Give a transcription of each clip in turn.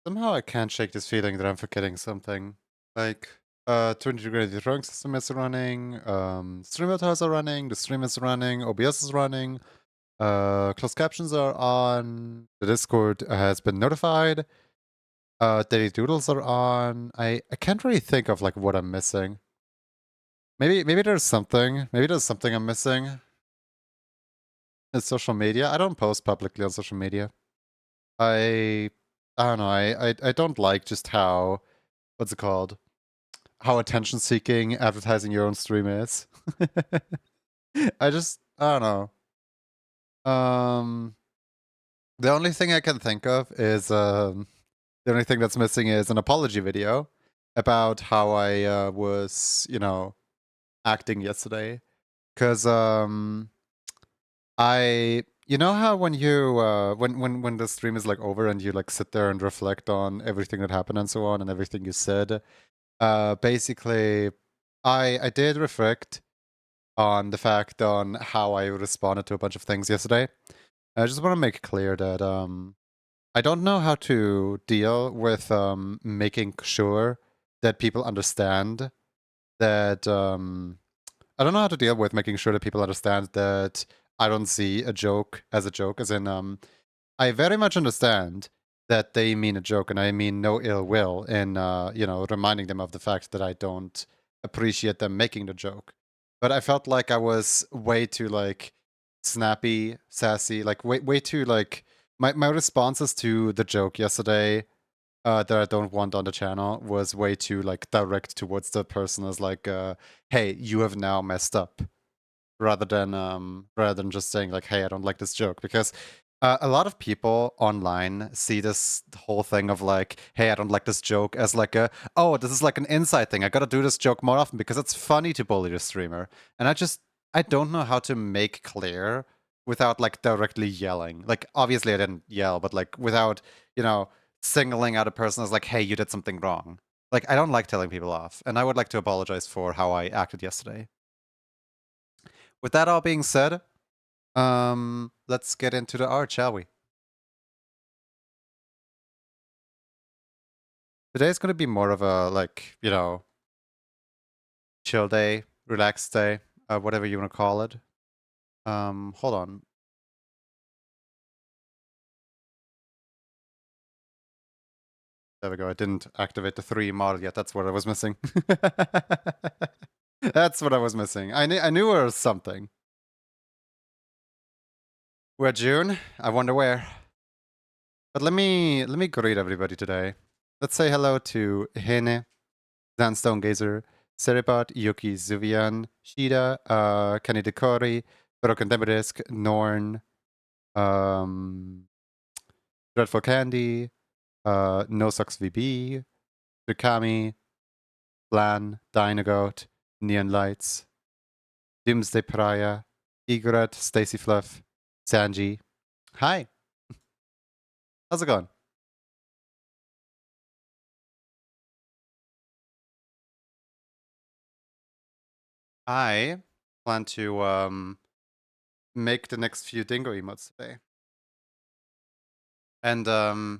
Somehow I can't shake this feeling that I'm forgetting something. Like, 20-degree throwing system is running, stream filters are running, the stream is running, OBS is running, closed captions are on, the Discord has been notified, daily doodles are on. I can't really think of like what I'm missing. Maybe there's something. Maybe there's something I'm missing. It's social media. I don't post publicly on social media. I don't know. I don't like just how, what's it called? How attention seeking advertising your own stream is. I don't know. The only thing I can think of is the only thing that's missing is an apology video about how I was, acting yesterday. Cause you know how when you when the stream is like over and you like sit there and reflect on everything that happened and so on and everything you said, basically I did reflect on the fact on how I responded to a bunch of things yesterday. I just want to make clear that I don't know how to deal with making sure that people understand that I don't know how to deal with making sure that people understand that I don't see a joke, as in I very much understand that they mean a joke, and I mean no ill will in reminding them of the fact that I don't appreciate them making the joke. But I felt like I was way too like snappy, sassy, like way too like my responses to the joke yesterday that I don't want on the channel was way too like direct towards the person as like hey, you have now messed up, rather than just saying like, hey, I don't like this joke. Because a lot of people online see this whole thing of like, hey, I don't like this joke as like oh, this is like an inside thing, I gotta do this joke more often because it's funny to bully the streamer. And I don't know how to make clear without like directly yelling. Like, obviously I didn't yell, but like without, singling out a person as like, hey, you did something wrong. Like, I don't like telling people off, and I would like to apologize for how I acted yesterday. With that all being said, let's get into the art, shall we? Today's gonna be more of a, like, chill day, relaxed day, whatever you wanna call it. Hold on. There we go. I didn't activate the 3 model yet. That's what I was missing. That's what I was missing. I knew there was something. We're June. I wonder where. But let me greet everybody today. Let's say hello to Hene, Sandstone Gazer, Seripot, Yuki, Zuvian, Shida, Kenny Decori, Broken Deberisk, Norn, Dreadful Candy, No Sucks VB, Rikami, Flan, Dynagoat, Neon Lights, Doomsday Pariah, Igret, Stacy Fluff, Sanji. Hi. How's it going? I plan to make the next few dingo emotes today. And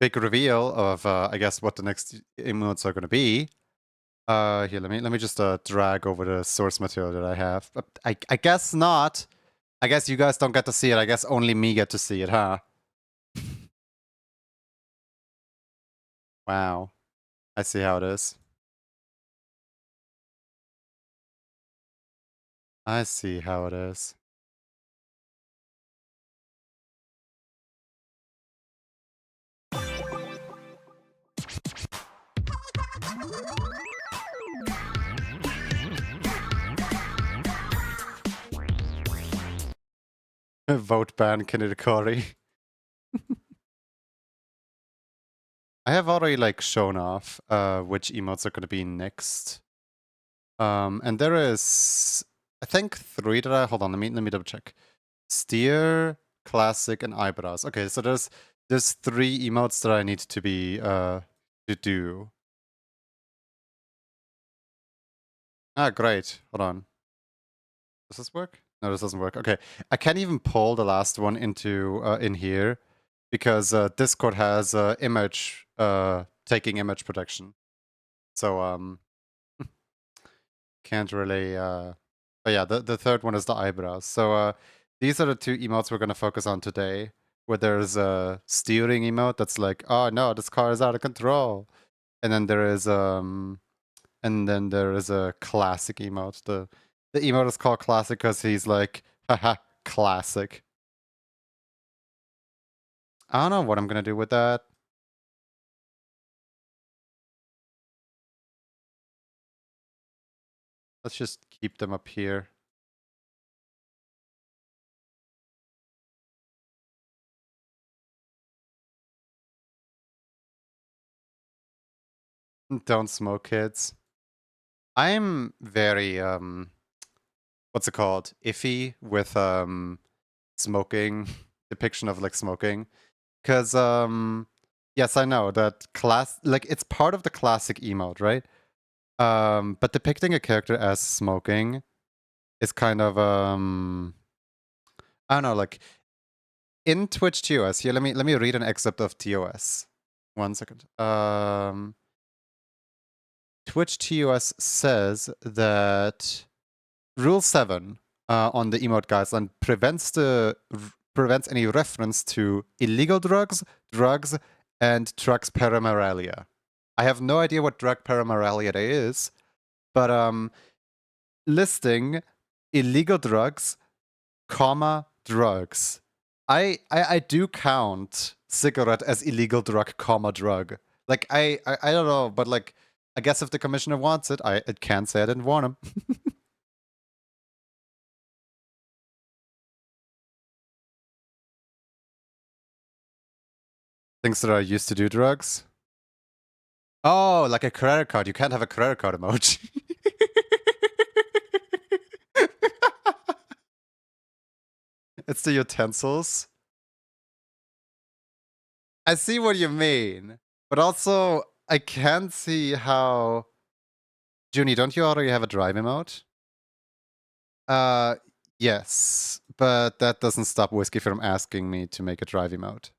big reveal of I guess what the next emotes are gonna be. Here, let me just drag over the source material that I have. But I guess not. I guess you guys don't get to see it. I guess only me get to see it, huh? Wow. I see how it is. I see how it is. Vote ban Kinidikori. I have already like shown off which emotes are gonna be next. And there is, I think, 3 that I hold on. Let me double check. Steer, classic, and eyebrows. Okay, so there's 3 emotes that I need to be to do. Ah, great. Hold on. Does this work? No, this doesn't work. Okay, I can't even pull the last one into in here because Discord has image taking image protection. So can't really but yeah, the third one is the eyebrows. So these are the two emotes we're gonna focus on today. Where there's a steering emote that's like, oh no, this car is out of control. And then there is a classic emote. The emote is called classic because he's like, haha, classic. I don't know what I'm gonna do with that. Let's just keep them up here. Don't smoke, kids. I'm very what's it called? Iffy with smoking, depiction of like smoking. Cause yes, I know that like it's part of the classic emote, right? But depicting a character as smoking is kind of I don't know, like in Twitch TOS. Here, let me read an excerpt of TOS. 1 second. Twitch TOS says that Rule 7 on the emote guideline prevents any reference to illegal drugs, and drugs paraphernalia. I have no idea what drug paraphernalia is, but listing illegal drugs, drugs. I do count cigarette as illegal drug, drug. Like I don't know, but like I guess if the commissioner wants it, it can't say I didn't warn him. Things that are used to do drugs. Oh, like a credit card. You can't have a credit card emoji. It's the utensils. I see what you mean. But also, I can't see how. Junie, don't you already have a drive emote? Uh, yes. But that doesn't stop Whiskey from asking me to make a drive emote.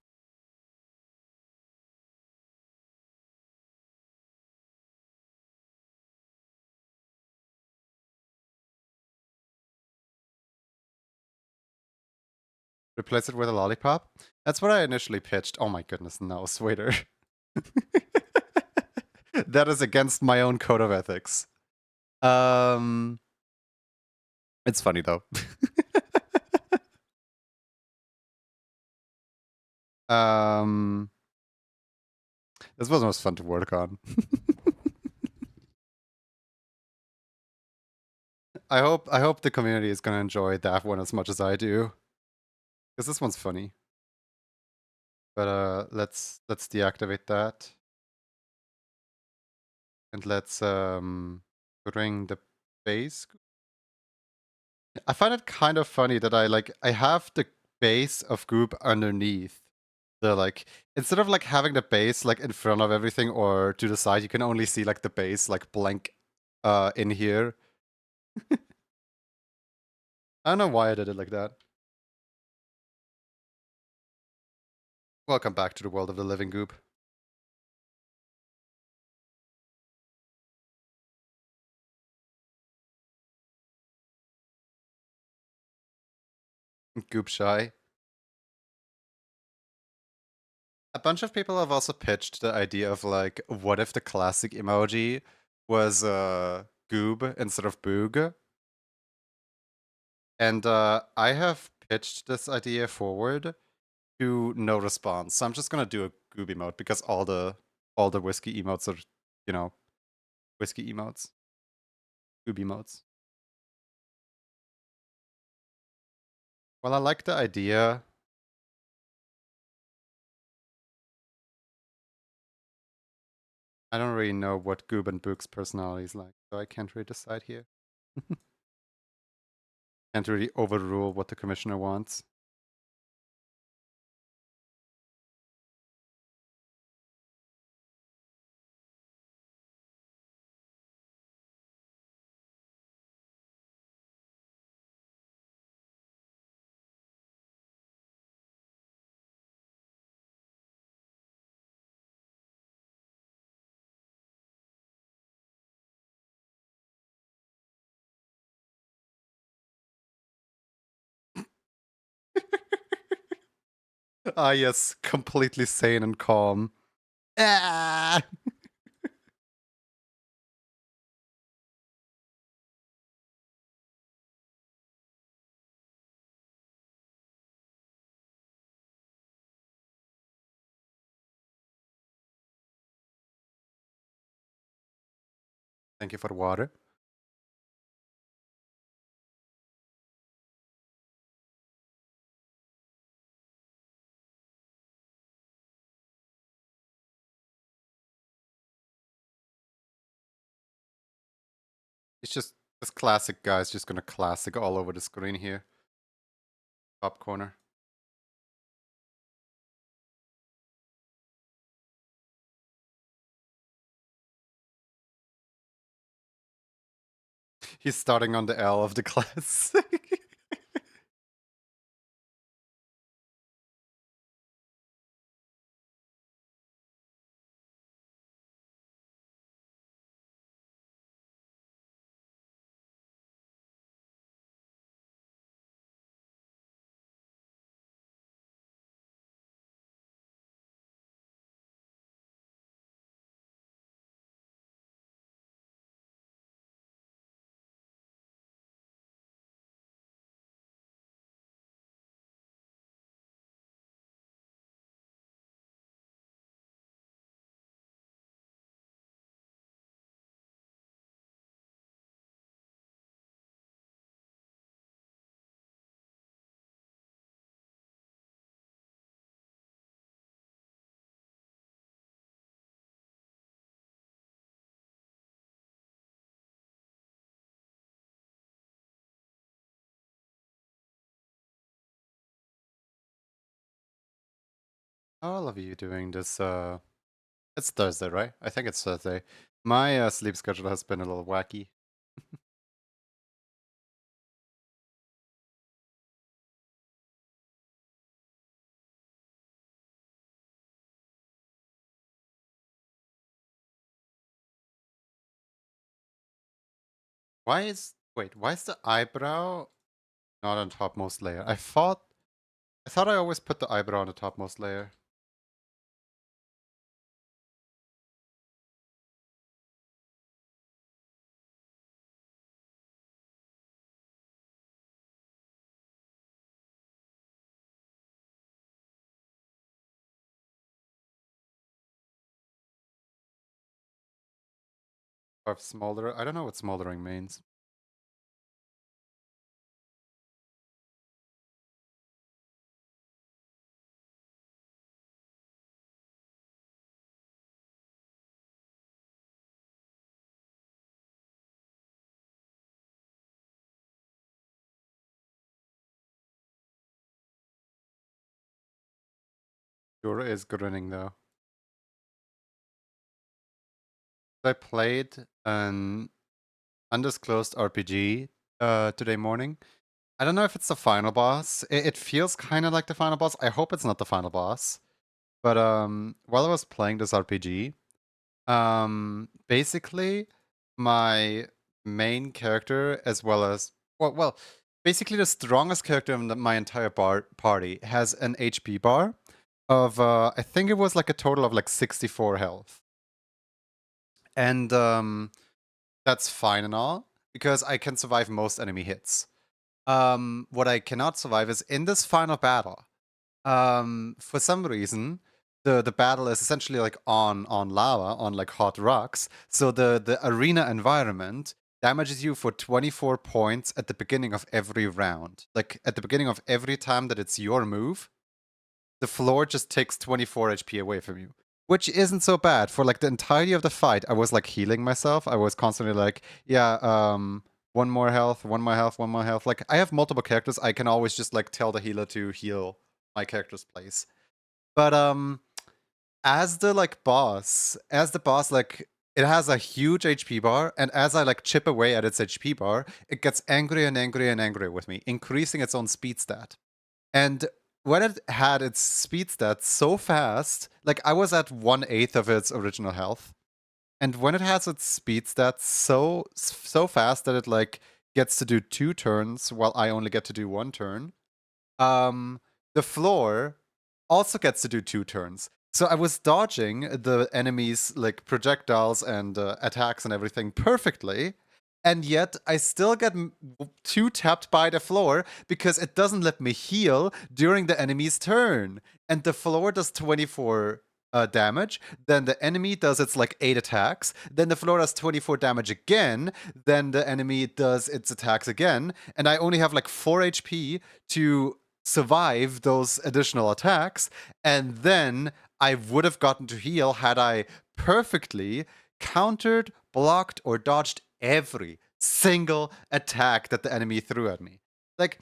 Replace it with a lollipop? That's what I initially pitched. Oh my goodness, no, Swader. That is against my own code of ethics. It's funny though. This was most fun to work on. I hope the community is gonna enjoy that one as much as I do. Because this one's funny. But let's deactivate that. And let's bring the base. I find it kind of funny that I have the base of Goop underneath. The like instead of like having the base like in front of everything or to the side, you can only see like the base like blank in here. I don't know why I did it like that. Welcome back to the world of the living Goop. Goop shy. A bunch of people have also pitched the idea of like, what if the classic emoji was Goob instead of Boog? And I have pitched this idea forward to no response. So I'm just gonna do a Goob emote because all the whiskey emotes are, you know, whiskey emotes. Goob emotes. Well, I like the idea. I don't really know what Goob and Boog's personality is like, so I can't really decide here. Can't really overrule what the commissioner wants. Ah, yes, completely sane and calm. Ah! Thank you for the water. It's just this classic guy's just gonna classic all over the screen here. Top corner. He's starting on the L of the class. How all of you doing this? It's Thursday, right? I think it's Thursday. My sleep schedule has been a little wacky. Why is the eyebrow not on topmost layer? I thought I always put the eyebrow on the topmost layer. Or smolder. I don't know what smoldering means. Sure is grinning though. I played an undisclosed RPG today morning. I don't know if it's the final boss. It feels kind of like the final boss. I hope it's not the final boss. But while I was playing this RPG, basically my main character as well as basically the strongest character in my entire party has an HP bar of I think it was like a total of like 64 health. And that's fine and all because I can survive most enemy hits. What I cannot survive is in this final battle. For some reason, the battle is essentially like on lava, on like hot rocks. So the arena environment damages you for 24 points at the beginning of every round. Like at the beginning of every time that it's your move, the floor just takes 24 HP away from you. Which isn't so bad. For like the entirety of the fight, I was like healing myself. I was constantly like, yeah, one more health, one more health, one more health. Like I have multiple characters. I can always just like tell the healer to heal my character's place. But as the boss, like it has a huge HP bar, and as I like chip away at its HP bar, it gets angrier and angrier and angrier with me, increasing its own speed stat. And when it had its speed stat so fast, like I was at 1/8 of its original health. And when it has its speed stat so fast that it like gets to do 2 turns while I only get to do 1 turn, the floor also gets to do 2 turns. So I was dodging the enemies' like projectiles and attacks and everything perfectly, and yet I still get 2 tapped by the floor because it doesn't let me heal during the enemy's turn. And the floor does 24 damage, then the enemy does its like 8 attacks, then the floor does 24 damage again, then the enemy does its attacks again, and I only have like 4 HP to survive those additional attacks, and then I would have gotten to heal had I perfectly countered, blocked, or dodged every single attack that the enemy threw at me. Like,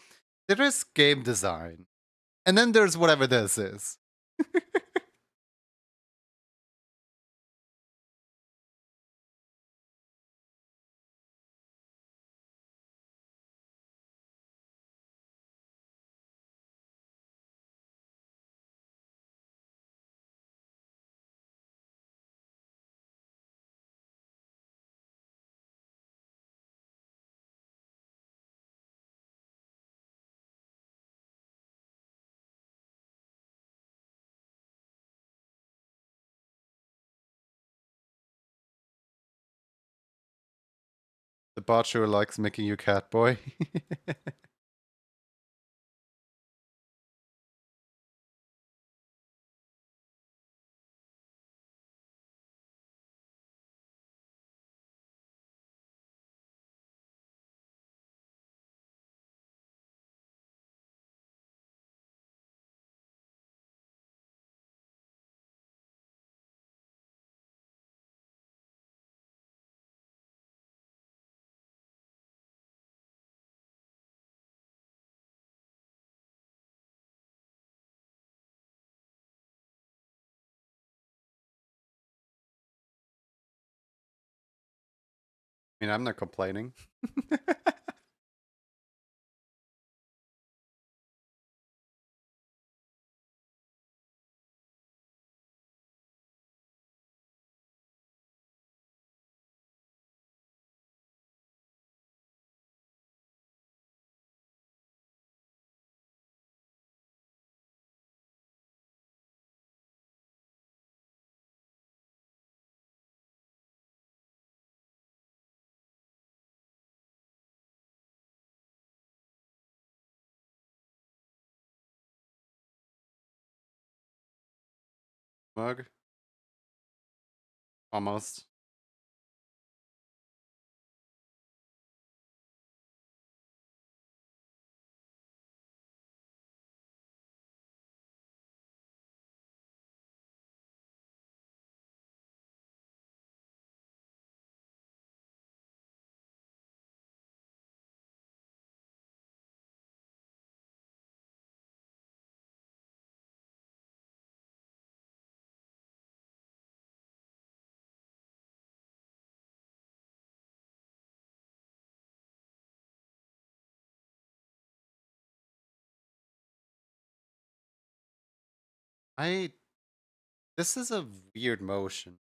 there is game design, and then there's whatever this is. The bot sure likes making you cat boy. I mean, I'm not complaining. Mug? Almost. I. This is a weird motion.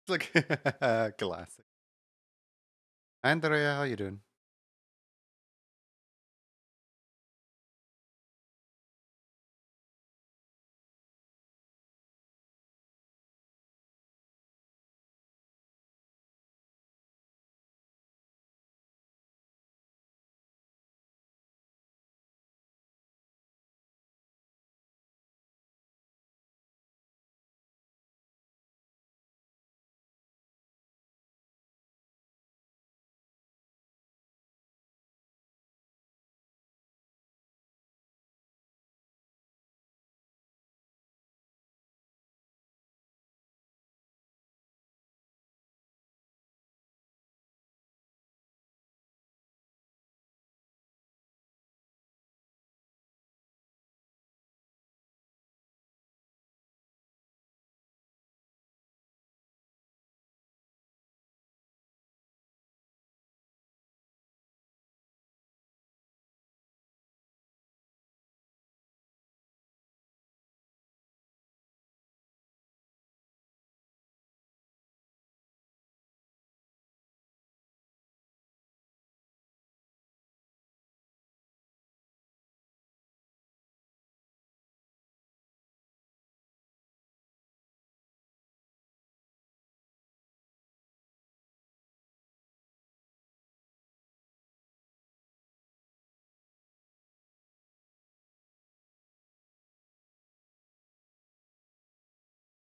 like classic. Andrea, how you doing?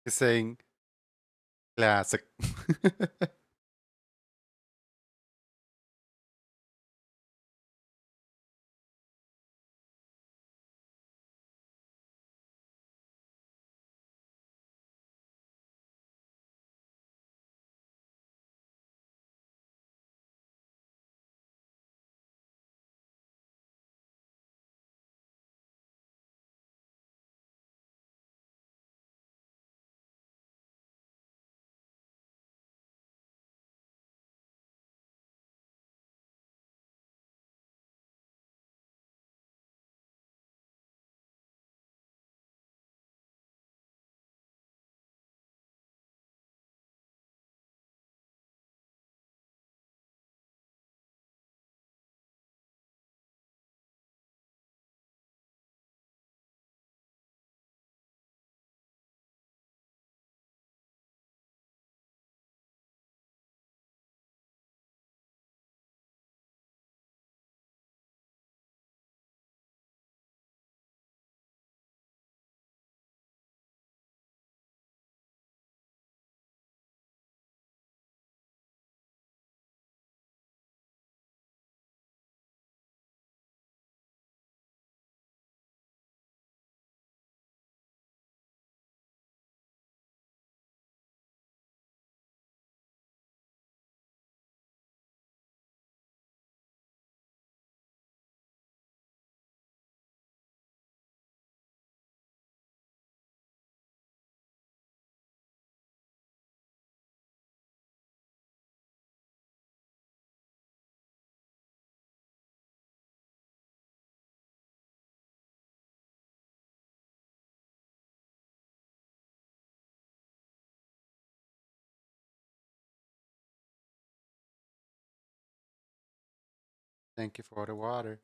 He's saying classic. Thank you for the water.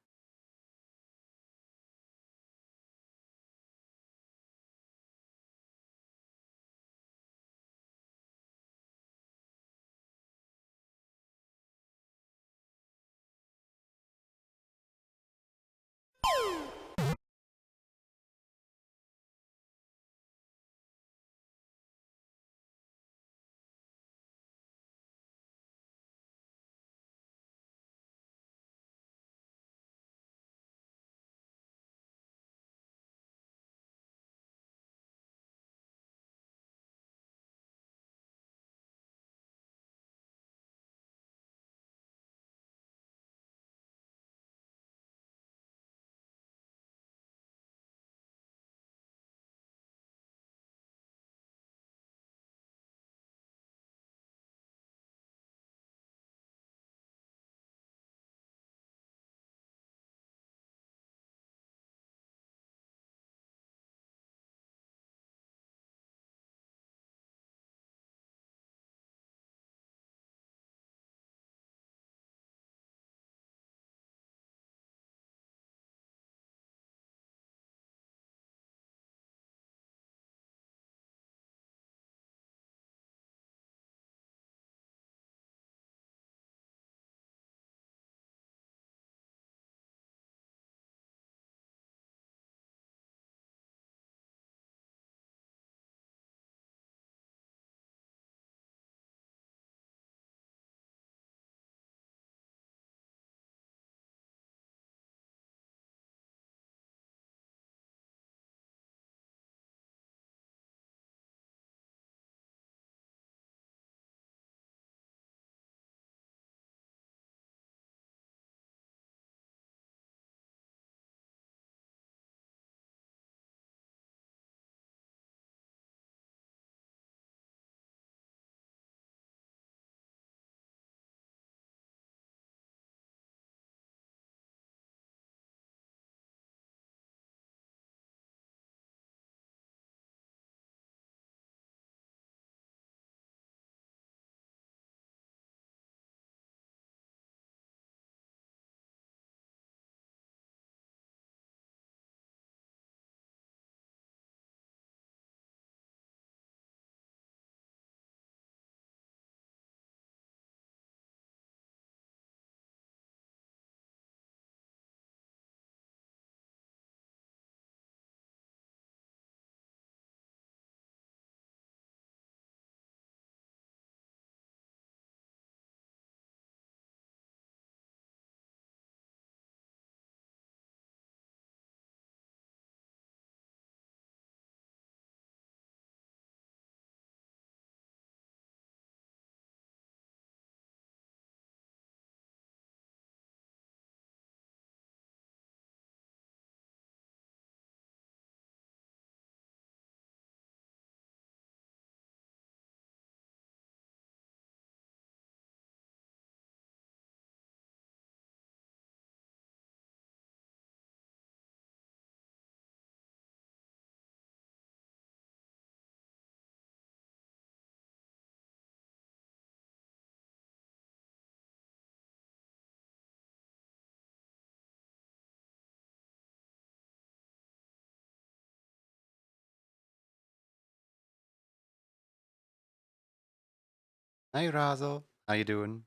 Hey Razel, how you doing?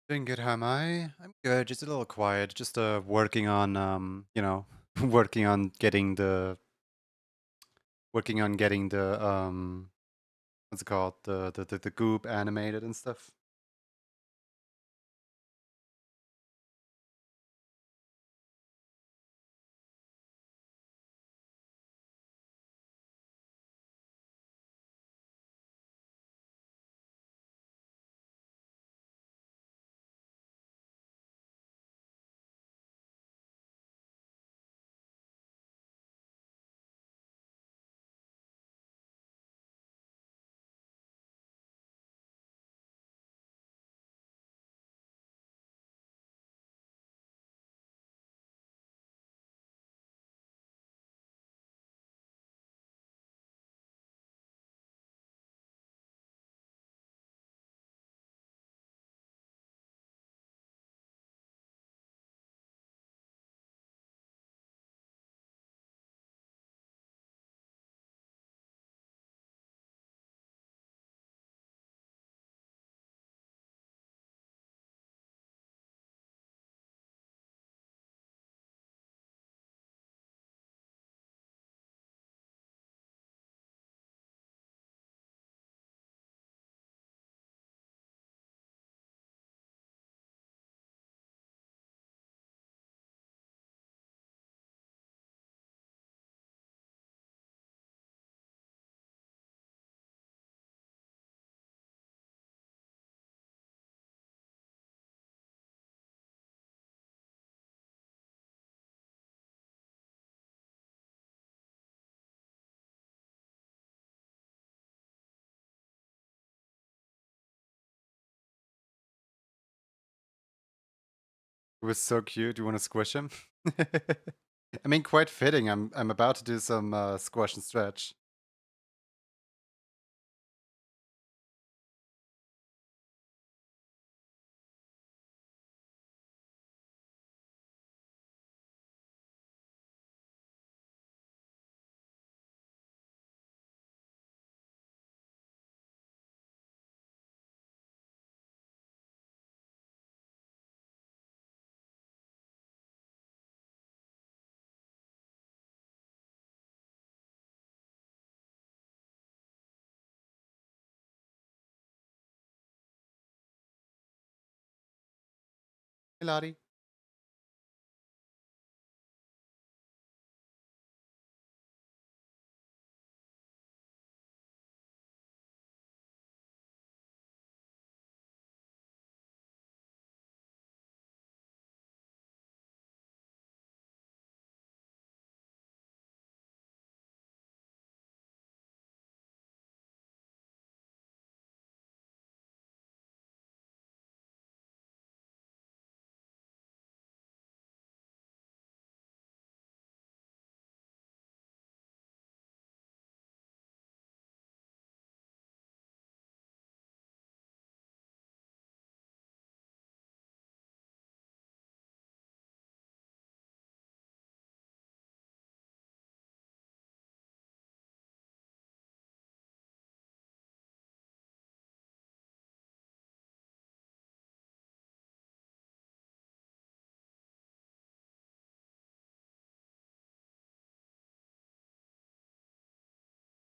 Doing good, how am I? I'm good, just a little quiet, just working on working on getting the what's it called? The goop animated and stuff. It was so cute. You want to squish him? I mean, quite fitting. I'm about to do some squash and stretch. Hey, Lottie.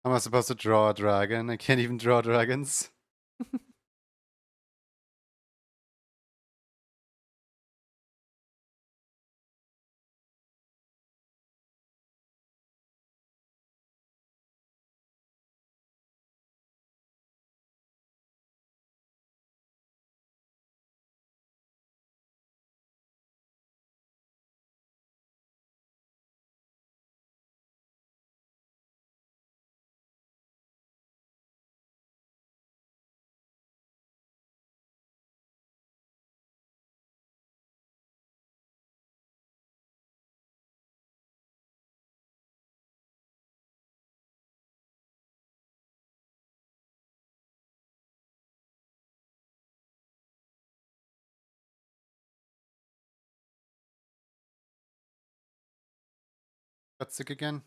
Am I supposed to draw a dragon? I can't even draw dragons. got sick again?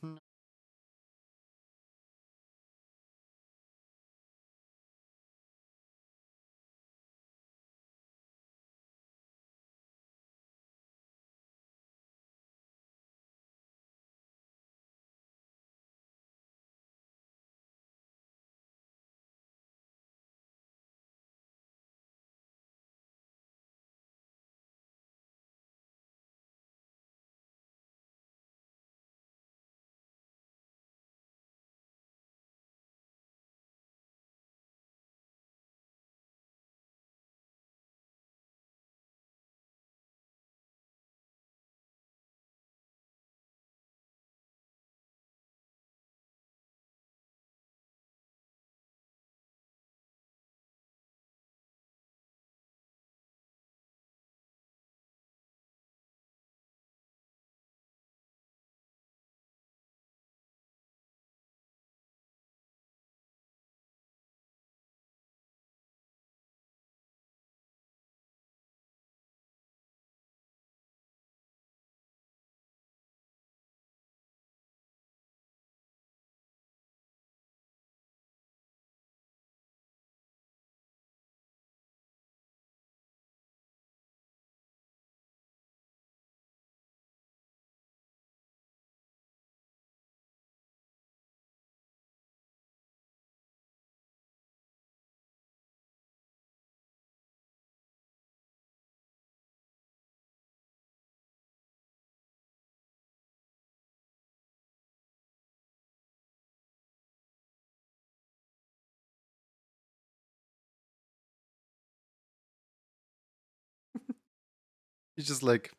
He's just like,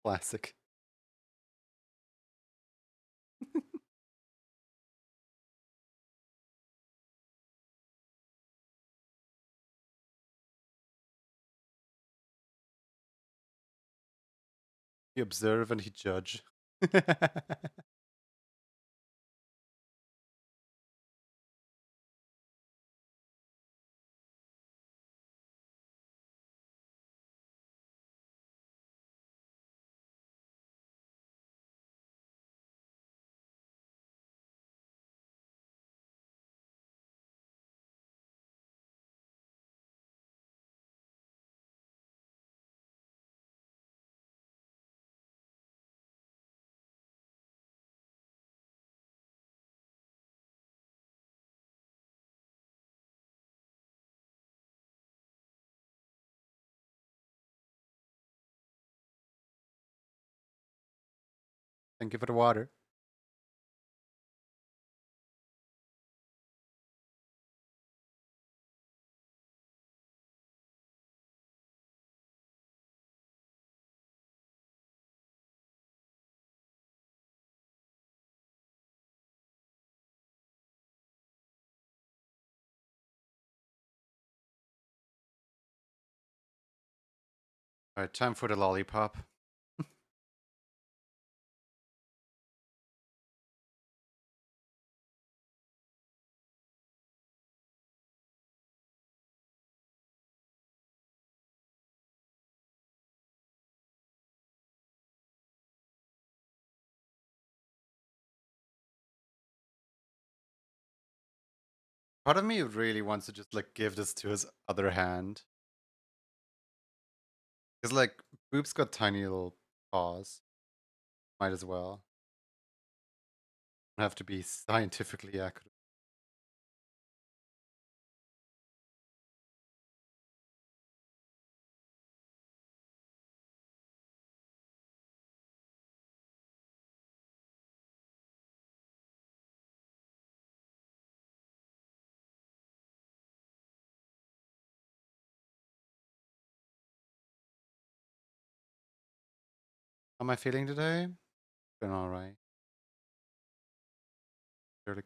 classic. He observe and he judge. Thank you for the water. Alright, time for the lollipop. Part of me really wants to just like give this to his other hand. Because like Boop's got tiny little paws. Might as well. Don't have to be scientifically accurate. How am I feeling today? Been alright. Fairly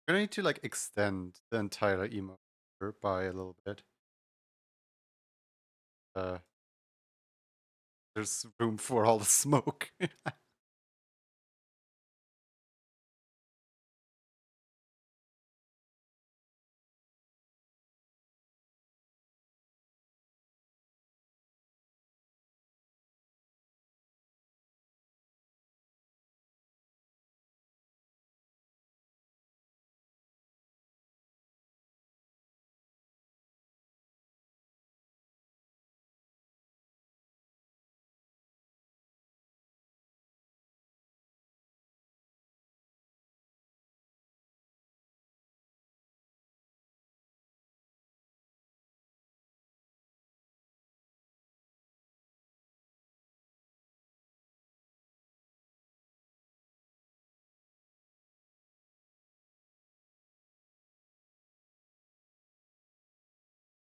We're gonna need to like extend the entire emote by a little bit. Uh, there's room for all the smoke.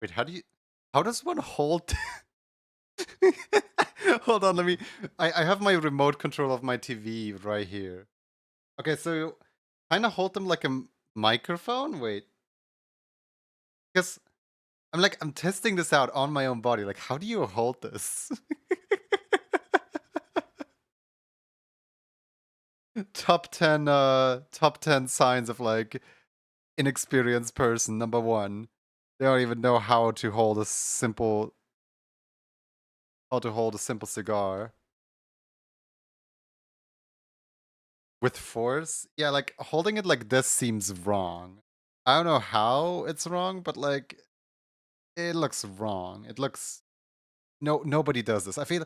Wait, how does one hold? Hold on, I have my remote control of my TV right here. Okay, so kind of hold them like a microphone? Wait. Because I'm testing this out on my own body. Like, how do you hold this? top 10 signs of like inexperienced person. Number one, they don't even know how to hold a simple cigar with force. Yeah, like holding it like this seems wrong. I don't know how it's wrong, but like it looks wrong. It looks nobody does this. I feel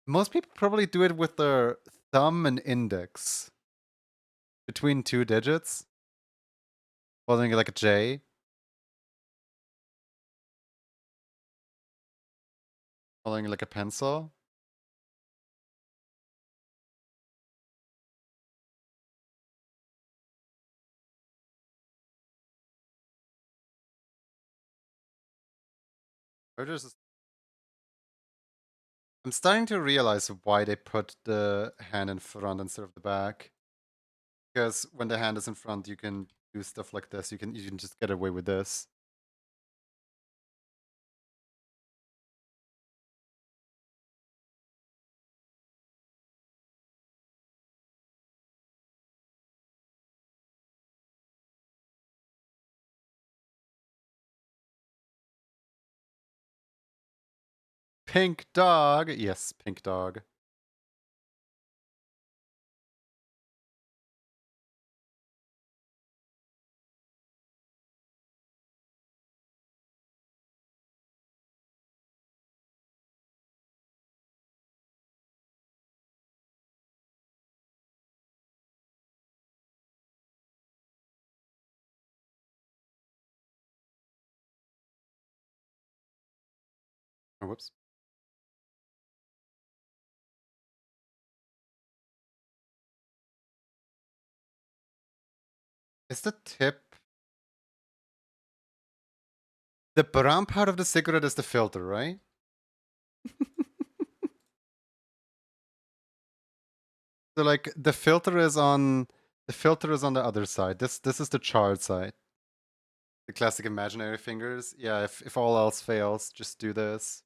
most people probably do it with their thumb and index between two digits, holding it like a J, holding it like a pencil. Or just I'm starting to realize why they put the hand in front instead of the back. Because when the hand is in front, you can do stuff like this. You can just get away with this. Pink dog. Yes, pink dog. Oh, whoops. Is the tip the brown part of the cigarette is the filter, right? So like the filter is on the other side. This is the charred side. The classic imaginary fingers. Yeah, if all else fails, just do this.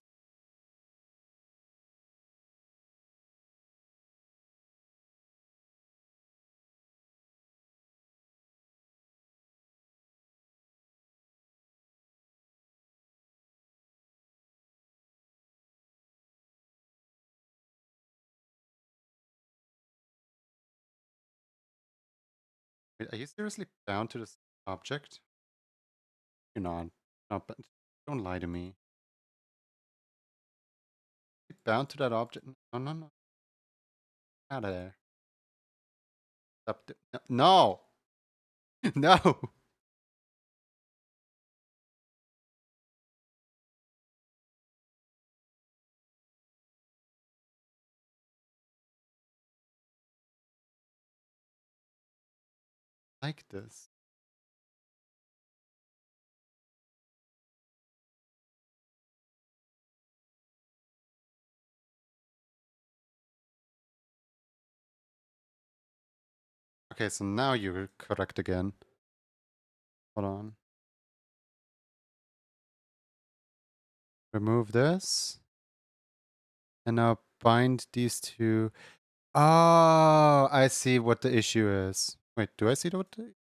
Wait, are you seriously bound to this object? You're not. No, but don't lie to me. You're bound to that object? No, no, no. Out of there. Stop. No. No. Like this. Okay, so now you're correct again. Hold on. Remove this. And now bind these two. Oh, I see what the issue is. Wait, do I see what the...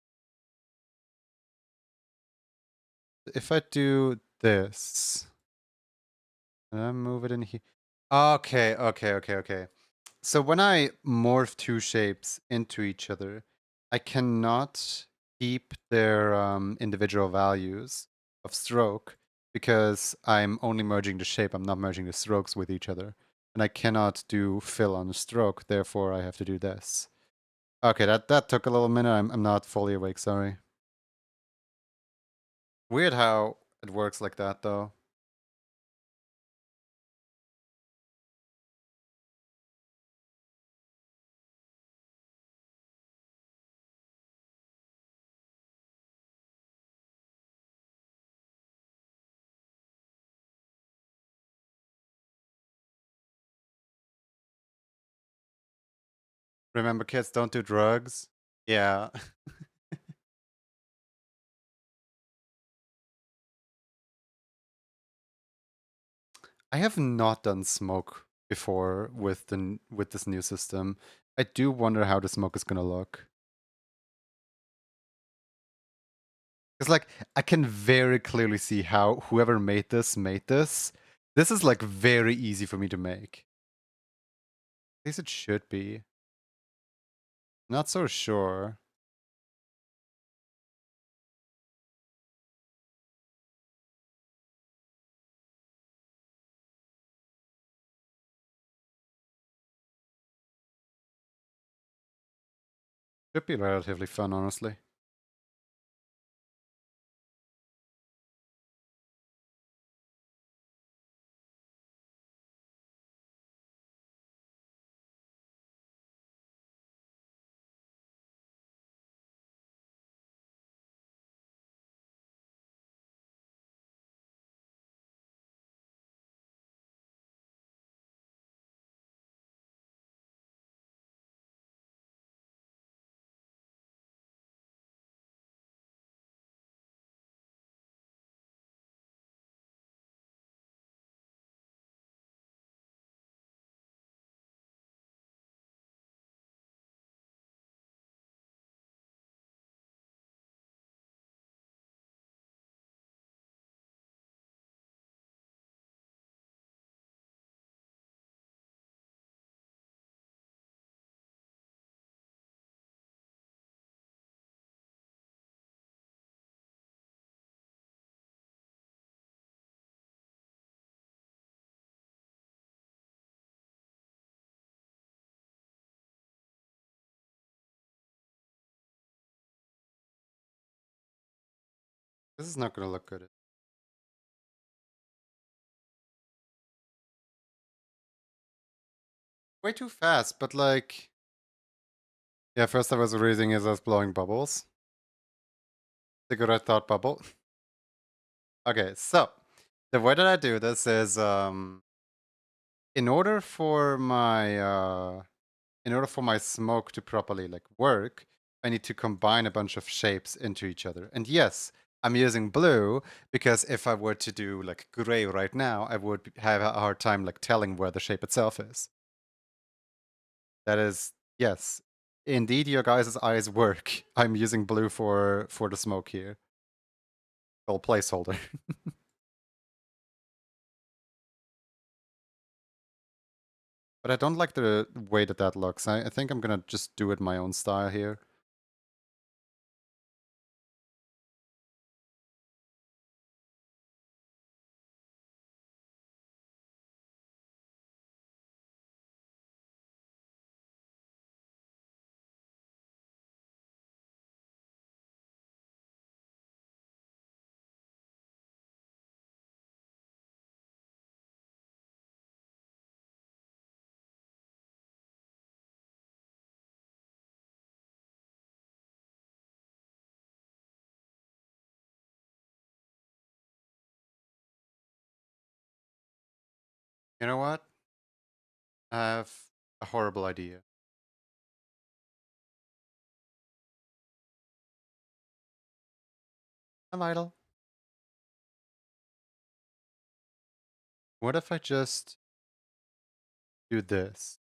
If I do this, and I move it in here. Okay, okay, okay, okay. So when I morph two shapes into each other, I cannot keep their individual values of stroke because I'm only merging the shape. I'm not merging the strokes with each other. And I cannot do fill on a stroke, therefore I have to do this. Okay, that took a little minute. I'm not fully awake, sorry. Weird how it works like that, though. Remember, kids, don't do drugs. Yeah. I have not done smoke before with with this new system. I do wonder how the smoke is gonna look. Because like I can very clearly see how whoever made this made this. This is like very easy for me to make. At least it should be. Not so sure. Should be relatively fun, honestly. This is not gonna look good. Way too fast, but like... Yeah, first I was reading it as blowing bubbles. Cigarette thought bubble. Okay, so the way that I do this is in order for my smoke to properly like work, I need to combine a bunch of shapes into each other. And yes, I'm using blue because if I were to do like gray right now, I would have a hard time like telling where the shape itself is. That is, yes, indeed, your guys' eyes work. I'm using blue for the smoke here. Well, placeholder. But I don't like the way that that looks. I think I'm gonna just do it my own style here. You know what? I have a horrible idea. I'm idle. What if I just do this?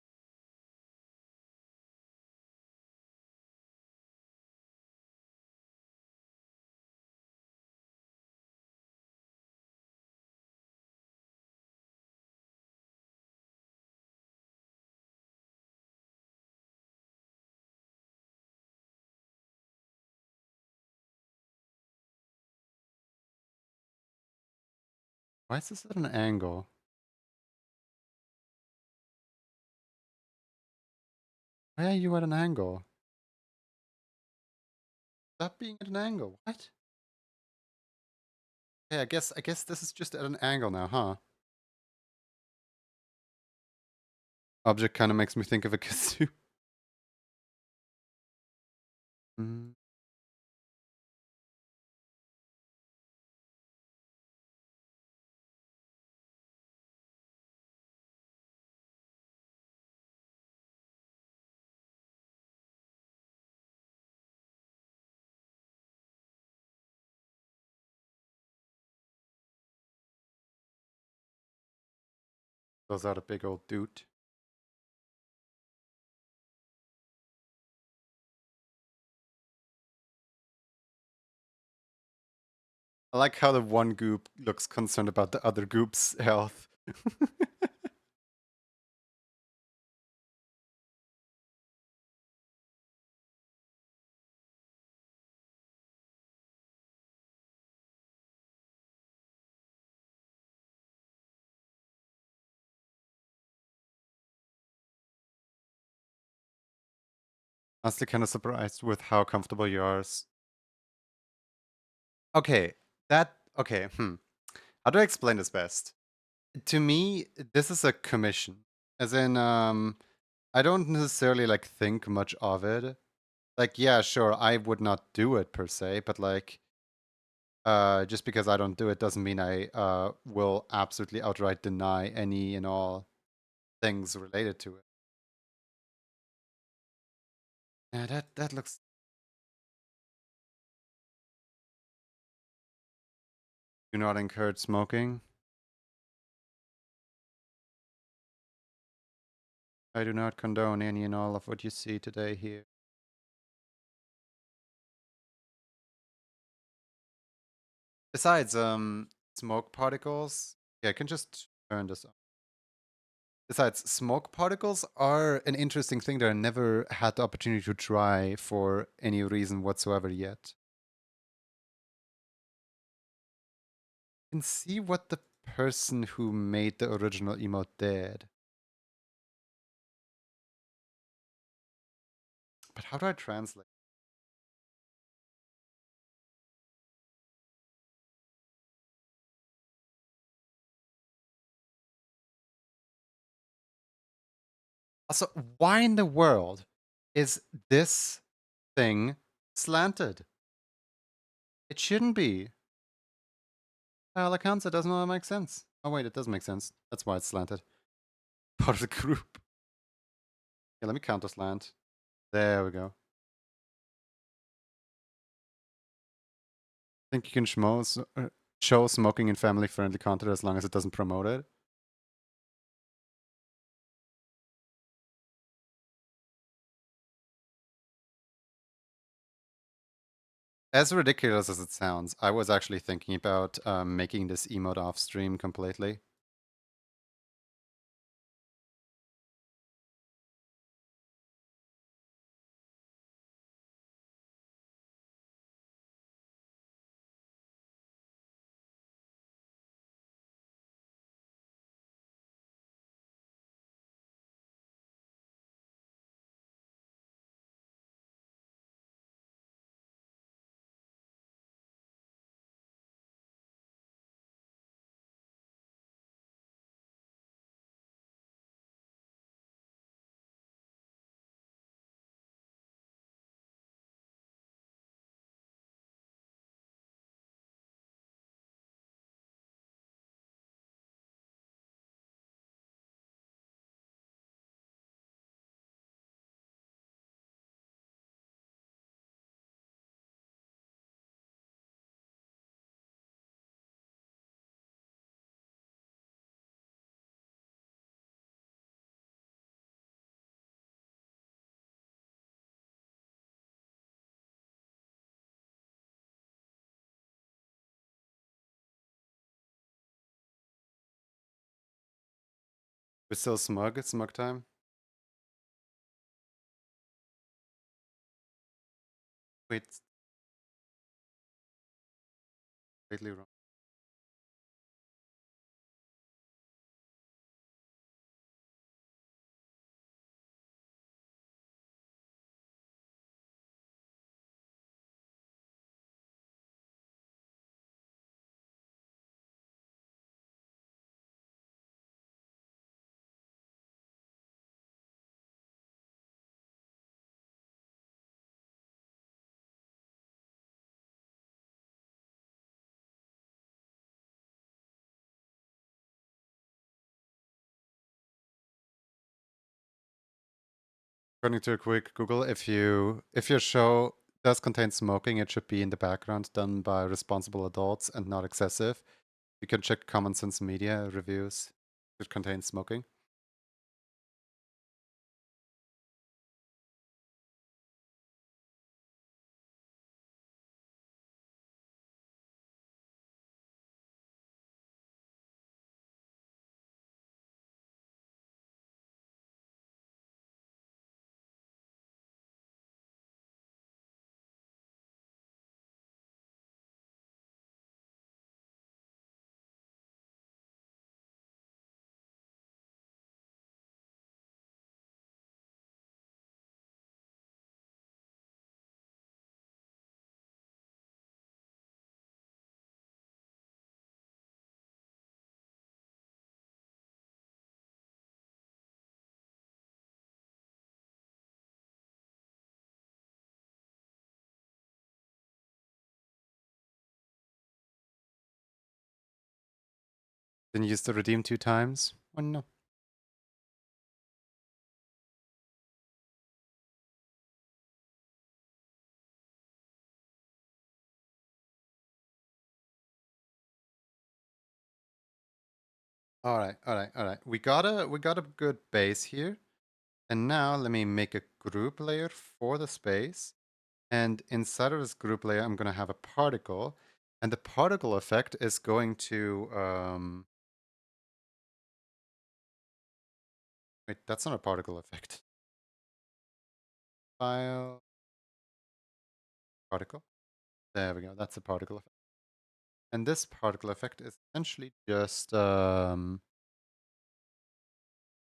Why is this at an angle? Why are you at an angle? Stop being at an angle. What? Yeah, I guess this is just at an angle now, huh? Object kind of makes me think of a kazoo. Mm. Those are a big old dude. I like how the one goop looks concerned about the other goop's health. Honestly, kind of surprised with how comfortable you are. Okay, okay. How do I explain this best? To me, this is a commission, as in, I don't necessarily like think much of it. Like, yeah, sure, I would not do it per se, but like, just because I don't do it doesn't mean I will absolutely outright deny any and all things related to it. Yeah, that looks. Do not encourage smoking. I do not condone any and all of what you see today here. Besides, smoke particles. Yeah, I can just turn this on. Besides, smoke particles are an interesting thing that I never had the opportunity to try for any reason whatsoever yet. You can see what the person who made the original emote did. But how do I translate? Also, why in the world is this thing slanted? It shouldn't be. Accounts, it doesn't really make sense. Oh wait, it does make sense. That's why it's slanted. Part of the group. Yeah, let me counter slant. There we go. Think you can show smoking in family-friendly content as long as it doesn't promote it? As ridiculous as it sounds, I was actually thinking about making this emote off stream completely. We're still smug. It's smug time. Wait, completely wrong. According to a quick Google, if your show does contain smoking, it should be in the background, done by responsible adults and not excessive. You can check Common Sense Media reviews. It contains smoking. Didn't use the redeem 2 times. Oh no. All right. We got a good base here. And now let me make a group layer for the space. And inside of this group layer, I'm going to have a particle. And the particle effect is going to... Wait, that's not a particle effect. File... Particle. There we go. That's a particle effect. And this particle effect is essentially just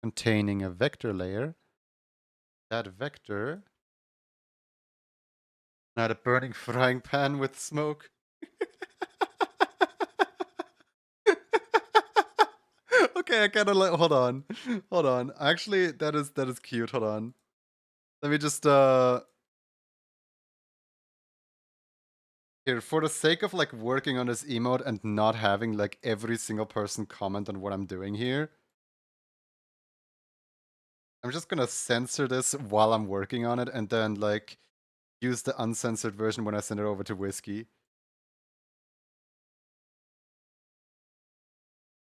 containing a vector layer. That vector... Not a burning frying pan with smoke. Okay, I gotta hold on. Hold on. Actually, that is cute. Hold on. Let me just here, for the sake of like working on this emote and not having like every single person comment on what I'm doing here, I'm just gonna censor this while I'm working on it and then like use the uncensored version when I send it over to Whiskey.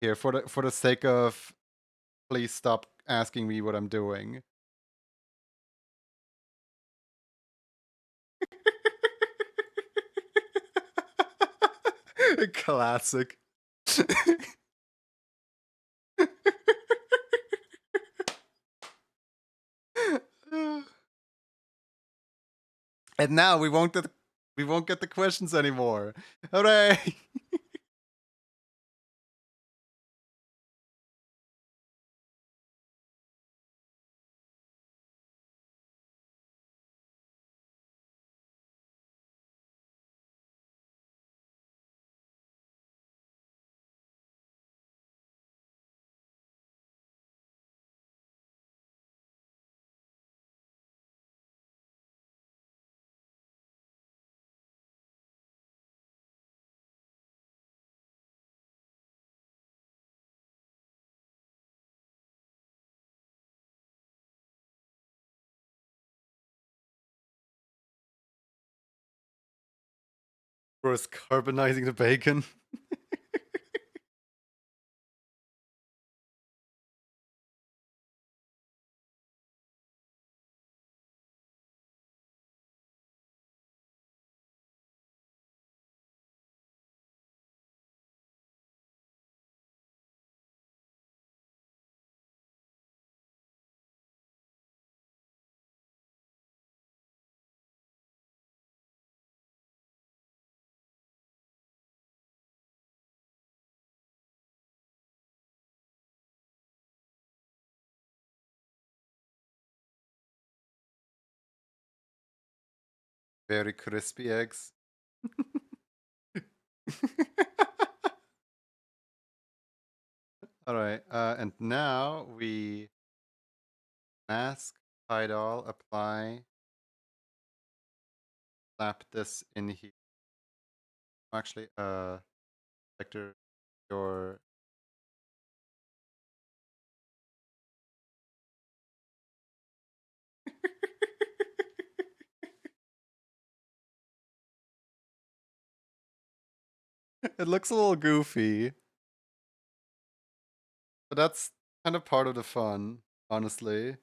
Here, for the sake of please stop asking me what I'm doing. Classic. And now we won't get the questions anymore. Hooray! First carbonizing the bacon. Very crispy eggs. All right, and now we mask, hide all, apply, slap this in here. Actually, vector your. It looks a little goofy, but that's kind of part of the fun, honestly.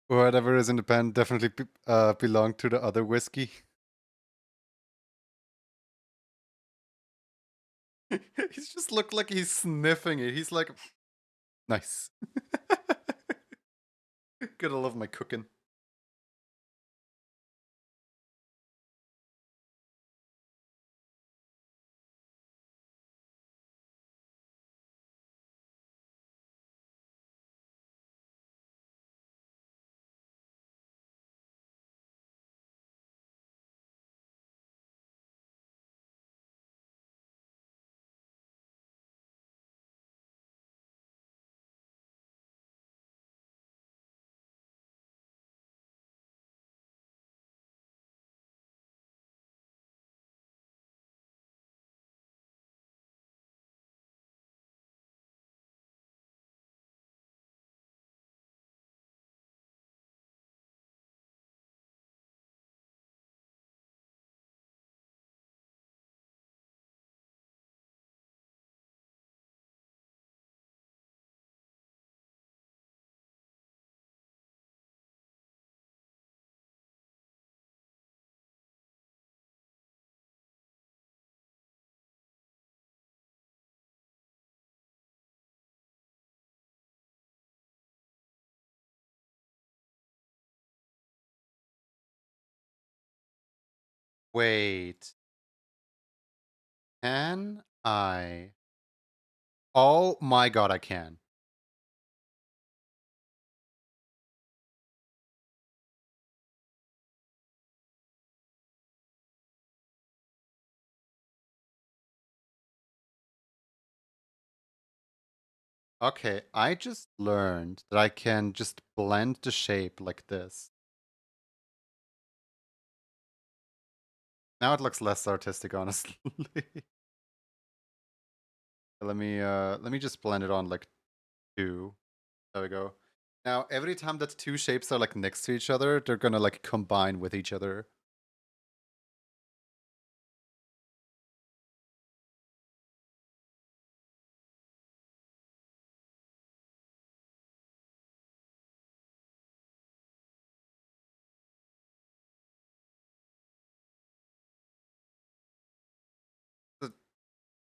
Whatever is in the pen definitely belonged to the other whiskey. He's just looked like he's sniffing it. He's like, nice. Gotta love my cooking. Wait, can I? Oh my god, I can. Okay, I just learned that I can just blend the shape like this. Now it looks less artistic, honestly. Let me just blend it on like two. There we go. Now every time that two shapes are like next to each other, they're gonna like combine with each other. The,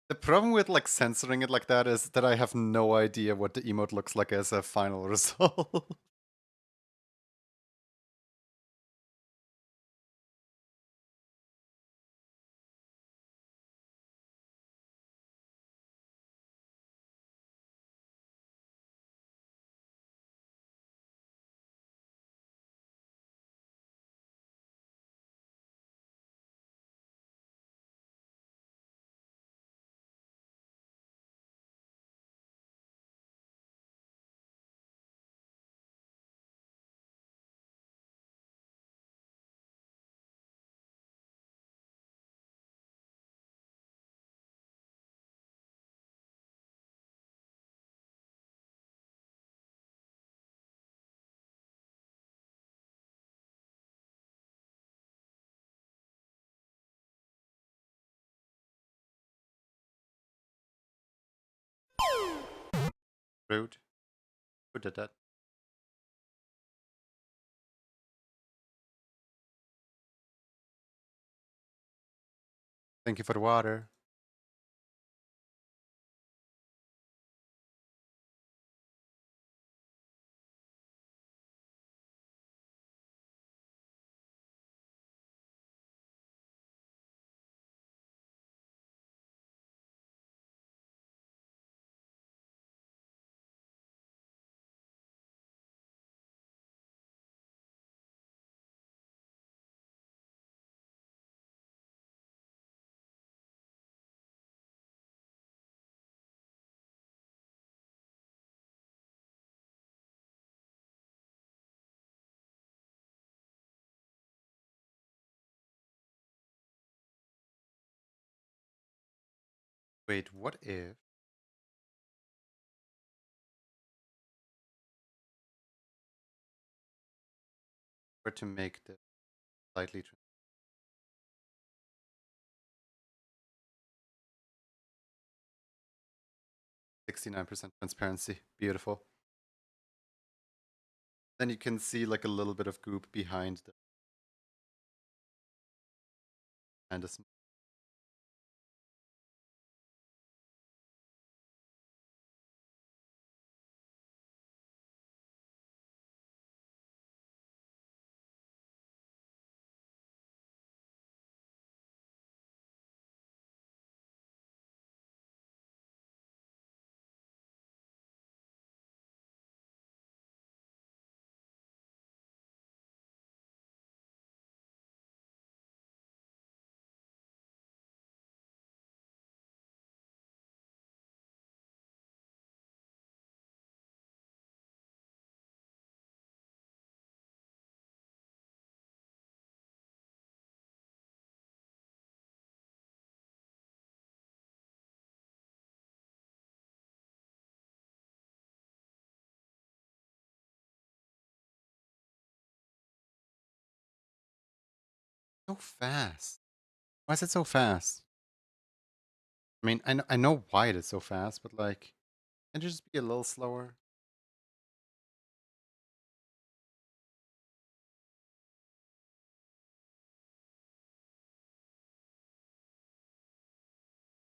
the problem with like censoring it like that is that I have no idea what the emote looks like as a final result. Rude. Who did that? Thank you for the water. Wait, what if we're to make this slightly 69% transparency? Beautiful. Then you can see like a little bit of goop behind the and a so fast. Why is it so fast? I mean, I know why it is so fast, but like, can you just be a little slower?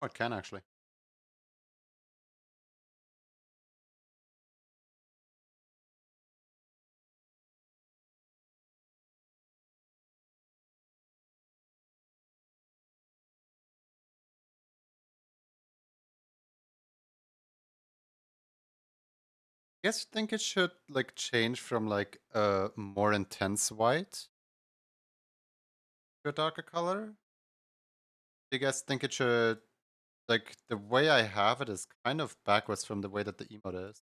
Oh, it can actually. I guess think it should like change from like a more intense white to a darker color. Do you guys think it should like the way I have it is kind of backwards from the way that the emote is?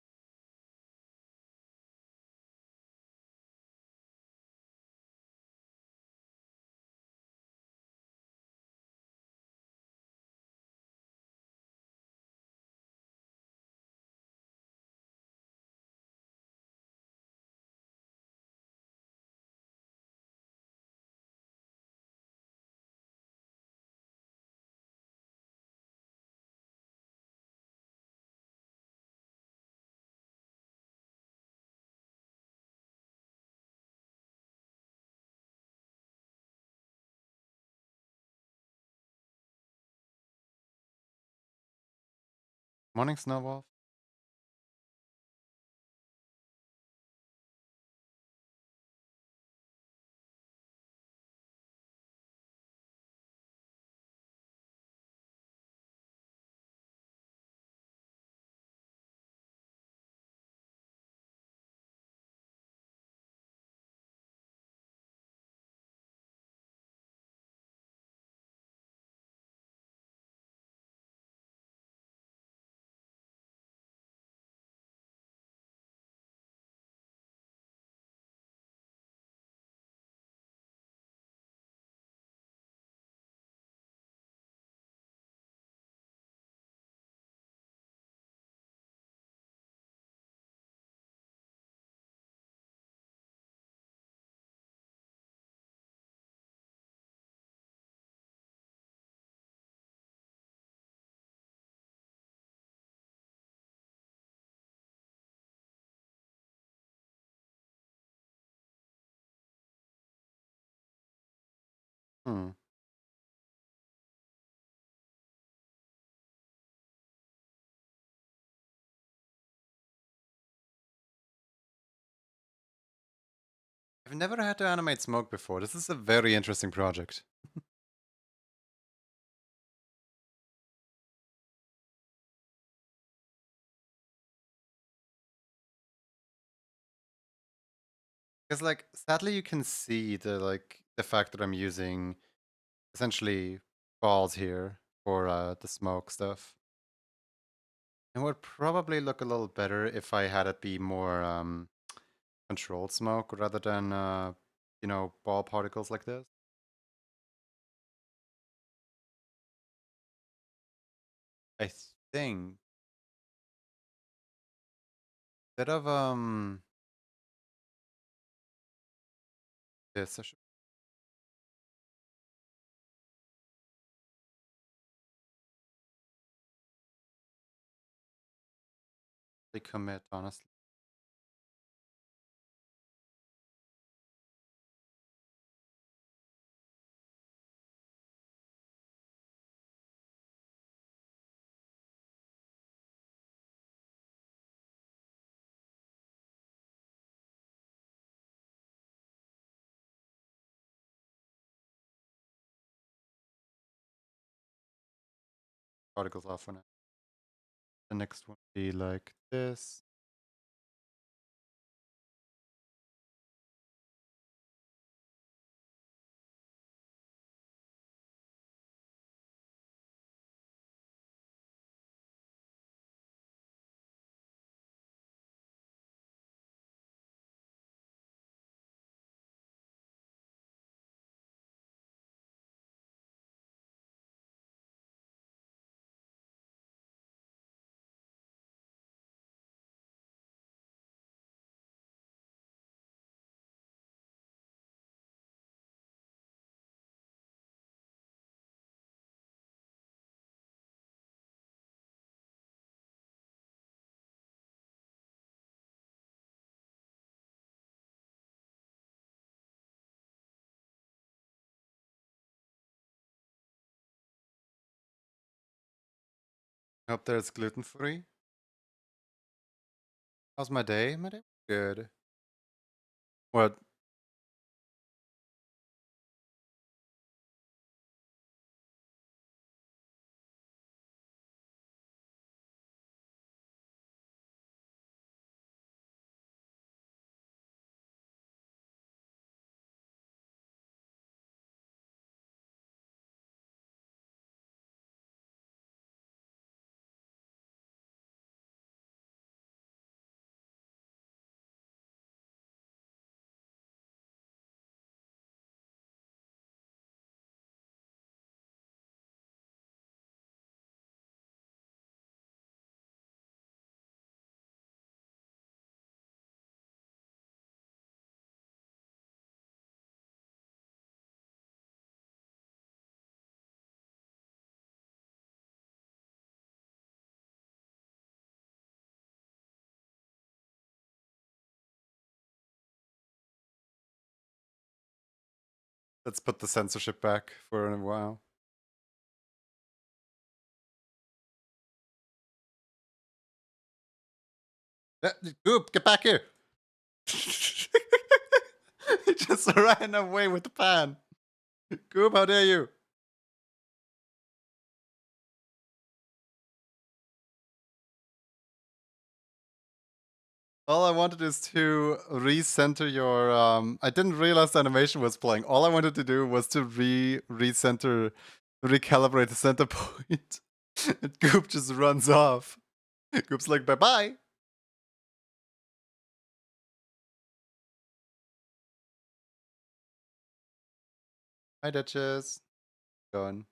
Morning, Snowball. Hmm. I've never had to animate smoke before. This is a very interesting project. Because like sadly you can see the fact that I'm using essentially balls here for the smoke stuff. It would probably look a little better if I had it be more controlled smoke rather than ball particles like this. I think instead of this, I should probably commit honestly. Particles off on it. The next one would be like this. Hope there's gluten free. How's my day? My day was good. What? Let's put the censorship back for a while. Goop, get back here! He just ran away with the pan. Goop, how dare you? All I wanted is to recenter your. I didn't realize the animation was playing. All I wanted to do was to recenter, recalibrate the center point. And Goop just runs off. Goop's like, bye bye. Hi, Duchess. Going.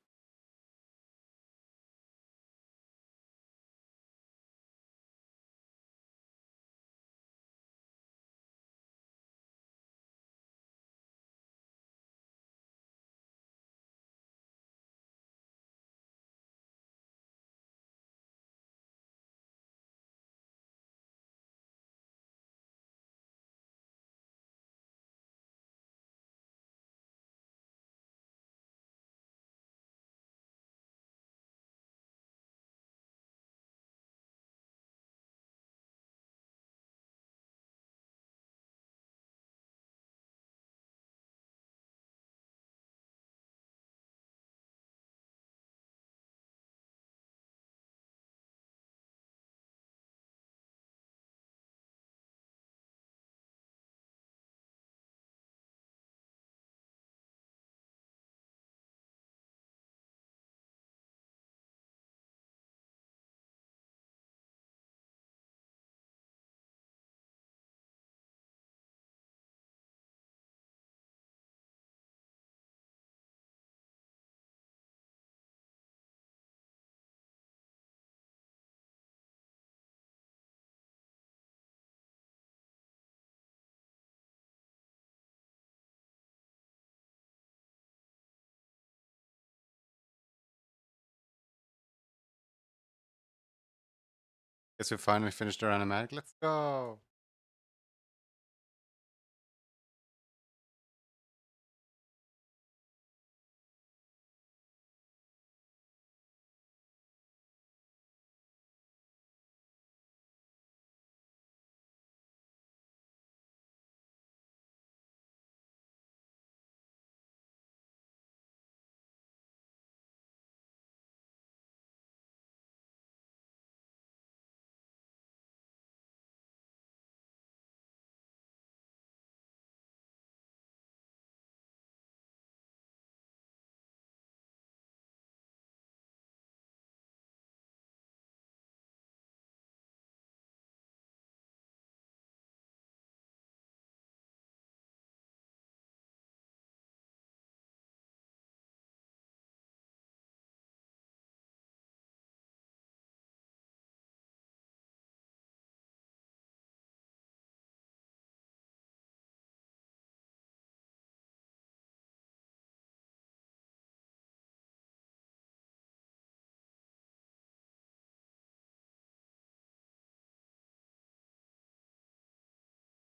Guess we finally finished our animatic. Let's go.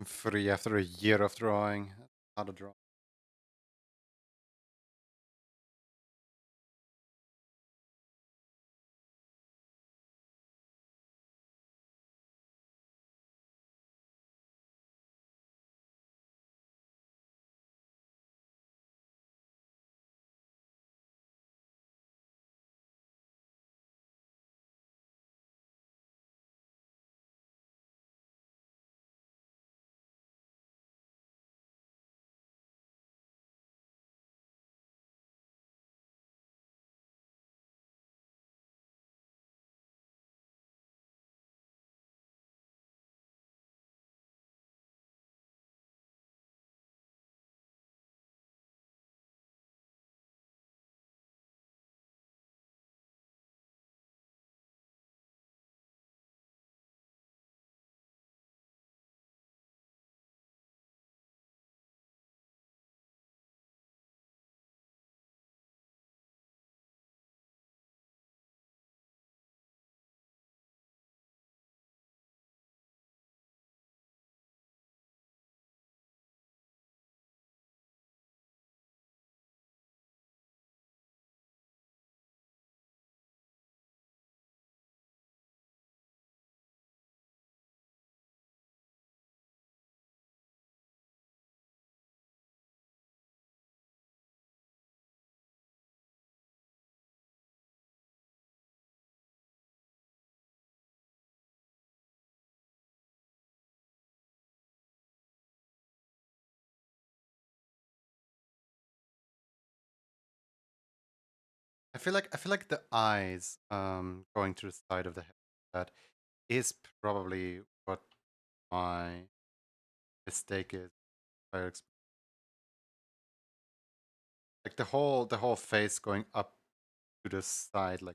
I'm free after a year of drawing. How to draw. I feel like the eyes going to the side of the head, that is probably what my mistake is. Like the whole face going up to the side, like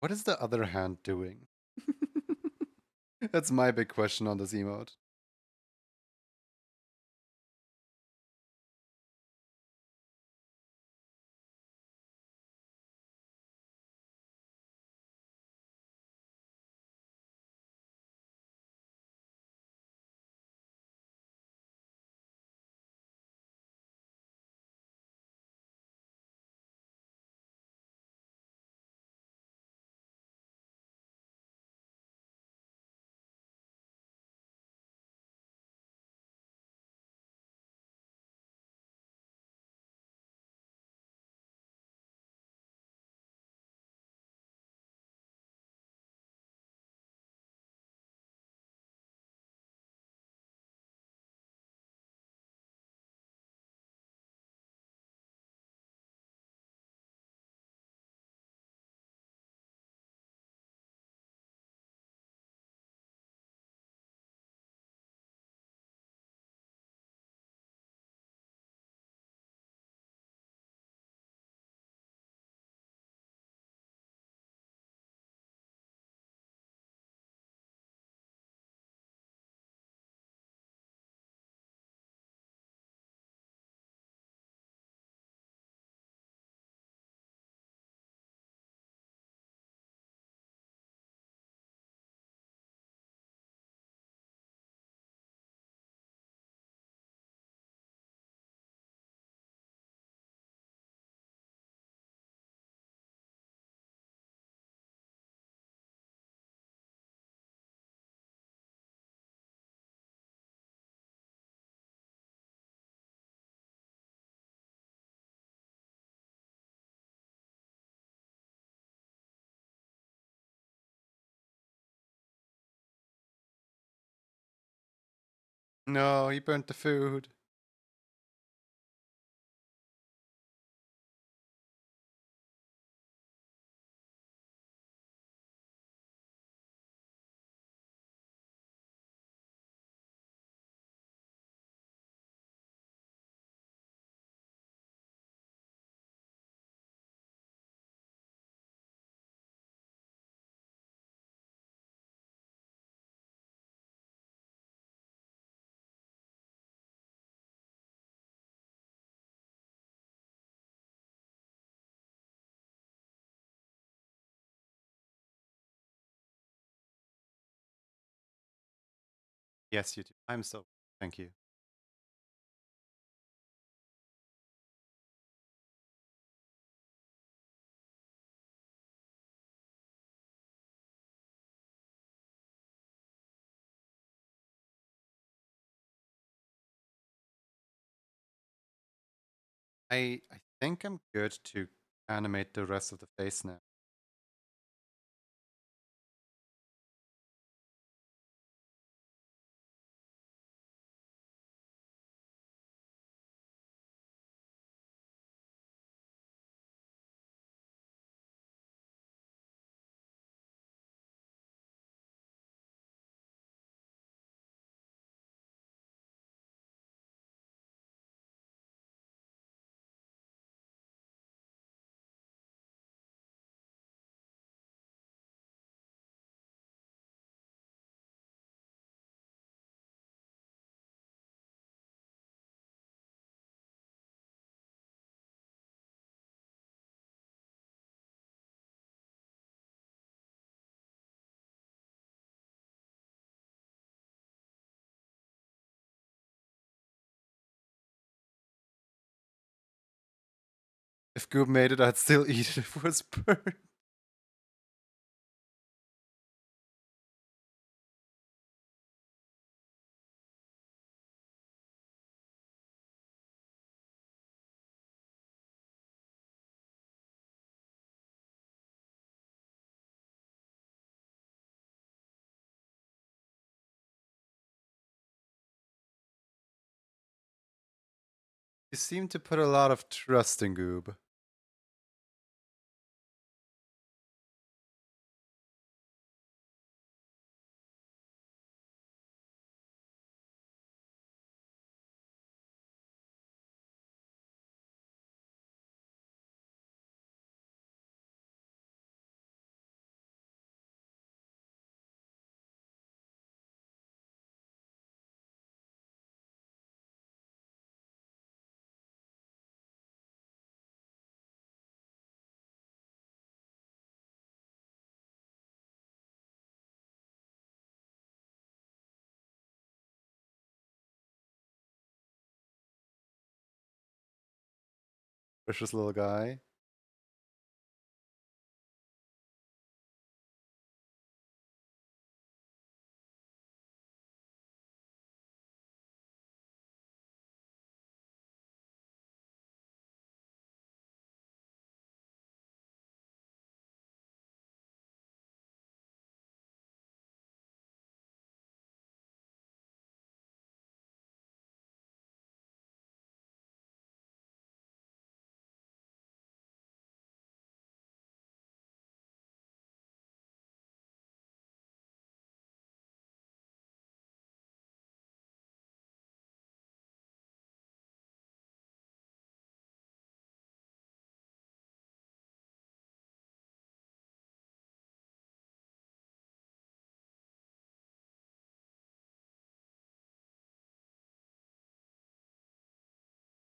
What is the other hand doing? That's my big question on this emote. No, he burnt the food. Yes, you do. I'm so. Thank you. I think I'm good to animate the rest of the face now. If Goob made it, I'd still eat it if it was burnt. You seem to put a lot of trust in Goob. Precious little guy.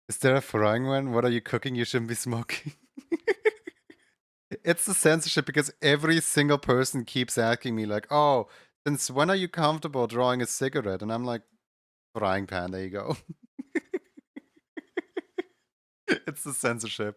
Is there a frying one? What are you cooking? You shouldn't be smoking. It's the censorship because every single person keeps asking me like, "Oh, since when are you comfortable drawing a cigarette?" And I'm like, "Frying pan, there you go." It's the censorship.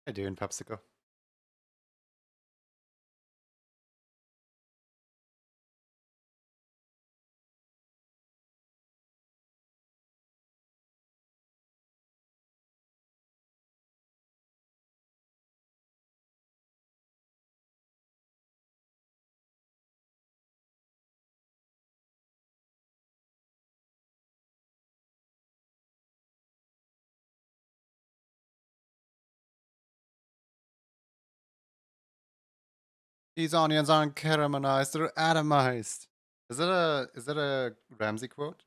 I do in PepsiCo. These onions aren't caramelized, they're atomized. Is that a Ramsey quote?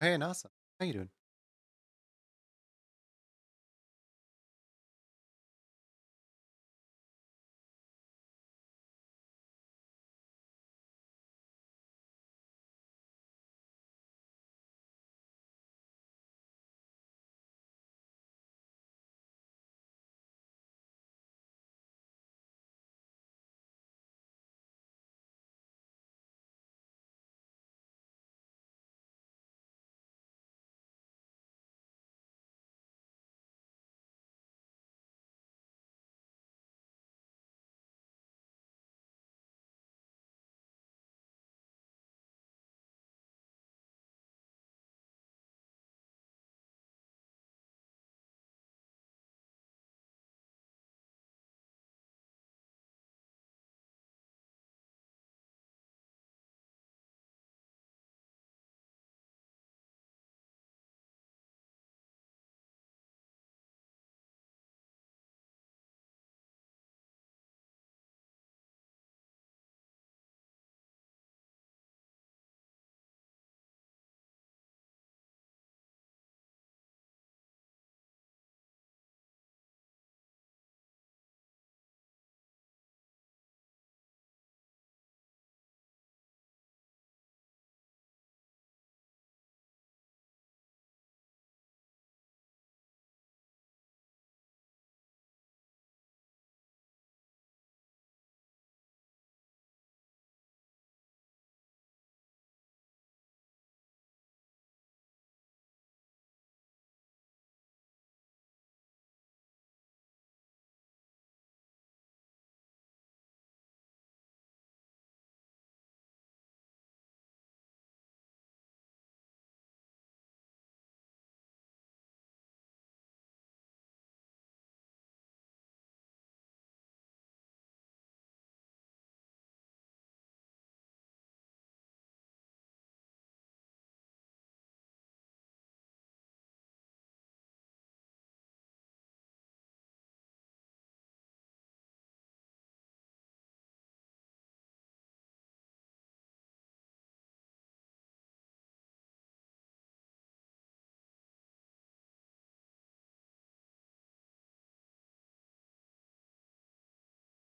Hey, NASA. How you doing?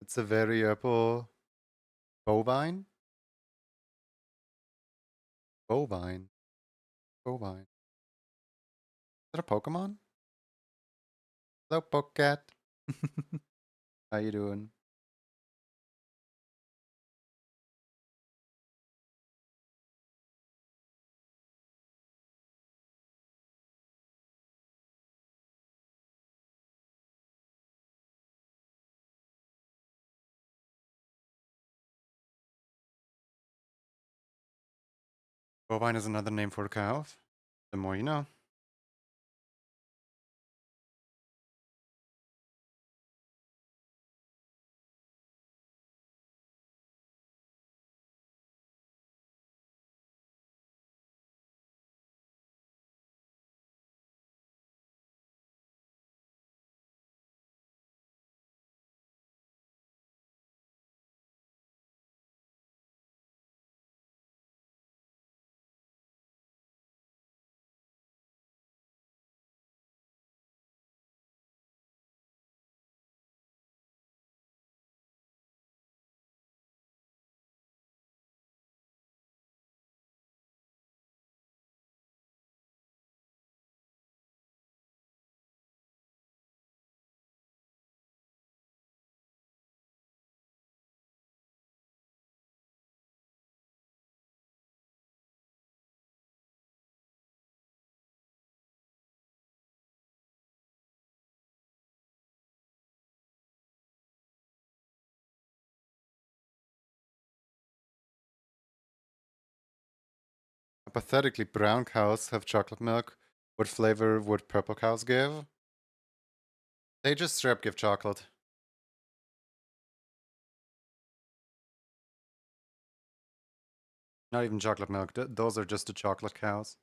It's a variable bovine. Bovine. Bovine. Is that a Pokemon? Hello, Pokecat. How you doing? Bovine is another name for cows. The more you know. Hypothetically, brown cows have chocolate milk. What flavor would purple cows give? They just straight up give chocolate. Not even chocolate milk. Those are just the chocolate cows.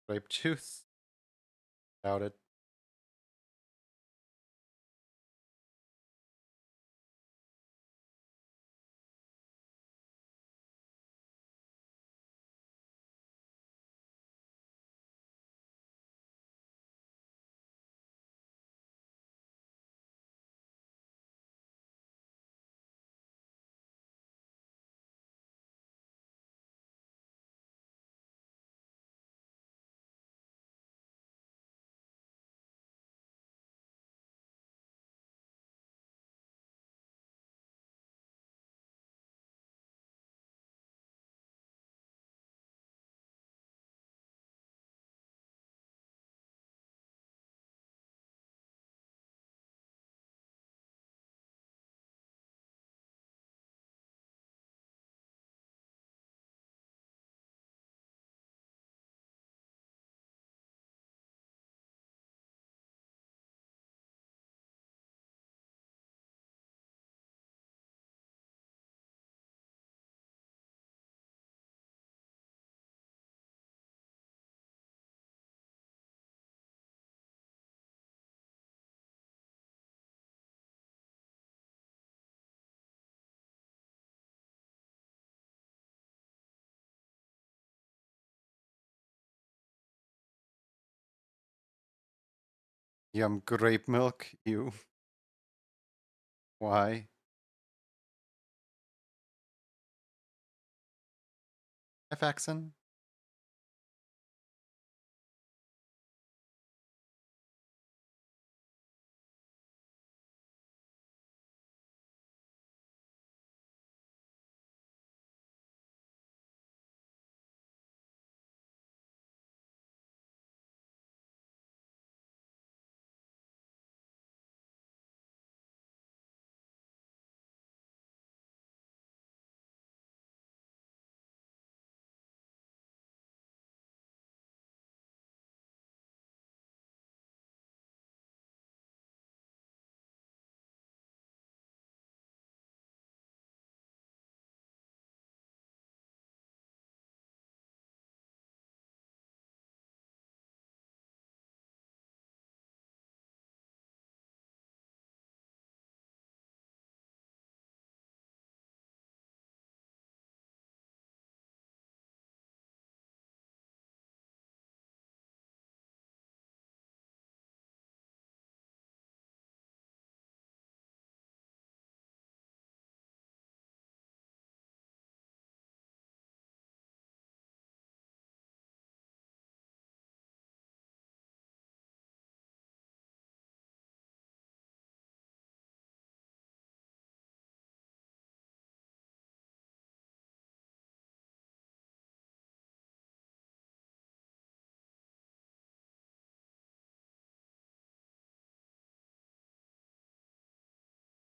Grape juice. Doubt it. Yum, grape milk. You. Why? Faxon?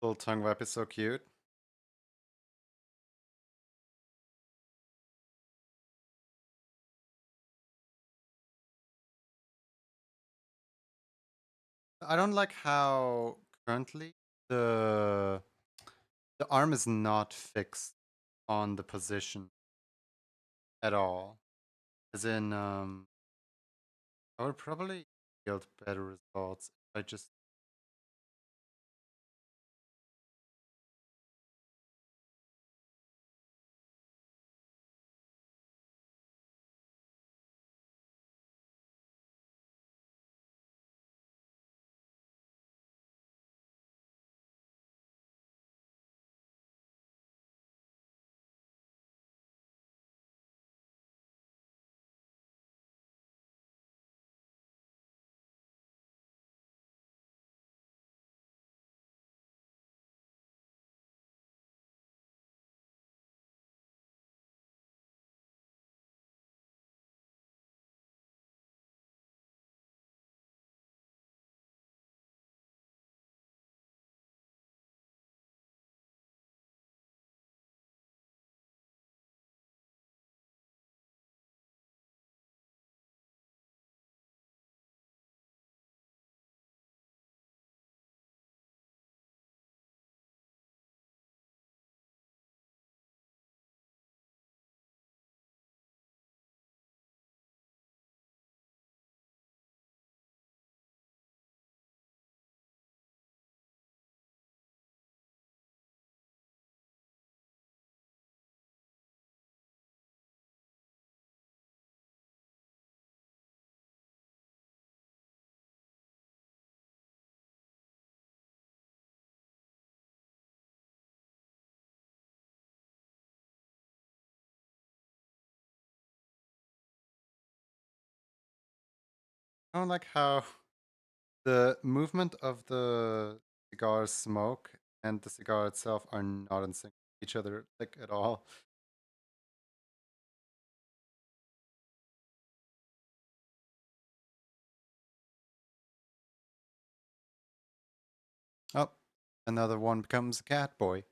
Little tongue whip is so cute. I don't like how currently the the arm is not fixed on the position at all. As in, I would probably yield better results if I just. I don't like how the movement of the cigar smoke and the cigar itself are not in sync with each other like at all. Oh, another one becomes a cat boy.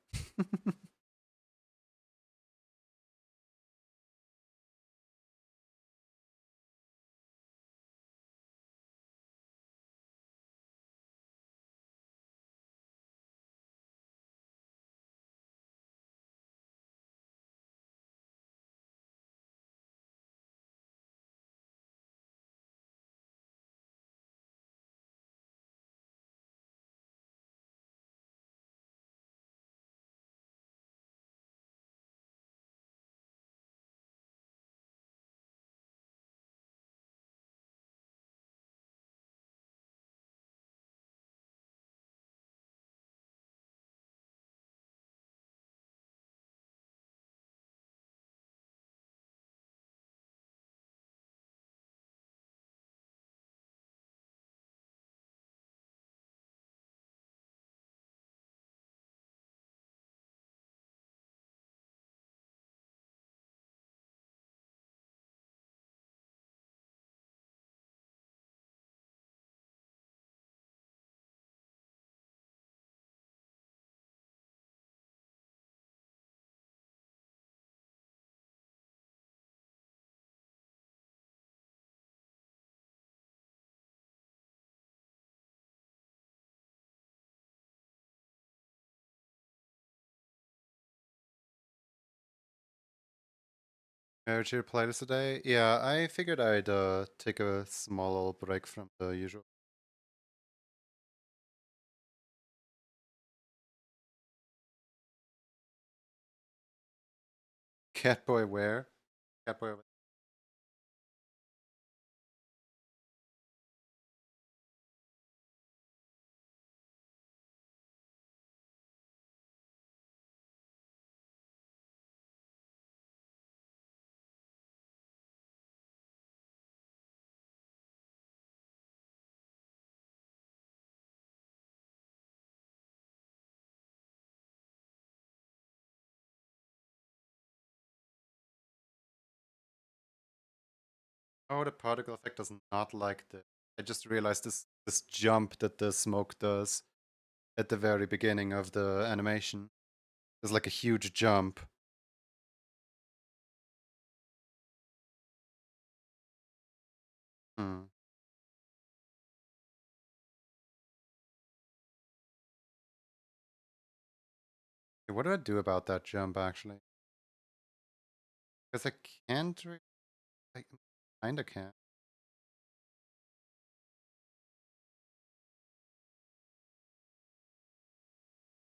Did you play this today? Yeah, I figured I'd take a small little break from the usual. Catboy where? Catboy. Oh, the particle effect does not like this. I just realized this jump that the smoke does. at the very beginning of the animation. There's like a huge jump. Hmm. What do I do about that jump actually? Because I can't. I kinda can.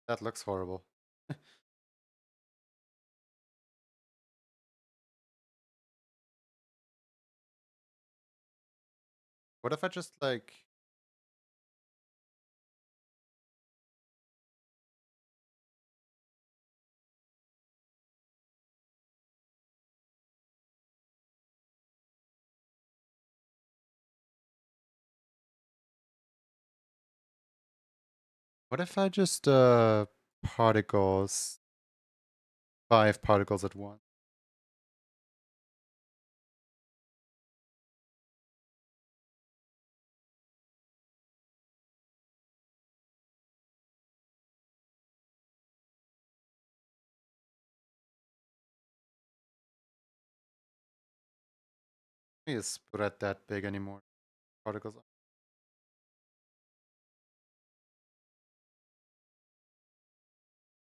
That looks horrible. What if I just like? What if I just particles 5 particles at once? Maybe it's spread that big anymore. Particles.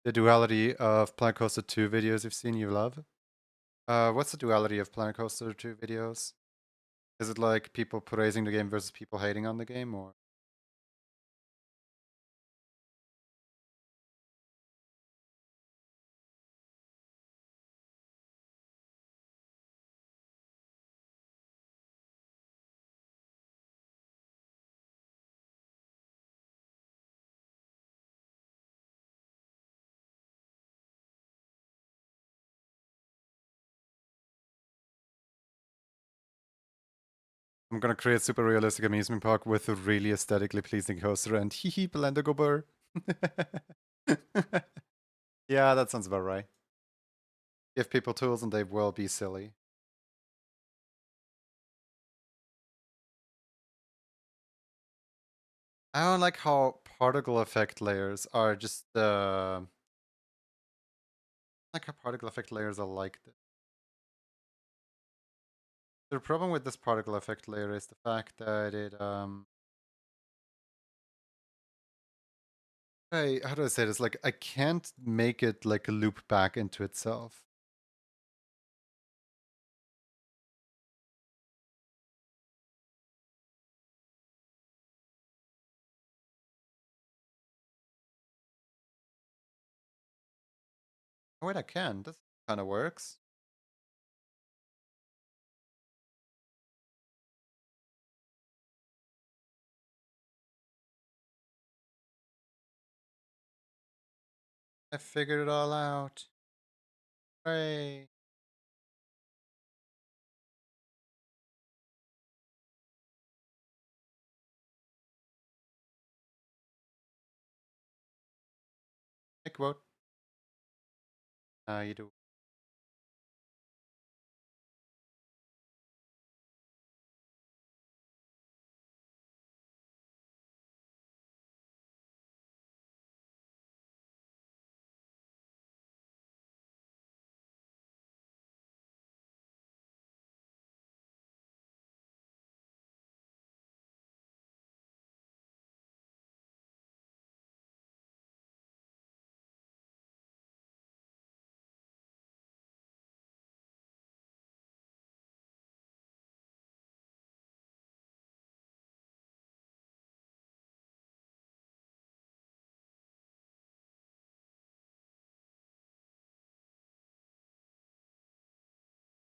The duality of Planet Coaster 2 videos you've seen you love? What's the duality of Planet Coaster 2 videos? Is it like people praising the game versus people hating on the game, or? I'm gonna create super realistic amusement park with a really aesthetically pleasing coaster and hee hee Belanda go burr. Yeah, that sounds about right. Give people tools and they will be silly. I don't like how particle effect layers are just like how particle effect layers are like this. The problem with this particle effect layer is the fact that how do I say this? Like I can't make it like a loop back into itself. Oh, wait, I can. This kind of works. I figured it all out. Hooray. I quote. You do.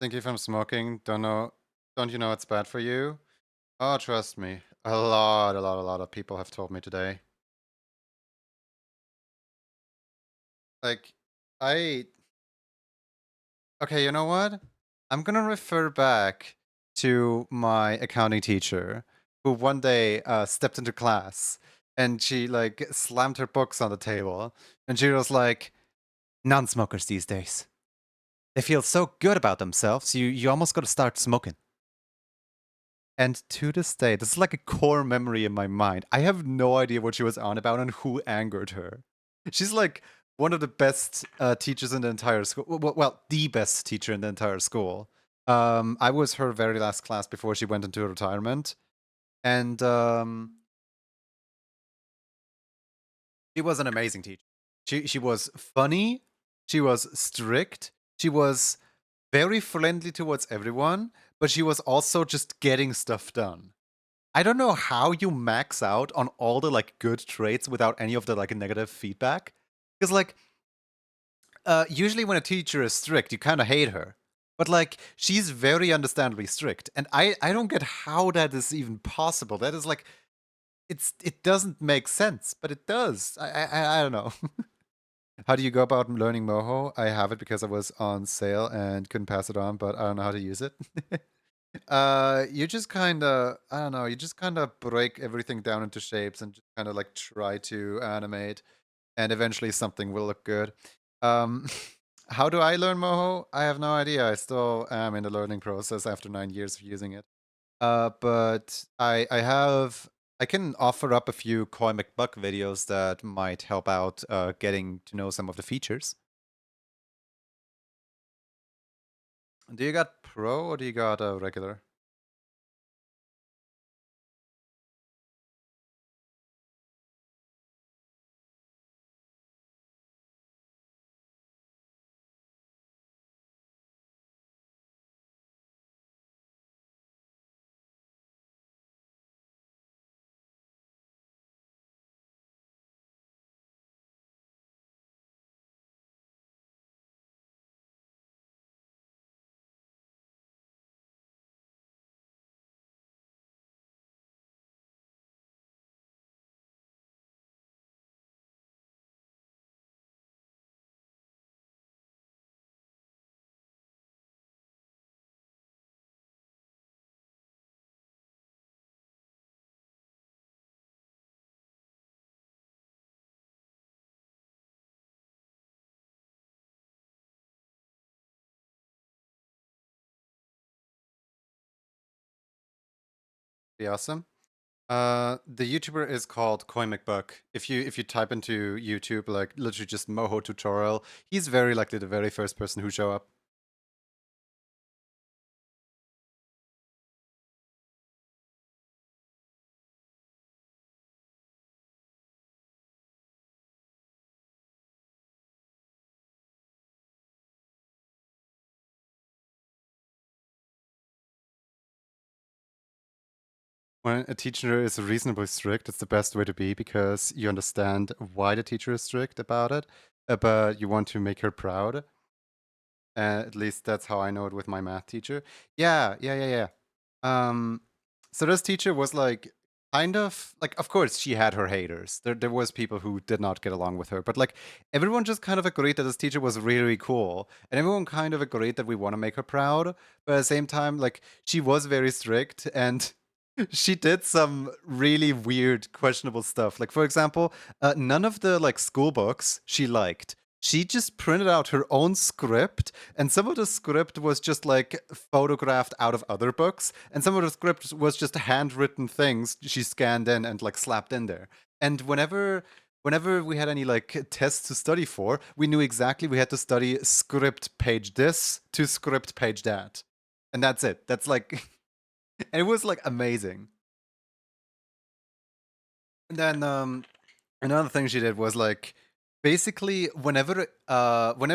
Think if I'm smoking, don't know, don't you know it's bad for you? Oh, trust me. A lot of people have told me today. Like, I. Okay, you know what? I'm gonna refer back to my accounting teacher who one day stepped into class and she like slammed her books on the table and she was like, non-smokers these days. They feel so good about themselves, you almost gotta start smoking. And to this day, this is like a core memory in my mind. I have no idea what she was on about and who angered her. She's like one of the best teachers in the entire school. Well, the best teacher in the entire school. I was her very last class before she went into retirement, and she was an amazing teacher. She was funny. She was strict. She was very friendly towards everyone, but she was also just getting stuff done. I don't know how you max out on all the like good traits without any of the like negative feedback. Because like usually when a teacher is strict, you kind of hate her. But like she's very understandably strict, and I don't get how that is even possible. That is like it doesn't make sense, but it does. I don't know. How do you go about learning Moho? I have it because I was on sale and couldn't pass it on, but I don't know how to use it. You just kind of, I don't know, you just kind of break everything down into shapes and just kind of like try to animate, and eventually something will look good. Um, how do I learn Moho? I have no idea. I still am in the learning process after 9 years of using it. But I can offer up a few Koi McBuck videos that might help out getting to know some of the features. Do you got Pro or do you got regular? Be awesome. The YouTuber is called Koi McBuck. If you type into YouTube like literally just Moho tutorial, he's very likely the very first person who show up. When a teacher is reasonably strict, it's the best way to be because you understand why the teacher is strict about it, but you want to make her proud. At least that's how I know it with my math teacher. Yeah. Um, so this teacher was like kind of like, of course, she had her haters. There was people who did not get along with her, but like everyone just kind of agreed that this teacher was really, really cool, and everyone kind of agreed that we want to make her proud. But at the same time, like she was very strict and. She did some really weird, questionable stuff. Like, for example, none of the like school books she liked. She just printed out her own script, and some of the script was just like photographed out of other books, and some of the script was just handwritten things she scanned in and like slapped in there. And whenever we had any like tests to study for, we knew exactly we had to study script page this to script page that. And that's it. That's like and it was like amazing. And then another thing she did was like basically whenever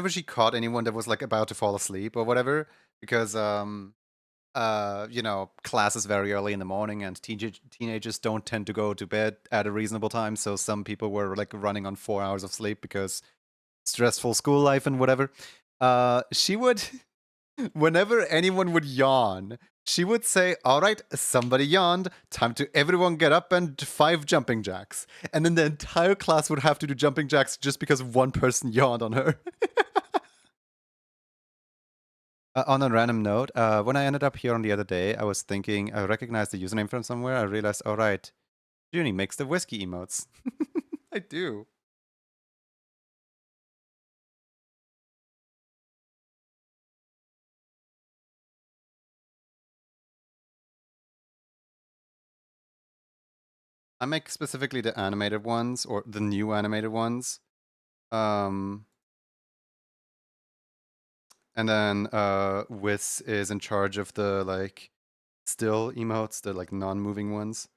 she caught anyone that was like about to fall asleep or whatever, because you know, class is very early in the morning and teenagers don't tend to go to bed at a reasonable time, so some people were like running on 4 hours of sleep because stressful school life and whatever. She would whenever anyone would yawn, she would say, "All right, somebody yawned. Time to everyone get up and 5 jumping jacks." And then the entire class would have to do jumping jacks just because one person yawned on her. On a random note, when I ended up here on the other day, I was thinking I recognized the username from somewhere. I realized, all right, Junie makes the whiskey emotes. I do. I make specifically the animated ones or the new animated ones. Um, and then Wiz is in charge of the like still emotes, the like non-moving ones.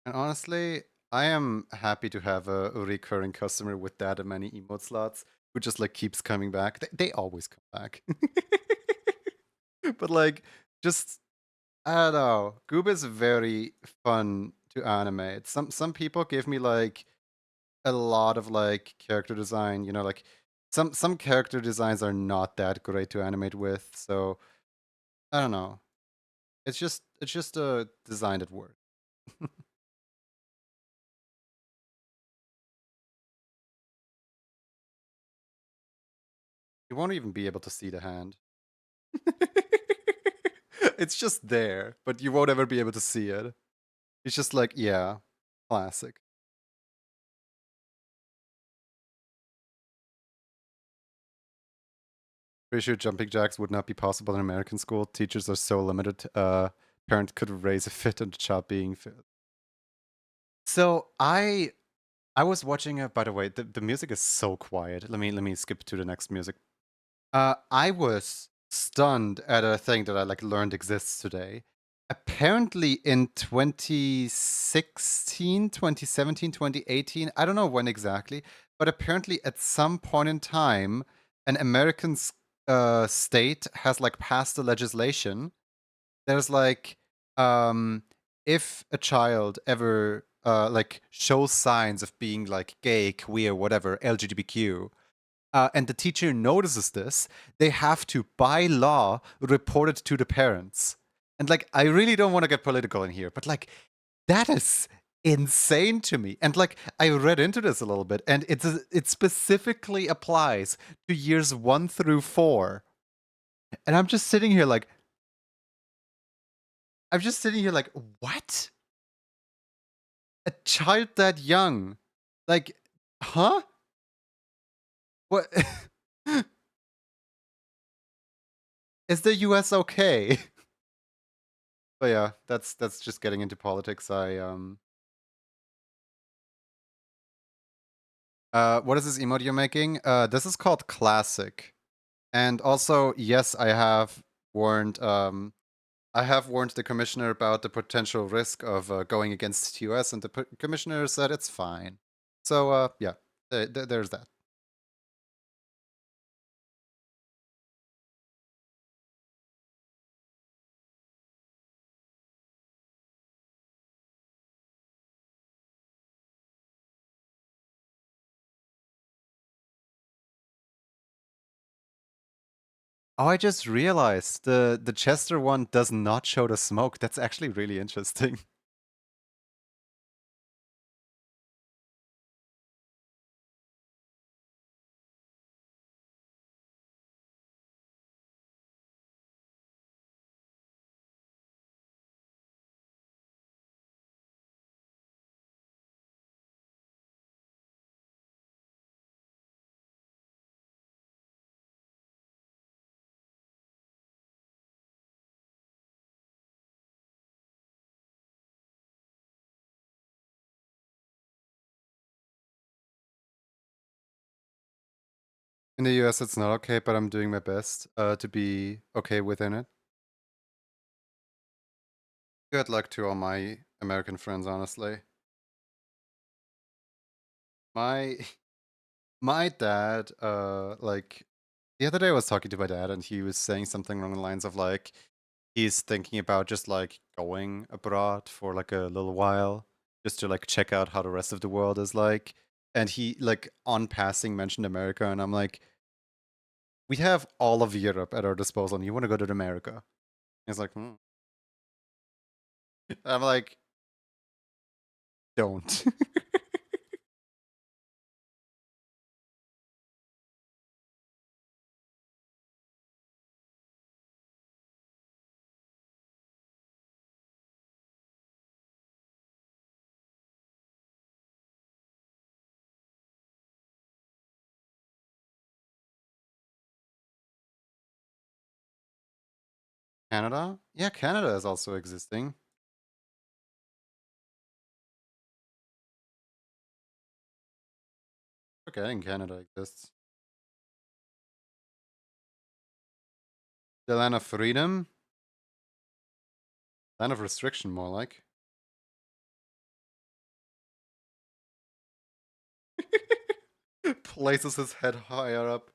And honestly, I am happy to have a recurring customer with that many emote slots who just like keeps coming back. They always come back. But like just I don't know. Goob is very fun to animate. Some people give me like a lot of like character design, you know, like some character designs are not that great to animate with, so I don't know. It's just a design that works. You won't even be able to see the hand. It's just there, but you won't ever be able to see it. It's just like, yeah, classic. Pretty sure jumping jacks would not be possible in American school. Teachers are so limited. Parent could raise a fit on the child being fit. So I was watching by the way, the music is so quiet. Let me skip to the next music. I was stunned at a thing that I like learned exists today. Apparently in 2016, 2017, 2018, I don't know when exactly, but apparently at some point in time, an American state has like passed a legislation. There's like, um, if a child ever like shows signs of being like gay, queer, whatever, LGBTQ, and the teacher notices this, they have to, by law, report it to the parents. And like, I really don't want to get political in here, but like, that is insane to me. And like, I read into this a little bit, and it specifically applies to years 1 through 4. And I'm just sitting here like, what? A child that young? Like, huh? What? Is the US okay? But yeah, that's just getting into politics. What is this emote you're making? This is called Classic. And also, yes, I have warned the commissioner about the potential risk of going against TOS, and the commissioner said it's fine. So yeah, there's that. Oh, I just realized the Chester one does not show the smoke. That's actually really interesting. In the US, it's not okay, but I'm doing my best to be okay within it. Good luck to all my American friends, honestly. My my dad, like the other day I was talking to my dad and he was saying something along the lines of like he's thinking about just like going abroad for like a little while just to like check out how the rest of the world is like. And he like on passing mentioned America and I'm like, we have all of Europe at our disposal and you want to go to America. He's like, hmm. I'm like, don't. Canada? Yeah, Canada is also existing. Forgetting Canada exists. The land of freedom? Land of restriction, more like. Places his head higher up.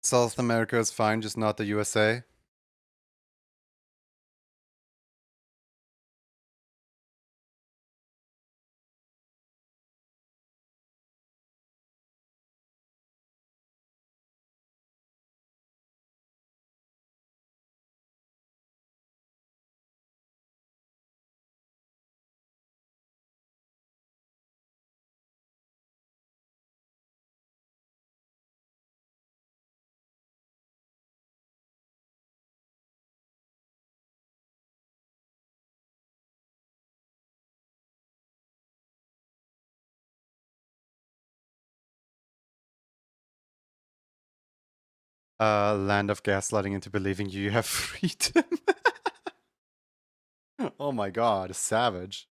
South America is fine, just not the USA. Land of gaslighting into believing you have freedom. Oh my god, savage.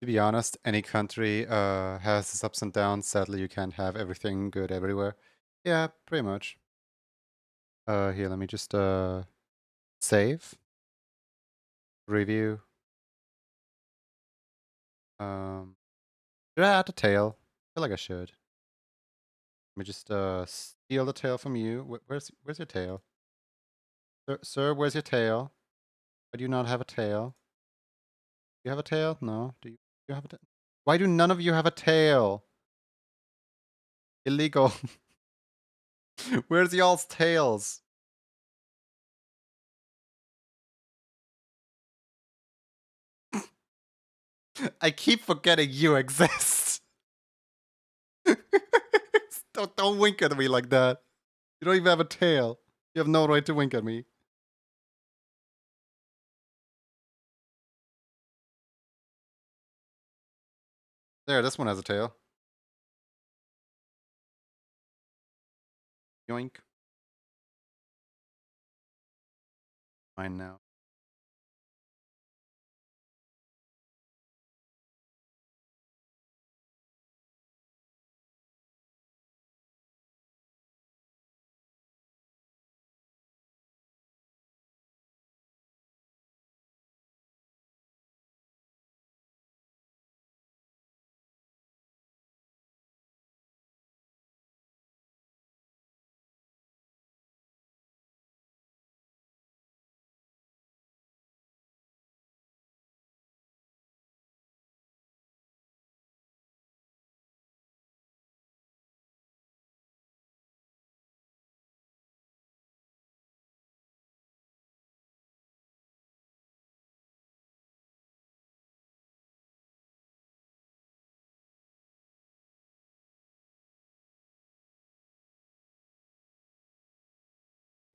To be honest, any country has its ups and downs. Sadly, you can't have everything good everywhere. Yeah, pretty much. Here, let me just save, review. Should I add the tail? I feel like I should. Let me just steal the tail from you. Where's your tail? Sir, where's your tail? Why do you not have a tail? Do you have a tail? No. Do you have a tail? Why do none of you have a tail? Illegal. Where's y'all's tails? I keep forgetting you exist. Don't wink at me like that. You don't even have a tail. You have no right to wink at me. There, this one has a tail. Yoink. Mine now.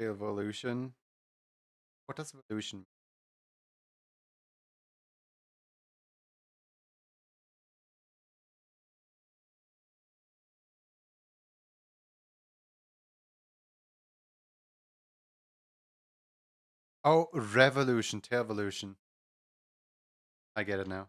Evolution. What does evolution mean? Oh, revolution, tailvolution. I get it now.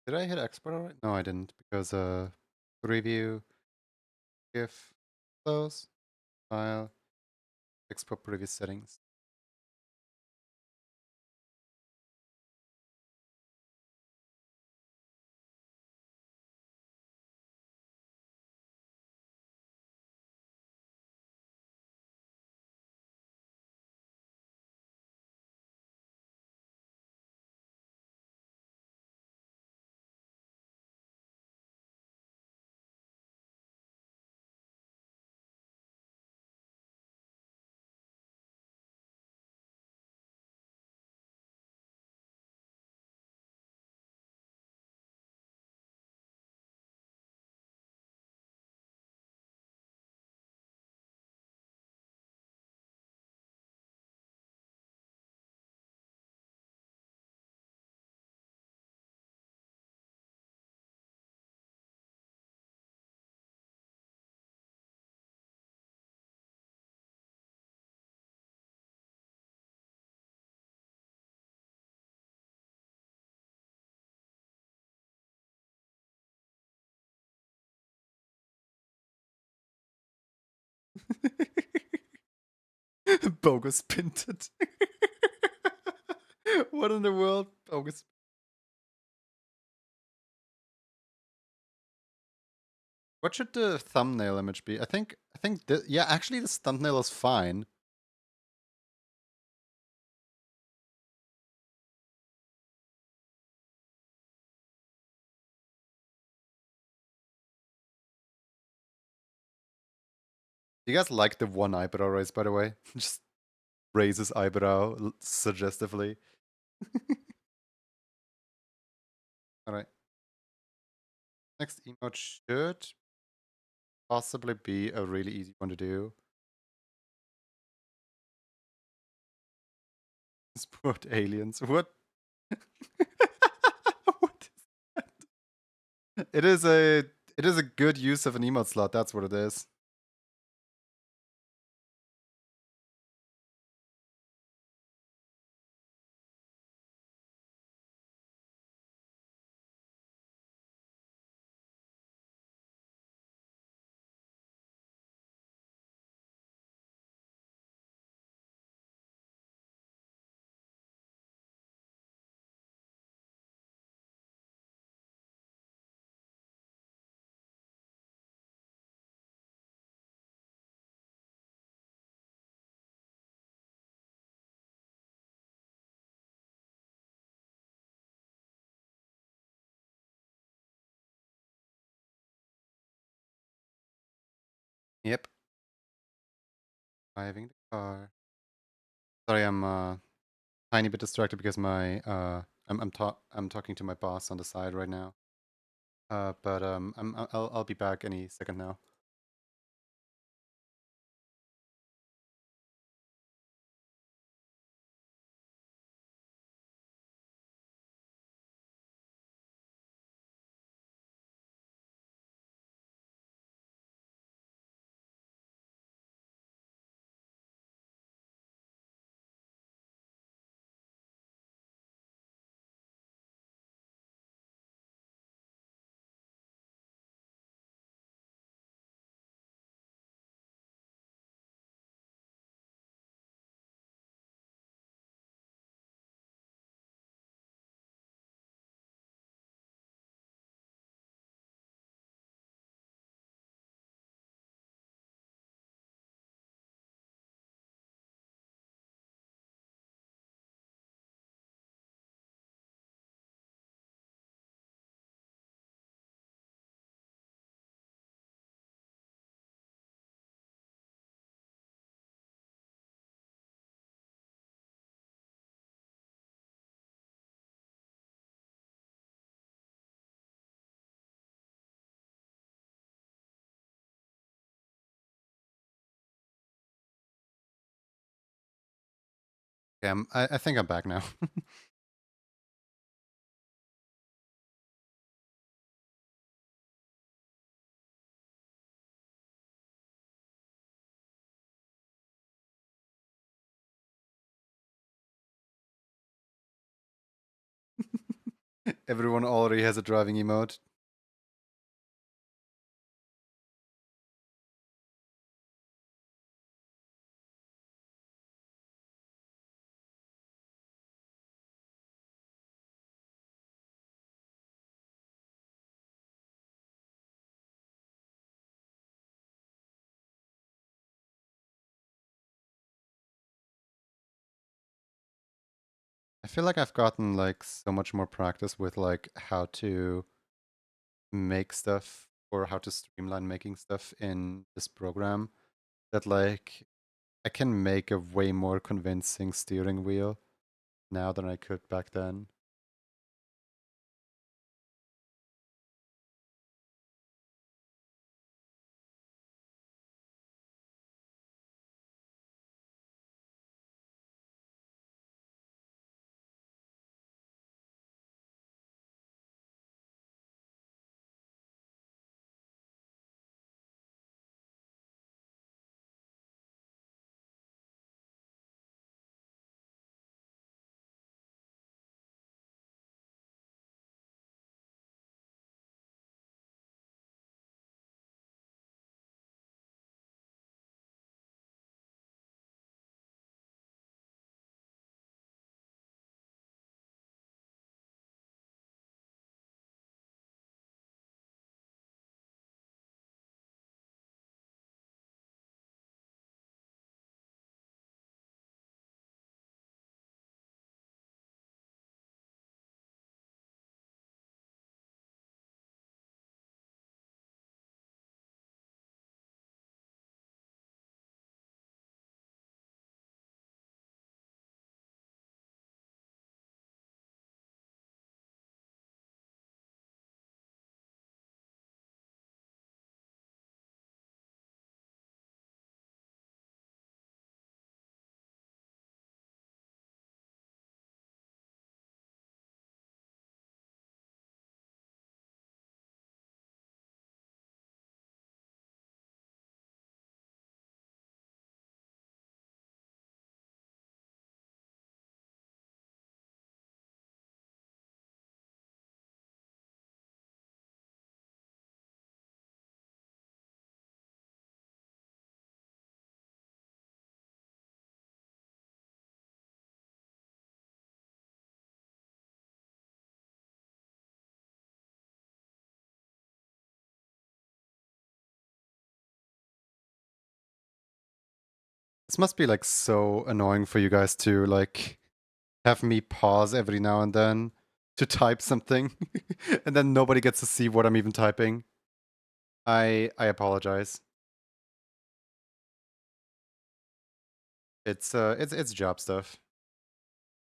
Did I hit export already? No, I didn't, because preview, GIF, close, file, export previous settings. Bogus pinted. What in the world? Bogus. What should the thumbnail image be? Yeah, actually this thumbnail is fine. You guys like the one eyebrow raise, by the way? Just raises eyebrow suggestively. Alright. Next emote should possibly be a really easy one to do. Sport aliens. What? What is that? It is a good use of an emote slot, that's what it is. Yep. Driving the car. Sorry, I'm tiny bit distracted because my I'm talking to my boss on the side right now. But I'll be back any second now. Okay, I think I'm back now. Everyone already has a driving emote. I feel like I've gotten like so much more practice with like how to make stuff or how to streamline making stuff in this program that like I can make a way more convincing steering wheel now than I could back then. This must be like so annoying for you guys to like have me pause every now and then to type something and then nobody gets to see what I'm even typing. I apologize. It's job stuff.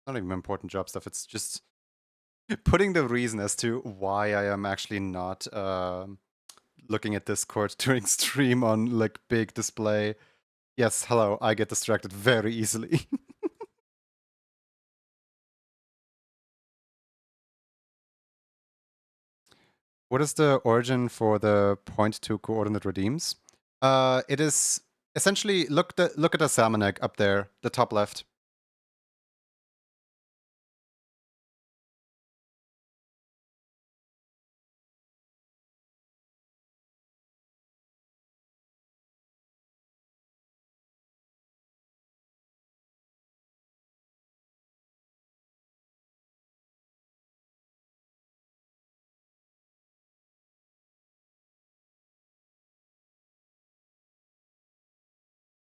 Not even important job stuff. It's just putting the reason as to why I am actually not looking at Discord during stream on like big display. Yes, hello, I get distracted very easily. What is the origin for the point to coordinate redeems? It is essentially look at the salmon egg up there, the top left.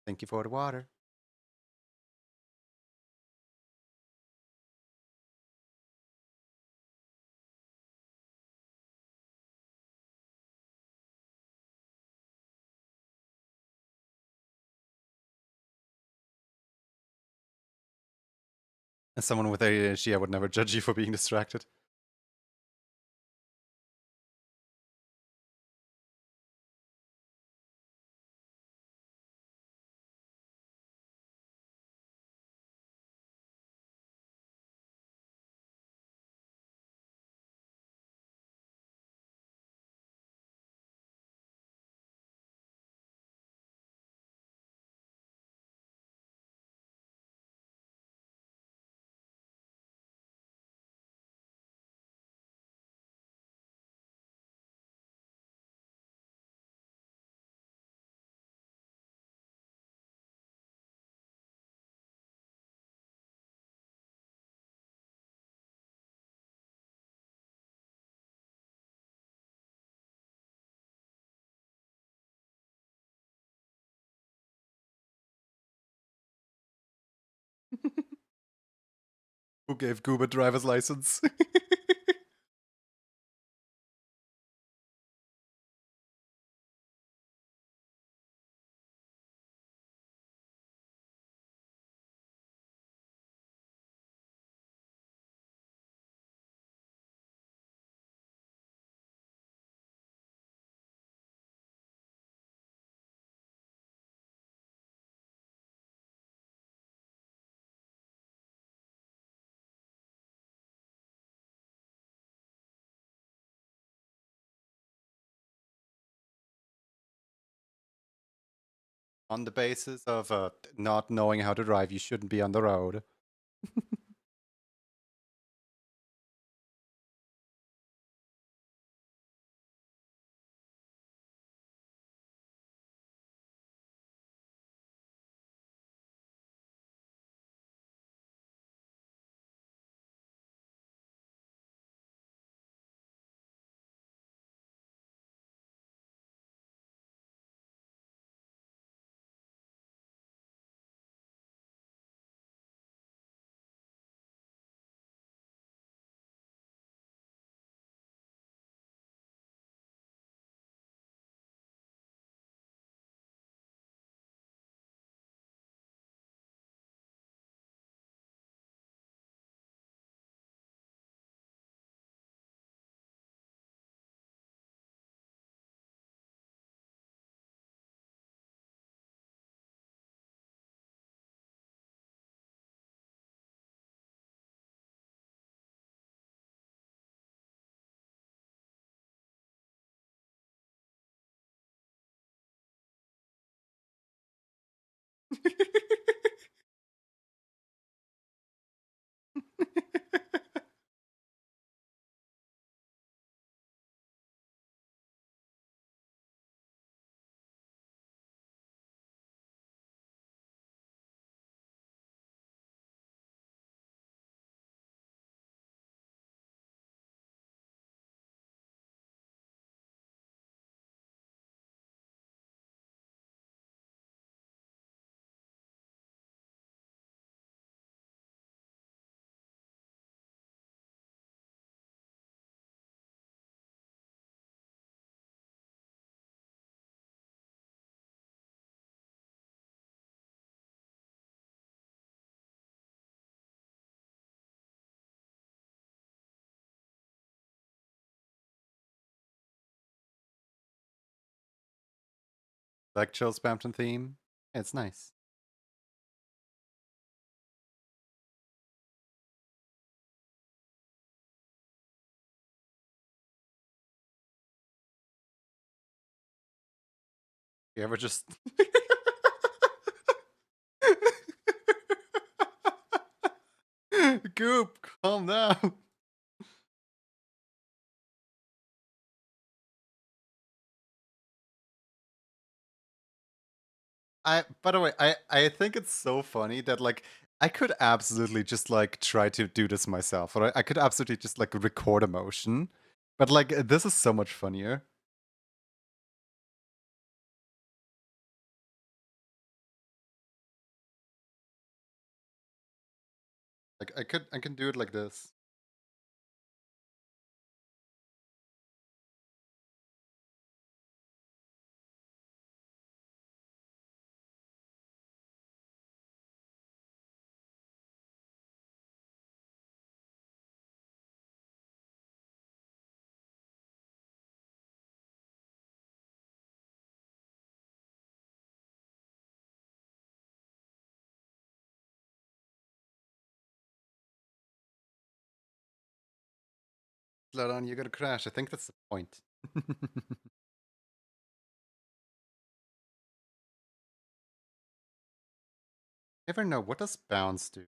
Thank you for the water. As someone with ADHD, I would never judge you for being distracted. Who gave Goob a driver's license? On the basis of not knowing how to drive, you shouldn't be on the road. Like Chill Spampton theme. It's nice. You ever just Goop, calm down. By the way, I think it's so funny that like I could absolutely just like try to do this myself, or I could absolutely just like record a motion. But like this is so much funnier. Like I can do it like this. Slow down, you're gonna crash. I think that's the point. Never know, what does bounce do?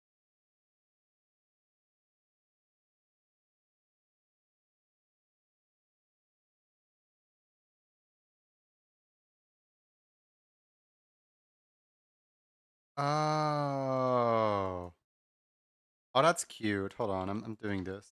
Oh. Oh, that's cute. Hold on, I'm doing this.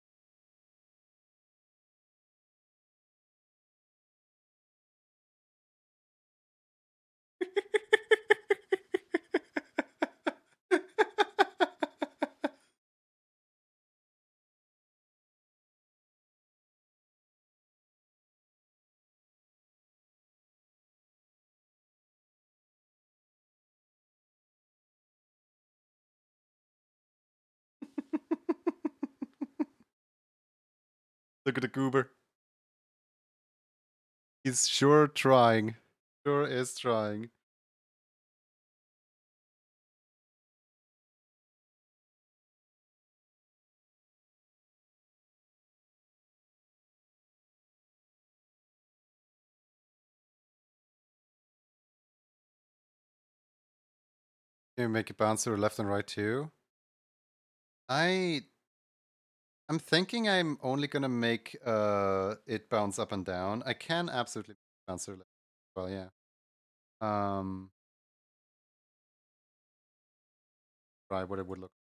Look at the goober. He's sure trying. Sure is trying. Can you make it bounce to the left and right too? I'm thinking I'm only gonna make it bounce up and down. I can absolutely bounce to the left. Well, yeah. Try what it would look.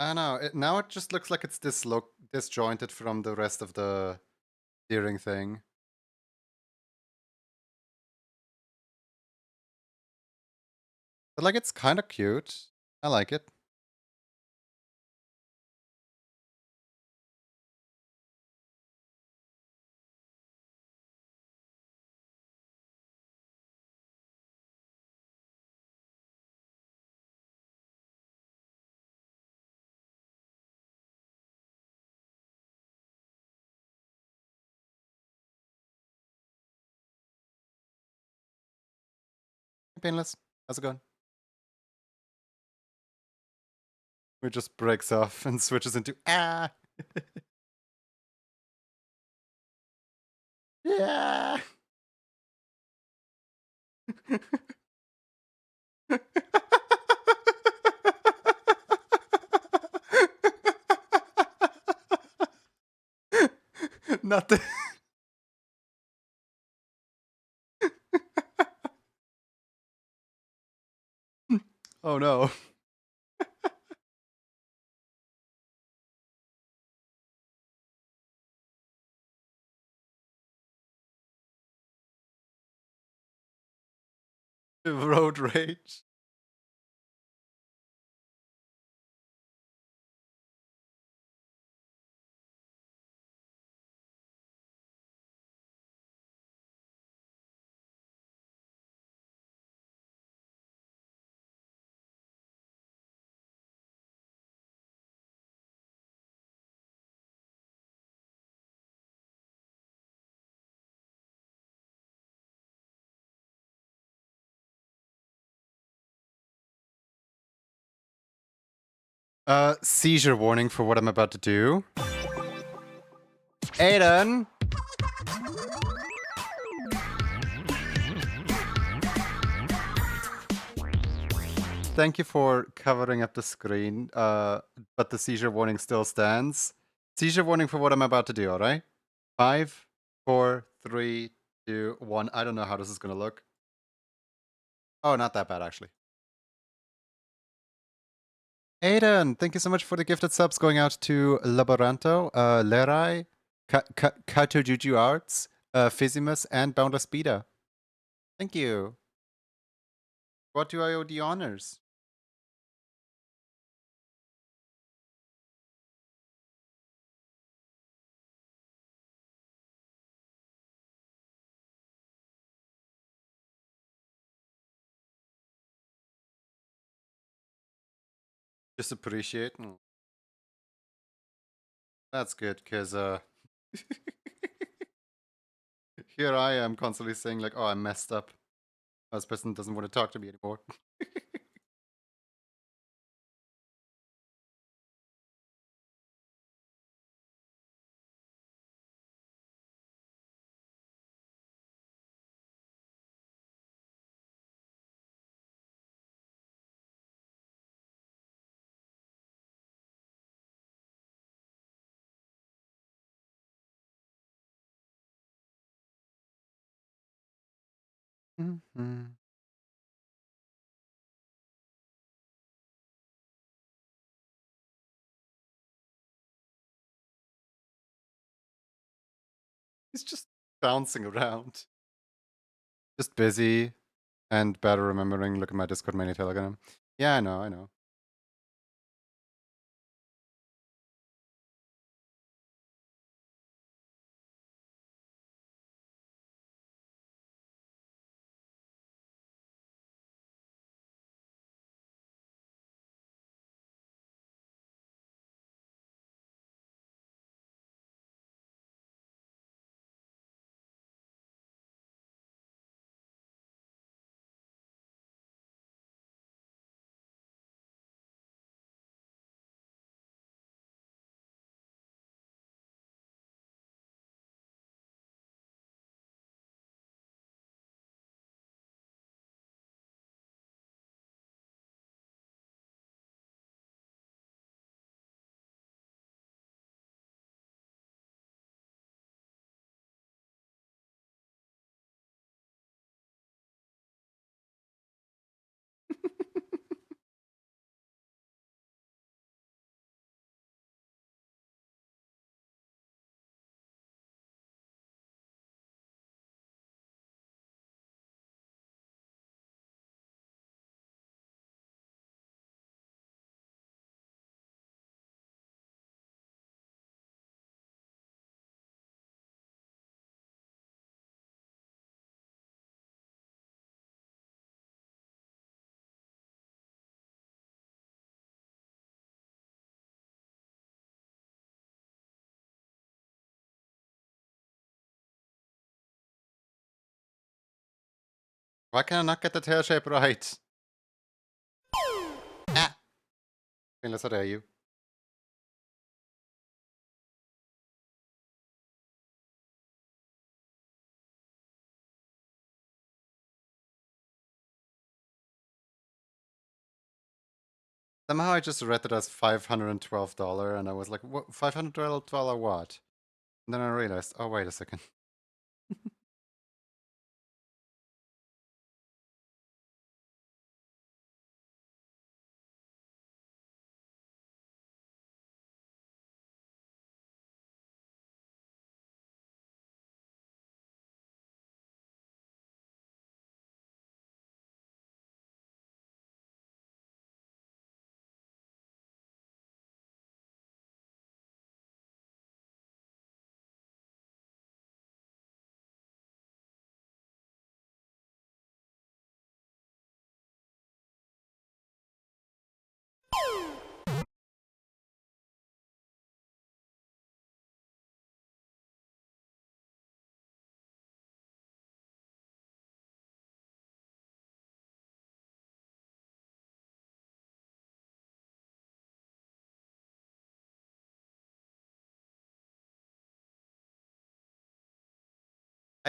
I don't know. Now it just looks like it's disjointed from the rest of the steering thing. But like, it's kind of cute. I like it. Painless. How's it going? It just breaks off and switches into ah. Yeah. Nothing. Oh no. Road rage. Seizure warning for what I'm about to do. Aiden! Thank you for covering up the screen, but the seizure warning still stands. Seizure warning for what I'm about to do, alright? 5, 4, 3, 2, 1. I don't know how this is gonna look. Oh, not that bad, actually. Aiden, thank you so much for the gifted subs going out to Laboranto, Lerai, Kato Juju Arts, Physimus, and Boundless Beta. Thank you. What do I owe the honors? Just appreciate. That's good, because here I am constantly saying like, oh, I messed up. This person doesn't want to talk to me anymore. Mhm. He's just bouncing around. Just busy and better remembering. Look at my Discord menu Telegram. Yeah, I know, I know. Why can I not get the tail shape right? Ah! Unless I dare you. Somehow I just read it as $512 and I was like, what, $512 what? And then I realized, oh, wait a second.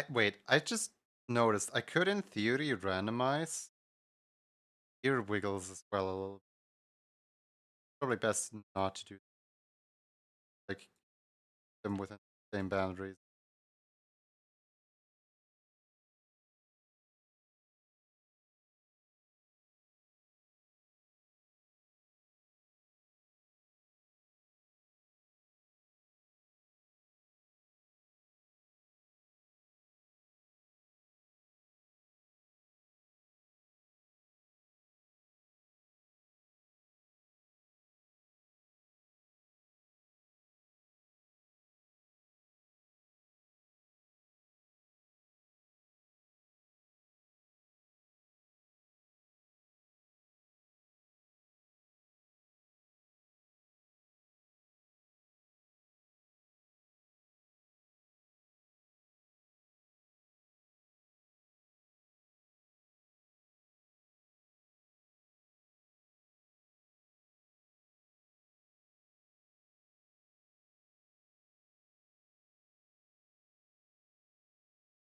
Wait, I just noticed I could in theory randomize ear wiggles as well a little. Probably best not to do like them within the same boundaries.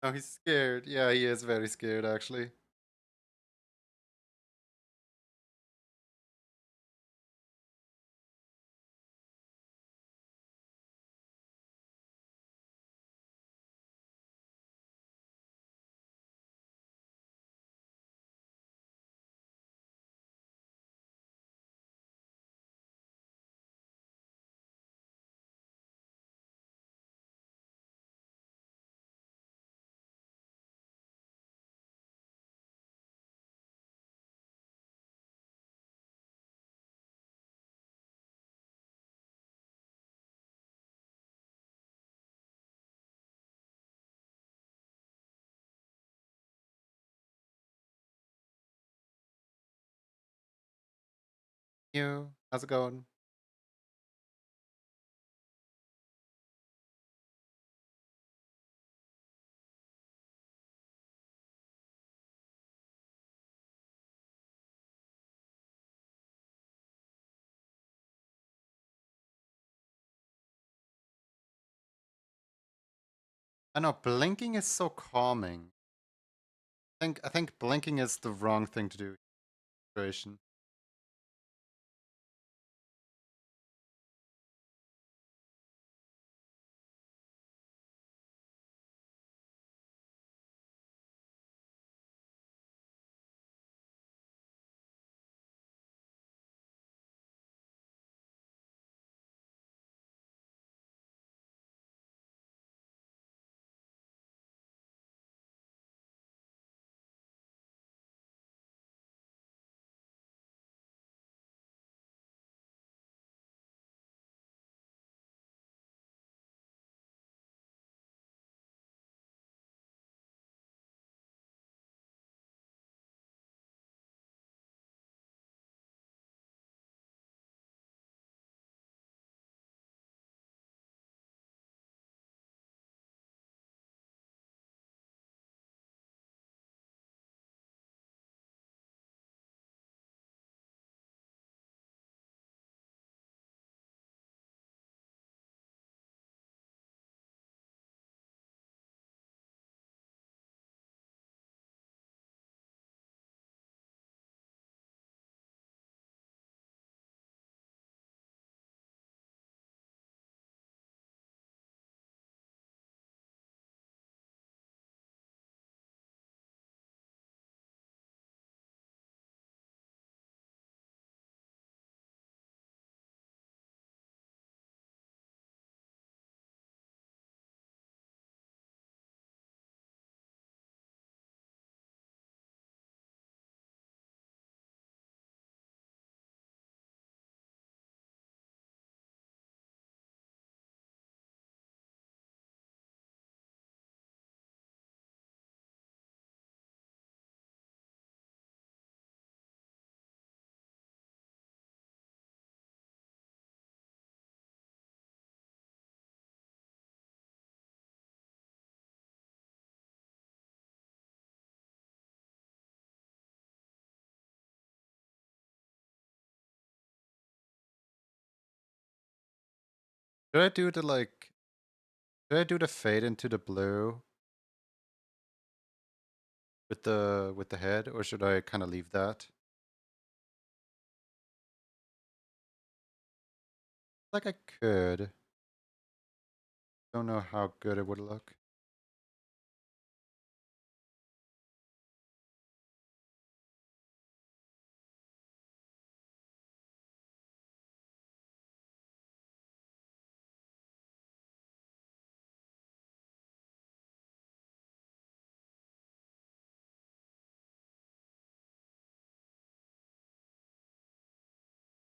Oh, he's scared. Yeah, he is very scared actually. You, how's it going? I know blinking is so calming. I think blinking is the wrong thing to do in this situation. Should I do the like? Should I do the fade into the blue with the head, or should I kind of leave that? Like I could. Don't know how good it would look.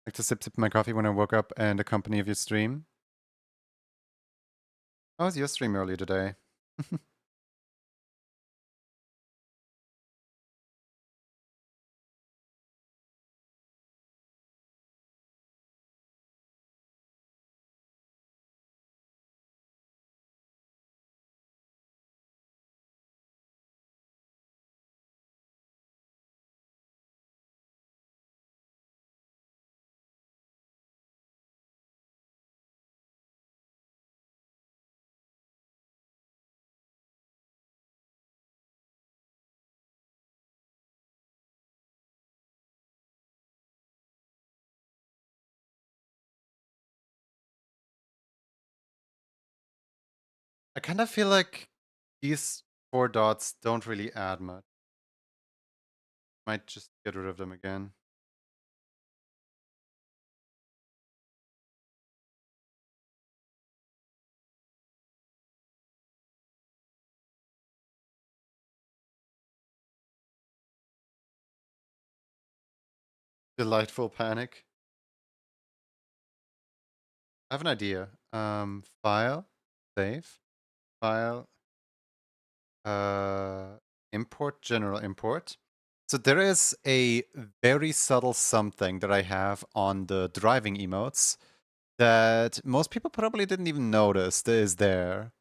Like to sip my coffee when I woke up and the company of your stream. How was your stream earlier today? I kind of feel like these 4 dots don't really add much. Might just get rid of them again. Delightful panic. I have an idea. File, save, file, uh, import, general import. So there is a very subtle something that I have on the driving emotes that most people probably didn't even notice that is there.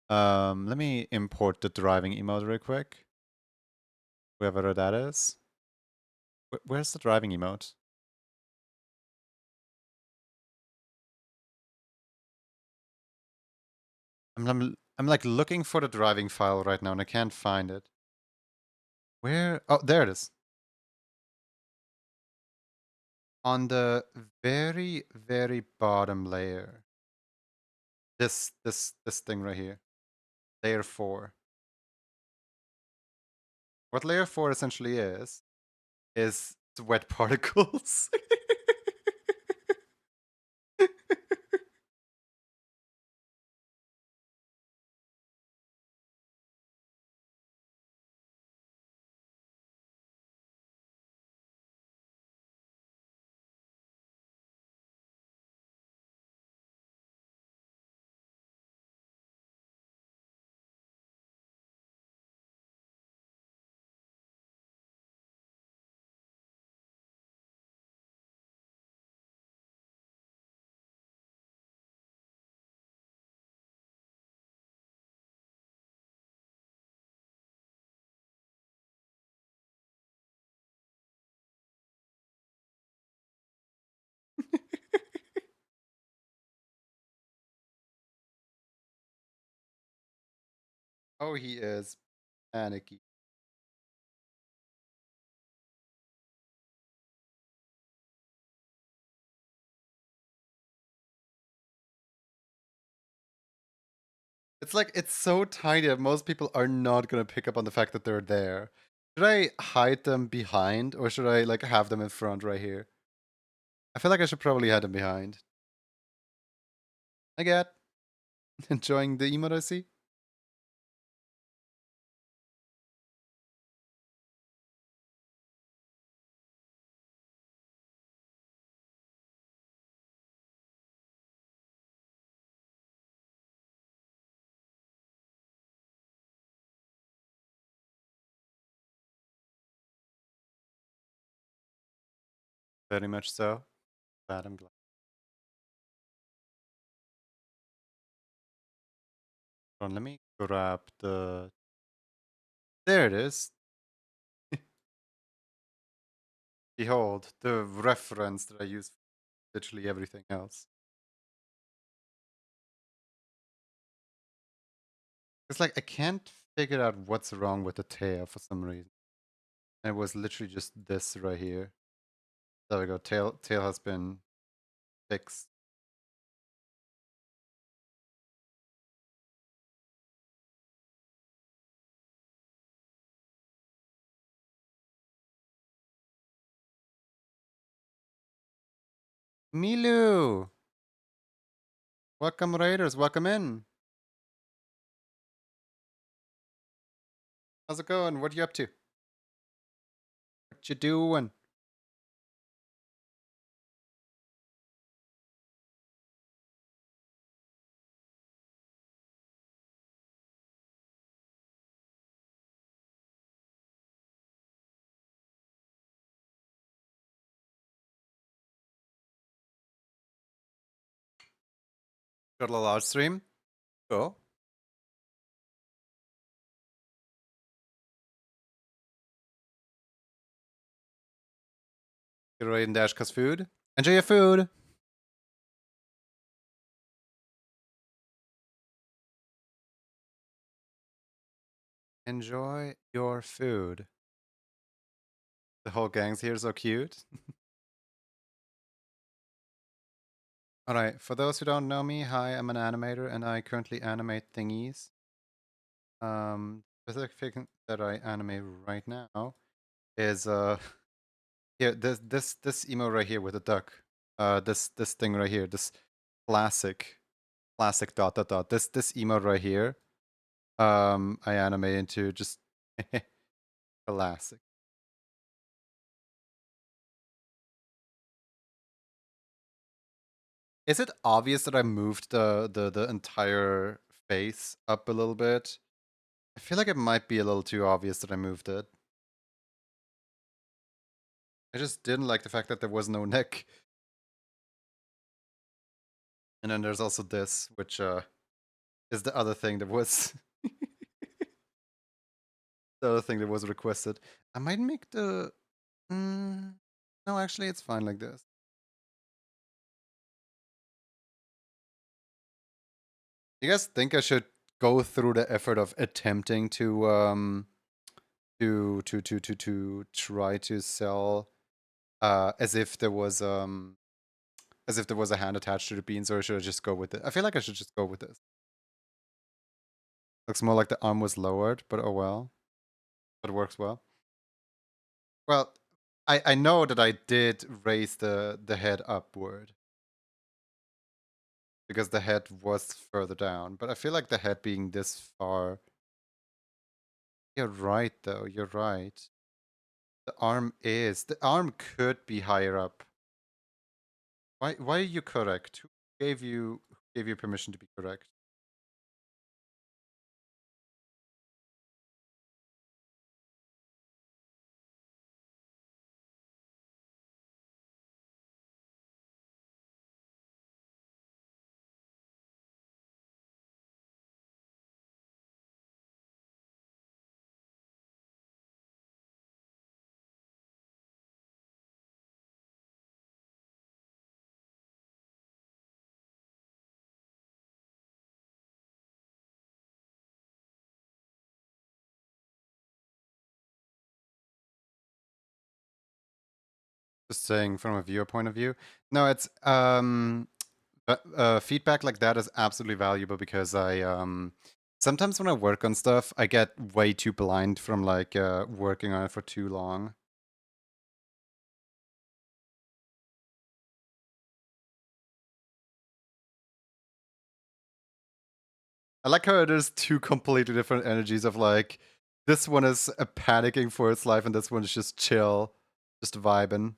Let me import the driving emote real quick. Whoever that is. Where's the driving emote? I'm like looking for the driving file right now and I can't find it. Where? Oh, there it is. On the very, very bottom layer. This thing right here. Layer 4. What layer 4 essentially is wet particles. Oh, he is panicky. It's like it's so tiny that most people are not gonna pick up on the fact that they're there. Should I hide them behind or should I like have them in front right here? I feel like I should probably hide them behind. I get enjoying the emote I see. Very much so. Glad I'm glad. Hold on, let me grab the. There it is. Behold, the reference that I use for literally everything else. It's like I can't figure out what's wrong with the tail for some reason. And it was literally just this right here. There we go. Tail has been fixed. Milu! Welcome Raiders, welcome in. How's it going? What you up to? What you doing? Got a little live stream? Cool. Get ready and Dashka's food. Enjoy your food! Enjoy your food. The whole gang's here, so cute. Alright, for those who don't know me, hi, I'm an animator and I currently animate thingies. Specific thing that I animate right now is here, this emo right here with a duck. This thing right here, this classic dot dot dot. This emo right here. I animate into just classic. Is it obvious that I moved the entire face up a little bit? I feel like it might be a little too obvious that I moved it. I just didn't like the fact that there was no neck. And then there's also this, which is the other thing that was the other thing that was requested. I might make the no, actually it's fine like this. You guys think I should go through the effort of attempting to try to sell as if there was a hand attached to the beans, or should I just go with it? I feel like I should just go with this. Looks more like the arm was lowered, but oh well. But it works well. Well, I know that I did raise the head upward. Because the head was further down. But I feel like the head being this far. You're right though, you're right. The arm could be higher up. Why are you correct? Who gave you permission to be correct? Just saying from a viewer point of view. No, it's feedback like that is absolutely valuable because I sometimes when I work on stuff, I get way too blind from like working on it for too long. I like how there's two completely different energies of like this one is panicking for its life and this one is just chill, just vibing.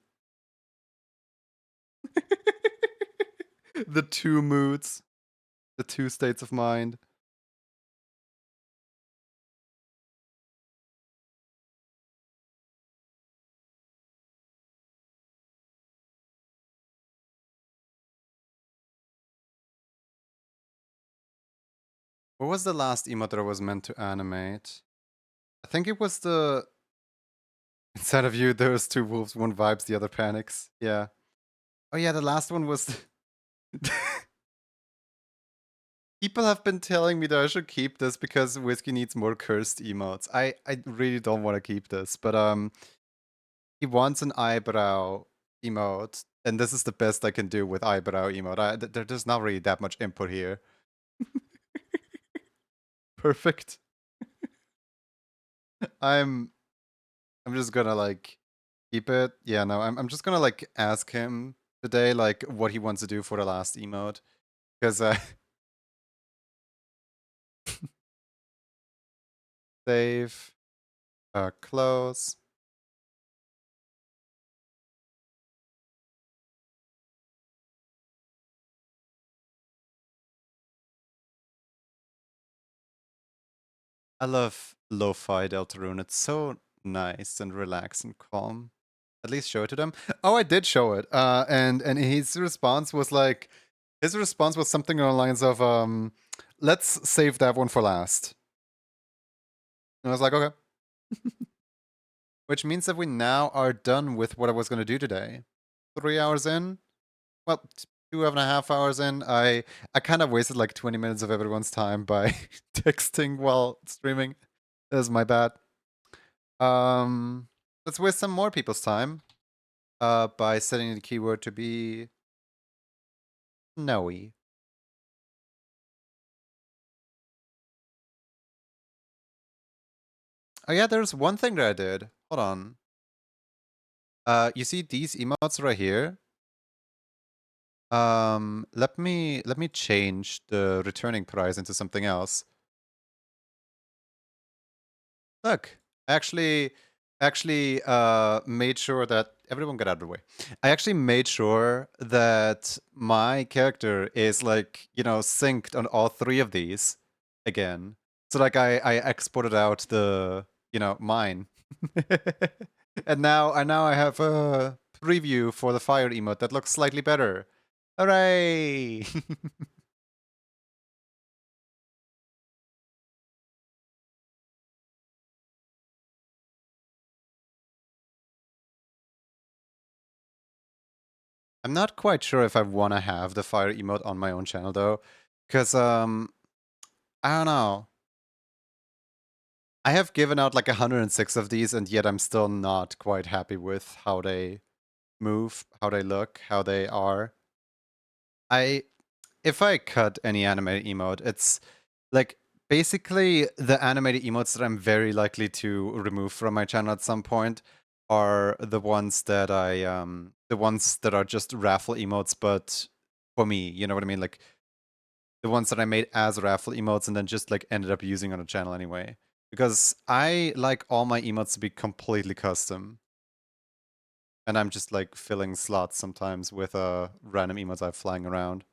The two moods, the two states of mind. What was the last emote that I was meant to animate? I think it was the inside of you, there's two wolves, one vibes, the other panics. Yeah. Oh yeah, the last one was People have been telling me that I should keep this because Whiskey needs more cursed emotes. I really don't want to keep this, but he wants an eyebrow emote, and this is the best I can do with eyebrow emote. There's not really that much input here. Perfect. I'm I'm just gonna like keep it. Yeah, no, I'm just gonna like ask him today like what he wants to do for the last emote because save, close. I love lo-fi Deltarune. It's so nice and relaxed and calm. At least show it to them. Oh, I did show it. And his response was like, his response was something along the lines of, let's save that one for last. And I was like, okay. Which means that we now are done with what I was going to do today. 3 hours in. Well, 2.5 hours in. I kind of wasted like 20 minutes of everyone's time by texting while streaming. That is my bad. Um, let's waste some more people's time by setting the keyword to be snowy. Oh yeah, there's one thing that I did. Hold on. You see these emotes right here? Let me change the returning price into something else. Look, actually made sure that everyone got out of the way. I actually made sure that my character is like, you know, synced on all three of these again. So like I exported out the, you know, mine. And now I have a preview for the fire emote that looks slightly better. Hooray! I'm not quite sure if I want to have the fire emote on my own channel though, because I don't know. I have given out like 106 of these, and yet I'm still not quite happy with how they move, how they look, how they are. If I cut any animated emote, it's like basically the animated emotes that I'm very likely to remove from my channel at some point are the ones that the ones that are just raffle emotes, but for me, you know what I mean? Like the ones that I made as raffle emotes and then just like ended up using on the channel anyway. Because I like all my emotes to be completely custom. And I'm just like filling slots sometimes with random emotes I'm flying around.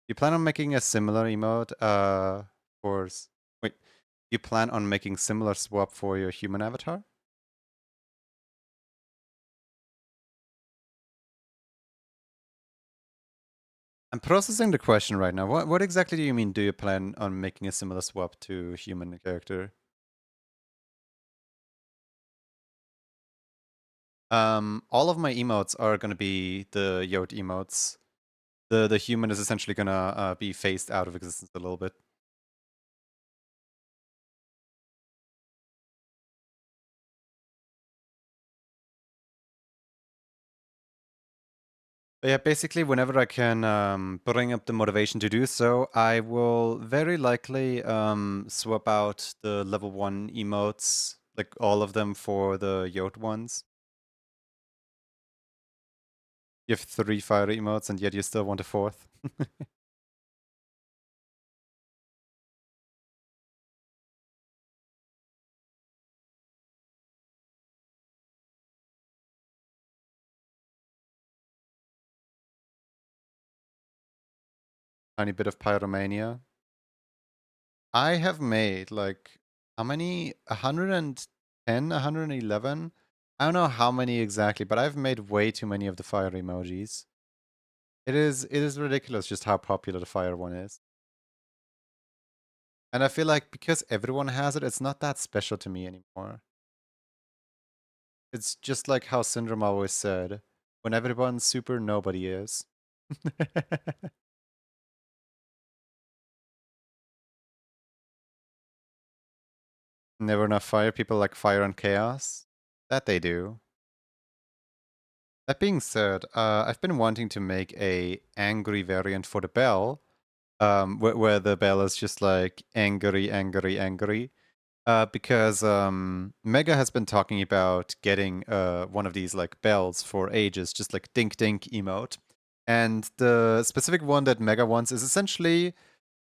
You plan on making a similar emote for wait, you plan on making similar swap for your human avatar? I'm processing the question right now. What exactly do you mean? Do you plan on making a similar swap to human character? All of my emotes are gonna be the Yod emotes. The human is essentially gonna be phased out of existence a little bit. But yeah, basically, whenever I can bring up the motivation to do so, I will very likely swap out the level 1 emotes, like all of them for the Yod ones. You have 3 fire emotes, and yet you still want a 4th. Tiny bit of pyromania. I have made like how many? 110, 111? I don't know how many exactly, but I've made way too many of the fire emojis. It is ridiculous just how popular the fire one is. And I feel like because everyone has it, it's not that special to me anymore. It's just like how Syndrome always said, when everyone's super, nobody is. Never enough fire. People like fire and chaos. That they do. That being said, I've been wanting to make a angry variant for the bell, where the bell is just like angry, angry, angry. Because Mega has been talking about getting one of these like bells for ages, just like dink dink emote. And the specific one that Mega wants is essentially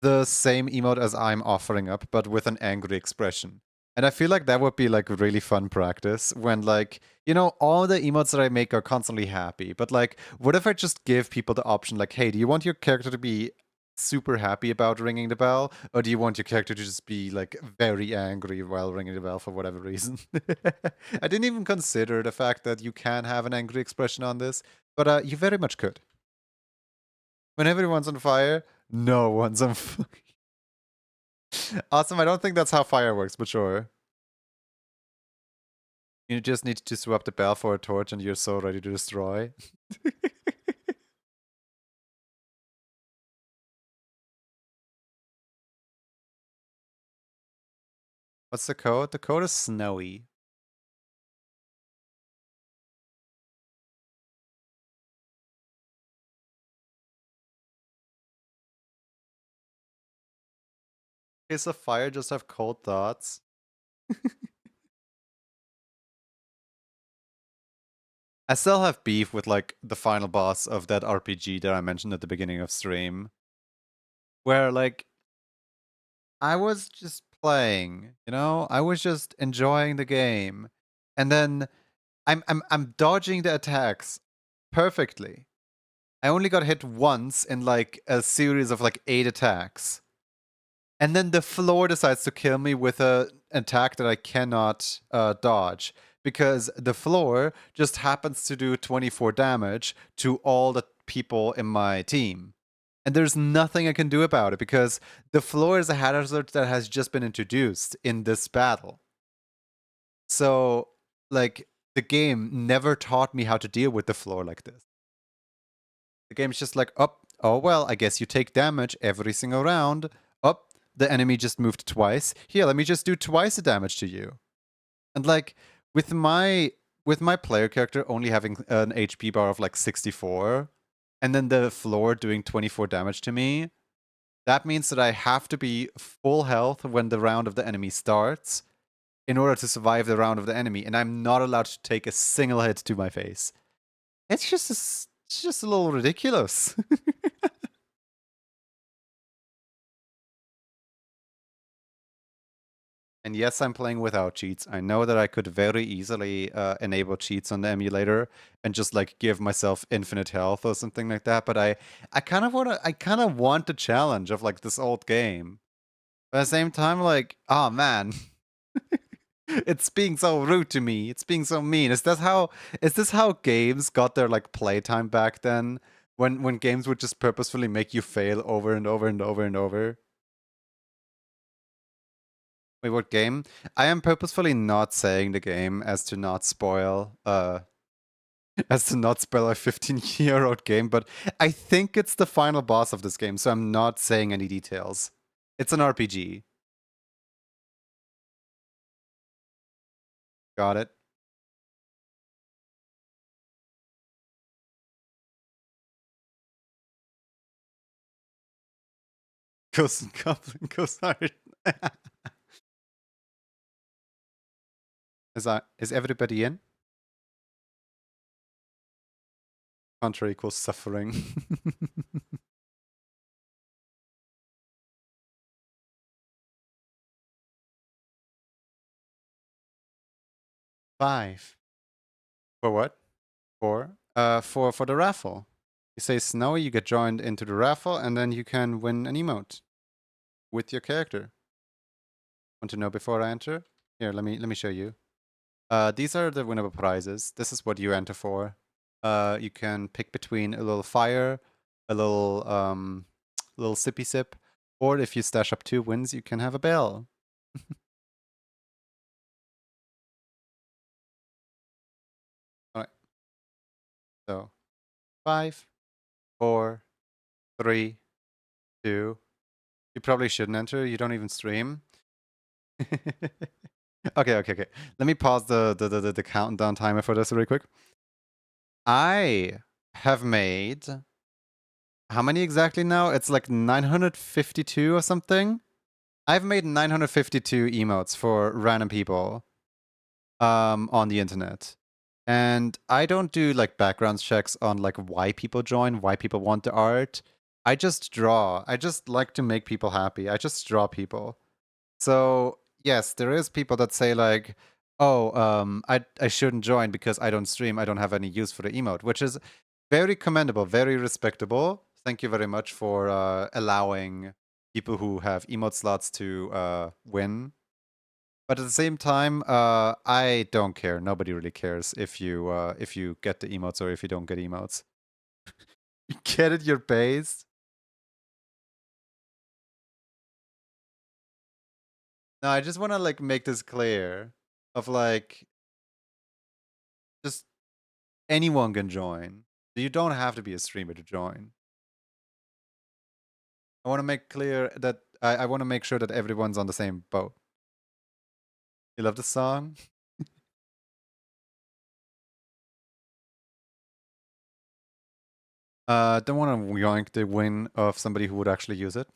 the same emote as I'm offering up, but with an angry expression. And I feel like that would be like really fun practice when like, you know, all the emotes that I make are constantly happy. But like, what if I just give people the option like, hey, do you want your character to be super happy about ringing the bell? Or do you want your character to just be like very angry while ringing the bell for whatever reason? I didn't even consider the fact that you can have an angry expression on this, but you very much could. When everyone's on fire, no one's on fire. Awesome. I don't think that's how fire works, but sure. You just need to swap the bell for a torch and you're so ready to destroy. What's the code? The code is snowy. Okay, so fire just have cold thoughts. I still have beef with like the final boss of that RPG that I mentioned at the beginning of stream. Where like I was just playing, you know? I was just enjoying the game. And then I'm dodging the attacks perfectly. I only got hit once in like a series of like 8 attacks. And then the floor decides to kill me with an attack that I cannot dodge. Because the floor just happens to do 24 damage to all the people in my team. And there's nothing I can do about it because the floor is a hazard that has just been introduced in this battle. So, like, the game never taught me how to deal with the floor like this. The game's just like, oh well, I guess you take damage every single round. Oh, the enemy just moved twice. Here, let me just do twice the damage to you. And like with my player character only having an HP bar of like 64, and then the floor doing 24 damage to me, that means that I have to be full health when the round of the enemy starts in order to survive the round of the enemy, and I'm not allowed to take a single hit to my face. It's just a little ridiculous. And yes, I'm playing without cheats. I know that I could very easily enable cheats on the emulator and just like give myself infinite health or something like that. But I kind of want the challenge of like this old game. But at the same time, like, oh man, it's being so rude to me. It's being so mean. Is this how games got their like playtime back then? When games would just purposefully make you fail over and over and over and over? Wait, what game? I am purposefully not saying the game as to not spoil as to not spoil a 15-year-old game, but I think it's the final boss of this game, so I'm not saying any details. It's an RPG. Got it. Ghost and Goblin Ghost Heart. Is everybody in? Contra equals suffering. 5. For what? For the raffle. You say Snowy, you get joined into the raffle, and then you can win an emote with your character. Want to know before I enter? Here, let me show you. These are the winnable prizes. This is what you enter for. You can pick between a little fire, a little sippy sip, or if you stash up 2 wins, you can have a bell. All right. So 5, 4, 3, 2. You probably shouldn't enter. You don't even stream. Okay. Let me pause the countdown timer for this really quick. I have made how many exactly now? It's like 952 or something. I've made 952 emotes for random people on the internet. And I don't do like background checks on like why people join, why people want the art. I just draw. I just like to make people happy. I just draw people. So yes, there is people that say like, "Oh, I shouldn't join because I don't stream. I don't have any use for the emote," which is very commendable, very respectable. Thank you very much for allowing people who have emote slots to win. But at the same time, I don't care. Nobody really cares if you get the emotes or if you don't get emotes. Get it? You're based. No, I just want to like make this clear of like just anyone can join. You don't have to be a streamer to join. I want to make clear that I want to make sure that everyone's on the same boat. You love the song? Don't want to yoink the win of somebody who would actually use it.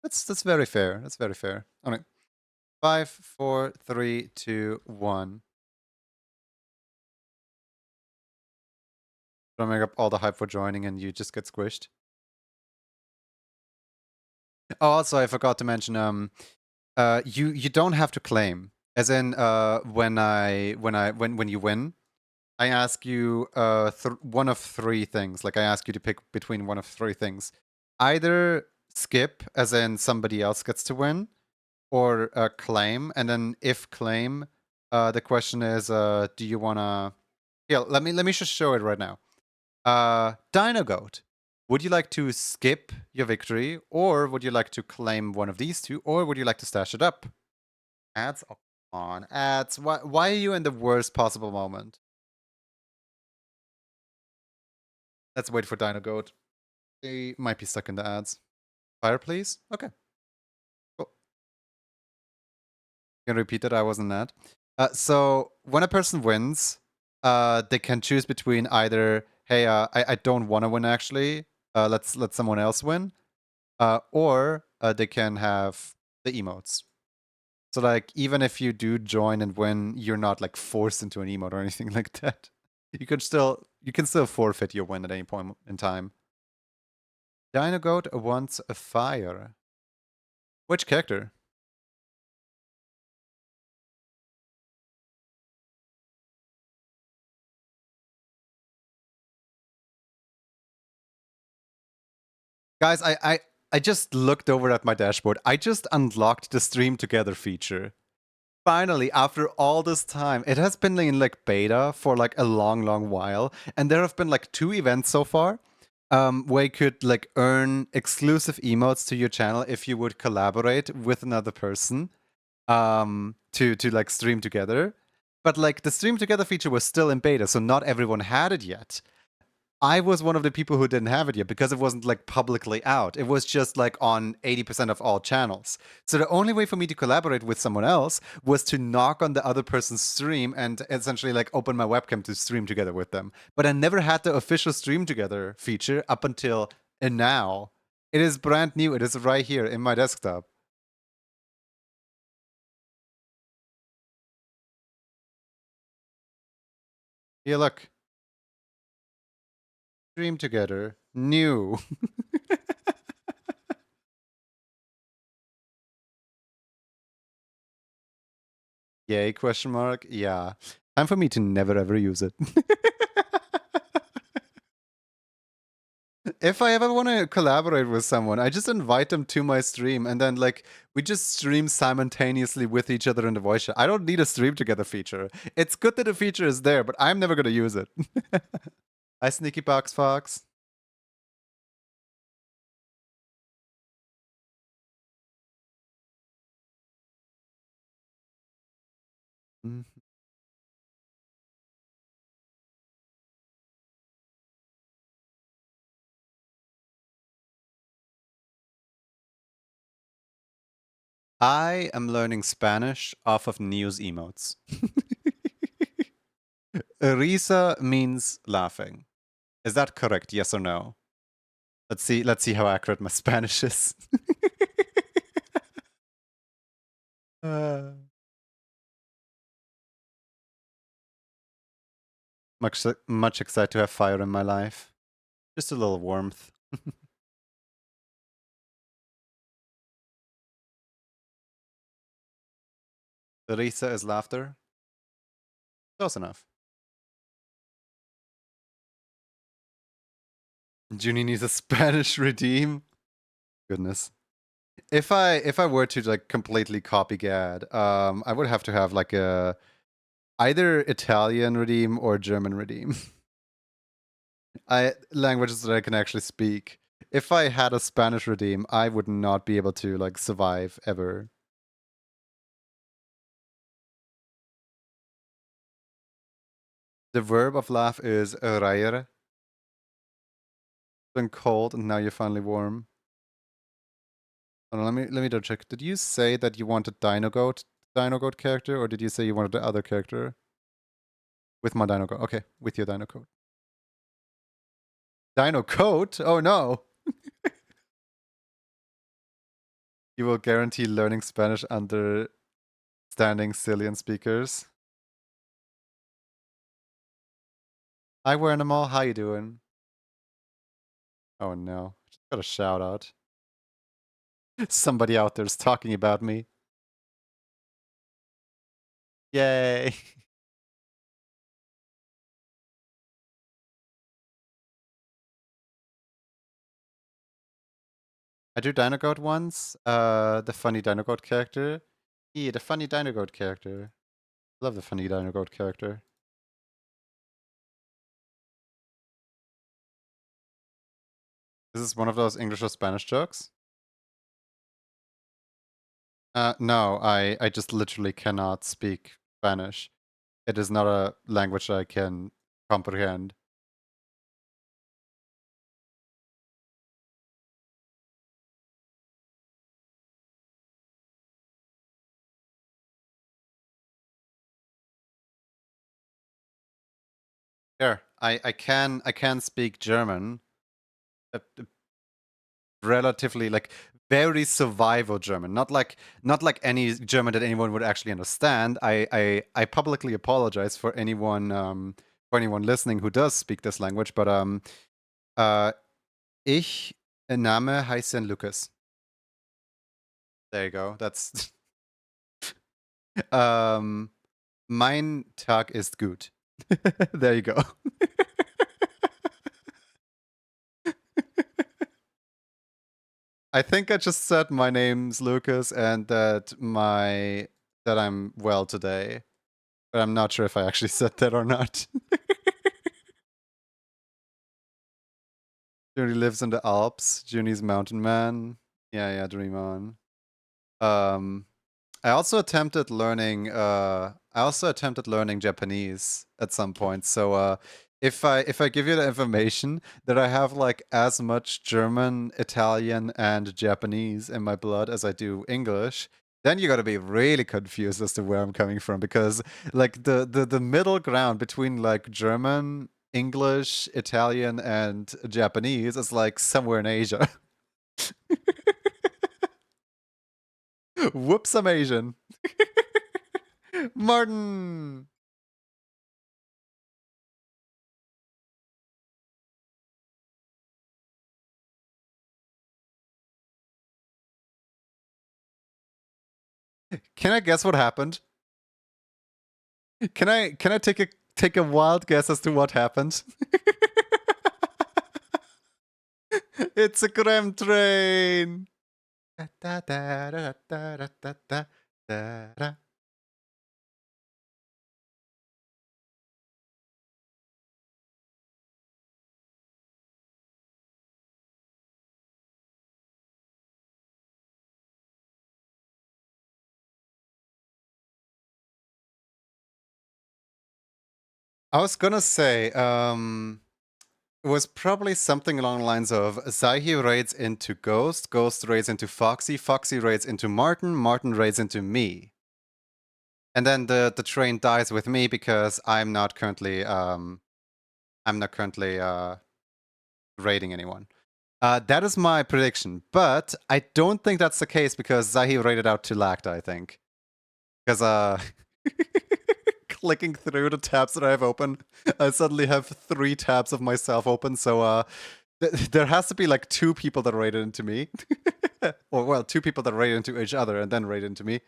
That's very fair. That's very fair. All right. 5, 4, 3, 2, 1. Drumming up all the hype for joining and you just get squished. Oh, also I forgot to mention you don't have to claim. As in when you win, I ask you one of three things. Like I ask you to pick between one of three things. Either skip, as in somebody else gets to win, or claim. And then if claim, the question is, do you wanna? Yeah, let me just show it right now. Dino Goat, would you like to skip your victory, or would you like to claim one of these two, or would you like to stash it up? Ads, oh, come on, ads. Why are you in the worst possible moment? Let's wait for Dino Goat. They might be stuck in the ads. Fire, please. Okay. Cool. Can you repeat that? I wasn't that. So when a person wins, they can choose between either, hey, I don't want to win actually. Let's let someone else win, or they can have the emotes. So like even if you do join and win, you're not like forced into an emote or anything like that. You can still forfeit your win at any point in time. Dino Goat wants a fire. Which character? Guys, I just looked over at my dashboard. I just unlocked the stream together feature. Finally, after all this time, it has been in like beta for like a long while, and there have been like 2 events so far, where you could like earn exclusive emotes to your channel if you would collaborate with another person, to like stream together. But like the stream together feature was still in beta, so not everyone had it yet. I was one of the people who didn't have it yet because it wasn't like publicly out. It was just like on 80% of all channels. So the only way for me to collaborate with someone else was to knock on the other person's stream and essentially like open my webcam to stream together with them. But I never had the official stream together feature up until now. It is brand new. It is right here in my desktop. Here, look. Stream together. New. Yay, question mark. Yeah. Time for me to never ever use it. If I ever want to collaborate with someone, I just invite them to my stream and then like we just stream simultaneously with each other in the voice chat. I don't need a stream together feature. It's good that the feature is there, but I'm never gonna use it. Hi, Sneaky Box Fox. Mm. I am learning Spanish off of news emotes. Risa means laughing. Is that correct? Yes or no? Let's see how accurate my Spanish is. uh, much excited to have fire in my life. Just a little warmth. Risa is laughter. Close enough. Junie needs a Spanish redeem. Goodness. If I were to like completely copycat, I would have to have like a either Italian redeem or German redeem. I languages that I can actually speak. If I had a Spanish redeem, I would not be able to like survive ever. The verb of laugh is reír. Been cold and now you're finally warm. Hold on, let me double check. Did you say that you wanted Dino Goat character, or did you say you wanted the other character? With my Dino Goat. Okay, with your Dino Goat. Dino Coat? Oh no! You will guarantee learning Spanish understanding Cillian speakers. Hi, Wernimal. How you doing? Oh no. Just got a shout out. Somebody out there's talking about me. Yay. I drew Dino Goat once. The funny Dino Goat character. Yeah, the funny Dino Goat character. Love the funny Dino Goat character. This is one of those English or Spanish jokes. No, I just literally cannot speak Spanish. It is not a language I can comprehend. Sure, I can speak German. Relatively like very survival German, not like any German that anyone would actually understand. I publicly apologize for anyone listening who does speak this language, but uh ich Name heißen Lucas. There you go. That's mein Tag ist gut. There you go. I think I just said my name's Lucas and that I'm well today. But I'm not sure if I actually said that or not. Junie lives in the Alps. Junie's mountain man. Yeah, dream on. Um I also attempted learning Japanese at some point. So if I give you the information that I have like as much German, Italian, and Japanese in my blood as I do English, then you got to be really confused as to where I'm coming from, because like the middle ground between like German, English, Italian, and Japanese is like somewhere in Asia. Whoops, I'm Asian. Martin. Can I guess what happened? Can I take a wild guess as to what happened? It's a Graham train. I was gonna say, was probably something along the lines of Zahi raids into Ghost, Ghost raids into Foxy, Foxy raids into Martin, Martin raids into me. And then the train dies with me because I'm not currently raiding anyone. That is my prediction, but I don't think that's the case because Zahi raided out to Lacta, I think. Because clicking through the tabs that I have open, I suddenly have 3 tabs of myself open, so there has to be like 2 people that raided into me. Or well, 2 people that raided into each other and then raided into me.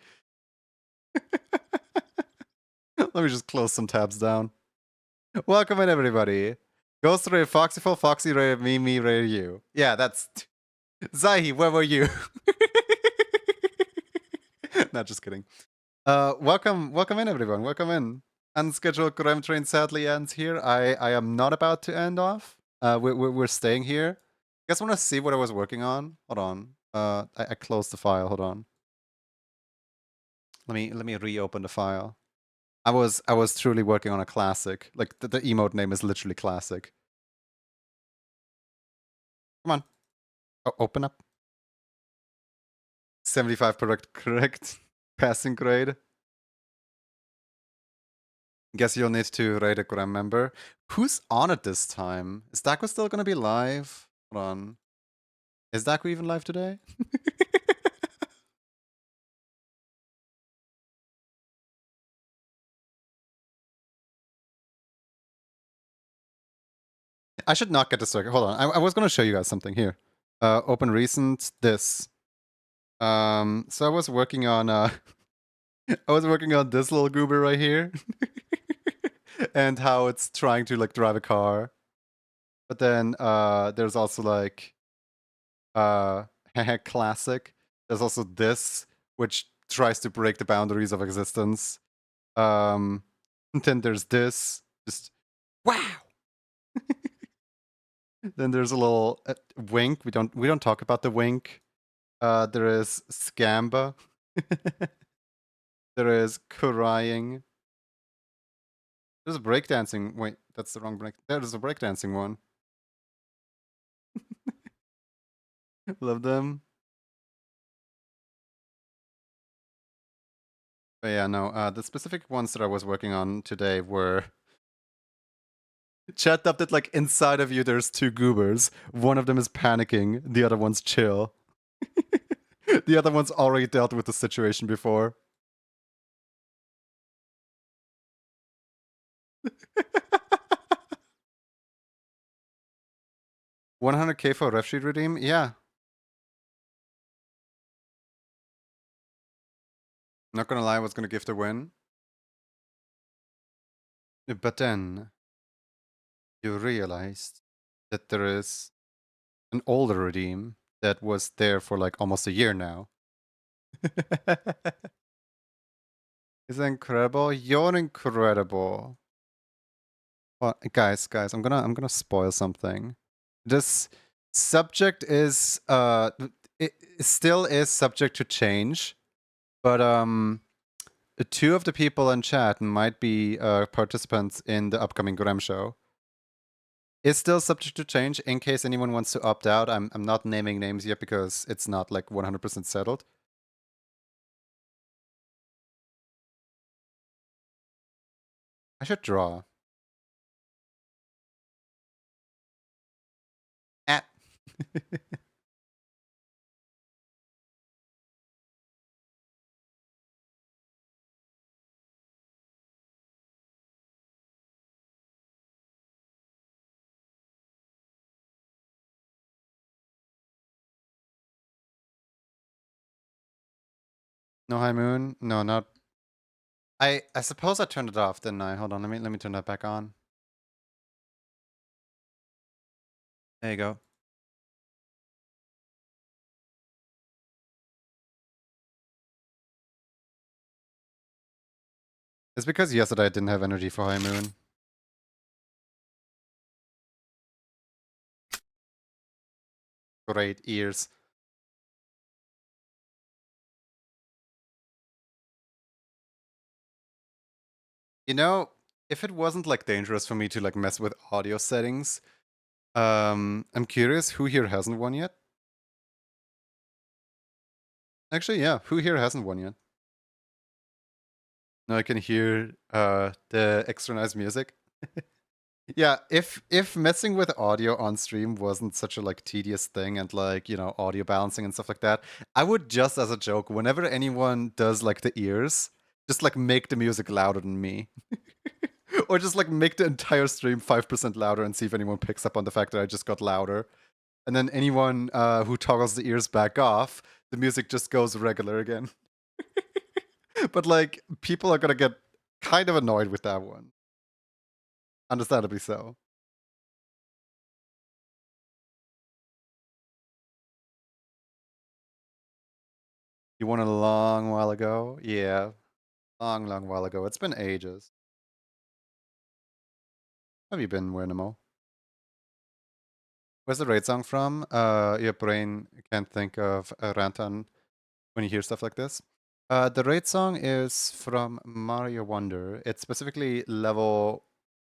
Let me just close some tabs down. Welcome in, everybody. Ghost raided Foxyful, Foxy raided me, me raided you. Yeah, that's... Zahi, where were you? Not just kidding. Welcome in, everyone. Welcome in. Unscheduled Graham train sadly ends here. I am not about to end off. We're staying here. You guys want to see what I was working on? Hold on. I closed the file. Hold on. Let me reopen the file. I was truly working on a classic. Like the emote name is literally classic. Come on. Open up. 75 correct passing grade. Guess you'll need to raid a Graham member. Who's on it this time? Is Daku still gonna be live? Hold on. Is Daku even live today? I should not get distracted. Hold on. I was gonna show you guys something here. Open recent, this. So I was working on I was working on this little goober right here. And how it's trying to like drive a car. But then there's also like classic. There's also this, which tries to break the boundaries of existence. And then there's this, just wow. Then there's a little wink. We don't talk about the wink. There is Scamba. There is crying. There's a breakdancing. Wait, that's the wrong break. There's a breakdancing one. Love them. But yeah, no. The specific ones that I was working on today were chat up that like inside of you there's 2 goobers. One of them is panicking. The other one's chill. The other one's already dealt with the situation before. 100k for a ref sheet redeem? Yeah. Not gonna lie, I was gonna give the win. But then you realized that there is an older redeem that was there for like almost a year now. Is that incredible? You're incredible. Well, guys, I'm gonna spoil something. This subject is it still is subject to change, but 2 of the people in chat might be participants in the upcoming Graham show. It's still subject to change in case anyone wants to opt out. I'm not naming names yet because it's not like 100% settled. I should draw. Ah. No high moon? No, not. I suppose I turned it off, didn't I? Hold on, let me turn that back on. There you go. It's because yesterday I didn't have energy for high moon. Great ears. You know, if it wasn't like dangerous for me to like mess with audio settings, I'm curious who here hasn't won yet? Actually, yeah, who here hasn't won yet? Now I can hear the extra nice music. Yeah, if messing with audio on stream wasn't such a like tedious thing and like, you know, audio balancing and stuff like that, I would just as a joke, whenever anyone does like the ears, just like make the music louder than me. Or just like make the entire stream 5% louder and see if anyone picks up on the fact that I just got louder. And then anyone who toggles the ears back off, the music just goes regular again. But like people are gonna get kind of annoyed with that one. Understandably so. You won a long while ago? Yeah. Long while ago. It's been ages. Have you been, Winamo? Where's the raid song from? Your brain can't think of a Rantan when you hear stuff like this. The raid song is from Mario Wonder. It's specifically level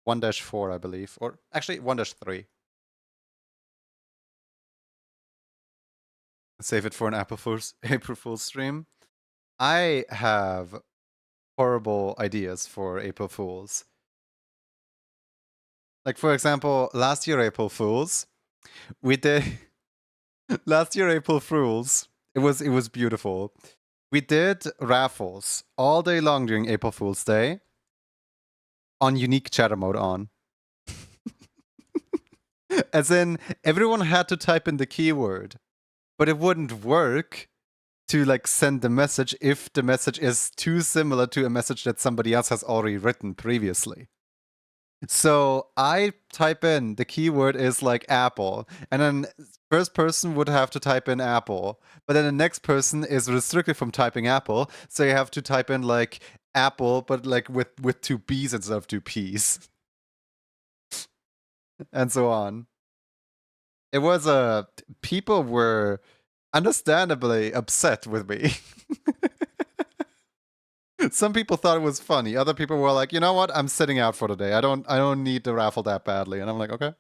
1-4, I believe. Or actually 1-3. Save it for an April Fool's stream. I have horrible ideas for April Fools. Like, for example, last year April Fools, we did last year April Fools. It was beautiful. We did raffles all day long during April Fool's Day on unique chatter mode on. As in, everyone had to type in the keyword, but it wouldn't work to like send the message if the message is too similar to a message that somebody else has already written previously. So I type in the keyword is like apple, and then first person would have to type in apple, but then the next person is restricted from typing apple, so you have to type in like apple, but like with two B's instead of two P's, and so on. It was a people were understandably upset with me. Some people thought it was funny. Other people were like, you know what? I'm sitting out for the day. I don't need the raffle that badly. And I'm like, okay.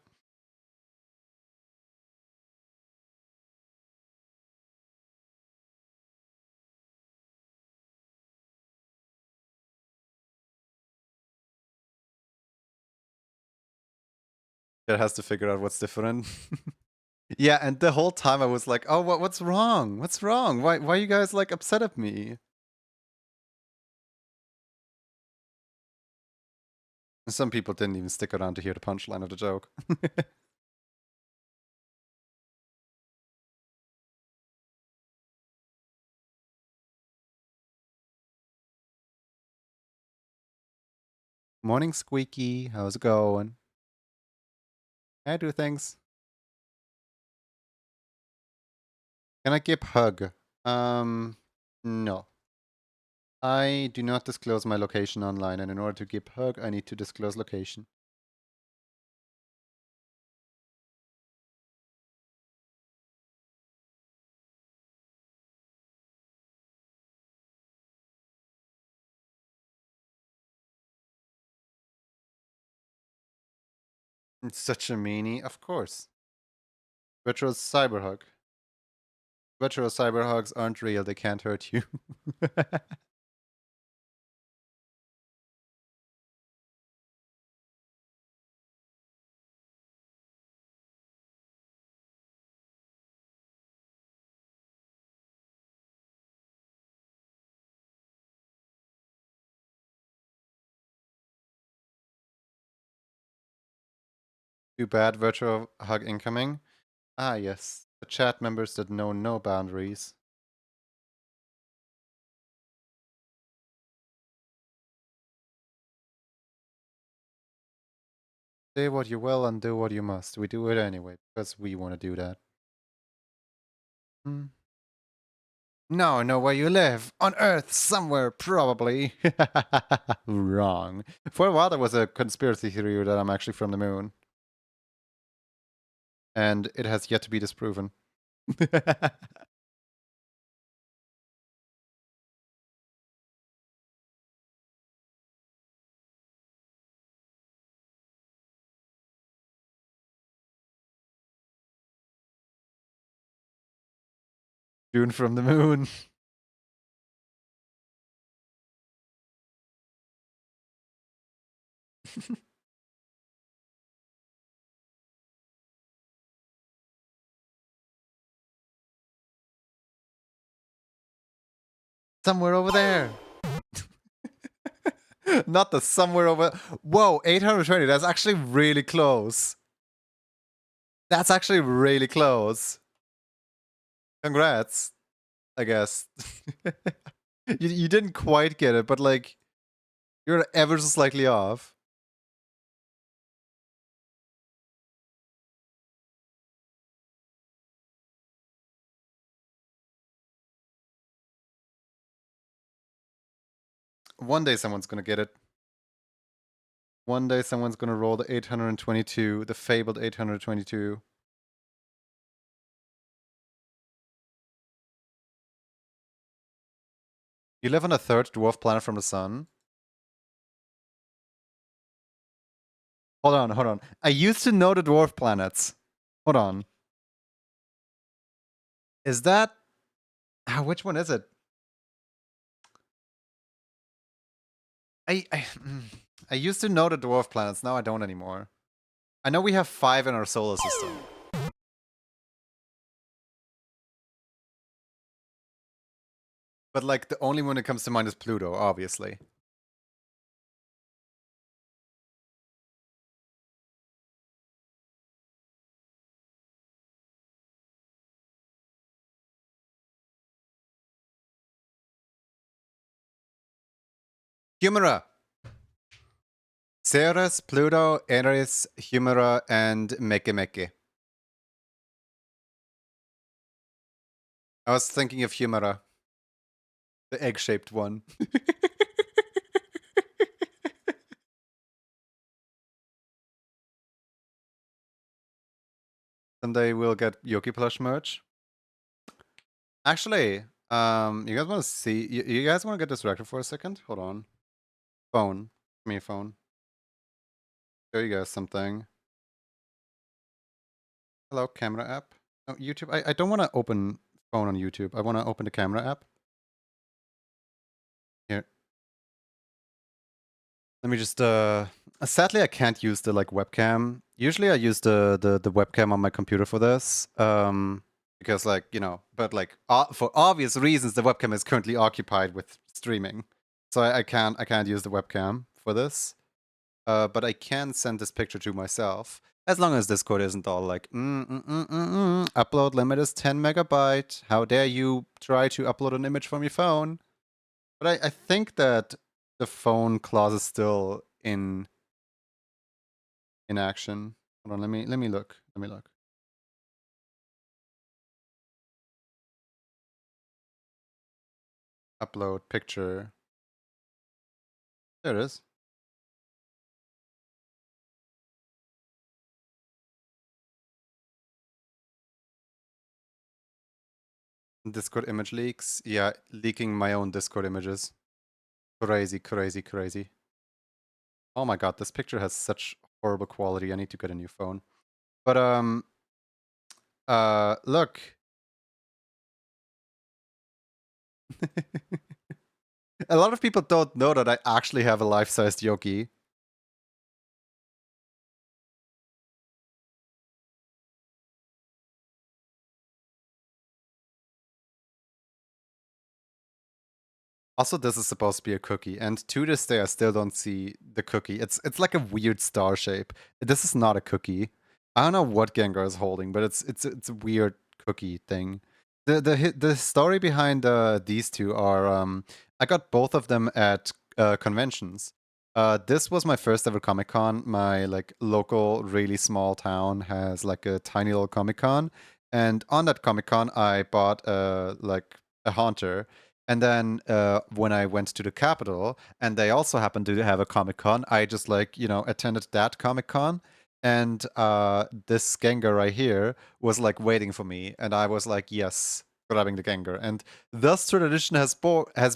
It has to figure out what's different. Yeah, and the whole time I was like, oh, what's wrong? What's wrong? Why are you guys like upset at me? Some people didn't even stick around to hear the punchline of the joke. Morning, Squeaky. How's it going? I do things. Can I give hug? No. I do not disclose my location online, and in order to give hug, I need to disclose location. It's such a meanie, of course. Virtual cyber hug. Virtual cyber hugs aren't real, they can't hurt you. Too bad, virtual hug incoming. Ah, yes. The chat members that know no boundaries. Say what you will and do what you must. We do it anyway, because we want to do that. Hmm. No, I know where you live. On Earth, somewhere, probably. Wrong. For a while, there was a conspiracy theory that I'm actually from the moon. And it has yet to be disproven. June from the moon. Somewhere over there. Not the somewhere over. Whoa, 820. That's actually really close. That's actually really close. Congrats, I guess. You didn't quite get it, but like, you're ever so slightly off. One day someone's gonna get it. One day someone's gonna roll the 822, the fabled 822. You live on a third dwarf planet from the sun. Hold on, hold on. I used to know the dwarf planets. Hold on. Is that... which one is it? I used to know the dwarf planets, now I don't anymore. I know we have 5 in our solar system. But like, the only one that comes to mind is Pluto, obviously. Humera! Ceres, Pluto, Eris, Humera, and Mekemeke. I was thinking of Humera. The egg-shaped one. Someday we'll get Yoki plush merch. Actually, you guys want to see? You guys want to get distracted for a second? Hold on. Phone. Give me a phone. Show you guys something. Hello, camera app. Oh, YouTube. I don't want to open phone on YouTube. I want to open the camera app. Here. Let me just sadly I can't use the like webcam. Usually I use the webcam on my computer for this. Because like, you know, but like for obvious reasons the webcam is currently occupied with streaming. So I can't use the webcam for this. But I can send this picture to myself. As long as Discord isn't all like, upload limit is 10 megabyte. How dare you try to upload an image from your phone? But I think that the phone clause is still in action. Hold on, let me look. Let me look. Upload picture. There it is. Discord image leaks. Yeah, leaking my own Discord images. Crazy, crazy, crazy. Oh my god, this picture has such horrible quality. I need to get a new phone. But look. A lot of people don't know that I actually have a life-sized Yoki. Also, this is supposed to be a cookie, and to this day, I still don't see the cookie. It's like a weird star shape. This is not a cookie. I don't know what Gengar is holding, but it's a weird cookie thing. The story behind these two are I got both of them at conventions. This was my first ever Comic Con. My like local, really small town has like a tiny little Comic Con, and on that Comic Con, I bought like a Haunter. And then when I went to the capital, and they also happened to have a Comic Con, I just like, you know, attended that Comic Con. And this Gengar right here was like waiting for me. And I was like, yes, grabbing the Gengar. And thus tradition has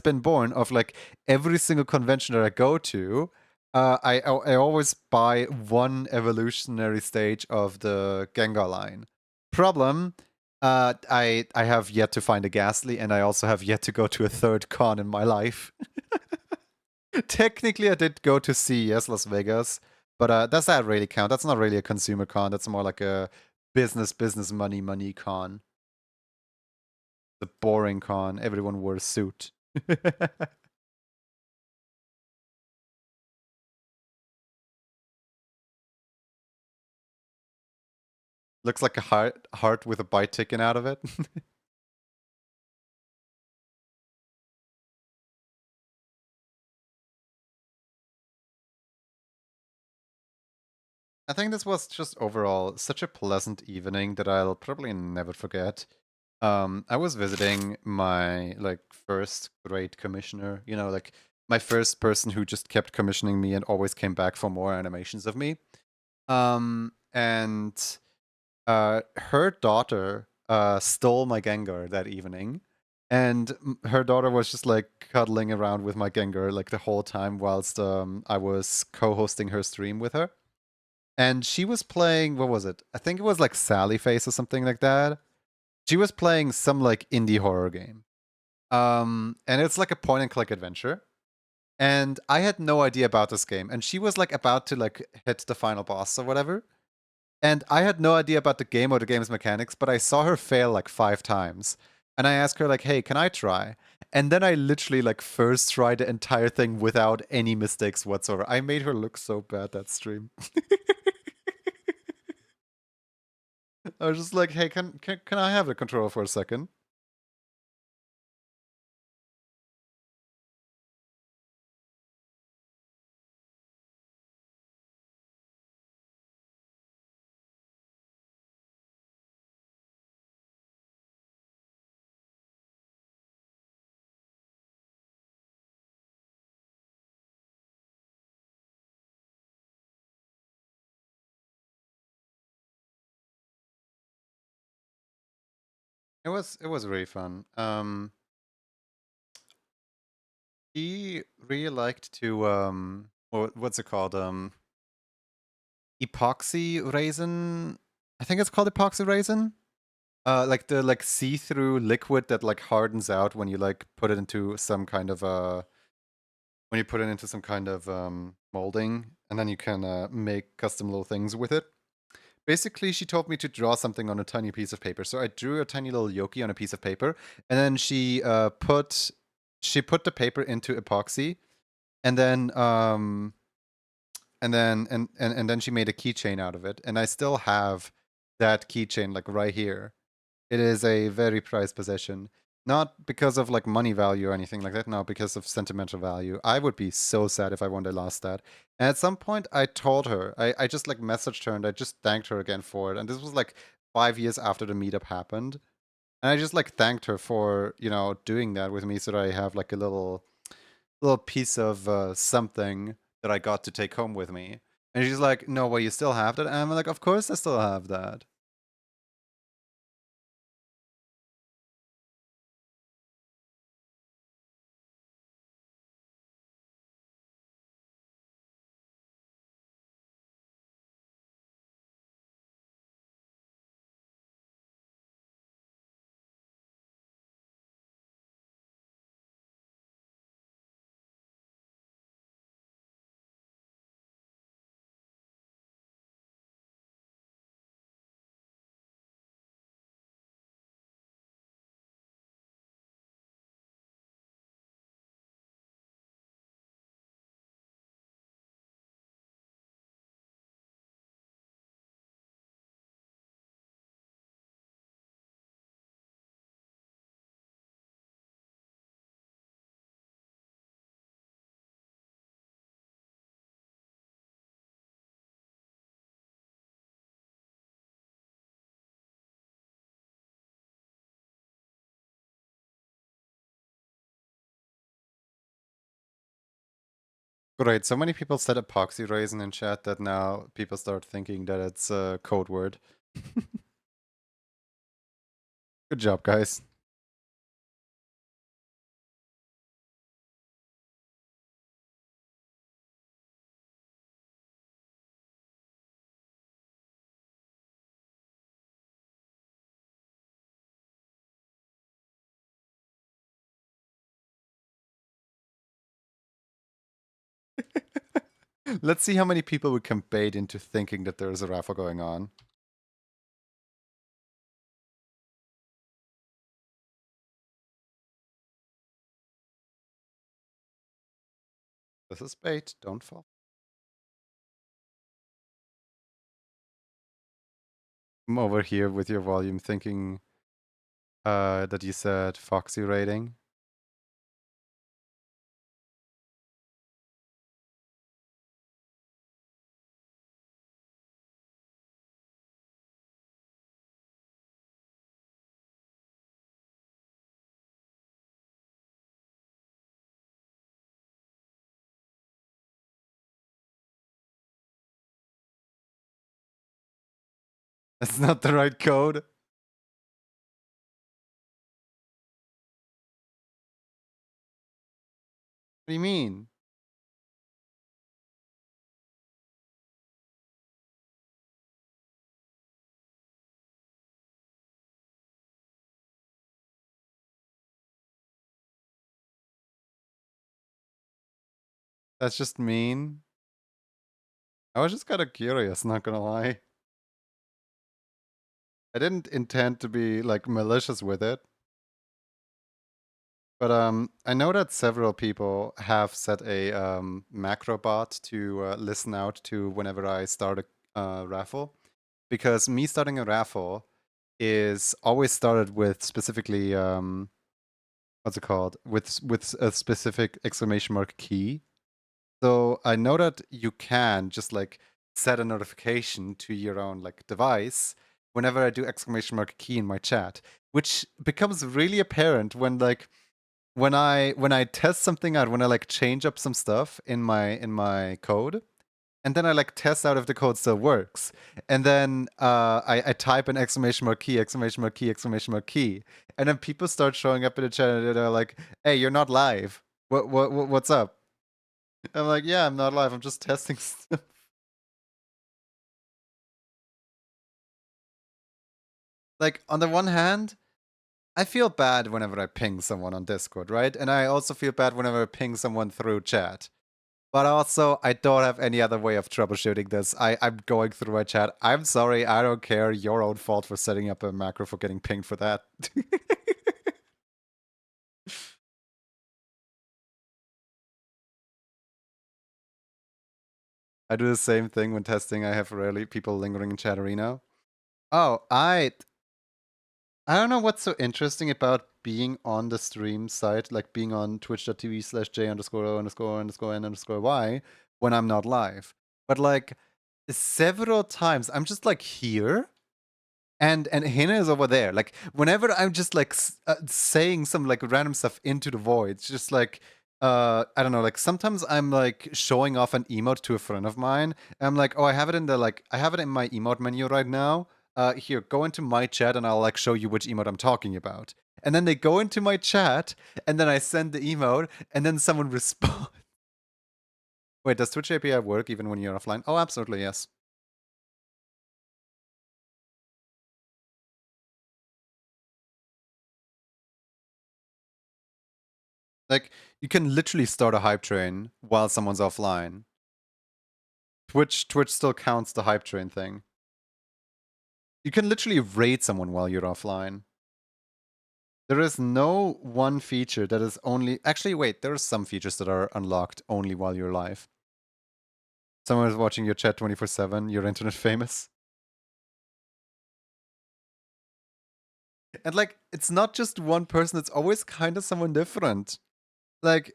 been born of like every single convention that I go to. I always buy one evolutionary stage of the Gengar line. Problem, I have yet to find a Ghastly, and I also have yet to go to a third con in my life. Technically, I did go to CES Las Vegas, but does that really count? That's not really a consumer con. That's more like a business money con. The boring con. Everyone wore a suit. Looks like a heart with a bite taken out of it. I think this was just overall such a pleasant evening that I'll probably never forget. I was visiting my like first grade commissioner, like my first person who just kept commissioning me and always came back for more animations of me. And her daughter stole my Gengar that evening. And her daughter was just like cuddling around with my Gengar like the whole time whilst I was co-hosting her stream with her. And she was playing, what was it? I think it was like Sally Face or something like that. She was playing some like indie horror game. And it's like a point and click adventure. And I had no idea about this game. And she was like about to like hit the final boss or whatever. And I had no idea about the game or the game's mechanics, but I saw her fail like 5 times. And I asked her like, "Hey, can I try?" And then I literally like first tried the entire thing without any mistakes whatsoever. I made her look so bad that stream. I was just like, "Hey, can I have the controller for a second?" It was really fun. He really liked to what's it called? Epoxy raisin. I think it's called epoxy raisin. Like the like see-through liquid that like hardens out when you like put it into some kind of molding, and then you can make custom little things with it. Basically, she told me to draw something on a tiny piece of paper. So I drew a tiny little yoki on a piece of paper, and then she put the paper into epoxy, and then she made a keychain out of it, and I still have that keychain like right here. It is a very prized possession. Not because of like money value or anything like that, no, because of sentimental value. I would be so sad if I one day lost that. And at some point I told her, I just like messaged her and I just thanked her again for it. And this was like 5 years after the meetup happened. And I just like thanked her for, doing that with me so that I have like a little piece of something that I got to take home with me. And she's like, "No, well, you still have that?" And I'm like, "Of course I still have that." Great. So many people said epoxy raisin in chat that now people start thinking that it's a code word. Good job, guys. Let's see how many people we can bait into thinking that there is a raffle going on. This is bait. Don't fall. I'm over here with your volume thinking that you said Foxy rating. That's not the right code. What do you mean? That's just mean. I was just kind of curious, not gonna lie. I didn't intend to be like malicious with it. But I know that several people have set a macro bot to listen out to whenever I start a raffle, because me starting a raffle is always started with specifically what's it called, with a specific exclamation mark key. So I know that you can just like set a notification to your own like device whenever I do exclamation mark key in my chat, which becomes really apparent when I test something out, when I like change up some stuff in my code, and then I like test out if the code still works, and then I type an exclamation mark key, exclamation mark key, exclamation mark key, and then people start showing up in the chat and they're like, "Hey, you're not live. What's up?" I'm like, "Yeah, I'm not live. I'm just testing stuff." Like on the one hand, I feel bad whenever I ping someone on Discord, right? And I also feel bad whenever I ping someone through chat. But also, I don't have any other way of troubleshooting this. I'm going through my chat. I'm sorry, I don't care. Your own fault for setting up a macro for getting pinged for that. I do the same thing when testing. I have rarely people lingering in chat arena. Oh, I don't know what's so interesting about being on the stream site, like being on twitch.tv/j underscore o underscore underscore n underscore y when I'm not live. But like several times, I'm just like here and Hina is over there. Like whenever I'm just like saying some like random stuff into the void, it's just like I don't know. Like sometimes I'm like showing off an emote to a friend of mine. And I'm like, oh, I have it in the like I have it in my emote menu right now. Here, go into my chat and I'll like show you which emote I'm talking about. And then they go into my chat and then I send the emote and then someone responds. Wait, does Twitch API work even when you're offline? Oh, absolutely, yes. Like you can literally start a hype train while someone's offline. Twitch still counts the hype train thing. You can literally raid someone while you're offline. There is no one feature that is only actually wait, there are some features that are unlocked only while you're live. Someone is watching your chat 24/7, you're internet famous. And like it's not just one person, it's always kind of someone different. Like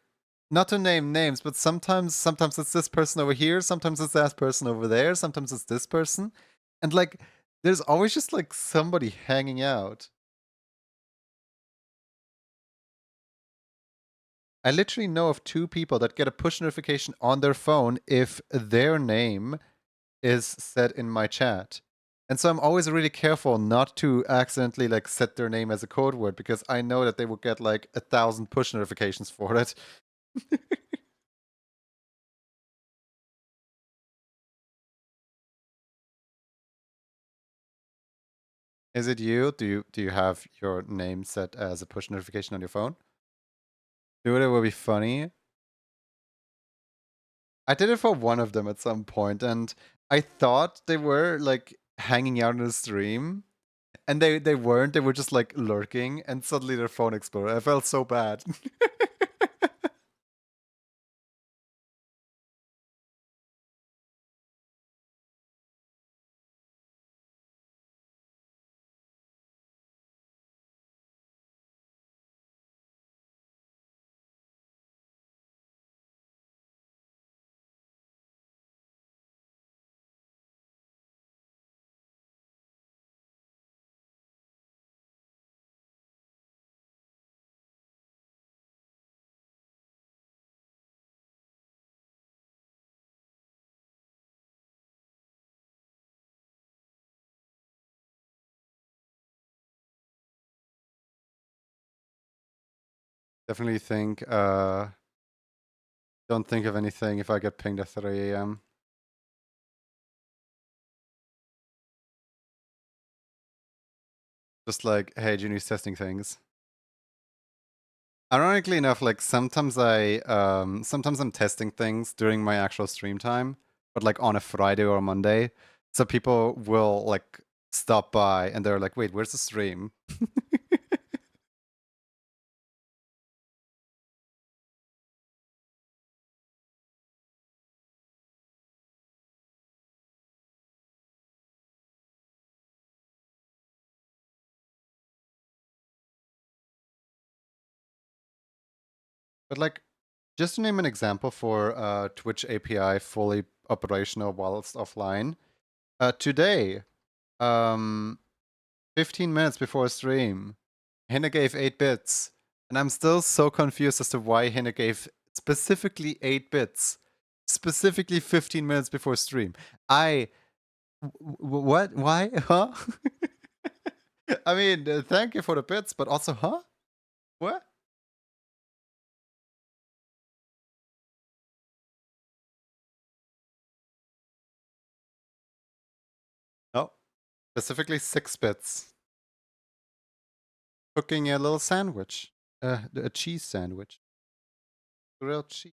not to name names, but sometimes it's this person over here, sometimes it's that person over there, sometimes it's this person. And like there's always just like somebody hanging out. I literally know of 2 people that get a push notification on their phone if their name is said in my chat. And so I'm always really careful not to accidentally like set their name as a code word because I know that they will get like 1,000 push notifications for it. Is it you? Do you have your name set as a push notification on your phone? Do it would be funny. I did it for one of them at some point, and I thought they were like hanging out in the stream, and they weren't. They were just like lurking, and suddenly their phone exploded. I felt so bad. Definitely think. Don't think of anything if I get pinged at 3 a.m. Just like, hey, Junior's testing things. Ironically enough, like sometimes I'm testing things during my actual stream time, but like on a Friday or a Monday. So people will like stop by and they're like, wait, where's the stream? But like, just to name an example for Twitch API fully operational whilst offline, today, um, 15 minutes before stream, Hinna gave 8 bits. And I'm still so confused as to why Hinna gave specifically 8 bits. Specifically 15 minutes before stream. What? Why? Huh? I mean, thank you for the bits, but also, huh? What? No. Specifically 6 bits. Cooking a little sandwich. A cheese sandwich. Grilled cheese.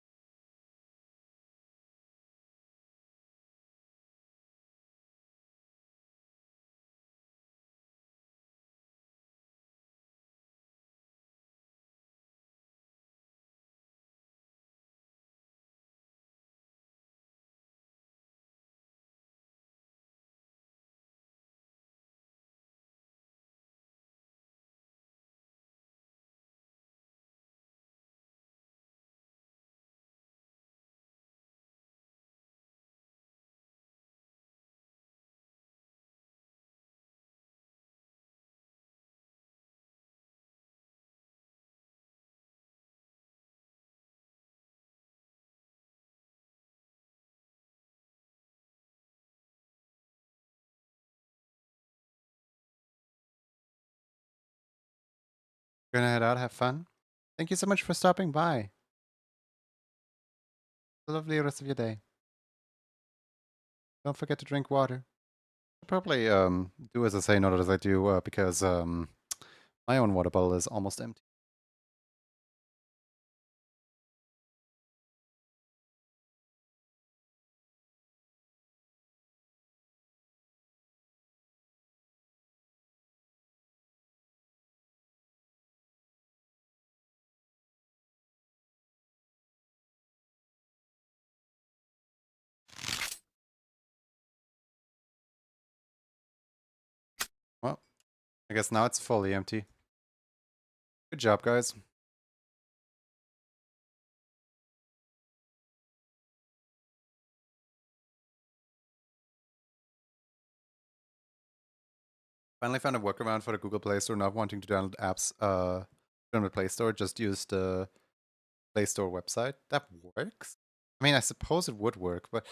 Gonna head out, have fun. Thank you so much for stopping by. Have a lovely rest of your day. Don't forget to drink water. I'll probably do as I say, not as I do, because my own water bottle is almost empty. Well, I guess now it's fully empty. Good job, guys. Finally found a workaround for the Google Play Store not wanting to download apps from the Play Store. Just use the Play Store website. That works. I mean, I suppose it would work, but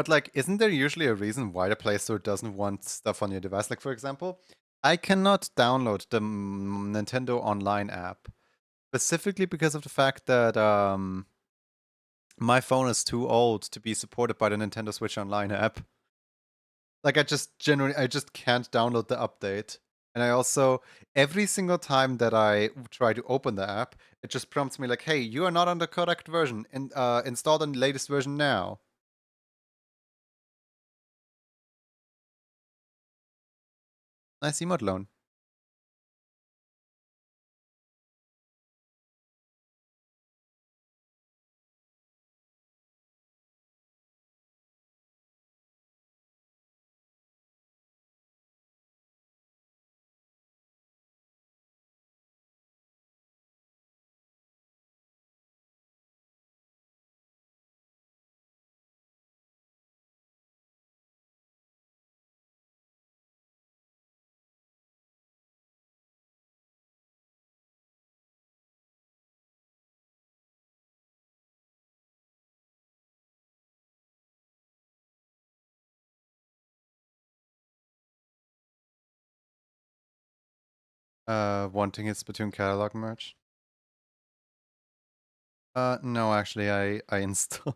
like, isn't there usually a reason why the Play Store doesn't want stuff on your device? Like, for example, I cannot download the Nintendo Online app specifically because of the fact that my phone is too old to be supported by the Nintendo Switch Online app. Like, I just can't download the update. And I also, every single time that I try to open the app, it just prompts me like, hey, you are not on the correct version. Install the latest version now. Nice emote loan. Wanting his Splatoon catalog merch. No, actually, I installed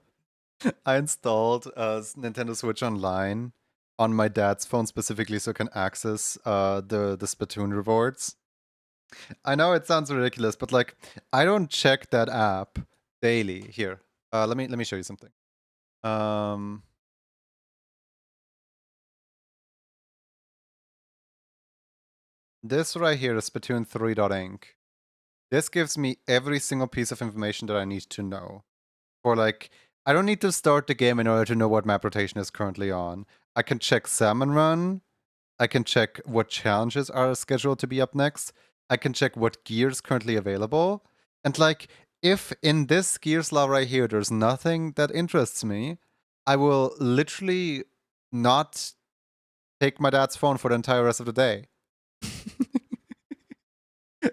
I installed Nintendo Switch Online on my dad's phone specifically so I can access the Splatoon rewards. I know it sounds ridiculous, but like I don't check that app daily. Here, let me show you something. Um, this right here is Splatoon 3.inc. This gives me every single piece of information that I need to know. For like, I don't need to start the game in order to know what map rotation is currently on. I can check Salmon Run. I can check what challenges are scheduled to be up next. I can check what gear is currently available. And like, if in this gear slot right here, there's nothing that interests me, I will literally not take my dad's phone for the entire rest of the day.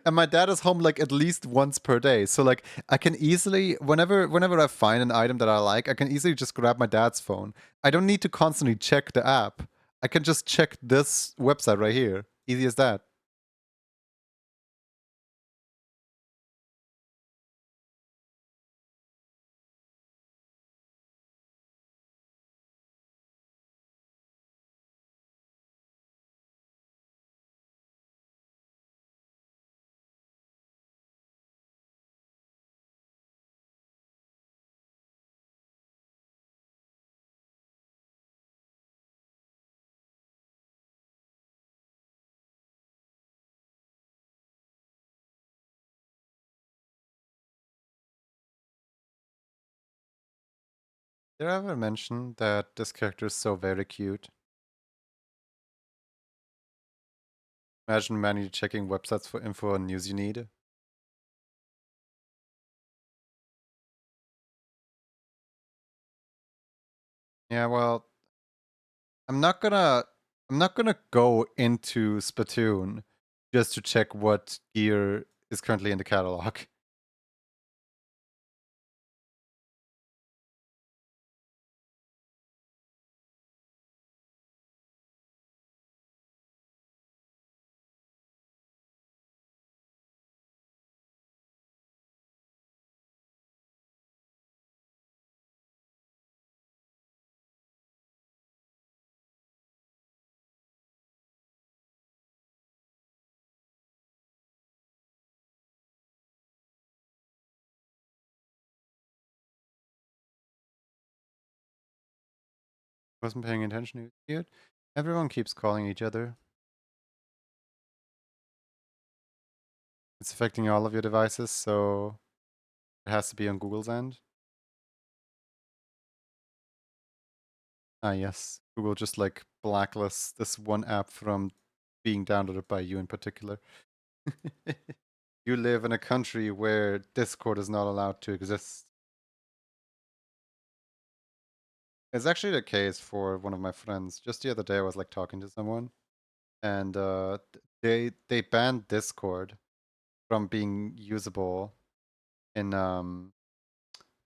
And my dad is home like at least once per day. So like I can easily whenever I find an item that I like, I can easily just grab my dad's phone. I don't need to constantly check the app. I can just check this website right here. Easy as that. Did I ever mention that this character is so very cute? Imagine manually checking websites for info and news you need. Yeah, well, I'm not gonna I'm not gonna go into Splatoon just to check what gear is currently in the catalog. Wasn't paying attention to it. Everyone keeps calling each other. It's affecting all of your devices, so it has to be on Google's end. Ah, yes. Google just like blacklists this one app from being downloaded by you in particular. You live in a country where Discord is not allowed to exist. It's actually the case for one of my friends. Just the other day, I was like talking to someone, and they banned Discord from being usable in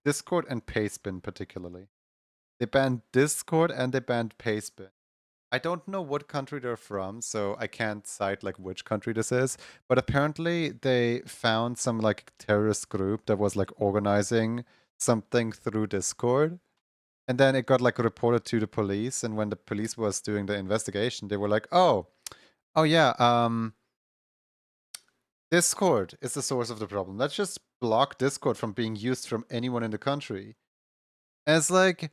Discord and Pastebin particularly. They banned Discord and they banned Pastebin. I don't know what country they're from, so I can't cite like which country this is. But apparently they found some like terrorist group that was like organizing something through Discord. And then it got like reported to the police. And when the police was doing the investigation, they were like, oh, Oh yeah, Discord is the source of the problem. Let's just block Discord from being used from anyone in the country. And it's like,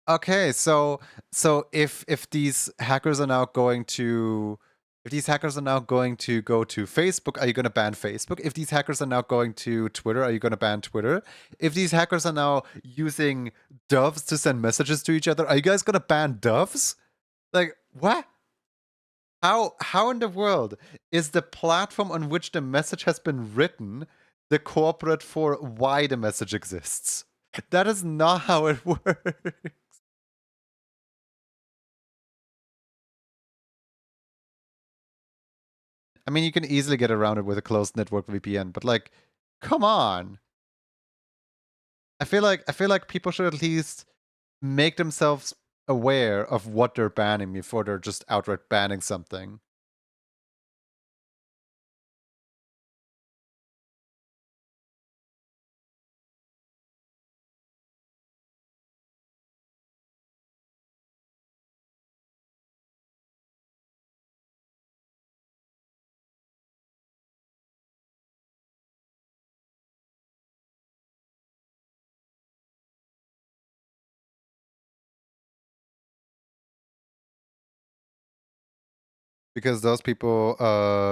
okay, so if these hackers are now going to if these hackers are now going to go to Facebook, are you going to ban Facebook? If these hackers are now going to Twitter, are you going to ban Twitter? If these hackers are now using doves to send messages to each other, are you guys going to ban doves? Like, what? How in the world is the platform on which the message has been written the corporate for why the message exists? That is not how it works. I mean, you can easily get around it with a closed network VPN, but like, come on. I feel like people should at least make themselves aware of what they're banning before they're just outright banning something. Because those people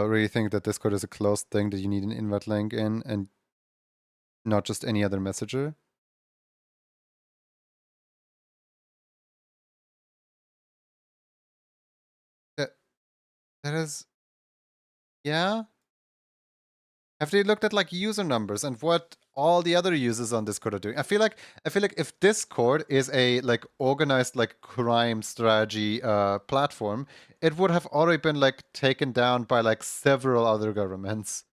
really think that Discord is a closed thing that you need an invite link in and not just any other messenger. That that is, yeah. Have they looked at like user numbers and what all the other users on Discord are doing? I feel like if Discord is a like organized like crime strategy platform, it would have already been like taken down by like several other governments.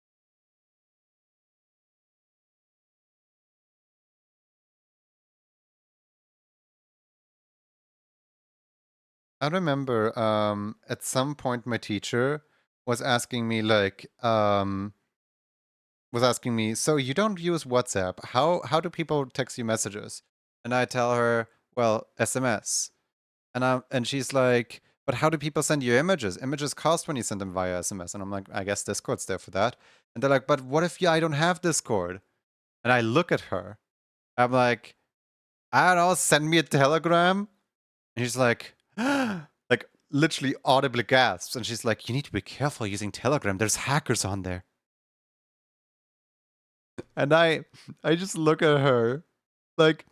I remember at some point my teacher was asking me like so you don't use WhatsApp. How do people text you messages? And I tell her, well, SMS. And she's like, but how do people send you images? Images cost when you send them via SMS. And I'm like, I guess Discord's there for that. And they're like, but what if I don't have Discord? And I look at her. I'm like, I don't know, send me a telegram. And she's like, like literally audibly gasps. And she's like, you need to be careful using Telegram. There's hackers on there. And I just look at her like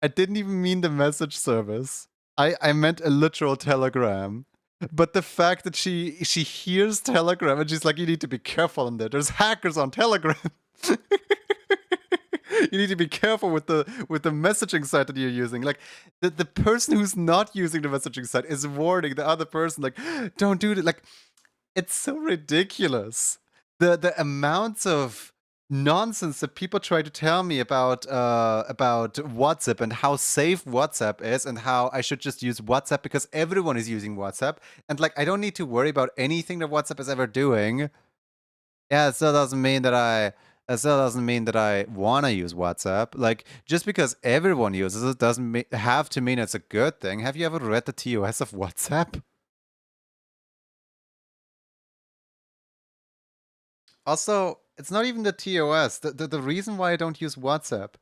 I didn't even mean the message service. I meant a literal telegram. But the fact that she hears Telegram and she's like, you need to be careful on there. There's hackers on Telegram. You need to be careful with the messaging site that you're using. Like the person who's not using the messaging site is warning the other person, like, don't do it. Like, it's so ridiculous. The amounts of nonsense that people try to tell me about WhatsApp and how safe WhatsApp is and how I should just use WhatsApp because everyone is using WhatsApp and like I don't need to worry about anything that WhatsApp is ever doing. Yeah, it still doesn't mean that I want to use WhatsApp. Like just because everyone uses it doesn't have to mean it's a good thing. Have you ever read the TOS of WhatsApp? Also, it's not even the TOS. The reason why I don't use WhatsApp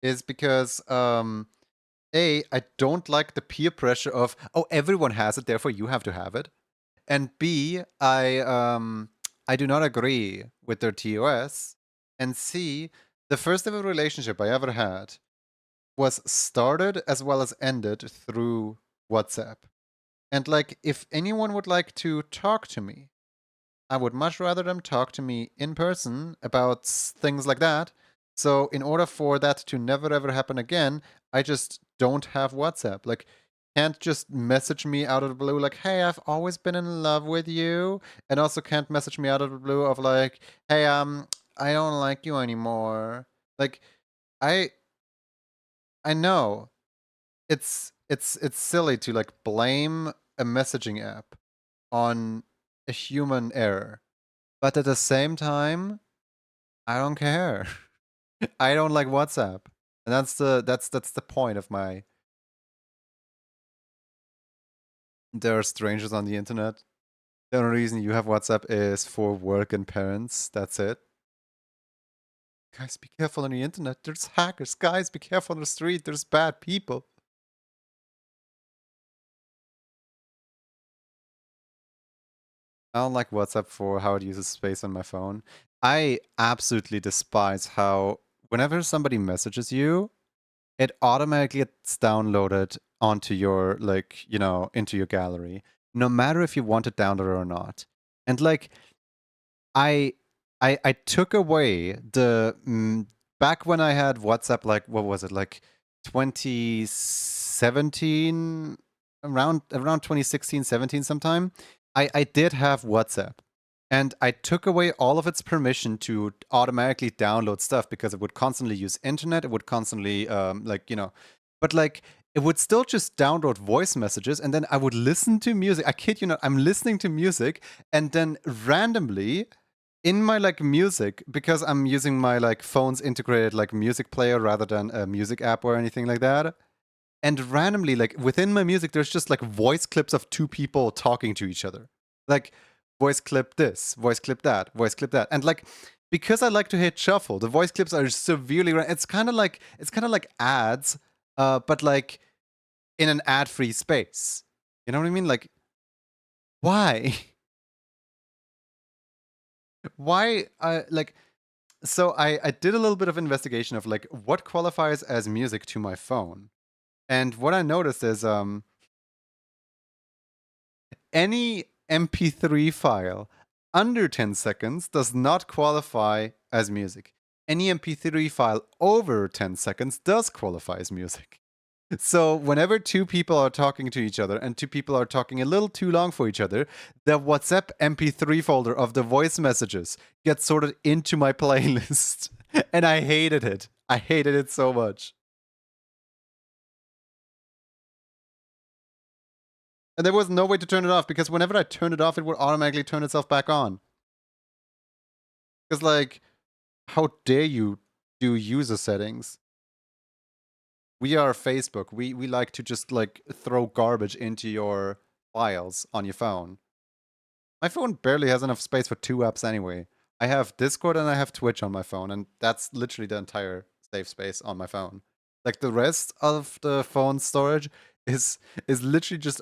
is because I don't like the peer pressure of, oh, everyone has it, therefore you have to have it. And B, I do not agree with their TOS. And C, the first ever relationship I ever had was started as well as ended through WhatsApp. And like if anyone would like to talk to me, I would much rather them talk to me in person about things like that. So, in order for that to never ever happen again, I just don't have WhatsApp. Like, can't just message me out of the blue, like, hey, I've always been in love with you. And also can't message me out of the blue of like, hey, I don't like you anymore. Like, I I know it's silly to like blame a messaging app on a human error. But at the same time, I don't care. I don't like WhatsApp. And that's the point of my there are strangers on the internet. The only reason you have WhatsApp is for work and parents. That's it. Guys, be careful on the internet. There's hackers. Guys, be careful on the street. There's bad people. I don't like WhatsApp for how it uses space on my phone. I absolutely despise how whenever somebody messages you, it automatically gets downloaded onto your, like, into your gallery, no matter if you want it downloaded or not. And like, I I took away the back when I had WhatsApp, like what was it, like 2017, around 2016, 17 sometime. I did have WhatsApp. And I took away all of its permission to automatically download stuff because it would constantly use internet. It would constantly but like it would still just download voice messages, and then I would listen to music. I kid you not, I'm listening to music, and then randomly in my like music, because I'm using my like phone's integrated like music player rather than a music app or anything like that. And randomly, like within my music, there's just like voice clips of two people talking to each other. Like voice clip this, voice clip that, voice clip that. And like because I like to hit shuffle, the voice clips are severely it's kind of like ads, but like in an ad-free space. You know what I mean? Like why? Why like so I did a little bit of investigation of like what qualifies as music to my phone. And what I noticed is any MP3 file under 10 seconds does not qualify as music. Any MP3 file over 10 seconds does qualify as music. So whenever two people are talking to each other and two people are talking a little too long for each other, the WhatsApp MP3 folder of the voice messages gets sorted into my playlist. And I hated it. I hated it so much. And there was no way to turn it off because whenever I turned it off, it would automatically turn itself back on. Because, like, how dare you do user settings? We are Facebook. We like to just, like, throw garbage into your files on your phone. My phone barely has enough space for 2 apps anyway. I have Discord and I have Twitch on my phone, and that's literally the entire safe space on my phone. Like the rest of the phone storage is literally just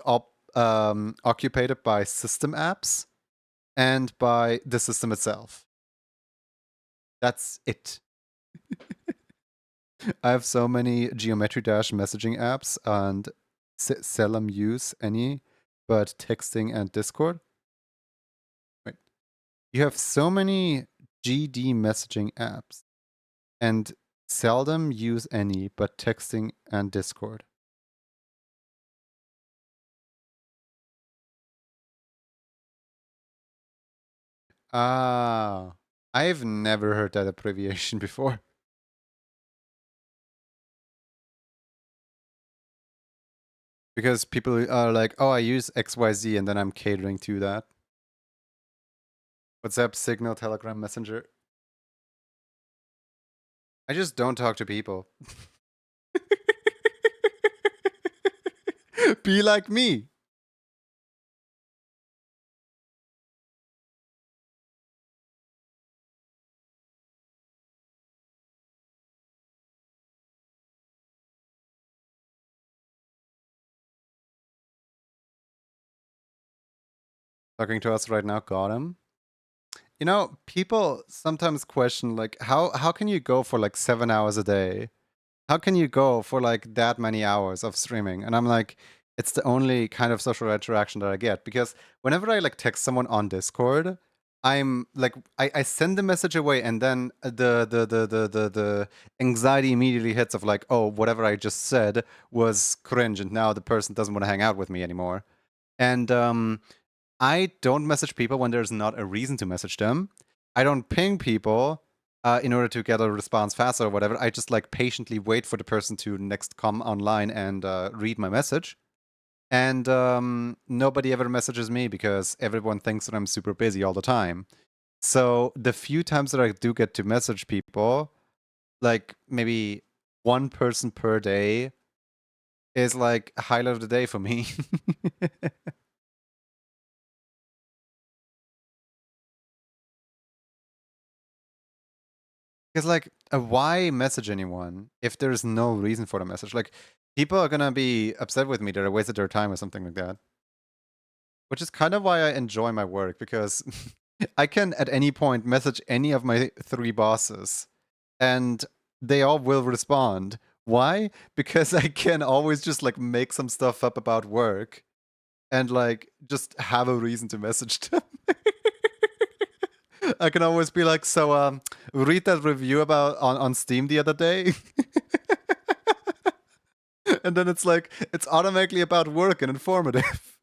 occupied by system apps and by the system itself. That's it. I have so many Geometry Dash messaging apps and seldom use any but texting and Discord. Wait. You have so many GD messaging apps and seldom use any but texting and Discord. Ah, I've never heard that abbreviation before. Because people are like, oh, I use XYZ and then I'm catering to that. WhatsApp, Signal, Telegram, Messenger. I just don't talk to people. Be like me. Talking to us right now, got him. You know, people sometimes question like how can you go for like 7 hours a day? How can you go for like that many hours of streaming? And I'm like, it's the only kind of social interaction that I get because whenever I like text someone on Discord, I'm like I send the message away and then the anxiety immediately hits of like, oh, whatever I just said was cringe and now the person doesn't want to hang out with me anymore. And I don't message people when there's not a reason to message them. I don't ping people in order to get a response faster or whatever. I just like patiently wait for the person to next come online and read my message. And nobody ever messages me because everyone thinks that I'm super busy all the time. So the few times that I do get to message people, like maybe one person per day, is like a highlight of the day for me. Because like, why message anyone if there's no reason for the message? Like, people are gonna be upset with me that I wasted their time or something like that. Which is kind of why I enjoy my work, because I can at any point message any of my 3 bosses, and they all will respond. Why? Because I can always just like make some stuff up about work and like just have a reason to message them. I can always be like, so read that review about on Steam the other day. And then it's like it's automatically about work and informative.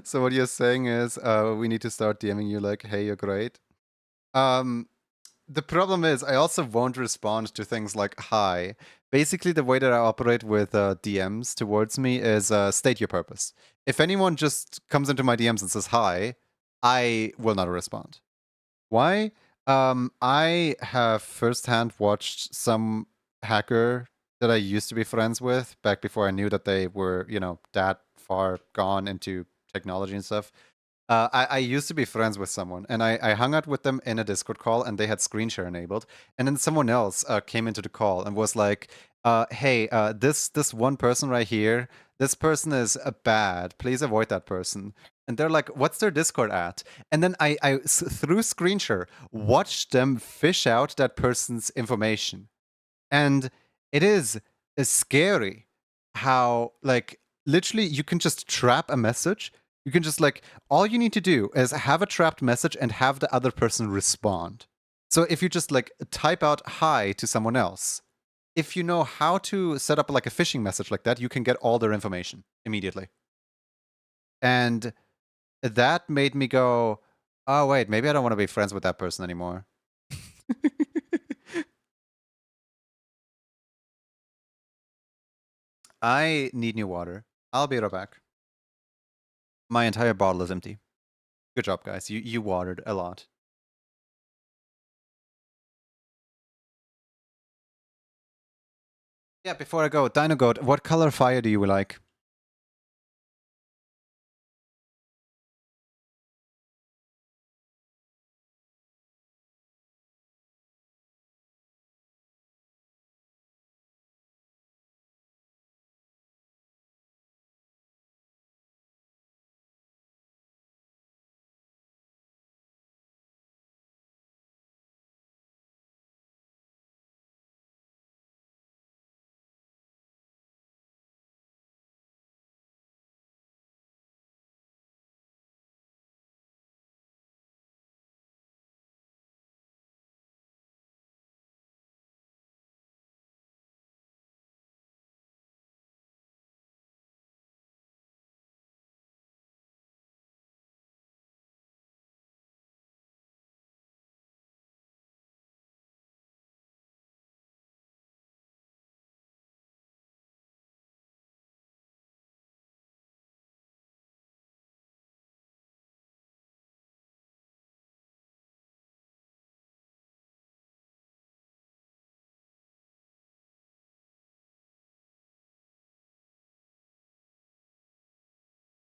So what you're saying is we need to start DMing you like, hey, you're great. Um the problem is I also won't respond to things like hi. Basically, the way that I operate with DMs towards me is state your purpose. If anyone just comes into my DMs and says hi, I will not respond. Why? I have firsthand watched some hacker that I used to be friends with back before I knew that they were, that far gone into technology and stuff. I used to be friends with someone, and I hung out with them in a Discord call, and they had screen share enabled. And then someone else came into the call and was like, "Hey, this one person right here, this person is bad. Please avoid that person." And they're like, "What's their Discord at?" And then through screen share, watched them fish out that person's information, and it is scary how like literally you can just trap a message. You can just like all you need to do is have a trapped message and have the other person respond. So if you just like type out hi to someone else, if you know how to set up like a phishing message like that, you can get all their information immediately. And that made me go, oh wait, maybe I don't want to be friends with that person anymore. I need new water. I'll be right back. My entire bottle is empty. Good job, guys. You watered a lot. Yeah, before I go, Dino Goat, what color fire do you like?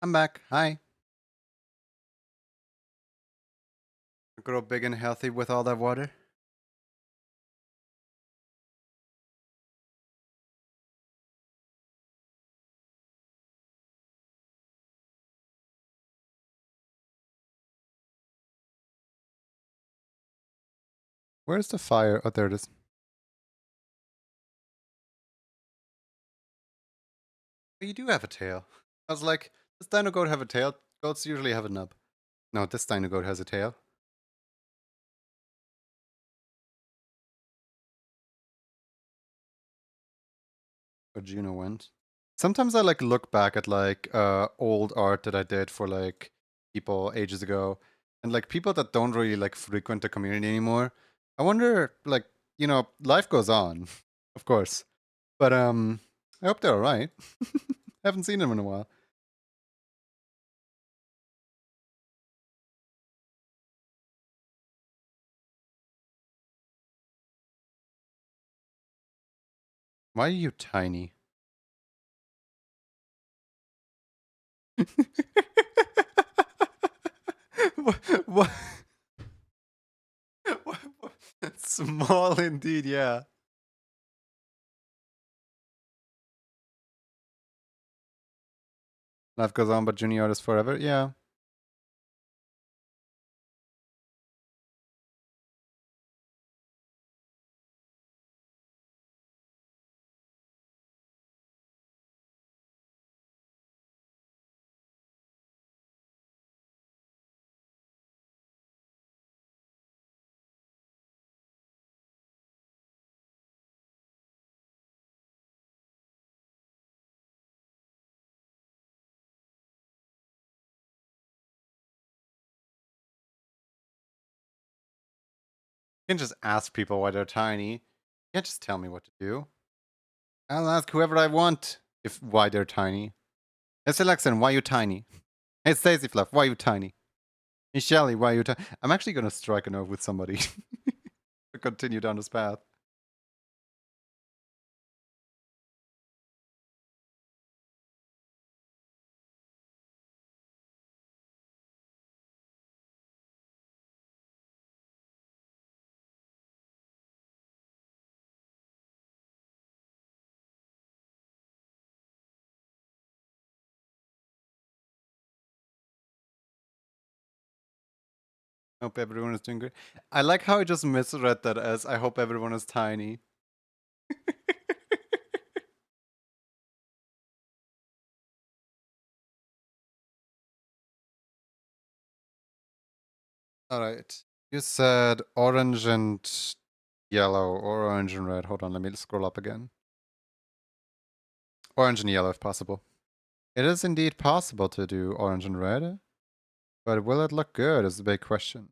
I'm back. Hi. Grow big and healthy with all that water. Where's the fire? Oh, there it is. Oh, you do have a tail. I was like, does Dino Goat have a tail? Goats usually have a nub. No, this Dino Goat has a tail. But Juno went. Sometimes I like look back at like old art that I did for like people ages ago, and like people that don't really like frequent the community anymore. I wonder, like, life goes on, of course. But I hope they're alright. Haven't seen them in a while. Why are you tiny? what? Small indeed, yeah. Life goes on, but junior is forever. Yeah. You can just ask people why they're tiny. You can't just tell me what to do. I'll ask whoever I want if why they're tiny. Hey, Selexon, why you tiny? Hey, Stacy Fluff, why you tiny? Hey, Shelly, why you tiny? I'm actually gonna strike a nerve with somebody to continue down this path. Hope everyone is doing great. I like how I just misread that as I hope everyone is tiny. Alright. You said orange and yellow, or orange and red. Hold on, let me scroll up again. Orange and yellow if possible. It is indeed possible to do orange and red, but will it look good is the big question.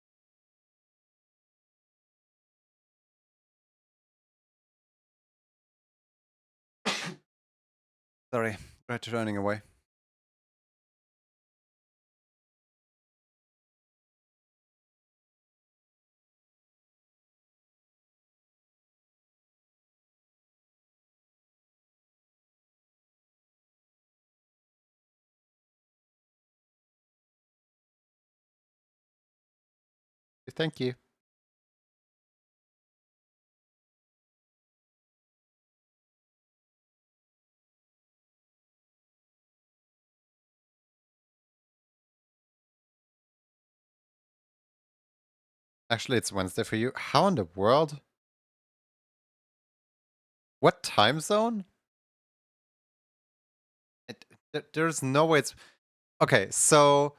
Sorry, red running away. Thank you. Actually, it's Wednesday for you. How in the world? What time zone? There's no way it's... Okay, so...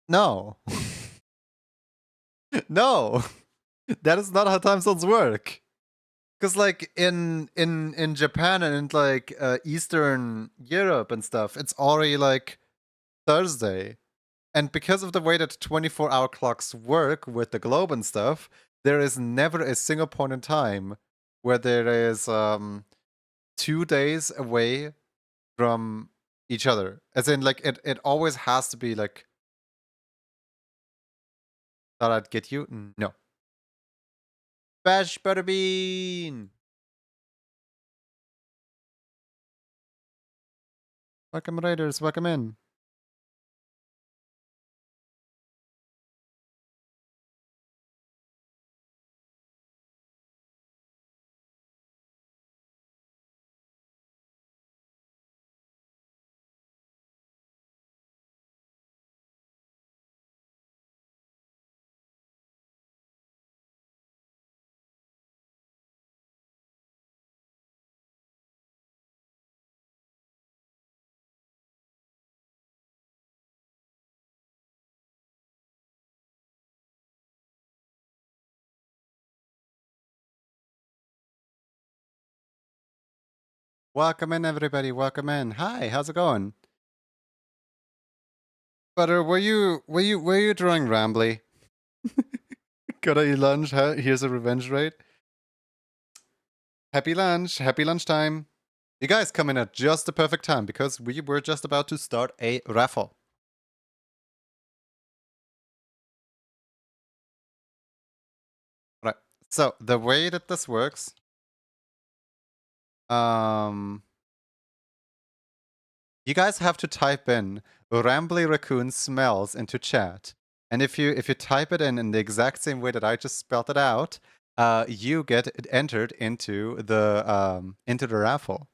No. No. That is not how time zones work. Because like in Japan and in like Eastern Europe and stuff, it's already like Thursday. And because of the way that 24-hour clocks work with the globe and stuff, there is never a single point in time where there is 2 days away from each other. As in, like, it always has to be like... Thought I'd get you? No. Bash Butterbean! Welcome, Raiders, welcome in. Welcome in, everybody. Welcome in. Hi, how's it going? Butter, were you drawing Rambly? Gotta eat lunch. Here's a revenge raid. Happy lunch. Happy lunchtime. You guys come in at just the perfect time because we were just about to start a raffle. Right. So the way that this works, you guys have to type in Rambly Raccoon smells into chat. And if you type it in the exact same way that I just spelled it out, you get it entered into the raffle.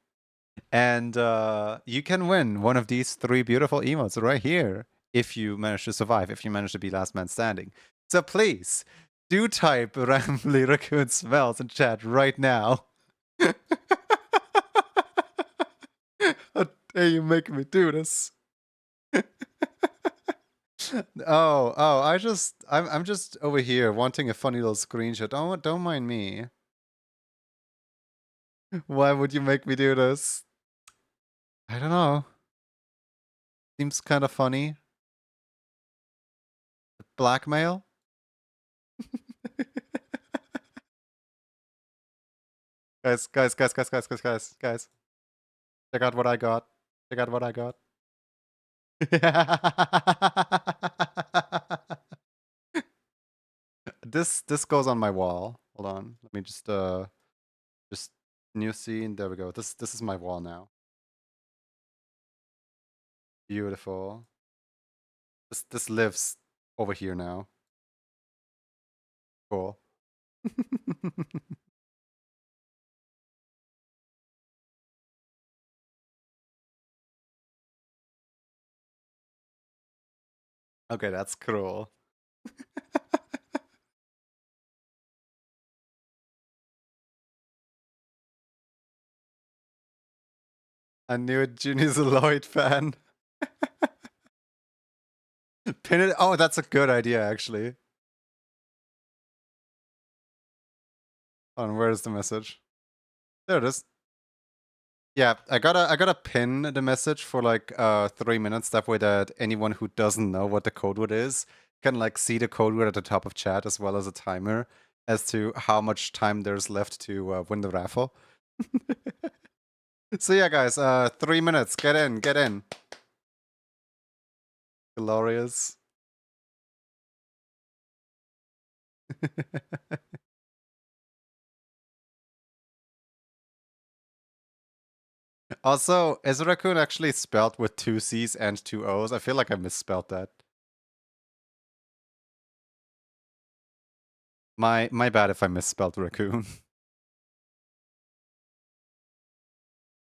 And you can win one of these 3 beautiful emotes right here if you manage to survive, if you manage to be last man standing. So please, do type Rambly Raccoon Smells in chat right now. How dare you make me do this? I'm just over here wanting a funny little screenshot. Don't mind me. Why would you make me do this? I don't know. Seems kind of funny. Blackmail? Guys. Check out what I got. Check out what I got. This goes on my wall. Hold on. Let me just new scene. There we go. This is my wall now. Beautiful. This lives over here now. Cool. Okay, that's cool. I knew it. Ginny's a Lloyd fan. Pin it. Oh, that's a good idea, actually. Where is the message? There it is. Yeah, I gotta pin the message for like 3 minutes. That way that anyone who doesn't know what the code word is can like see the code word at the top of chat, as well as a timer as to how much time there's left to win the raffle. So yeah, guys, 3 minutes. Get in, get in. Glorious. Also, is raccoon actually spelled with 2 C's and 2 O's? I feel like I misspelled that. My bad if I misspelled raccoon.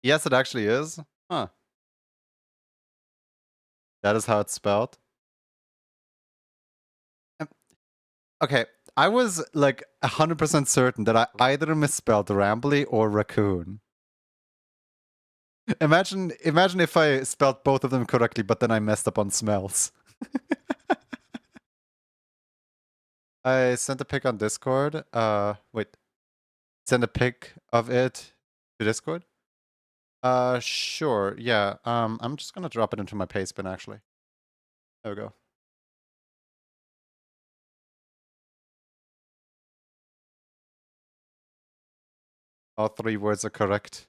Yes, it actually is. Huh. That is how it's spelled. Okay, I was like 100% certain that I either misspelled Rambly or raccoon. Imagine if I spelled both of them correctly, but then I messed up on smells. I sent a pic on Discord. Wait. Send a pic of it to Discord? Sure. Yeah. I'm just gonna drop it into my pastebin, actually. There we go. All 3 words are correct.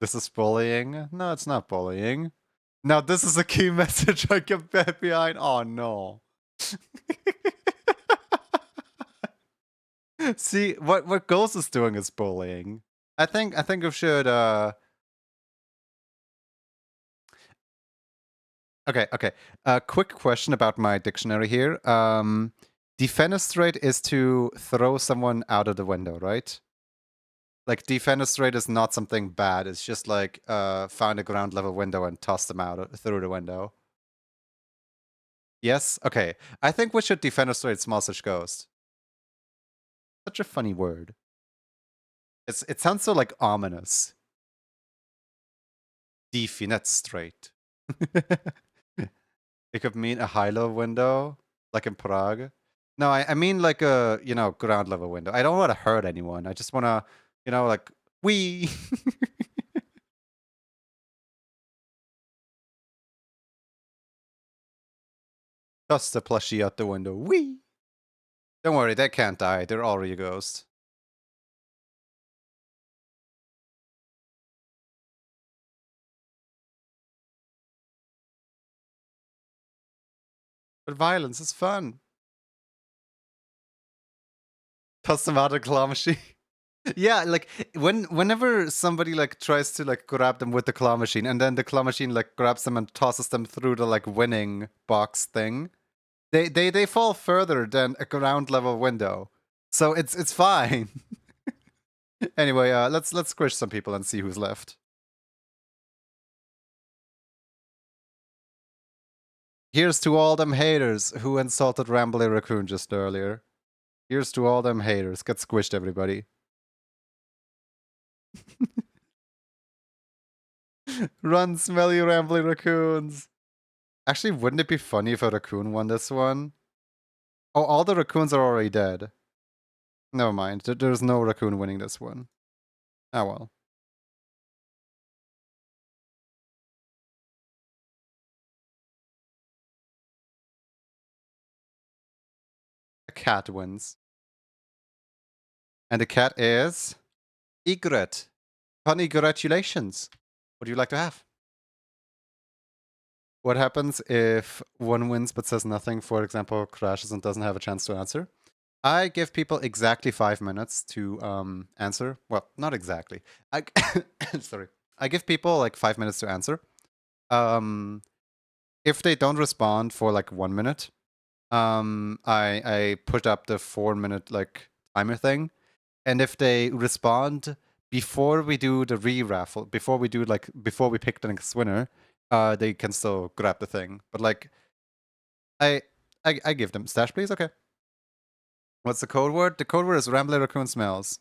This is bullying? No, it's not bullying. Now this is a key message I can get behind. Oh no. See, what Ghost is doing is bullying. I think we should Okay. Quick question about my dictionary here. Defenestrate is to throw someone out of the window, right? Like defenestrate is not something bad. It's just like find a ground level window and toss them out through the window. Yes? Okay. I think we should defenestrate Small Such Ghost. Such a funny word. It sounds so like ominous. Defenestrate. It could mean a high-low window, like in Prague. No, I mean like a, ground level window. I don't want to hurt anyone. I just want to, like, wee. Toss the plushie out the window. Wee. Don't worry, they can't die. They're already a ghost. But violence is fun. Toss them out of the claw machine. Yeah, like whenever somebody like tries to like grab them with the claw machine, and then the claw machine like grabs them and tosses them through the like winning box thing, They fall further than a ground level window, so it's fine. Anyway, let's squish some people and see who's left. Here's to all them haters who insulted Rambly Raccoon just earlier. Here's to all them haters. Get squished, everybody. Run, smelly Rambly Raccoons. Actually, wouldn't it be funny if a raccoon won this one? Oh, all the raccoons are already dead. Never mind. There's no raccoon winning this one. Ah, well. A cat wins. And the cat is... Egret. Congratulations. What do you like to have? What happens if one wins but says nothing, for example, crashes and doesn't have a chance to answer? I give people exactly 5 minutes to answer. Well, not exactly. Sorry. I give people like 5 minutes to answer. If they don't respond for like 1 minute, I put up the 4 minute like timer thing, and if they respond before we do the re-raffle, before we pick the next winner, they can still grab the thing. But like, I give them stash, please. Okay. What's the code word? The code word is Rambler Raccoon Smells.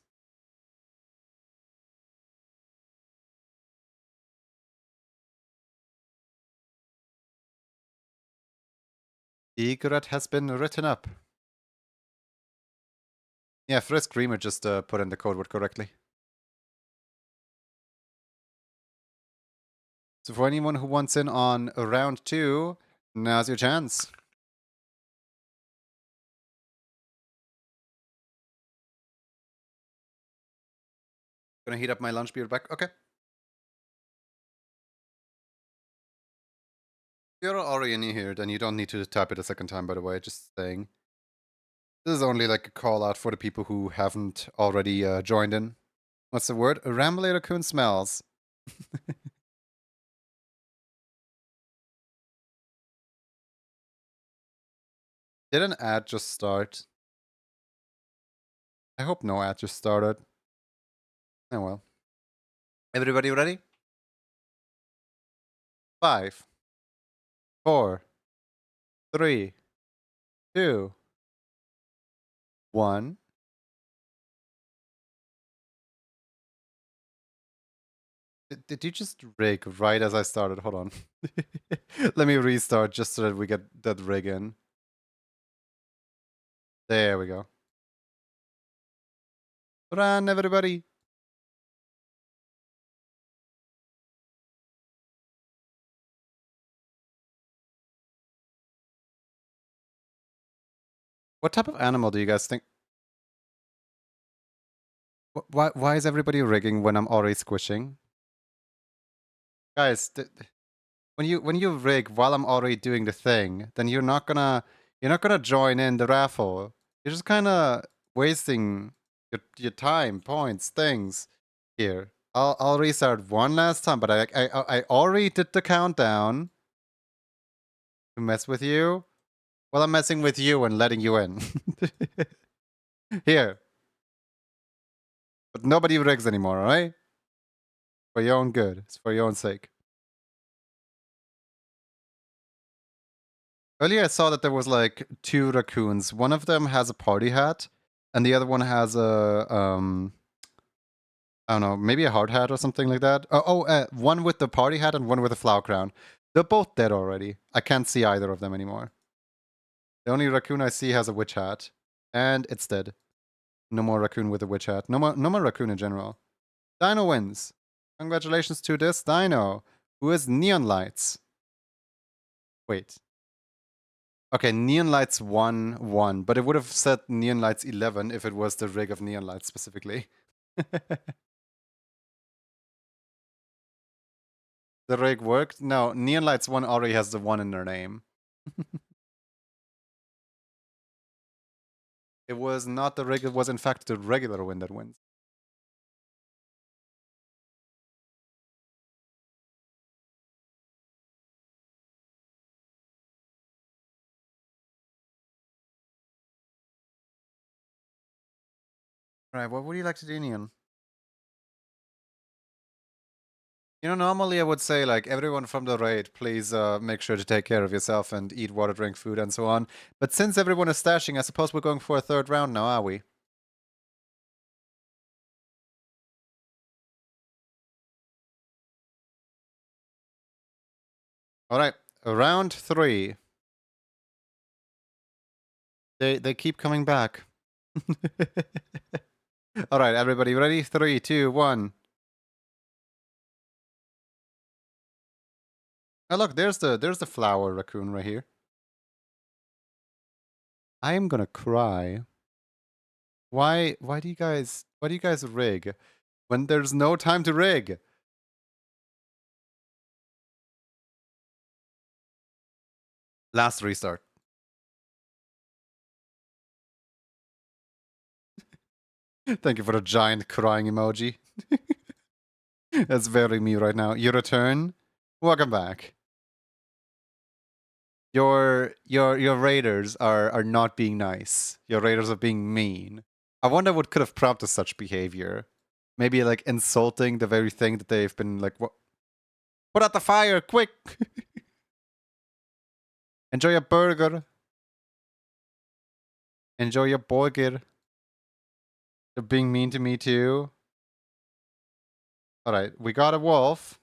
Egret has been written up. Yeah, Frisk Dreamer just put in the code word correctly. So for anyone who wants in on round 2, now's your chance. Gonna heat up my lunch beer back. Okay. You're already in here, then you don't need to type it a second time, by the way, just saying. This is only like a call out for the people who haven't already joined in. What's the word? A Rambly Raccoon Smells. Did an ad just start? I hope no ad just started. Oh well. Everybody ready? 5, 4, 3, 2, 1. Did you just rig right as I started? Hold on. Let me restart just so that we get that rig in. There we go. Run, everybody. What type of animal do you guys think? Why is everybody rigging when I'm already squishing? Guys, when you rig while I'm already doing the thing, then you're not gonna join in the raffle. You're just kind of wasting your time, points, things. Here, I'll restart one last time, but I already did the countdown to mess with you. Well, I'm messing with you and letting you in. Here, but nobody rigs anymore, alright? For your own good. It's for your own sake. Earlier, I saw that there was like 2 raccoons. One of them has a party hat, and the other one has a I don't know, maybe a hard hat or something like that. One with the party hat and one with a flower crown. They're both dead already. I can't see either of them anymore. The only raccoon I see has a witch hat, and it's dead. No more raccoon with a witch hat. No more raccoon in general. Dino wins. Congratulations to this Dino, who is Neon Lights. Wait. Okay, Neon Lights 1, but it would have said Neon Lights 11 if it was the rig of Neon Lights specifically. The rig worked? No, Neon Lights 1 already has the 1 in their name. It was not the rig, it was in fact the regular win that wins. Alright, what would you like to do, Neon? You know, normally I would say, like, everyone from the raid, please make sure to take care of yourself and eat water, drink food, and so on. But since everyone is stashing, I suppose we're going for a third round now, are we? Alright, round 3. They keep coming back. Alright, everybody ready? 3, 2, 1. Oh look, there's the flower raccoon right here. I am gonna cry. Why do you guys rig when there's no time to rig? Last restart. Thank you for the giant crying emoji. That's very me right now. Your return. Welcome back. Your raiders are not being nice. Your raiders are being mean. I wonder what could have prompted such behavior. Maybe like insulting the very thing that they've been like, what? Put out the fire, quick! Enjoy your burger. Enjoy your burger. They're being mean to me too. Alright, we got a wolf.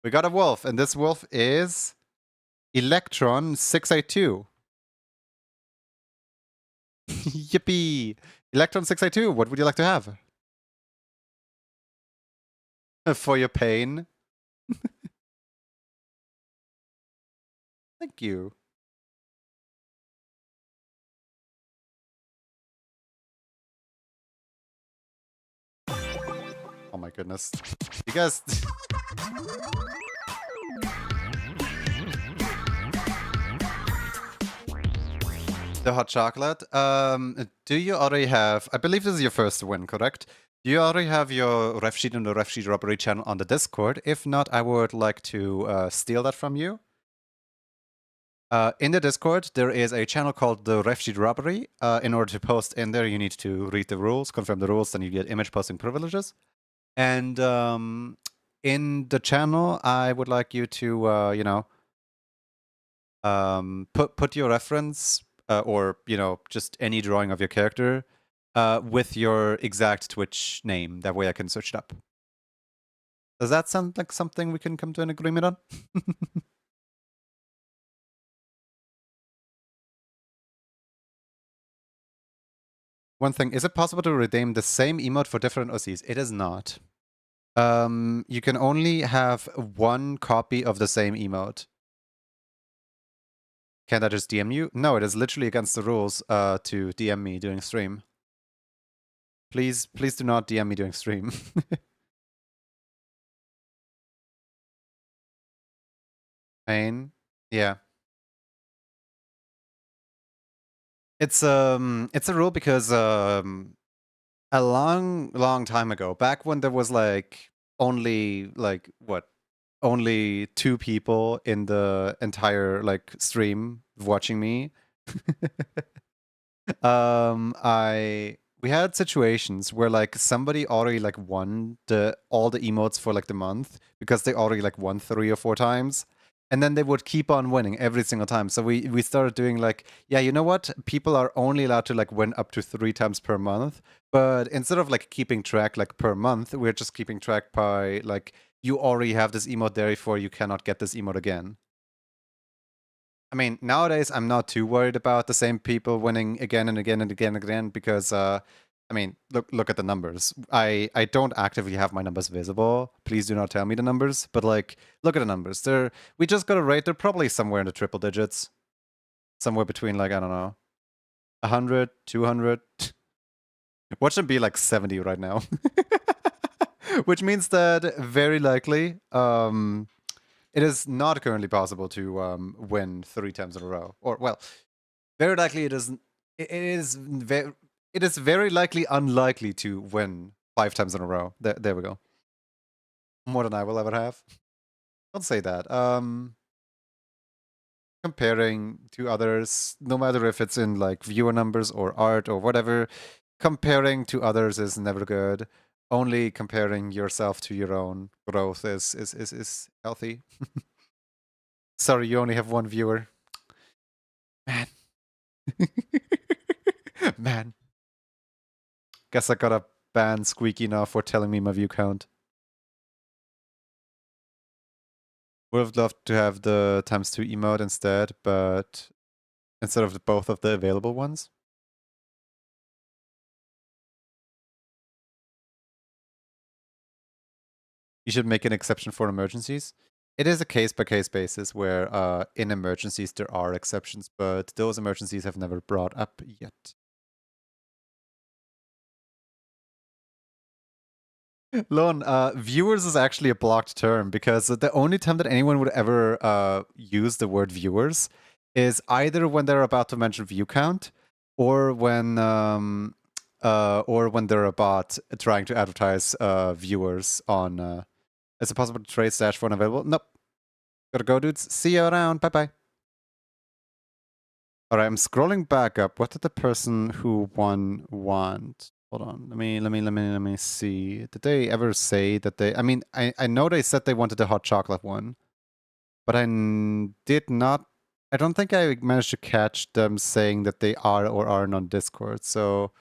We got a wolf, and this wolf is Electron 682. Yippee! Electron 682, what would you like to have? For your pain. Thank you. Oh my goodness. You guys... The hot chocolate. Do you already have... I believe this is your first win, correct? Do you already have your ref sheet and the ref sheet robbery channel on the Discord? If not, I would like to steal that from you. In the Discord, there is a channel called the Ref Sheet Robbery. In order to post in there, you need to read the rules, confirm the rules, then you get image posting privileges. And in the channel, I would like you to, you know, put your reference or, you know, just any drawing of your character with your exact Twitch name. That way I can search it up. Does that sound like something we can come to an agreement on? One thing, is it possible to redeem the same emote for different OCs? It is not. You can only have one copy of the same emote. Can't I just DM you? No, it is literally against the rules to DM me during stream. Please do not DM me during stream. Pain. Yeah. It's a rule because a long time ago, back when there was like only like what? Only 2 people in the entire like stream watching me. We had situations where like somebody already like won all the emotes for like the month because they already like won 3 or 4 times, and then they would keep on winning every single time. So we started doing like, yeah, you know what? People are only allowed to like win up to 3 times per month, but instead of like keeping track like per month, we're just keeping track by like, you already have this emote, therefore you cannot get this emote again. I mean, nowadays I'm not too worried about the same people winning again and again and again and again because, I mean, look at the numbers. I don't actively have my numbers visible. Please do not tell me the numbers, but like, look at the numbers. We just got a rate. They're probably somewhere in the triple digits, somewhere between like, I don't know, 100, 200. Watch them be like 70 right now, which means that very likely, it is not currently possible to win 3 times in a row. Or, well, very likely it is. It is very likely unlikely to win 5 times in a row. There we go. More than I will ever have. Don't say that. Comparing to others, no matter if it's in like viewer numbers or art or whatever, comparing to others is never good. Only comparing yourself to your own growth is healthy. Sorry, you only have one viewer. Man. Man. Guess I gotta ban Squeaky now for telling me my view count. Would have loved to have the ×2 emote instead, but instead of both of the available ones. You should make an exception for emergencies. It is a case-by-case basis where in emergencies there are exceptions, but those emergencies have never brought up yet. Lon, viewers is actually a blocked term because the only time that anyone would ever use the word viewers is either when they're about to mention view count or when they're about trying to advertise viewers on. Is it possible to trade stash for unavailable? Nope. Gotta go, dudes. See you around. Bye bye. All right, I'm scrolling back up. What did the person who won want? Hold on. Let me see. Did they ever say that they? I mean, I know they said they wanted the hot chocolate one, but did not. I don't think I managed to catch them saying that they are or aren't on Discord. So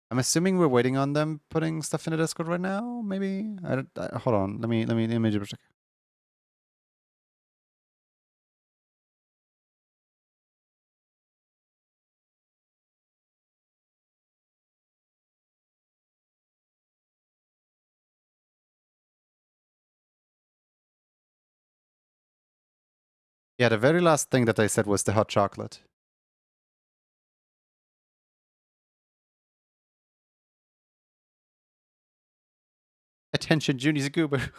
I'm assuming we're waiting on them putting stuff in the Discord right now. Maybe. Hold on. Let me double check. Yeah, the very last thing that I said was the hot chocolate. Attention, Junie's a goober.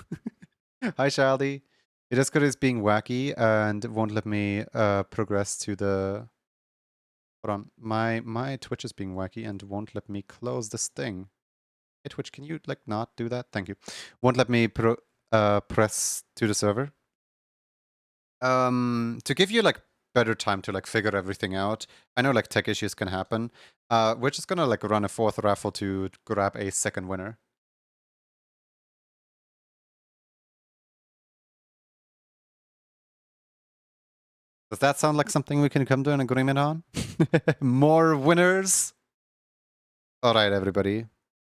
Hi, Shaldy. The Discord is being wacky and won't let me progress to the. Hold on, my Twitch is being wacky and won't let me close this thing. Hey, Twitch, can you like not do that? Thank you. Won't let me press to the server. To give you like better time to like figure everything out. I know like tech issues can happen. We're just gonna like run a fourth raffle to grab a second winner. Does that sound like something we can come to an agreement on? More winners? All right, everybody.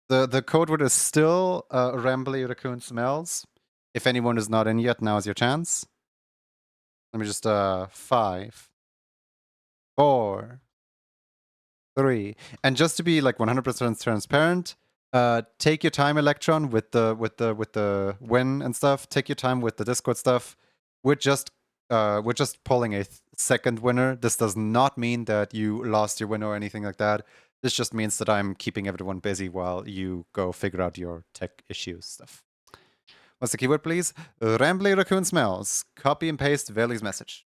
The code word is still Rambly Raccoon Smells. If anyone is not in yet, now is your chance. Let me just 5, 4, 3, and just to be like 100% transparent, take your time, Electron, with the win and stuff. Take your time with the Discord stuff. We're just pulling a second winner. This does not mean that you lost your winner or anything like that. This just means that I'm keeping everyone busy while you go figure out your tech issues stuff. What's the keyword, please? Rambly Raccoon Smells. Copy and paste Veli's message.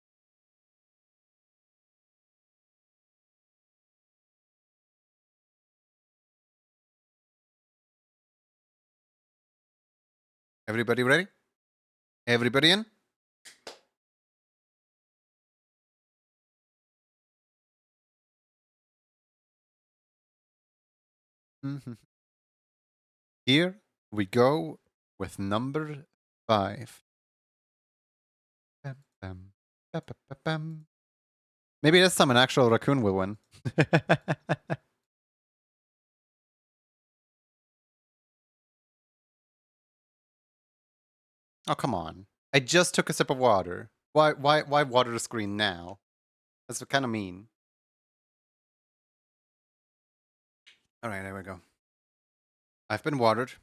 Everybody ready? Everybody in? Here we go with number 5. Bam, bam, ba, ba, ba, bam. Maybe this time an actual raccoon will win. Oh, come on. I just took a sip of water. Why water the screen now? That's kind of mean. All right, there we go. I've been watered.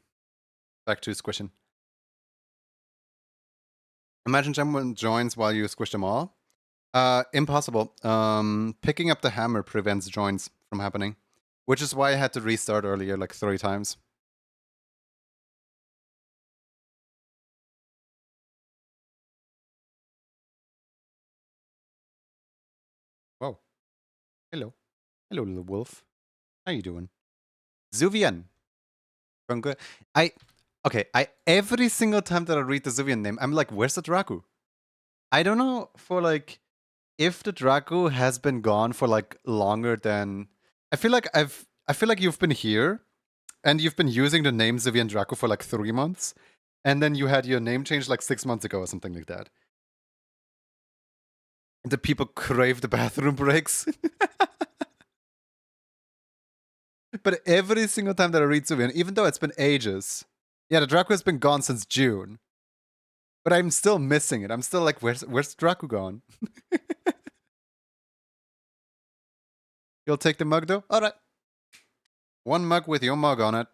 Back to squishing. Imagine someone joins while you squish them all. Impossible. Picking up the hammer prevents joins from happening, which is why I had to restart earlier like 3 times. Whoa. Hello. Hello, little wolf. How you doing? Zuvian. From good. Every single time that I read the Zuvian name, I'm like, where's the Draku? I don't know for like if the Draku has been gone for like longer than I feel like I've I feel like you've been here, and you've been using the name Zivian Draco for like 3 months, and then you had your name changed like 6 months ago or something like that. The people crave the bathroom breaks. But every single time that I read Zivian, even though it's been ages, yeah, the Draco has been gone since June. But I'm still missing it. I'm still like, where's Draco gone? You'll take the mug though? Alright. 1 mug with your mug on it.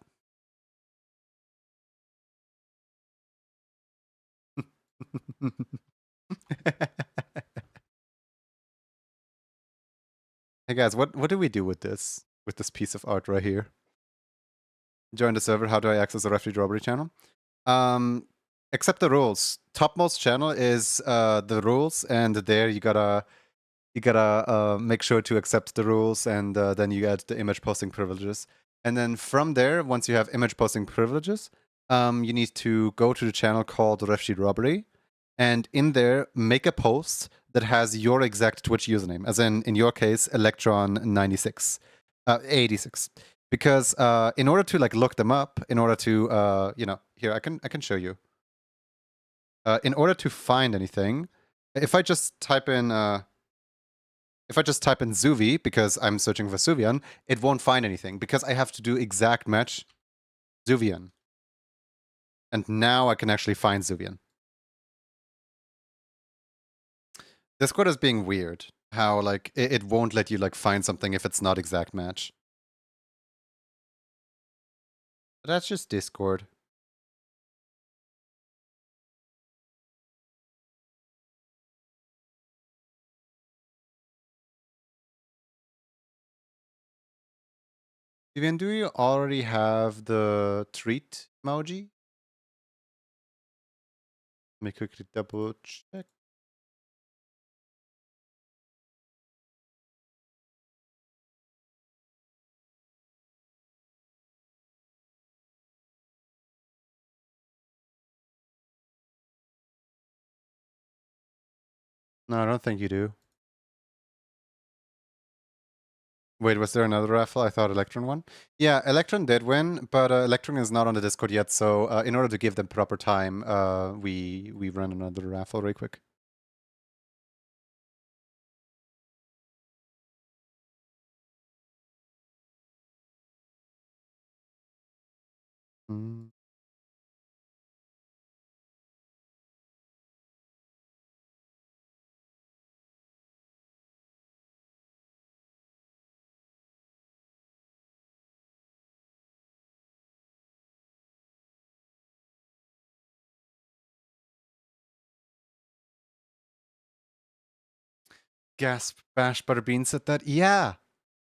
Hey guys, what do we do with this? With this piece of art right here? Join the server, how do I access the refugee robbery channel? Accept the rules. Topmost channel is the rules, and there you gotta make sure to accept the rules, and then you get the image posting privileges. And then from there, once you have image posting privileges, you need to go to the channel called Refugee Robbery, and in there make a post that has your exact Twitch username, as in your case, Electron96, 86. Because in order to like look them up, in order to here I can show you. In order to find anything, if I just type in Zuvi, because I'm searching for Suvian, it won't find anything, because I have to do exact match Zuvian. And now I can actually find Zuvian. Discord is being weird. How, like, it won't let you, like, find something if it's not exact match. But that's just Discord. Zuvian, do you already have the treat emoji? Let me quickly double check. No, I don't think you do. Wait, was there another raffle? I thought Electron won. Yeah, Electron did win, but Electron is not on the Discord yet, so in order to give them proper time, we ran another raffle real quick. Mm. Gasp, Bash Butterbean said that? Yeah!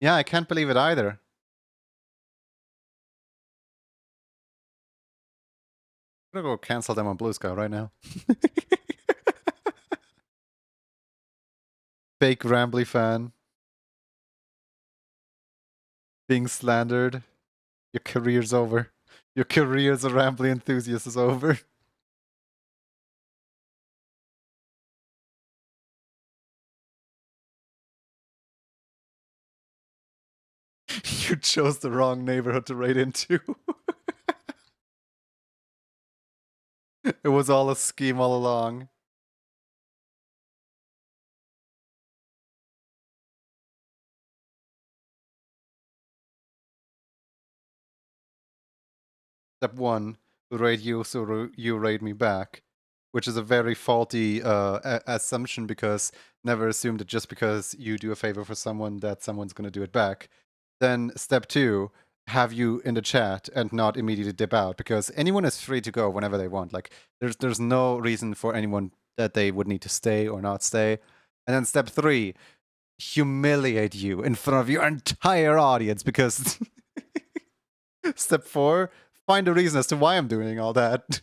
Yeah, I can't believe it either. I'm gonna go cancel them on Blue Sky right now. Fake Rambly fan. Being slandered. Your career's over. Your career as a Rambly enthusiast is over. You chose the wrong neighborhood to raid into. It was all a scheme all along. Step 1, raid you so you raid me back. Which is a very faulty assumption, because never assume that just because you do a favor for someone that someone's gonna do it back. Then step 2, have you in the chat and not immediately dip out, because anyone is free to go whenever they want. Like there's no reason for anyone that they would need to stay or not stay. And then step 3, humiliate you in front of your entire audience, because step 4, find a reason as to why I'm doing all that.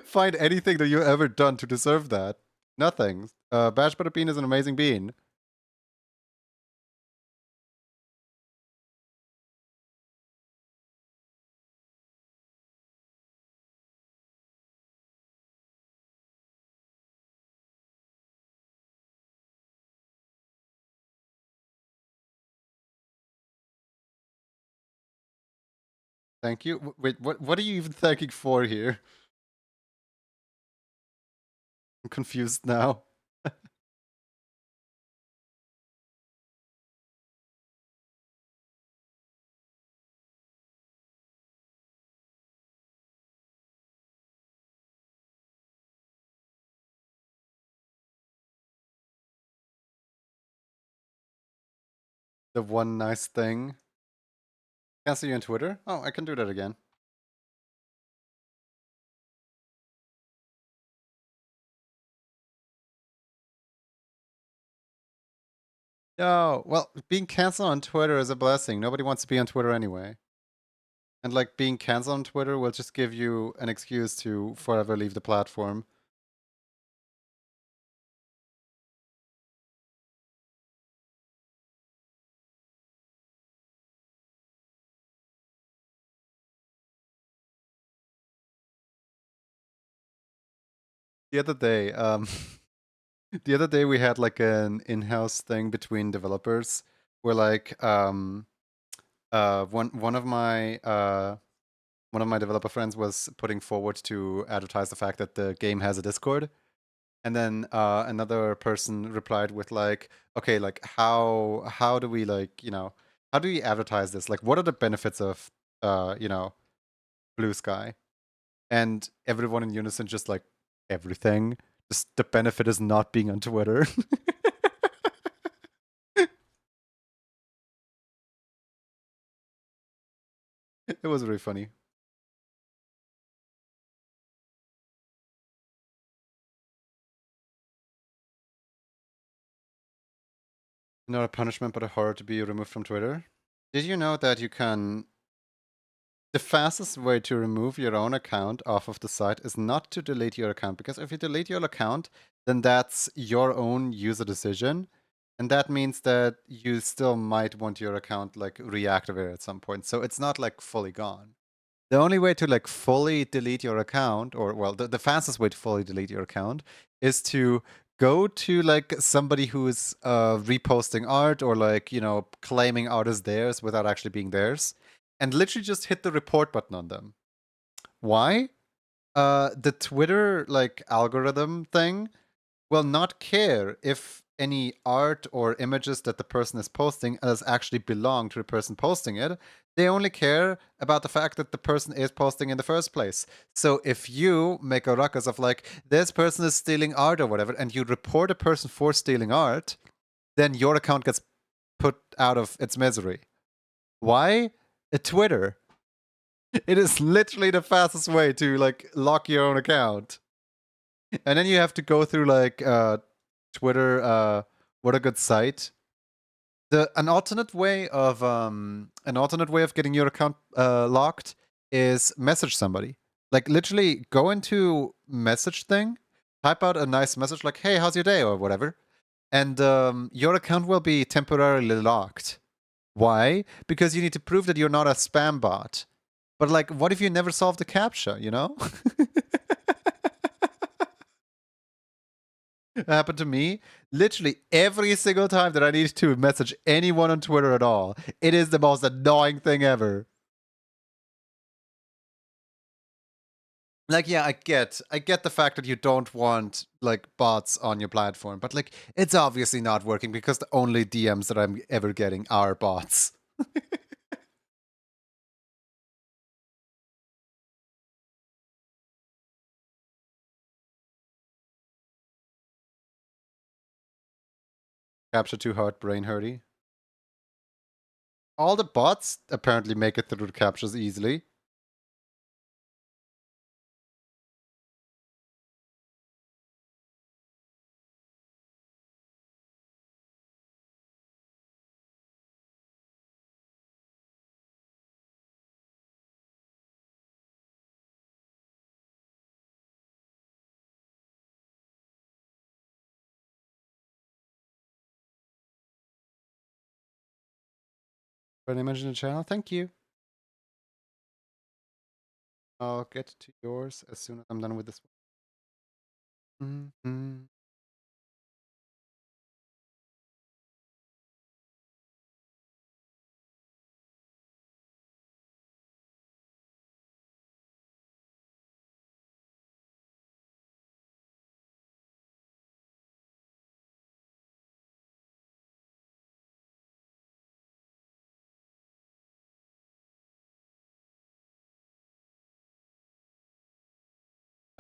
Find anything that you've ever done to deserve that. Nothing. Bash Butter Bean is an amazing bean. Thank you. Wait, what are you even thanking for here? I'm confused now. The one nice thing. Cancel you on Twitter? Oh, I can do that again. No, well, being canceled on Twitter is a blessing. Nobody wants to be on Twitter anyway. And like being canceled on Twitter will just give you an excuse to forever leave the platform. The other day, the other day we had like an in-house thing between developers where like one of my developer friends was putting forward to advertise the fact that the game has a Discord. And then another person replied with like, okay, like how do we like, how do we advertise this? Like what are the benefits of Blue Sky? And everyone in unison just like everything. Just the benefit is not being on Twitter. It was really funny. Not a punishment, but a horror to be removed from Twitter. Did you know that you can the fastest way to remove your own account off of the site is not to delete your account, because if you delete your account, then that's your own user decision. And that means that you still might want your account like reactivated at some point. So it's not like fully gone. The only way to like fully delete your account, or well, the fastest way to fully delete your account is to go to like somebody who's reposting art or like, claiming art as theirs without actually being theirs, and literally just hit the report button on them. Why? The Twitter like algorithm thing will not care if any art or images that the person is posting as actually belong to the person posting it. They only care about the fact that the person is posting in the first place. So if you make a ruckus of like, this person is stealing art or whatever, and you report a person for stealing art, then your account gets put out of its misery. Why? Twitter. It is literally the fastest way to like lock your own account. And then you have to go through like Twitter, what a good site. An alternate way of getting your account locked is message somebody. Like literally go into message thing, type out a nice message like, "Hey, how's your day?" or whatever, and your account will be temporarily locked. Why? Because you need to prove that you're not a spam bot. But like, what if you never solve the captcha? You know? It happened to me literally every single time that I need to message anyone on Twitter at all. It is the most annoying thing ever. Like, yeah, I get the fact that you don't want like bots on your platform, but like it's obviously not working because the only DMs that I'm ever getting are bots. Capture too hard, brain hurty. All the bots apparently make it through the captures easily. But image in the channel, thank you. I'll get to yours as soon as I'm done with this one. Mm-hmm.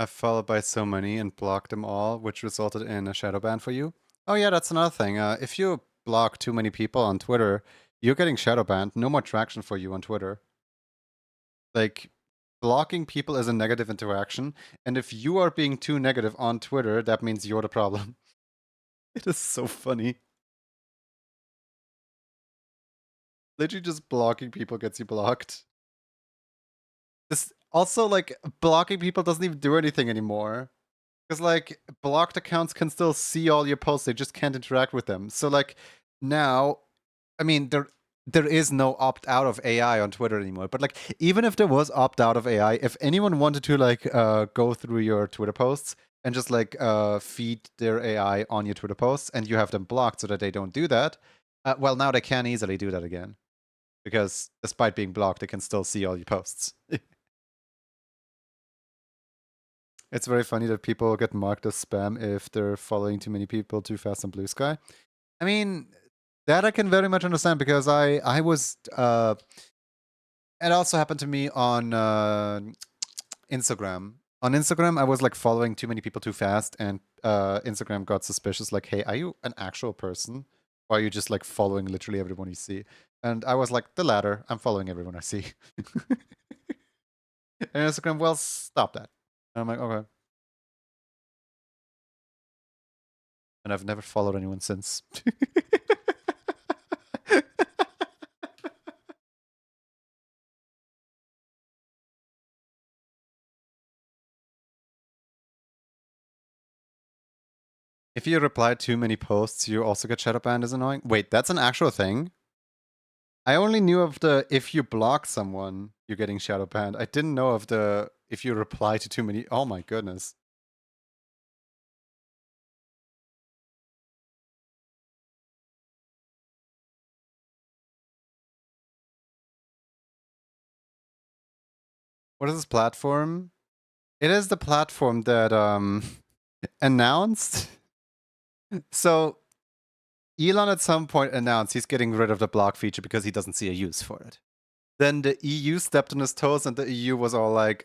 I've followed by so many and blocked them all, which resulted in a shadow ban for you. Oh yeah, that's another thing. If you block too many people on Twitter, you're getting shadow banned. No more traction for you on Twitter. Like, blocking people is a negative interaction, and if you are being too negative on Twitter, that means you're the problem. It is so funny. Literally just blocking people gets you blocked. This also, like, blocking people doesn't even do anything anymore. Because, like, blocked accounts can still see all your posts, they just can't interact with them. So, like, now, I mean, there is no opt out of AI on Twitter anymore. But, like, even if there was opt out of AI, if anyone wanted to, like, go through your Twitter posts and just, like, feed their AI on your Twitter posts and you have them blocked so that they don't do that, well, now they can easily do that again. Because despite being blocked, they can still see all your posts. It's very funny that people get marked as spam if they're following too many people too fast on Blue Sky. I mean, that I can very much understand because I was it also happened to me on Instagram. On Instagram, I was like following too many people too fast, and Instagram got suspicious. Like, hey, are you an actual person, or are you just like following literally everyone you see? And I was like, the latter. I'm following everyone I see. And Instagram, well, stop that. And I'm like, okay. And I've never followed anyone since. If you reply too many posts, you also get shadow banned is annoying. Wait, that's an actual thing? I only knew of the if you block someone, you're getting shadow banned. I didn't know of the if you reply to too many. Oh my goodness. What is this platform? It is the platform that announced. So Elon at some point announced he's getting rid of the block feature because he doesn't see a use for it. Then the EU stepped on his toes, and the EU was all like,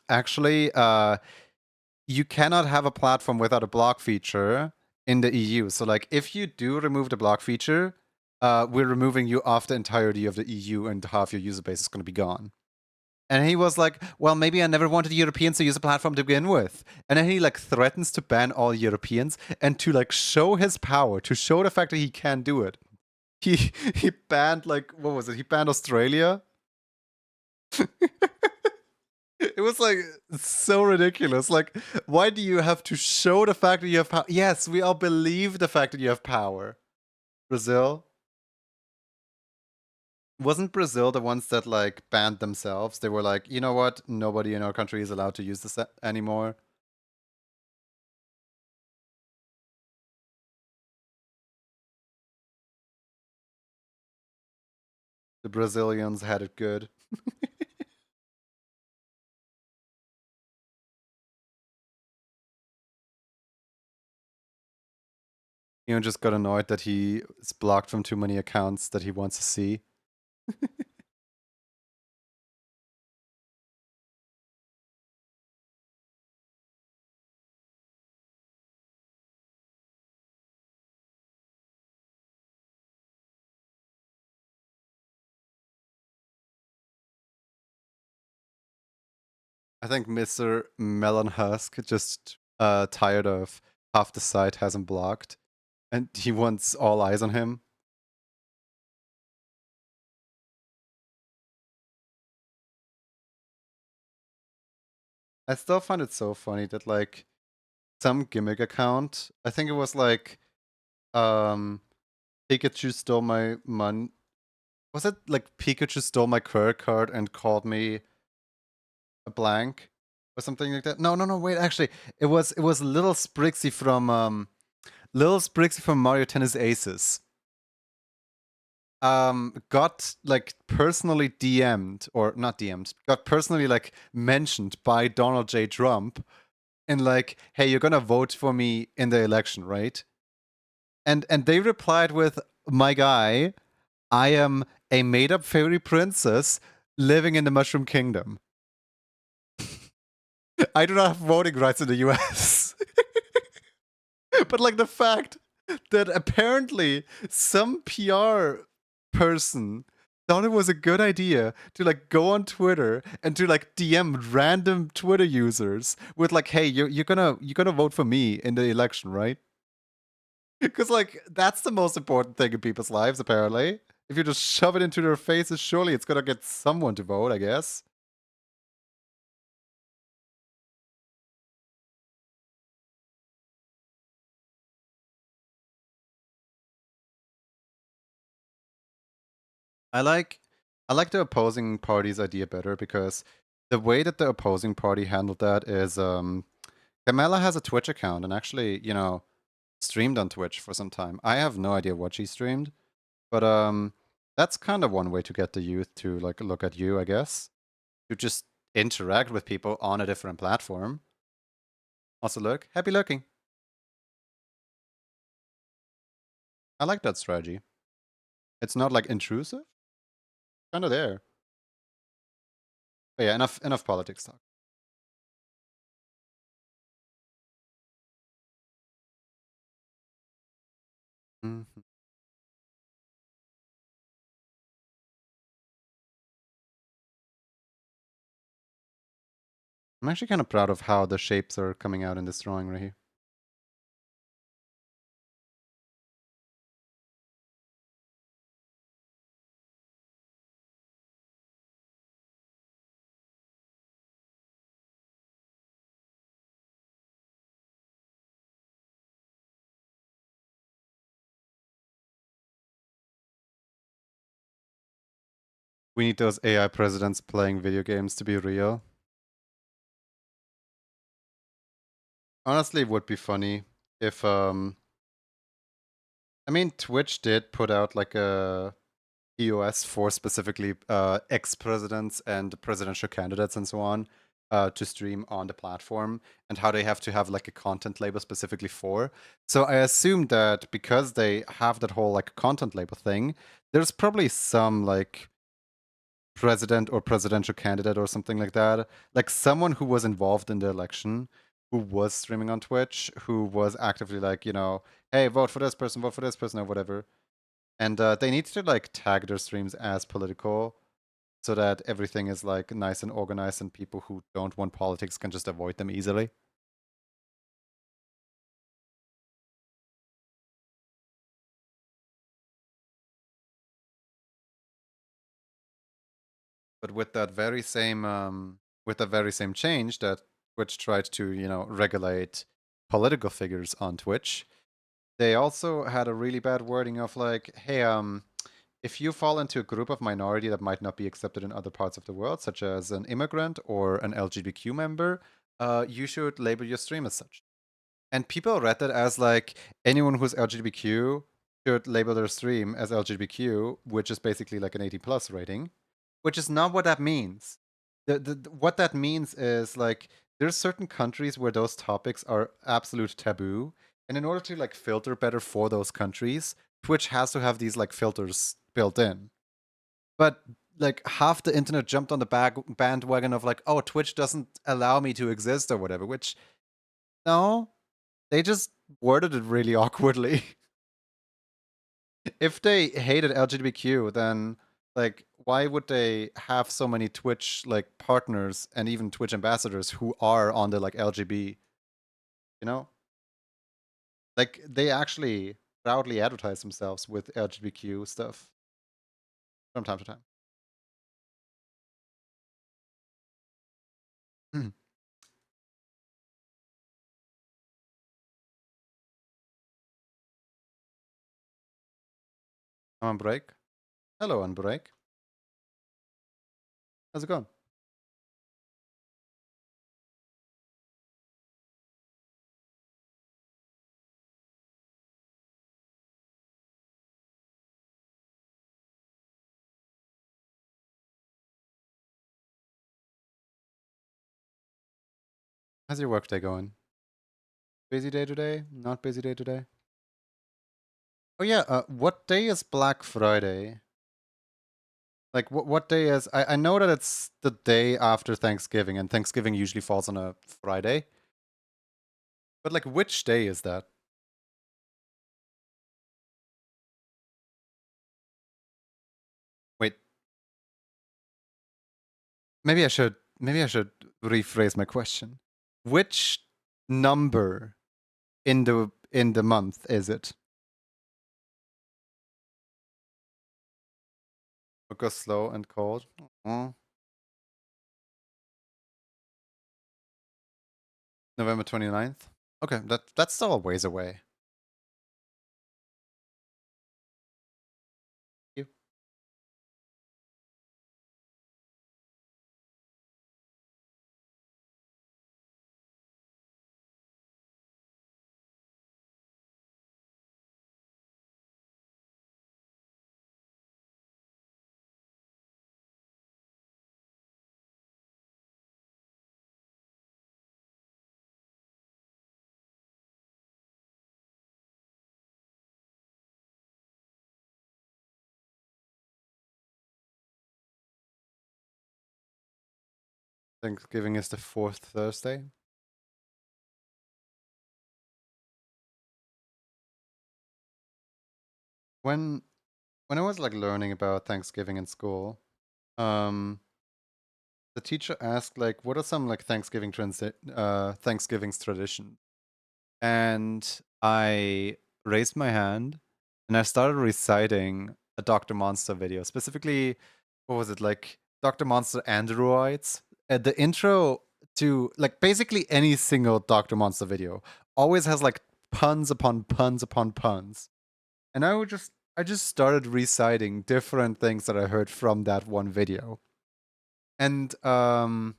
actually, you cannot have a platform without a block feature in the EU. So, like, if you do remove the block feature, we're removing you off the entirety of the EU, and half your user base is going to be gone. And he was like, well, maybe I never wanted Europeans to use a platform to begin with. And then he like threatens to ban all Europeans, and to like show his power, to show the fact that he can do it. He banned like, what was it? He banned Australia. It was like so ridiculous. Like, why do you have to show the fact that you have power? Yes, we all believe the fact that you have power. Brazil? Wasn't Brazil the ones that like banned themselves? They were like, you know what? Nobody in our country is allowed to use this anymore. The Brazilians had it good. Just got annoyed that he is blocked from too many accounts that he wants to see. I think Mr. Melon Husk just tired of half the site hasn't blocked, and he wants all eyes on him. I still find it so funny that like some gimmick account, I think it was like Pikachu stole my money. Was it like Pikachu stole my credit card and called me a blank or something like that? No, wait, actually, it was Little Sprixie from Mario Tennis Aces. Got like personally DM'd, or not DM'd, got personally like mentioned by Donald J. Trump, and like, hey, you're gonna vote for me in the election, right? And they replied with, my guy, I am a made up fairy princess living in the Mushroom Kingdom. I do not have voting rights in the US. But like the fact that apparently some PR person thought it was a good idea to like go on Twitter and to like DM random Twitter users with like, hey, you're gonna vote for me in the election, right? Because like that's the most important thing in people's lives, apparently. If you just shove it into their faces, surely it's gonna get someone to vote, I guess. I like I like the opposing party's idea better because the way that the opposing party handled that is Kamala has a Twitch account and actually, streamed on Twitch for some time. I have no idea what she streamed, but that's kind of one way to get the youth to like look at you, I guess. To just interact with people on a different platform. Also look, happy looking. I like that strategy. It's not like intrusive. Kind of there. But yeah, enough politics talk. Mhm. I'm actually kind of proud of how the shapes are coming out in this drawing right here. We need those AI presidents playing video games to be real. Honestly, it would be funny if I mean Twitch did put out like a EOS for specifically ex-presidents and presidential candidates and so on to stream on the platform and how they have to have like a content label specifically for. So I assume that because they have that whole like content label thing, there's probably some like president or presidential candidate or something like that, like someone who was involved in the election, who was streaming on Twitch, who was actively like, hey, vote for this person, or whatever. And they need to like tag their streams as political so that everything is like nice and organized and people who don't want politics can just avoid them easily. But with that very same change that Twitch tried to, regulate political figures on Twitch, they also had a really bad wording of like, hey, if you fall into a group of minority that might not be accepted in other parts of the world, such as an immigrant or an LGBTQ member, you should label your stream as such. And people read that as like anyone who's LGBTQ should label their stream as LGBTQ, which is basically like an 80 plus rating, which is not what that means. What that means is like there's certain countries where those topics are absolute taboo, and in order to like filter better for those countries, Twitch has to have these like filters built in. But like half the internet jumped on the bandwagon of like, oh, Twitch doesn't allow me to exist or whatever, which no, they just worded it really awkwardly. If they hated LGBTQ, then like why would they have so many Twitch like partners and even Twitch ambassadors who are on the like LGB, you know? Like they actually proudly advertise themselves with LGBTQ stuff from time to time. I'm on break. Hello, on break. How's it going? How's your work day going? Busy day today? Not busy day today? Oh yeah, what day is Black Friday? Like what day is? I know that it's the day after Thanksgiving, and Thanksgiving usually falls on a Friday. But like, which day is that? Wait, maybe I should rephrase my question. Which number in the month is it? Because slow and cold. Oh, November 29th. Okay, that's still a ways away. You Thanksgiving is the fourth Thursday. When when I was like learning about Thanksgiving in school, um, the teacher asked like, what are some like Thanksgiving's traditions? And I raised my hand and I started reciting a Dr. Monster video. Specifically, what was it like? Dr. Monster Androids. The intro to like basically any single Dr. Monster video always has like puns upon puns upon puns. And I just started reciting different things that I heard from that one video. And one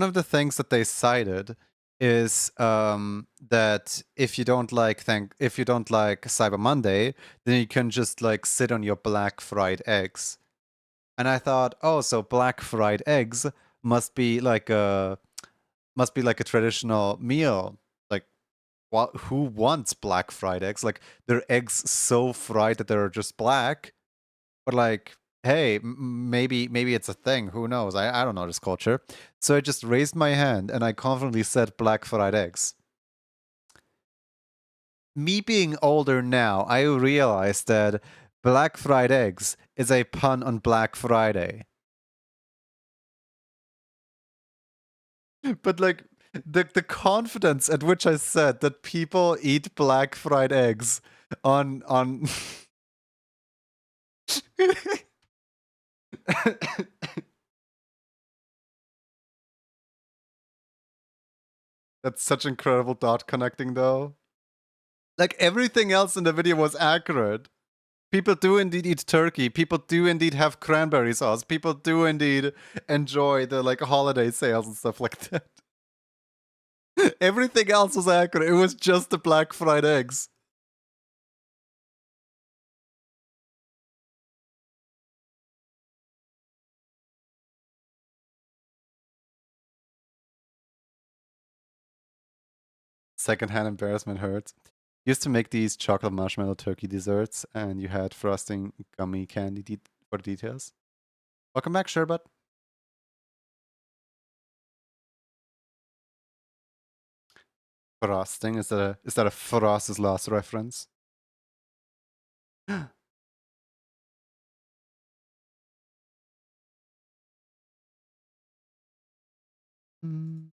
of the things that they cited is that if you don't like Cyber Monday, then you can just like sit on your black fried eggs. And I thought, oh, so black fried eggs must be like a traditional meal. Like, what? Who wants black fried eggs? Like, they're eggs so fried that they're just black. But like, hey, maybe it's a thing. Who knows? I don't know this culture. So I just raised my hand and I confidently said black fried eggs. Me being older now, I realized that black fried eggs is a pun on Black Friday. But like the confidence at which I said that people eat black fried eggs on That's such incredible dot connecting though. Like everything else in the video was accurate. People do indeed eat turkey. People do indeed have cranberry sauce. People do indeed enjoy the like holiday sales and stuff like that. Everything else was accurate. It was just the black fried eggs. Secondhand embarrassment hurts. Used to make these chocolate marshmallow turkey desserts, and you had frosting gummy candy for the details. Welcome back, Sherbet. Frosting is that a Frost's Last reference? Hmm.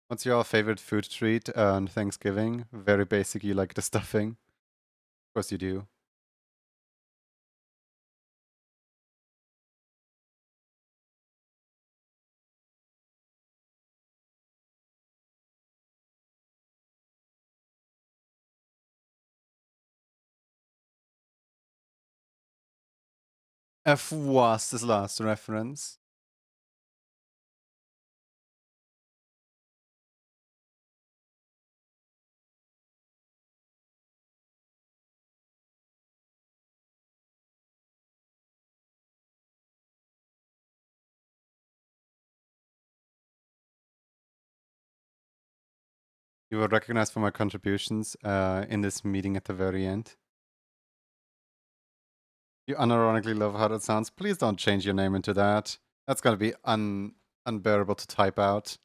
What's your favorite food treat on Thanksgiving? Very basic. You like the stuffing. Of course you do. A Frost's Last reference. You were recognized for my contributions in this meeting at the very end. You unironically love how that sounds. Please don't change your name into that. That's gonna be unbearable to type out.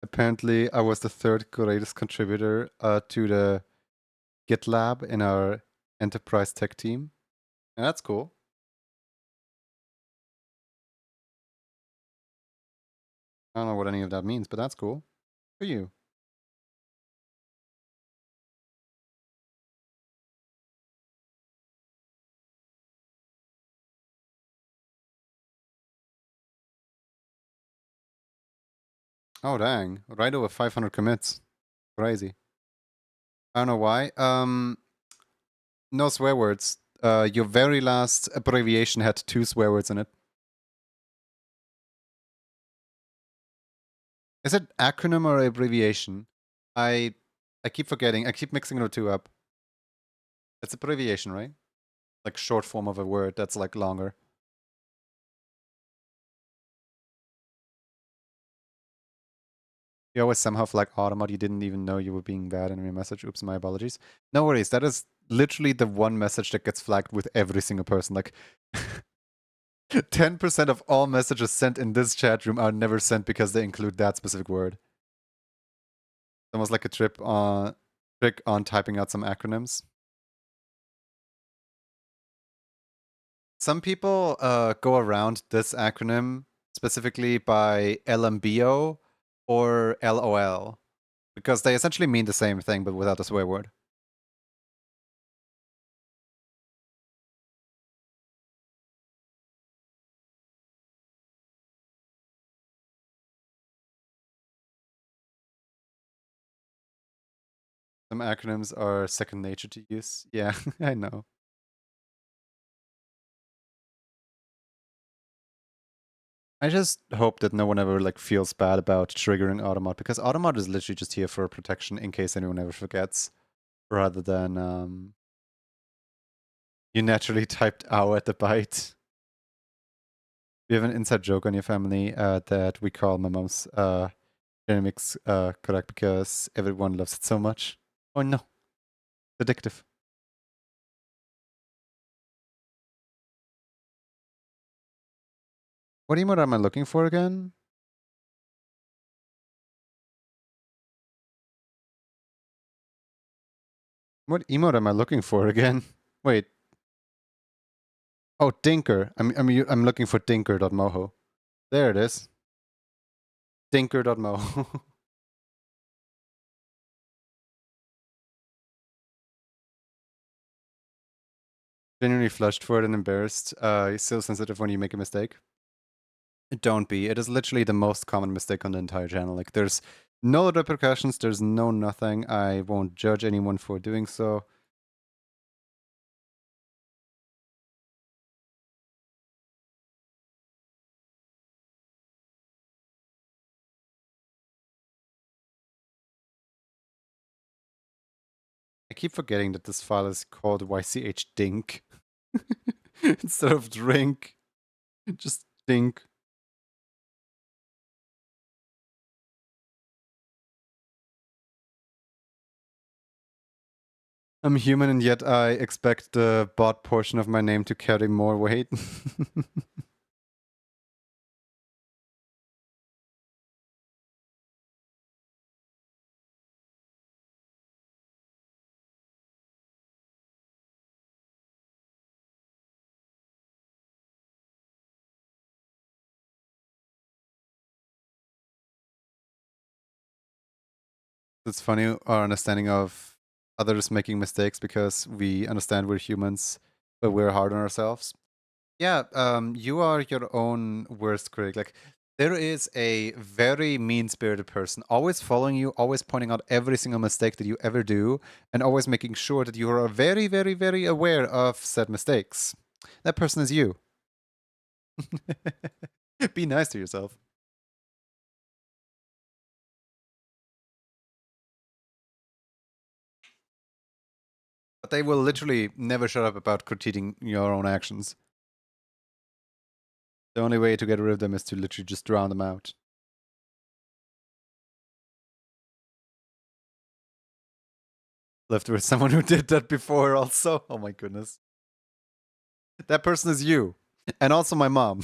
Apparently, I was the third greatest contributor to the GitLab in our enterprise tech team. And that's cool. I don't know what any of that means, but that's cool. For you. Oh, dang. Right over 500 commits. Crazy. I don't know why. No swear words. Your very last abbreviation had 2 swear words in it. Is it acronym or abbreviation? I keep forgetting. I keep mixing the two up. It's abbreviation, right? Like short form of a word that's like longer. You always somehow flag Automod. You didn't even know you were being bad in your message. Oops, my apologies. No worries. That is literally the one message that gets flagged with every single person. Like 10% of all messages sent in this chat room are never sent because they include that specific word. It's almost like a trick on typing out some acronyms. Some people go around this acronym specifically by LMBO or LOL because they essentially mean the same thing but without the swear word. Some acronyms are second nature to use. Yeah, I know. I just hope that no one ever like feels bad about triggering Automod because Automod is literally just here for protection in case anyone ever forgets, rather than you naturally typed "ow" at the bite. We have an inside joke on your family that we call my mom's dynamics correct because everyone loves it so much. Oh no, it's addictive. What emote am I looking for again? What emote am I looking for again? Wait. Oh, Dinker. I'm looking for Dinker.moho. There it is. Dinker.moho. Genuinely flushed for it and embarrassed. You're so sensitive when you make a mistake. Don't be. It is literally the most common mistake on the entire channel. Like, there's no repercussions, there's no nothing. I won't judge anyone for doing so. I keep forgetting that this file is called ychdink instead of drink. Just dink. I'm human and yet I expect the bot portion of my name to carry more weight. It's funny our understanding of others making mistakes because we understand we're humans, but we're hard on ourselves. Yeah, you are your own worst critic. Like, there is a very mean-spirited person always following you, always pointing out every single mistake that you ever do, and always making sure that you are very, very, very aware of said mistakes. That person is you. Be nice to yourself. But they will literally never shut up about critiquing your own actions. The only way to get rid of them is to literally just drown them out. Lived with someone who did that before also. Oh my goodness. That person is you. And also my mom.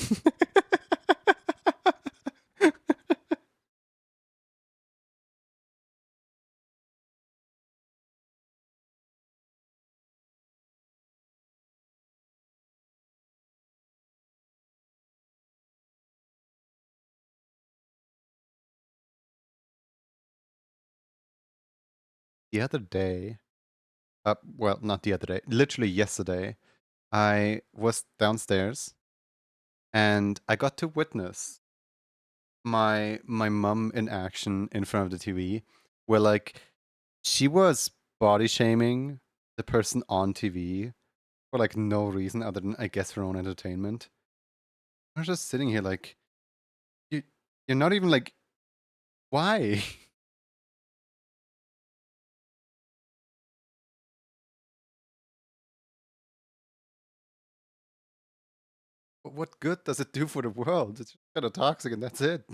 The other day, well, not the other day, literally yesterday, I was downstairs and I got to witness my mom in action in front of the TV, where like she was body shaming the person on TV for like no reason other than I guess her own entertainment. I was just sitting here like, you you're not even like, why? What good does it do for the world? It's kind of toxic and that's it.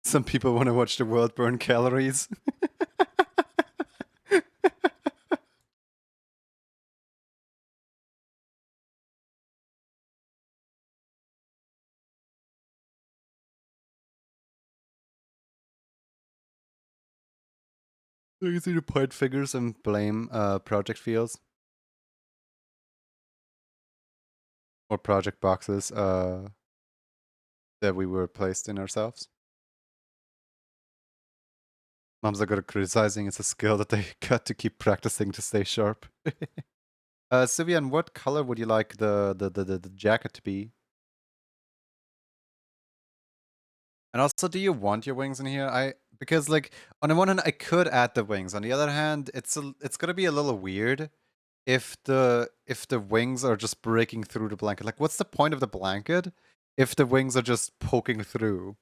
Some people want to watch the world burn calories. So easy to point fingers and blame project fields or project boxes that we were placed in ourselves. Moms are good at criticizing. It's a skill that they got to keep practicing to stay sharp. Sivian, what color would you like the jacket to be? And also, do you want your wings in here? Because like on the one hand, I could add the wings. On the other hand, it's gonna be a little weird if the wings are just breaking through the blanket. Like, what's the point of the blanket if the wings are just poking through?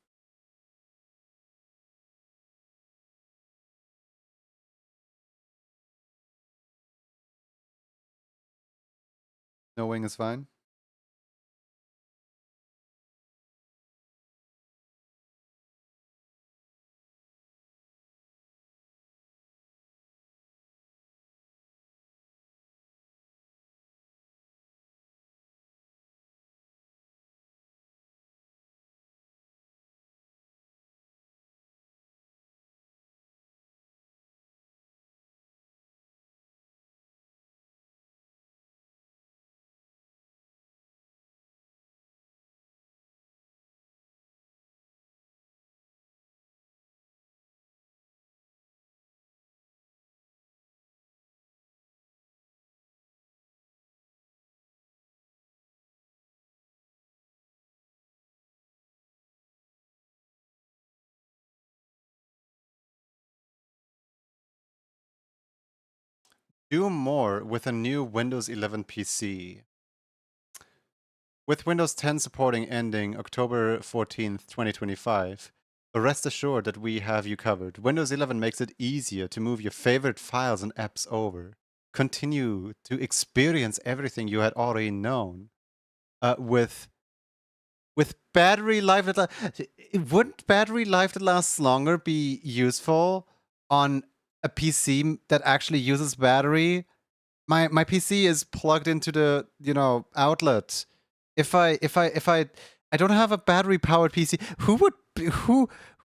No wing is fine. Do more with a new Windows 11 PC. With Windows 10 supporting ending October 14th, 2025, rest assured that we have you covered. Windows 11 makes it easier to move your favorite files and apps over. Continue to experience everything you had already known with battery life that wouldn't battery life that lasts longer be useful on a PC that actually uses battery? My PC is plugged into the outlet. If I don't have a battery powered PC,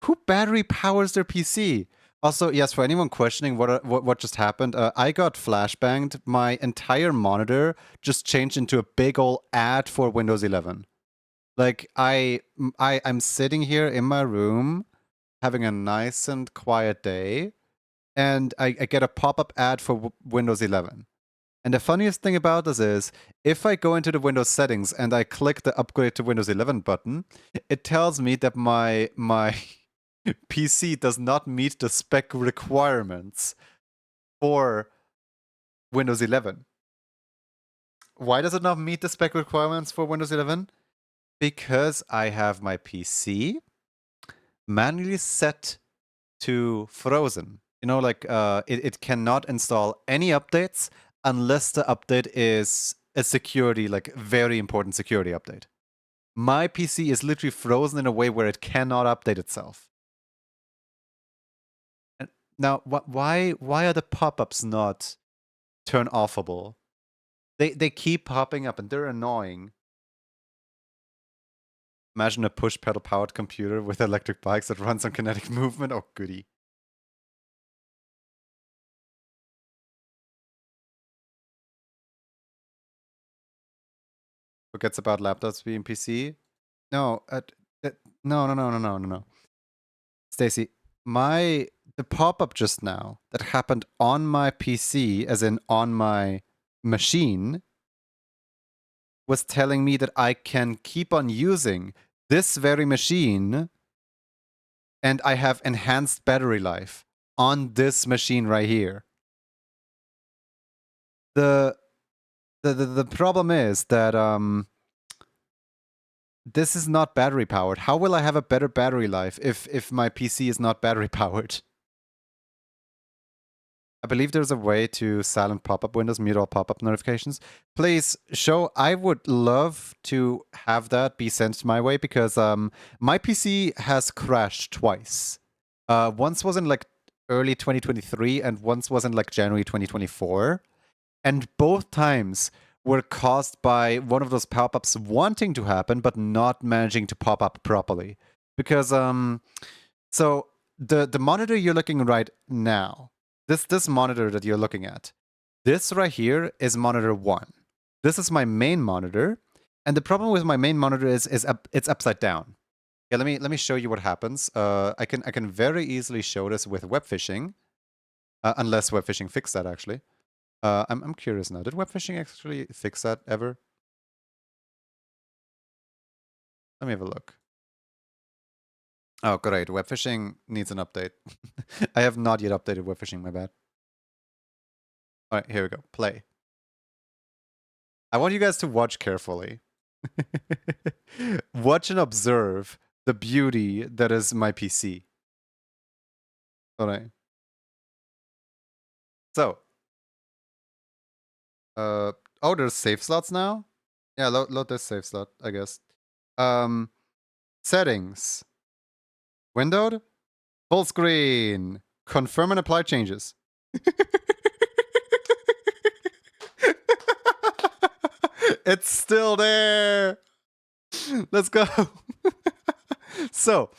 who battery powers their PC? Also, yes, for anyone questioning what just happened, I got flashbanged. My entire monitor just changed into a big old ad for Windows 11. Like I'm sitting here in my room having a nice and quiet day, and I get a pop-up ad for Windows 11. And the funniest thing about this is, if I go into the Windows settings and I click the upgrade to Windows 11 button, it tells me that my PC does not meet the spec requirements for Windows 11. Why does it not meet the spec requirements for Windows 11? Because I have my PC manually set to frozen. You know, like it cannot install any updates unless the update is a security, like very important security update. My PC is literally frozen in a way where it cannot update itself. And now, why are the pop-ups not turn offable? They keep popping up and they're annoying. Imagine a push pedal powered computer with electric bikes that runs on kinetic movement. Oh, goody. Forgets about laptops being PC. No, no. Stacy, the pop-up just now that happened on my PC, as in on my machine, was telling me that I can keep on using this very machine and I have enhanced battery life on this machine right here. The problem is that this is not battery powered. How will I have a better battery life if my PC is not battery powered? I believe there's a way to silent pop-up windows, mute all pop-up notifications. Please show. I would love to have that be sent my way because my PC has crashed twice. Once was in like early 2023 and once was in like January 2024. And both times were caused by one of those pop-ups wanting to happen but not managing to pop up properly. Because so the monitor you're looking right now, this monitor that you're looking at, this right here is monitor 1. This is my main monitor, and the problem with my main monitor is it's upside down. Yeah, let me show you what happens. I can very easily show this with web phishing, unless web phishing fixed that actually. I'm curious now. Did web phishing actually fix that ever? Let me have a look. Oh, great. Web phishing needs an update. I have not yet updated web phishing, my bad. All right, here we go. Play. I want you guys to watch carefully. Watch and observe the beauty that is my PC. All right. So, oh, there's save slots now? Yeah, load this save slot, I guess. Settings. Windowed. Full screen. Confirm and apply changes. It's still there. Let's go. So,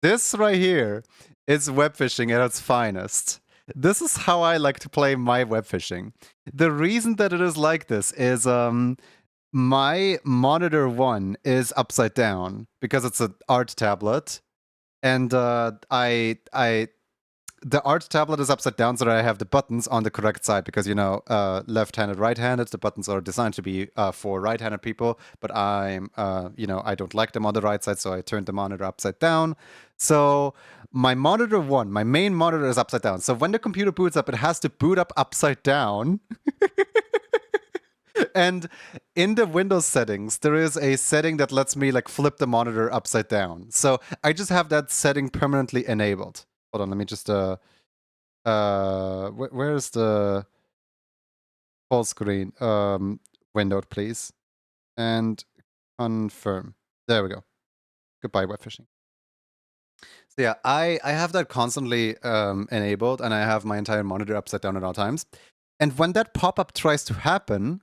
this right here is web phishing at its finest. This is how I like to play my web phishing. The reason that it is like this is my monitor 1 is upside down because it's an art tablet, and the art tablet is upside down so that I have the buttons on the correct side because, you know, left-handed, right-handed, the buttons are designed to be for right-handed people, but I'm, you know, I don't like them on the right side, so I turned the monitor upside down. So my monitor 1, my main monitor is upside down. So when the computer boots up, it has to boot up upside down. And in the Windows settings, there is a setting that lets me like flip the monitor upside down. So I just have that setting permanently enabled. Hold on, let me just where's the full screen windowed, please, and confirm. There we go. Goodbye, web phishing. So yeah, I have that constantly enabled, and I have my entire monitor upside down at all times. And when that pop-up tries to happen,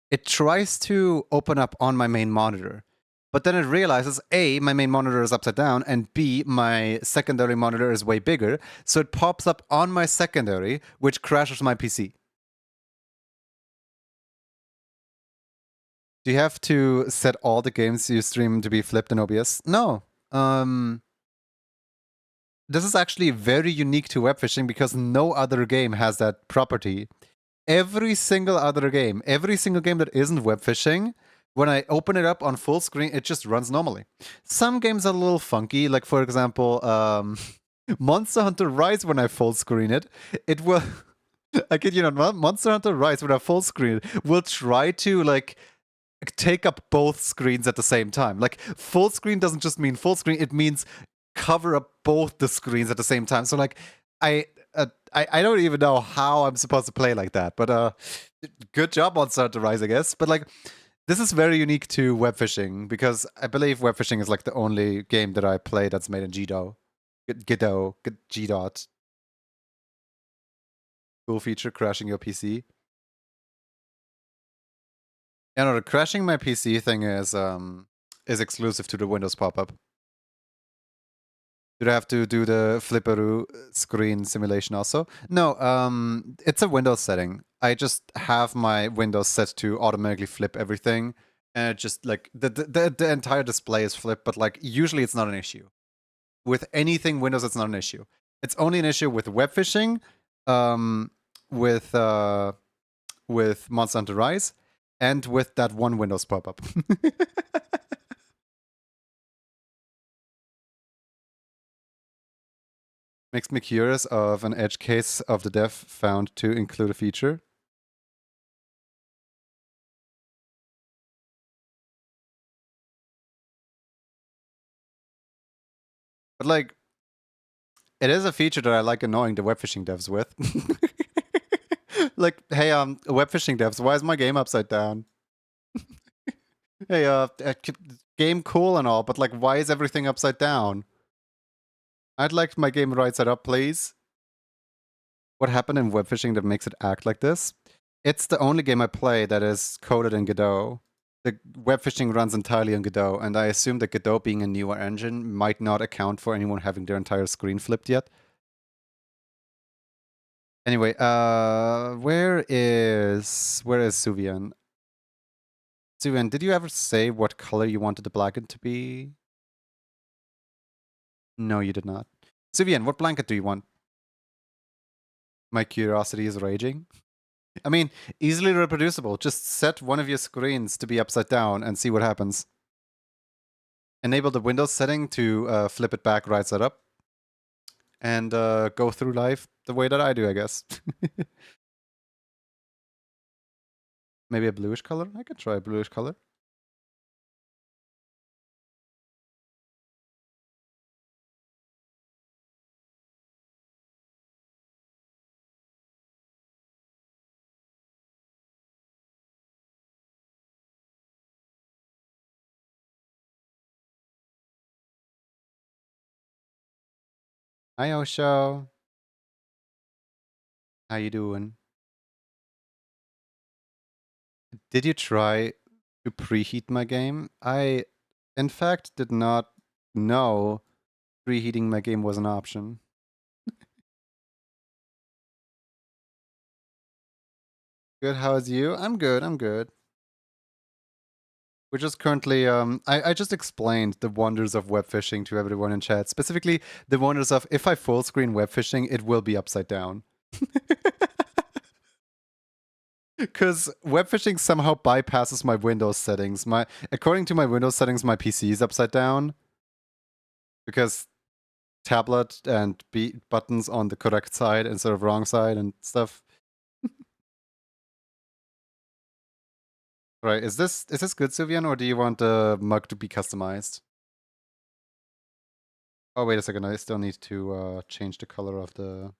it tries to open up on my main monitor. But then it realizes, A, my main monitor is upside down, and B, my secondary monitor is way bigger. So it pops up on my secondary, which crashes my PC. Do you have to set all the games you stream to be flipped in OBS? No. This is actually very unique to web phishing because no other game has that property. Every single other game, every single game that isn't web phishing, when I open it up on full screen, it just runs normally. Some games are a little funky, like for example, Monster Hunter Rise. When I full screen it, it will. I kid you not, Monster Hunter Rise when I full screen it will try to like take up both screens at the same time. Like full screen doesn't just mean full screen; it means cover up both the screens at the same time. So like I don't even know how I'm supposed to play like that. But good job, Monster Hunter Rise, I guess. But like this is very unique to web fishing because I believe web fishing is like the only game that I play that's made in GDO. G-dot. Cool feature, crashing your PC. Yeah, no, the crashing my PC thing is exclusive to the Windows pop-up. Do I have to do the flipperoo screen simulation also? No, it's a Windows setting. I just have my Windows set to automatically flip everything, and it just like the entire display is flipped. But like usually it's not an issue with anything Windows. It's not an issue. It's only an issue with web phishing, um, with uh, with Monster Hunter Rise, and with that one Windows pop-up. Makes me curious of an edge case of the dev found to include a feature. But like, it is a feature that I like annoying the web phishing devs with. Like, hey, web phishing devs, why is my game upside down? Hey, game cool and all, but like, why is everything upside down? I'd like my game right side up, please. What happened in web phishing that makes it act like this? It's the only game I play that is coded in Godot. The web phishing runs entirely on Godot, and I assume that Godot being a newer engine might not account for anyone having their entire screen flipped yet. Anyway, where is Suvian? Suvian, did you ever say what color you wanted the blanket to be? No, you did not. Suvian, what blanket do you want? My curiosity is raging. I mean, easily reproducible. Just set one of your screens to be upside down and see what happens. Enable the Windows setting to flip it back right side up. And go through life the way that I do, I guess. Maybe a bluish color? I could try a bluish color. Hi, Osho. How you doing? Did you try to preheat my game? I, in fact, did not know preheating my game was an option. Good, how's you? I'm good, I'm good. We're just currently, I just explained the wonders of web phishing to everyone in chat. Specifically, the wonders of if I full screen web phishing, it will be upside down. Because web phishing somehow bypasses my Windows settings. According to my Windows settings, my PC is upside down because tablet and buttons on the correct side instead of wrong side and stuff. Right? Is this good, Suvian, or do you want the mug to be customized? Oh wait a second, I still need to change the color of the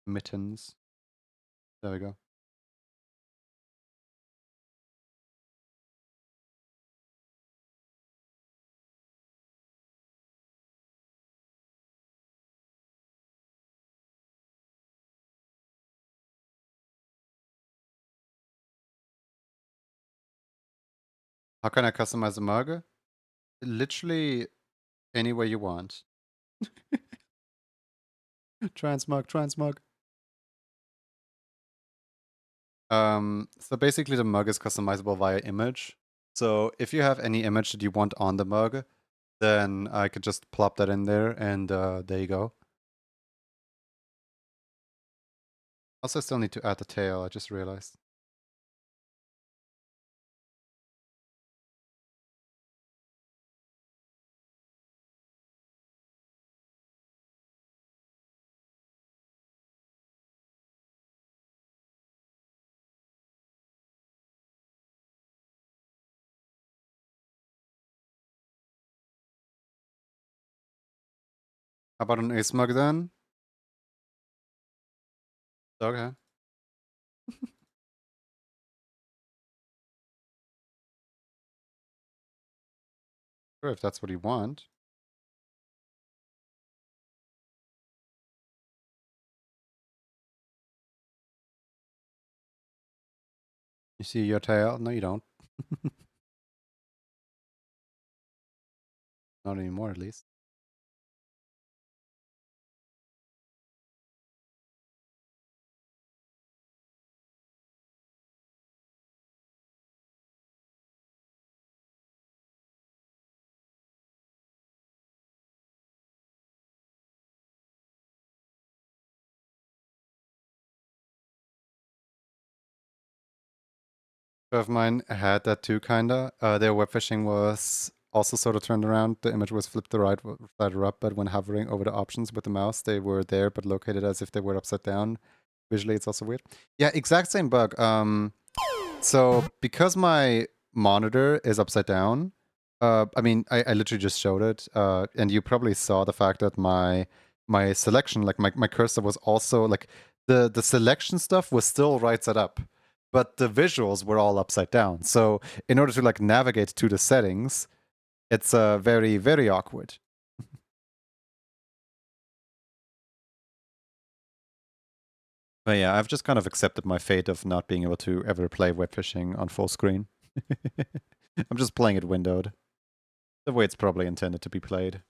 mittens. There we go. How can I customize the mug? Literally any way you want. Transmug, transmug. So basically the mug is customizable via image. So if you have any image that you want on the mug, then I could just plop that in there and there you go. Also still need to add the tail, I just realized. How about an asmug then? Okay. Sure, if that's what you want. You see your tail? No, you don't. Not anymore, at least. Of mine had that too, kinda. Their web fishing was also sort of turned around. The image was flipped to the right, side or up, but when hovering over the options with the mouse, they were there, but located as if they were upside down. Visually, it's also weird. Yeah, exact same bug. So because my monitor is upside down, I mean, I literally just showed it, and you probably saw the fact that my selection, like my cursor was also like the selection stuff was still right side up, but the visuals were all upside down. So in order to like navigate to the settings, it's very, very awkward. But yeah, I've just kind of accepted my fate of not being able to ever play web fishing on full screen. I'm just playing it windowed, the way it's probably intended to be played.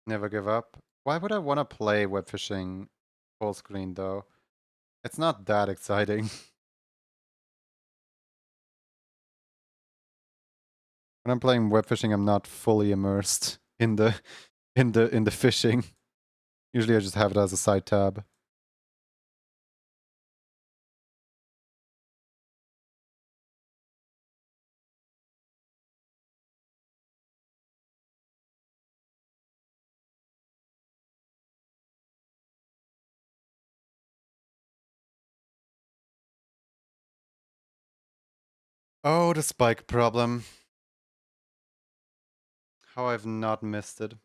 Never give up. Why would I want to play web fishing full screen though? It's not that exciting. When I'm playing web fishing, I'm not fully immersed in the fishing. Usually I just have it as a side tab. Oh, the spike problem. How I've not missed it.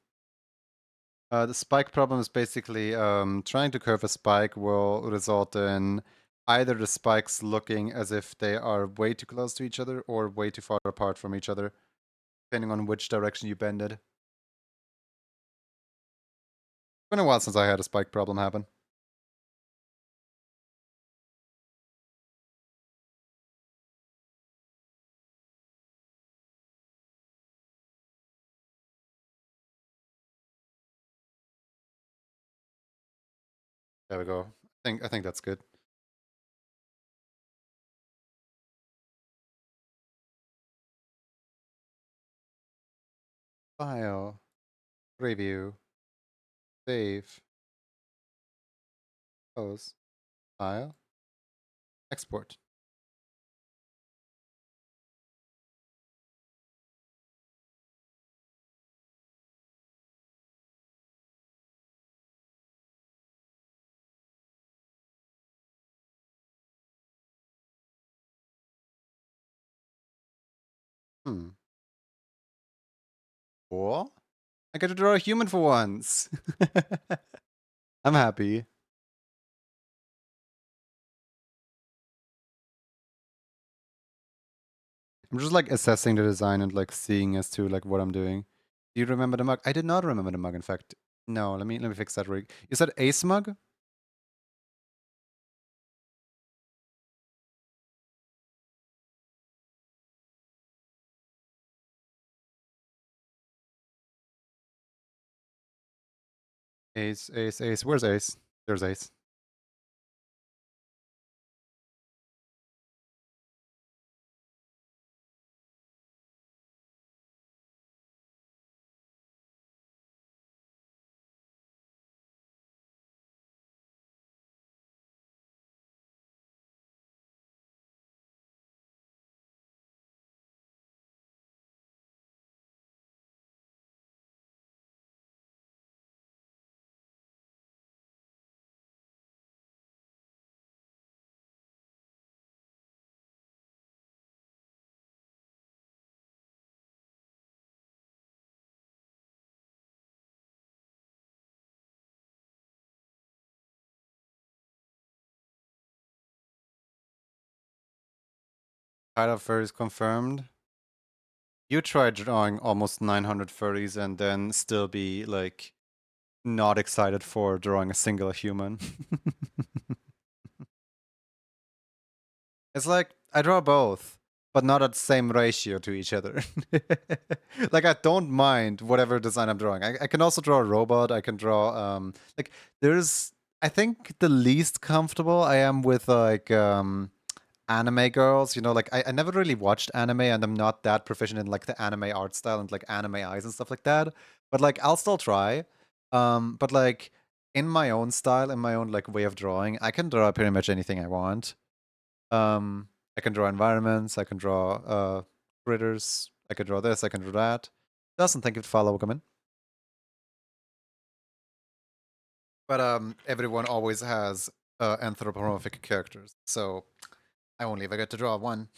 The spike problem is basically trying to curve a spike will result in either the spikes looking as if they are way too close to each other or way too far apart from each other, depending on which direction you bend it. It's been a while since I had a spike problem happen. There we go. I think that's good. File, preview, save, close, file, export. Hmm. Cool. I get to draw a human for once. I'm happy. I'm just like assessing the design and like seeing as to like what I'm doing. Do you remember the mug? I did not remember the mug, in fact. No, let me fix that rig. You said ace mug? Ace, ace, ace. Where's ace? There's ace. Tired of furries confirmed. You try drawing almost 900 furries and then still be like not excited for drawing a single human. It's like I draw both, but not at the same ratio to each other. Like I don't mind whatever design I'm drawing. I can also draw a robot. I can draw like there's I think the least comfortable I am with like anime girls. You know, like I never really watched anime and I'm not that proficient in like the anime art style and like anime eyes and stuff like that. But like I'll still try. But like in my own style, in my own like way of drawing, I can draw pretty much anything I want. I can draw environments, I can draw critters, I can draw this, I can draw that. Doesn't think it follow come in. But everyone always has anthropomorphic characters, so I only ever get to draw one.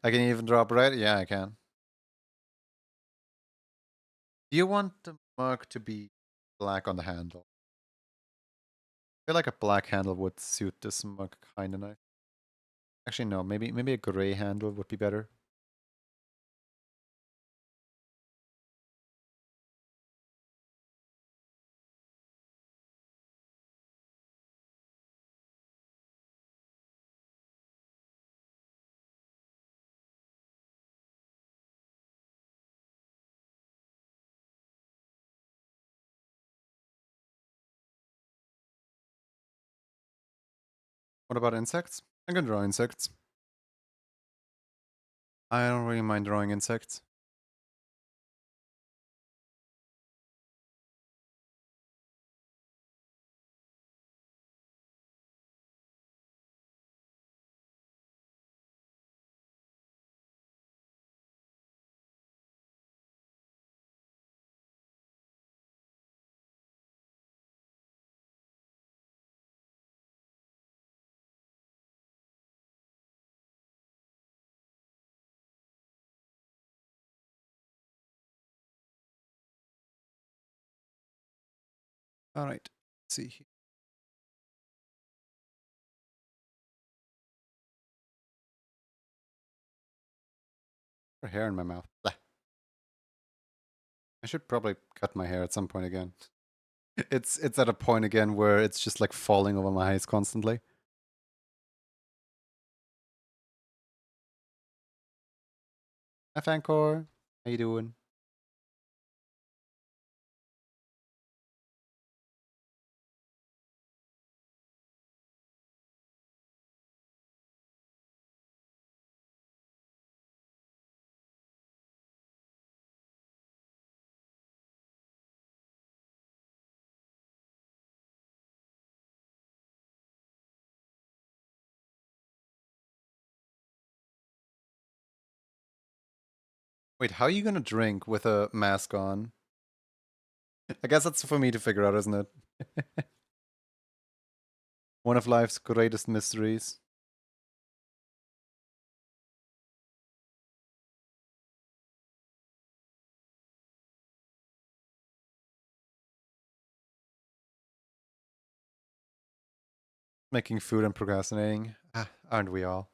I can even draw red. Yeah, I can. Do you want the mark to be black on the handle? I feel like a black handle would suit this mug kind of nice. Actually, no. Maybe a gray handle would be better. What about insects? I can draw insects. I don't really mind drawing insects. All right. Let's see here. Hair in my mouth. Bleh. I should probably cut my hair at some point again. It's at a point again where it's just like falling over my eyes constantly. Hi Fancor. How you doing? Wait, how are you gonna drink with a mask on? I guess that's for me to figure out, isn't it? One of life's greatest mysteries. Making food and procrastinating. Ah, aren't we all?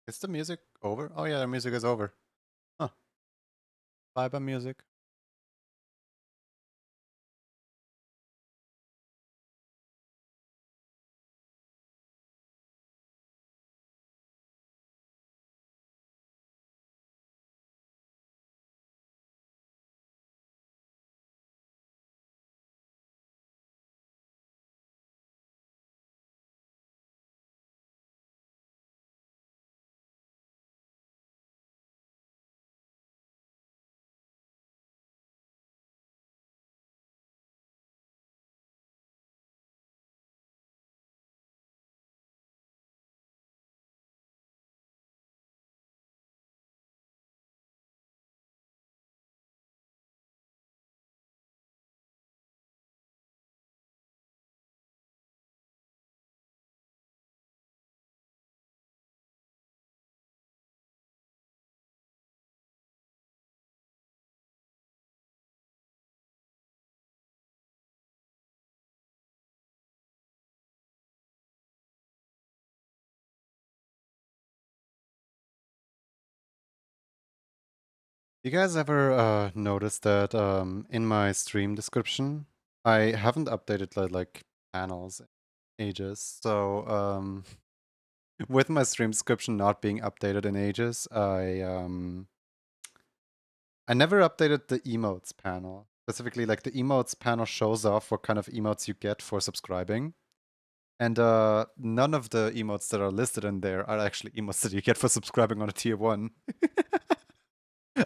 Is the music over? Oh yeah, the music is over. Huh. Bye bye music. You guys ever noticed that in my stream description, I haven't updated like panels in ages. So with my stream description not being updated in ages, I never updated the emotes panel. Specifically, like the emotes panel shows off what kind of emotes you get for subscribing. And none of the emotes that are listed in there are actually emotes that you get for subscribing on a tier 1.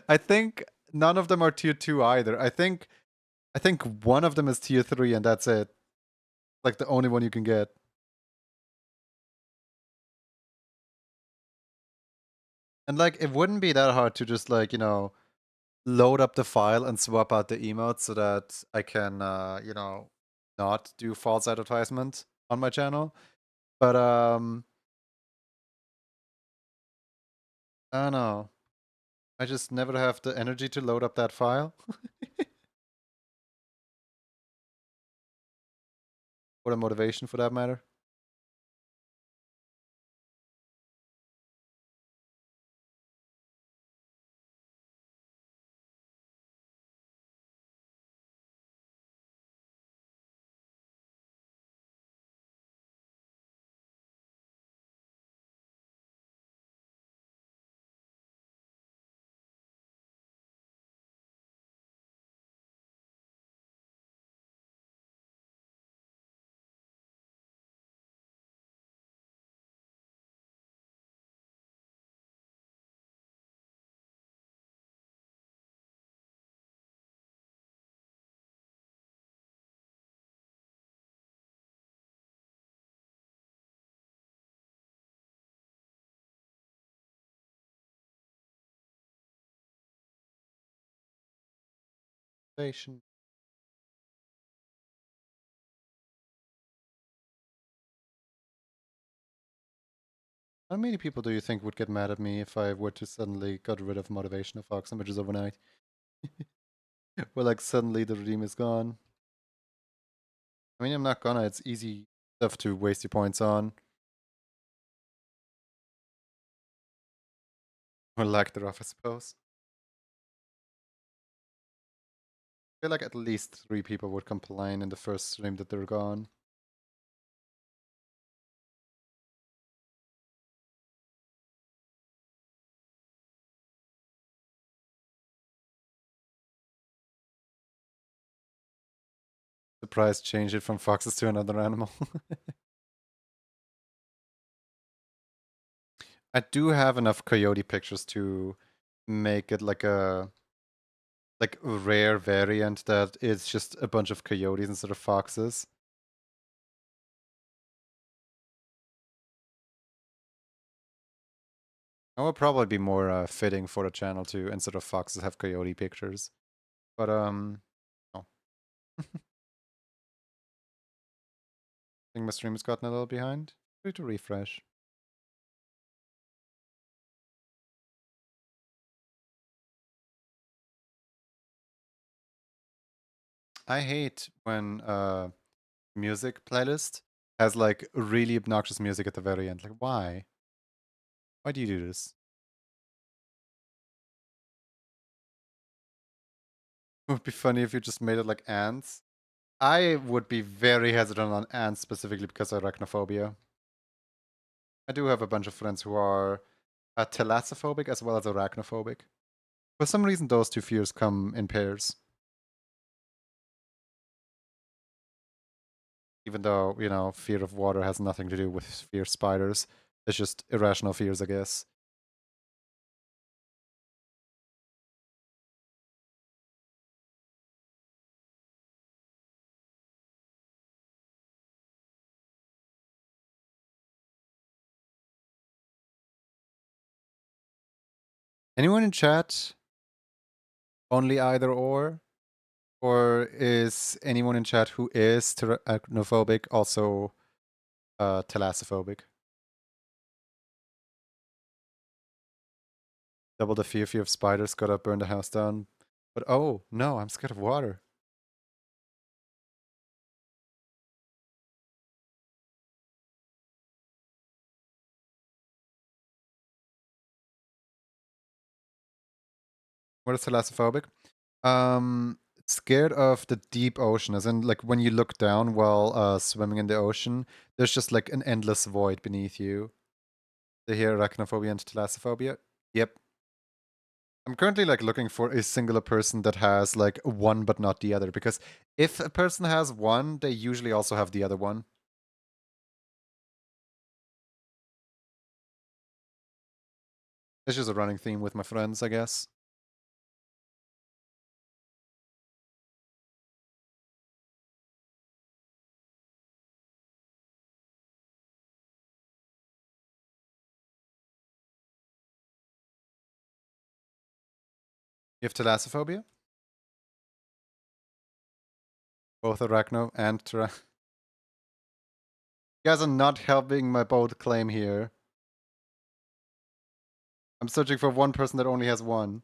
I think none of them are tier 2 either. I think one of them is tier 3 and that's it. Like the only one you can get. And like it wouldn't be that hard to just like, load up the file and swap out the emotes so that I can not do false advertisement on my channel. But I don't know. I just never have the energy to load up that file. Or the motivation for that matter. Motivation. How many people do you think would get mad at me if I were to suddenly got rid of motivation of Fox images overnight? Where like suddenly the redeem is gone. I mean, I'm not gonna. It's easy stuff to waste your points on. Or lack thereof, I suppose. I feel like at least 3 people would complain in the first stream that they're gone. Surprise, change it from foxes to another animal. I do have enough coyote pictures to make it like a rare variant that is just a bunch of coyotes instead of foxes. That would probably be more fitting for the channel to instead of foxes have coyote pictures. But no. I think my stream has gotten a little behind. Need to refresh. I hate when music playlist has like really obnoxious music at the very end. Like why? Why do you do this? It would be funny if you just made it like ants. I would be very hesitant on ants specifically because of arachnophobia. I do have a bunch of friends who are thalassophobic as well as arachnophobic. For some reason, those two fears come in pairs. Even though, you know, fear of water has nothing to do with fear of spiders. It's just irrational fears, I guess. Anyone in chat? Only either or? Or is anyone in chat who is arachnophobic also thalassophobic? Double the fear of spiders, gotta burn the house down. But oh, no, I'm scared of water. What is thalassophobic? Scared of the deep ocean, as in like when you look down while swimming in the ocean, there's just like an endless void beneath you. They hear arachnophobia and thalassophobia? Yep. I'm currently like looking for a singular person that has like one but not the other, because if a person has one, they usually also have the other one. It's just a running theme with my friends, I guess. You have thalassophobia? Both arachno and You guys are not helping my bold claim here. I'm searching for one person that only has one.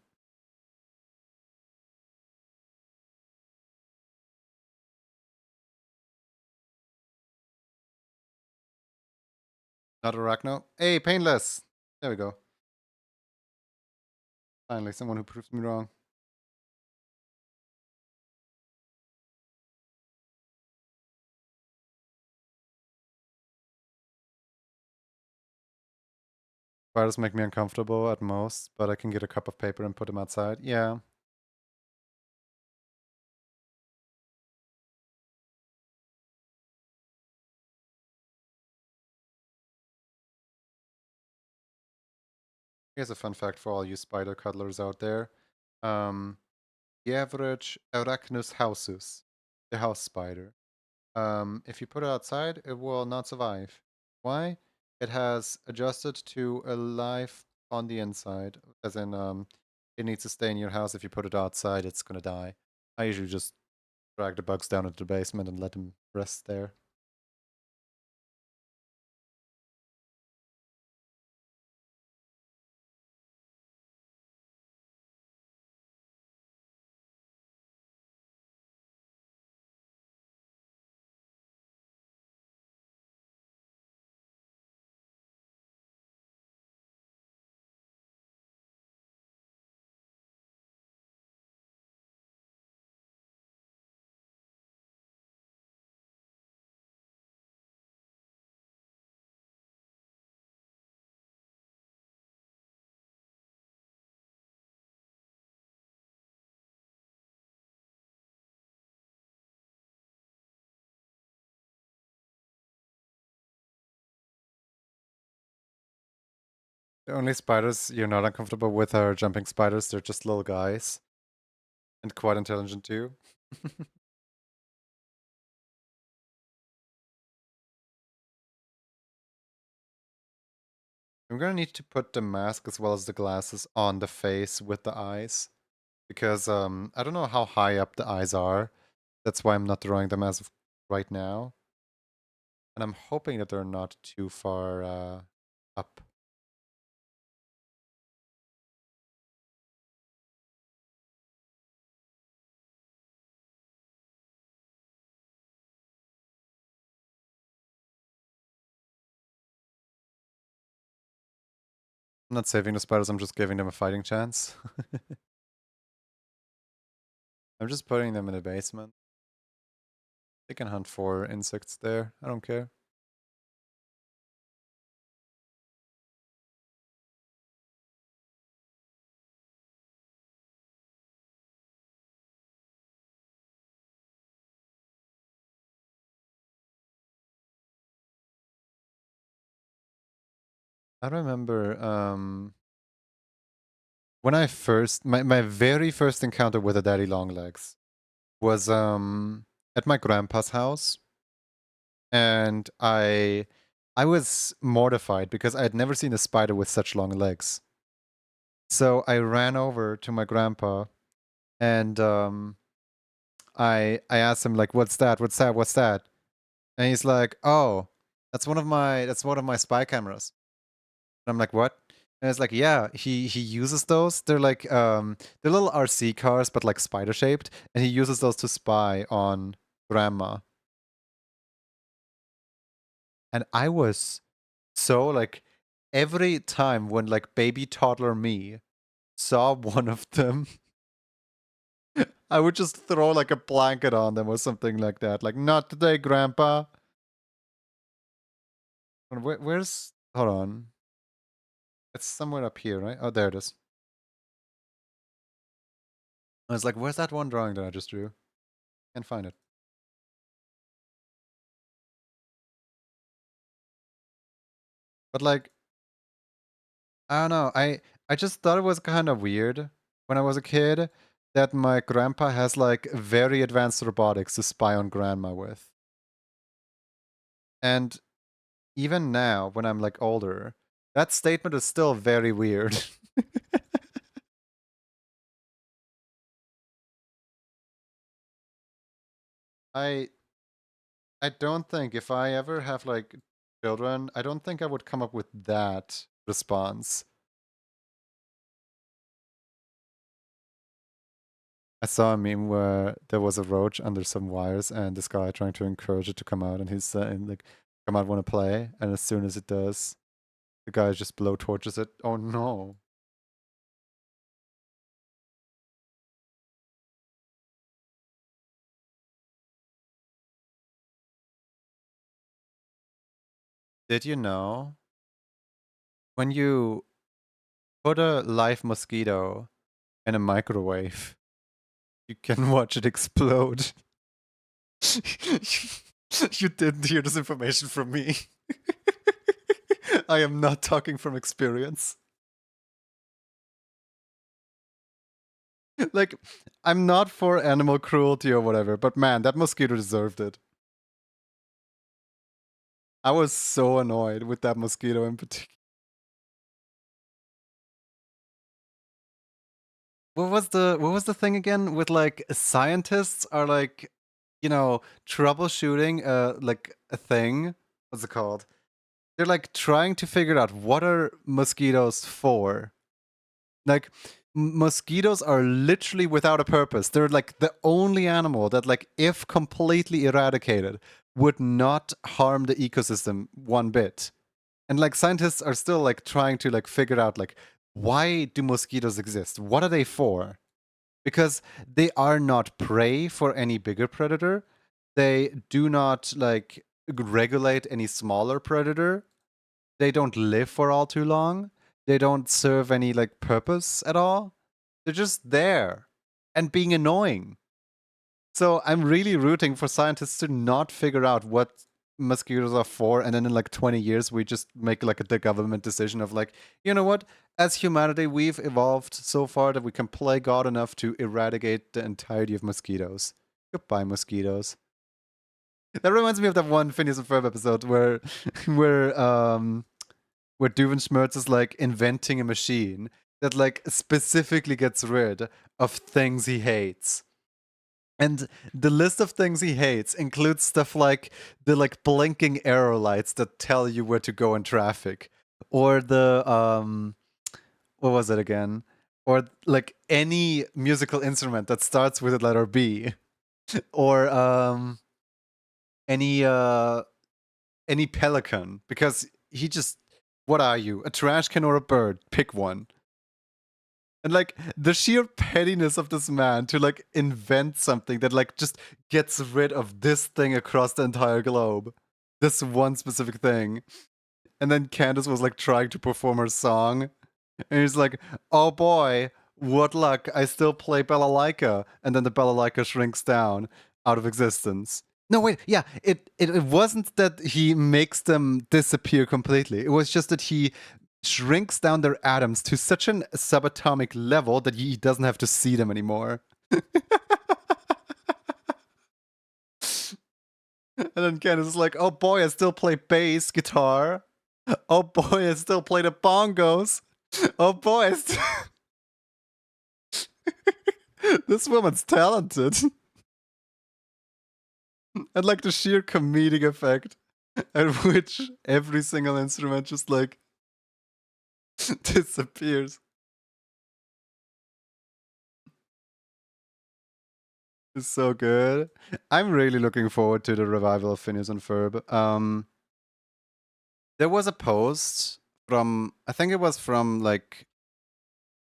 Not arachno. Hey, painless! There we go. Finally, someone who proves me wrong. Spiders make me uncomfortable at most, but I can get a cup of paper and put them outside. Yeah. Here's a fun fact for all you spider cuddlers out there. The average Arachnus hausus, the house spider, if you put it outside, it will not survive. Why? It has adjusted to a life on the inside, as in, it needs to stay in your house. If you put it outside, it's gonna die. I usually just drag the bugs down into the basement and let them rest there. The only spiders you're not uncomfortable with are jumping spiders. They're just little guys. And quite intelligent too. I'm gonna need to put the mask as well as the glasses on the face with the eyes. Because I don't know how high up the eyes are. That's why I'm not drawing them as of right now. And I'm hoping that they're not too far up. I'm not saving the spiders, I'm just giving them a fighting chance. I'm just putting them in the basement. They can hunt for insects there. I don't care. I remember when I first my very first encounter with a daddy long legs was at my grandpa's house, and I was mortified because I had never seen a spider with such long legs. So I ran over to my grandpa and I asked him like, "What's that? What's that? What's that?" And he's like, "Oh, that's one of my spy cameras." And I'm like, "What?" And it's like, "Yeah, he uses those. They're little RC cars, but like spider shaped, and he uses those to spy on grandma." And I was so like, every time when like baby toddler me saw one of them, I would just throw like a blanket on them or something like that. Like, "Not today, grandpa." And where's hold on. It's somewhere up here, right? Oh, there it is. I was like, "Where's that one drawing that I just drew?" Can't find it. But like, I don't know. I just thought it was kind of weird when I was a kid that my grandpa has like very advanced robotics to spy on grandma with. And even now, when I'm like older, that statement is still very weird. I I don't think if I ever have like children, I don't think I would come up with that response. I saw a meme where there was a roach under some wires, and this guy trying to encourage it to come out, and he's saying like, "Come out, want to play?" And as soon as it does, the guy just blow torches it. Oh no! Did you know when you put a live mosquito in a microwave, you can watch it explode? You didn't hear this information from me. I am not talking from experience. Like, I'm not for animal cruelty or whatever, but man, that mosquito deserved it. I was so annoyed with that mosquito in particular. What was the thing again with like scientists are like, troubleshooting like a thing. What's it called? They're like trying to figure out what are mosquitoes for. Like, mosquitoes are literally without a purpose. They're like the only animal that, like, if completely eradicated, would not harm the ecosystem one bit. And like scientists are still like trying to like figure out like, why do mosquitoes exist? What are they for? Because they are not prey for any bigger predator. They do not like regulate any smaller predator. They don't live for all too long. They don't serve any like purpose at all. They're just there and being annoying. So I'm really rooting for scientists to not figure out what mosquitoes are for, and then in like 20 years we just make like the government decision of like, you know what? As humanity, we've evolved so far that we can play God enough to eradicate the entirety of mosquitoes. Goodbye, mosquitoes. That reminds me of that one Phineas and Ferb episode where where where Duvenschmerz is like inventing a machine that like specifically gets rid of things he hates. And the list of things he hates includes stuff like the like blinking arrow lights that tell you where to go in traffic, or the what was it again? Or like any musical instrument that starts with the letter B, or any any pelican, because he just What are you? A trash can or a bird? Pick one. And like the sheer pettiness of this man to like invent something that like just gets rid of this thing across the entire globe. This one specific thing. And then Candace was like trying to perform her song. And he's like, oh boy, what luck. I still play Balalaika. And then the Balalaika shrinks down out of existence. No, wait, yeah, it wasn't that he makes them disappear completely. It was just that he shrinks down their atoms to such an subatomic level that he doesn't have to see them anymore. And then Candace is like, oh boy, I still play bass guitar. Oh boy, I still play the bongos. Oh boy, this woman's talented. And like the sheer comedic effect at which every single instrument just like disappears. It's so good. I'm really looking forward to the revival of Phineas and Ferb. There was a post from, I think it was from like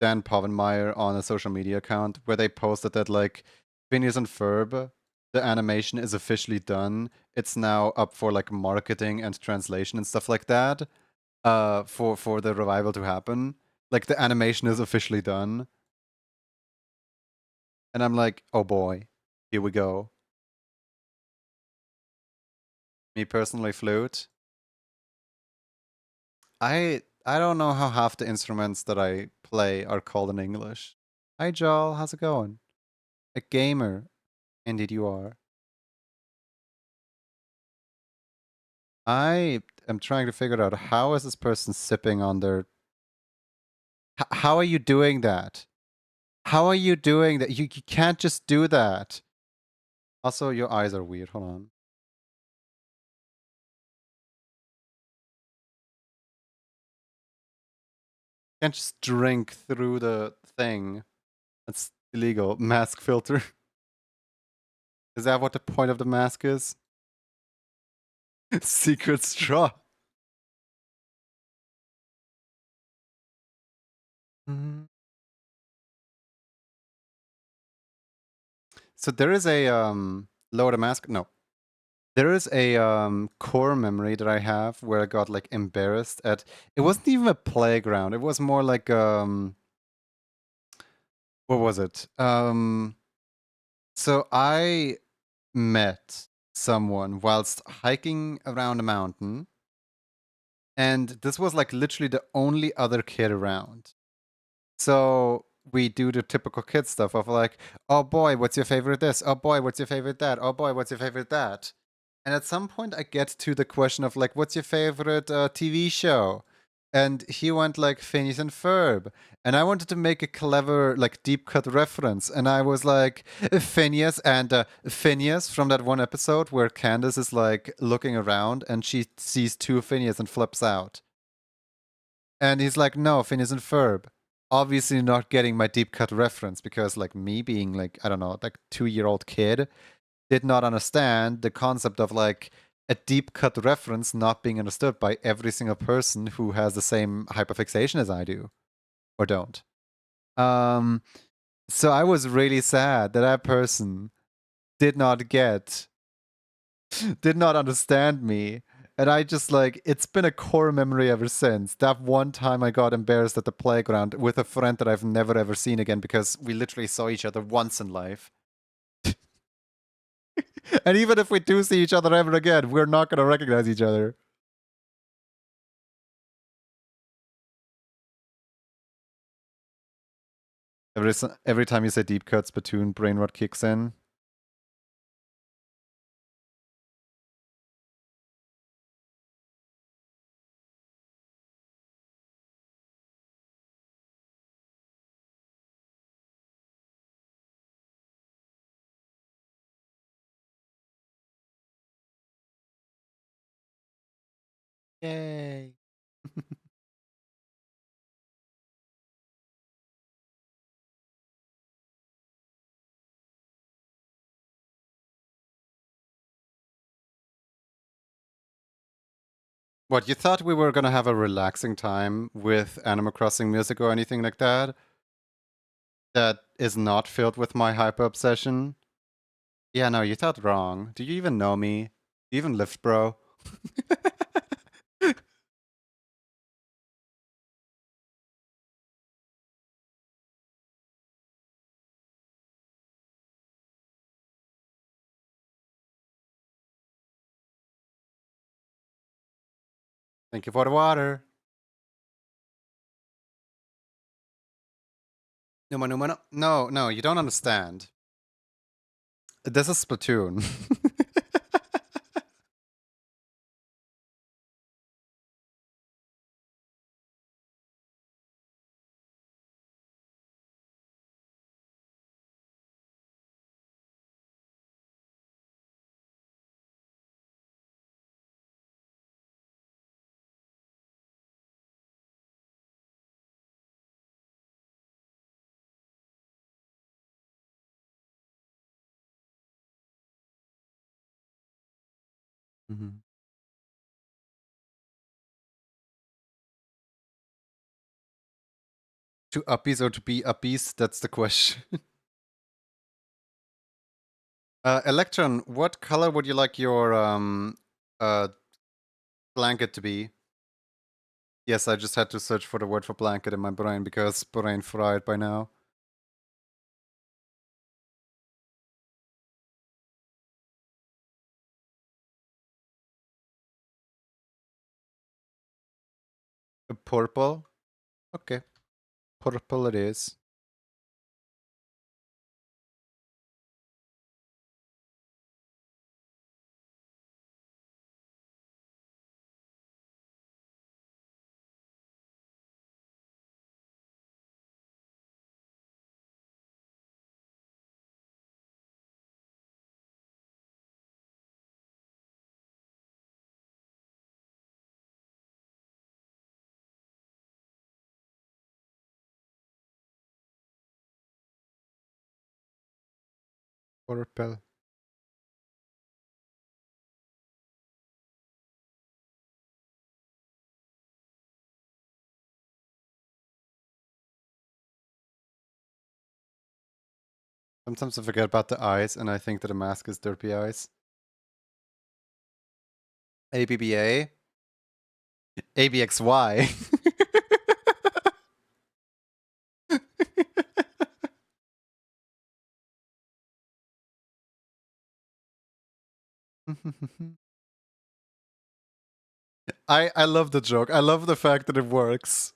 Dan Povenmire on a social media account where they posted that like Phineas and Ferb, the animation is officially done. It's now up for like marketing and translation and stuff like that. For the revival to happen. Like the animation is officially done. And I'm like, oh boy, here we go. Me personally, flute. I don't know how half the instruments that I play are called in English. Hi Joel, how's it going? A gamer. Indeed you are. I am trying to figure out how is this person sipping on their how are you doing that? How are you doing that? You can't just do that. Also, your eyes are weird. Hold on. Can't just drink through the thing. That's illegal. Mask filter. Is that what the point of the mask is? Secret straw. Mhm. So there is a lower the mask. No, there is a core memory that I have where I got like embarrassed at. It wasn't even a playground. It was more like what was it? So I met someone whilst hiking around a mountain, and this was like literally the only other kid around. So we do the typical kid stuff of like, oh boy, what's your favorite this? Oh boy, what's your favorite that? Oh boy, what's your favorite that? And at some point, I get to the question of like, what's your favorite TV show? And he went like Phineas and Ferb. And I wanted to make a clever, like, deep cut reference. And I was like, Phineas and Phineas from that one episode where Candace is like looking around and she sees two Phineas and flips out. And he's like, no, Phineas and Ferb. Obviously not getting my deep cut reference because like me being like, I don't know, like 2-year-old kid did not understand the concept of like a deep cut reference not being understood by every single person who has the same hyperfixation as I do or don't. Um, so I was really sad that that person did not get, did not understand me. And I just like, it's been a core memory ever since. That one time I got embarrassed at the playground with a friend that I've never ever seen again because we literally saw each other once in life. And even if we do see each other ever again, we're not going to recognize each other. Every time you say deep cut, Splatoon brain rot kicks in. Yay. What, you thought we were gonna have a relaxing time with Animal Crossing music or anything like that? That is not filled with my hyper obsession? Yeah, no, you thought wrong. Do you even know me? Do you even live, bro? Thank you for the water. No, you don't understand. This is Splatoon. Mhm. To uppies or to be uppies? That's the question. Electron, what color would you like your uh blanket to be? Yes, I just had to search for the word for blanket in my brain because brain fried by now. Purple? Okay. Purple it is. Purple. Sometimes I forget about the eyes and I think that the mask is derpy eyes. ABBA? ABXY. I love the joke. I love the fact that it works.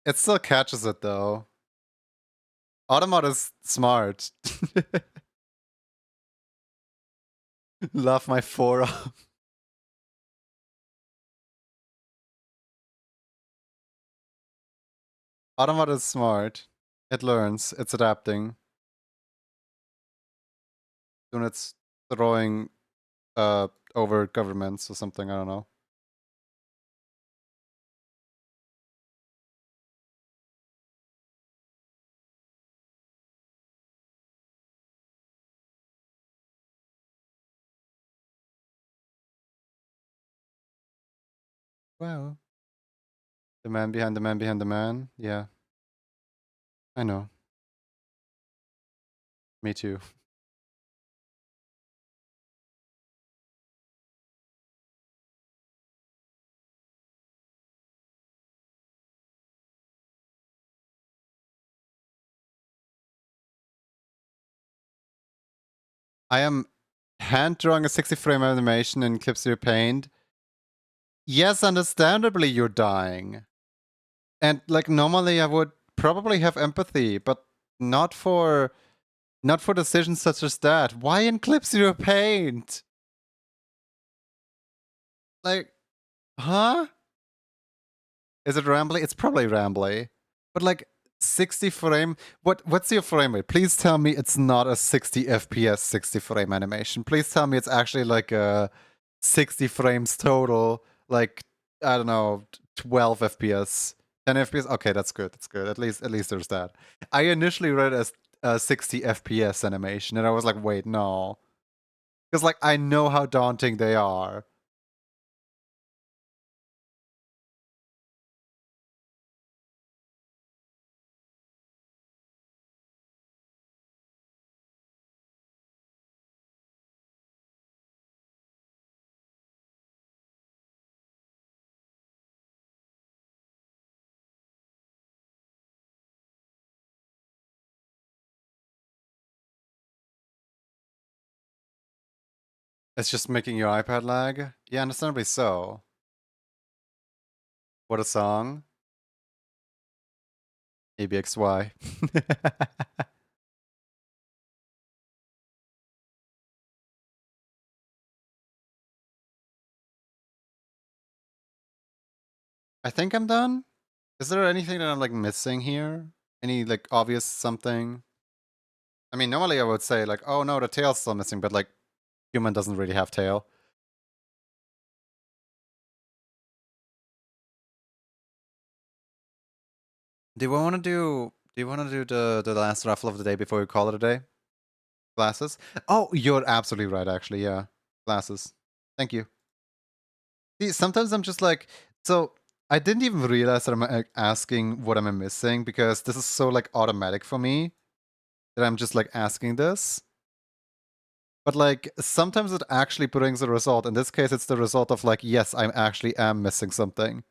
It still catches it though. Automat is smart. Love my forearm. Automat is smart. It learns. It's adapting. Soon it's throwing over governments or something, I don't know. Wow. The man behind the man behind the man. Yeah. I know. Me too. I am hand drawing a 60 frame animation in Clip Studio Paint. Yes, understandably you're dying. And like normally I would probably have empathy, but not for decisions such as that. Why in Clip Studio Paint? Like, huh? Is it rambly? It's probably rambly. But like 60 frame, what's your frame rate? Please tell me it's not a 60 FPS 60 frame animation. Please tell me it's actually like a 60 frames total, like I don't know, 12 FPS, 10 FPS. Okay, that's good. That's good. At least there's that. I initially read as 60 FPS animation, and I was like, wait, no, because like I know how daunting they are. It's just making your iPad lag. Yeah, understandably so. What a song. ABXY. I think I'm done. Is there anything that I'm like missing here? Any like obvious something? I mean, normally I would say like, oh no, the tail's still missing, but like human doesn't really have tail. Do we want to do? Do you want to do the last raffle of the day before we call it a day? Glasses. Oh, you're absolutely right. Actually, yeah, glasses. Thank you. See, sometimes I'm just like, so I didn't even realize that I'm asking what am I missing because this is so like automatic for me that I'm just like asking this. But like sometimes it actually brings a result. In this case, it's the result of like, yes, I actually am missing something.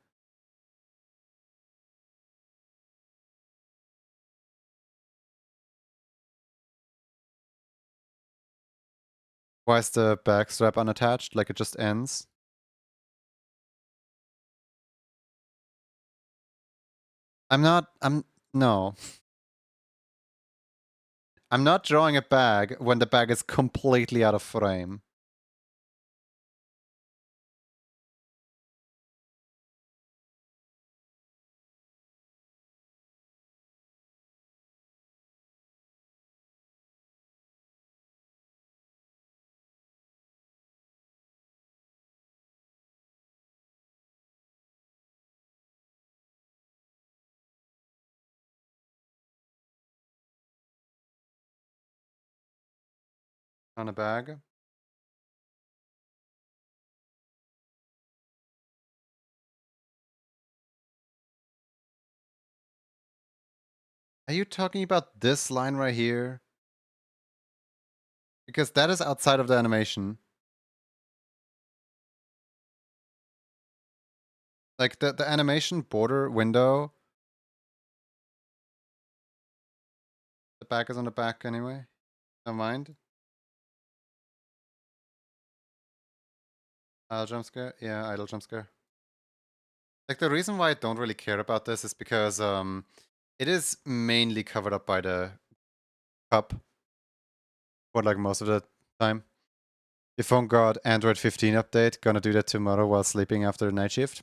Why is the back strap unattached? Like it just ends? No. I'm not drawing a bag when the bag is completely out of frame. On a bag? Are you talking about this line right here? Because that is outside of the animation. Like the animation border window, the back is on the back anyway. Never mind. Idle jump scare? Yeah, idle jump scare. Like the reason why I don't really care about this is because it is mainly covered up by the cup for like most of the time. Your phone got Android 15 update. Gonna do that tomorrow while sleeping after the night shift.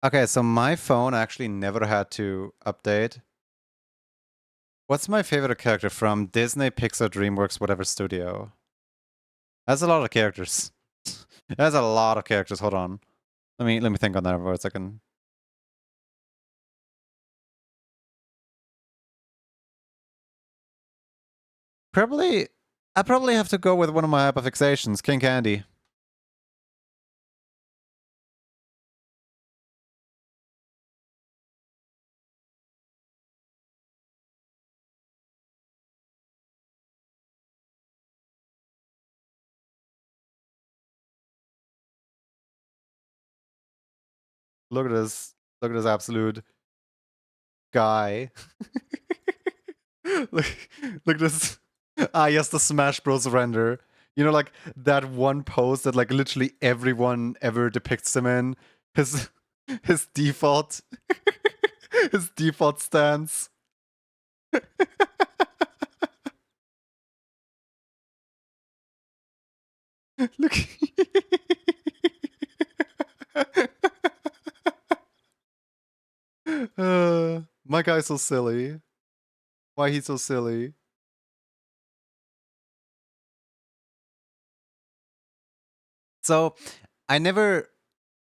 Okay, so my phone actually never had to update. What's my favorite character from Disney, Pixar, DreamWorks, whatever studio? That's a lot of characters. That's a lot of characters. Hold on. Let me think on that for a second. Probably I probably have to go with one of my hyperfixations, King Candy. Look at this. Look at this absolute guy. look, look at this. Ah, yes, the Smash Bros. Render. You know, like that one pose that like literally everyone ever depicts him in. His his default his default stance. Look. My guy's so silly. Why he's so silly? So I never.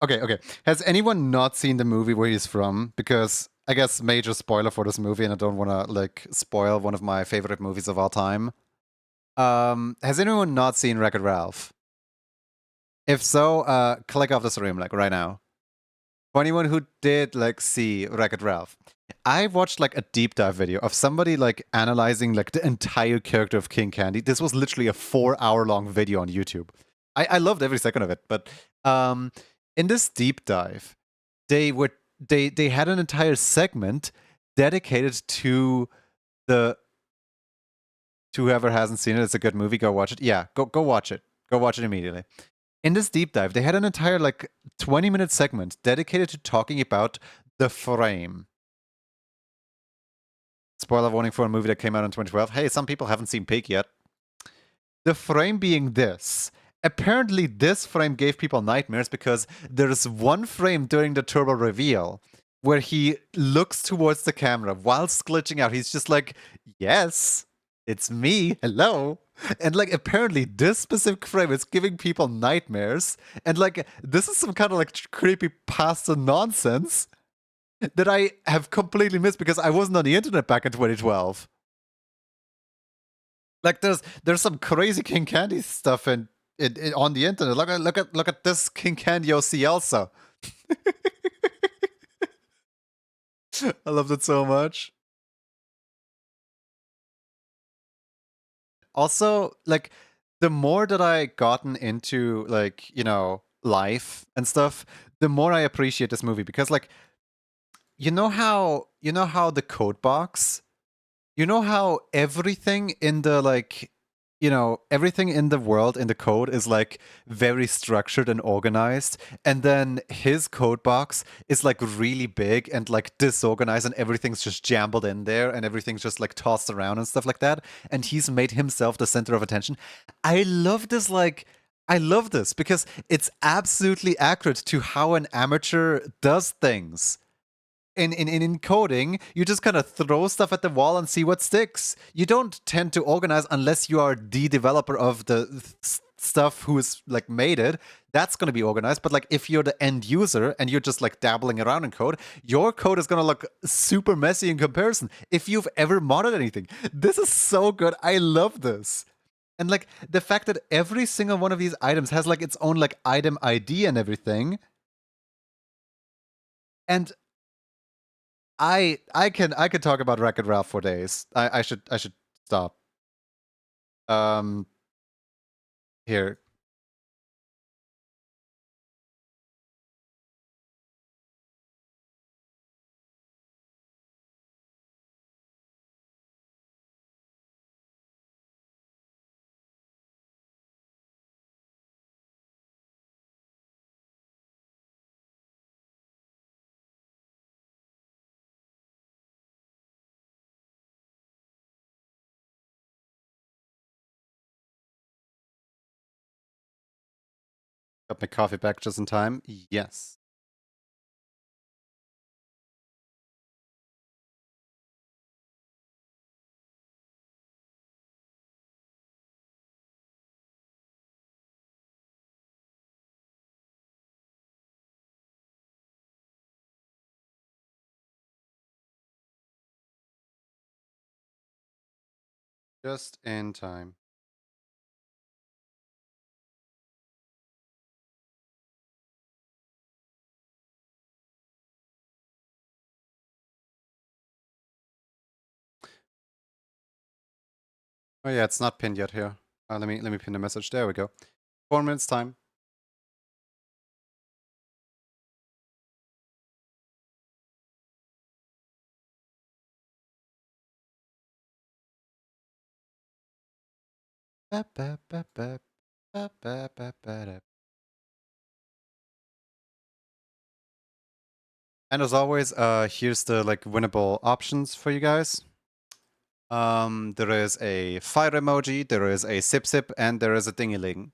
Okay, okay. Has anyone not seen the movie where he's from? Because I guess major spoiler for this movie, and I don't want to like spoil one of my favorite movies of all time. Has anyone not seen Wreck-It Ralph? If so, click off this room like right now. For anyone who did like see Wreck-It Ralph, I watched like a deep dive video of somebody like analyzing like the entire character of King Candy. This was literally a 4 hour long video on YouTube. I loved every second of it, but um, in this deep dive, they were they had an entire segment dedicated the to whoever hasn't seen it. It's a good movie. Go watch it. Yeah, go watch it. Go watch it immediately. In this deep dive, they had an entire like 20-minute segment dedicated to talking about the frame. Spoiler warning for a movie that came out in 2012. Hey, some people haven't seen Peak yet. The frame being this. Apparently, this frame gave people nightmares because there's one frame during the turbo reveal where he looks towards the camera whilst glitching out. He's just like, yes, it's me. Hello. And like, apparently, this specific frame is giving people nightmares. And like, this is some kind of like creepy pasta nonsense that I have completely missed because I wasn't on the internet back in 2012. Like there's some crazy King Candy stuff on the internet. Look at this King Candy OC also. I loved it so much. Also, like the more that I gotten into like, life and stuff, the more I appreciate this movie because like you know how the code box. You know how everything in the like, everything in the world in the code is like very structured and organized, and then his code box is like really big and like disorganized, and everything's just jumbled in there, and everything's just like tossed around and stuff like that. And he's made himself the center of attention. I love this. I love this because it's absolutely accurate to how an amateur does things in coding, you just kind of throw stuff at the wall and see what sticks. You don't tend to organize unless you are the developer of the stuff who's like made it. That's going to be organized. But like if you're the end user and you're just like dabbling around in code, your code is going to look super messy in comparison. If you've ever modded anything, this is so good. I love this. And like the fact that every single one of these items has like its own like item ID and everything. And I could talk about Wreck-It Ralph for days. I should stop. Um, here. Got my coffee back just in time. Yes. Just in time. Oh yeah, it's not pinned yet here. Let me pin the message. There we go. 4 minutes time. Ba, ba, ba, ba, ba, ba, ba, ba, da. And as always, here's the like winnable options for you guys. There is a fire emoji, there is a sip sip, and there is a dingy-ling.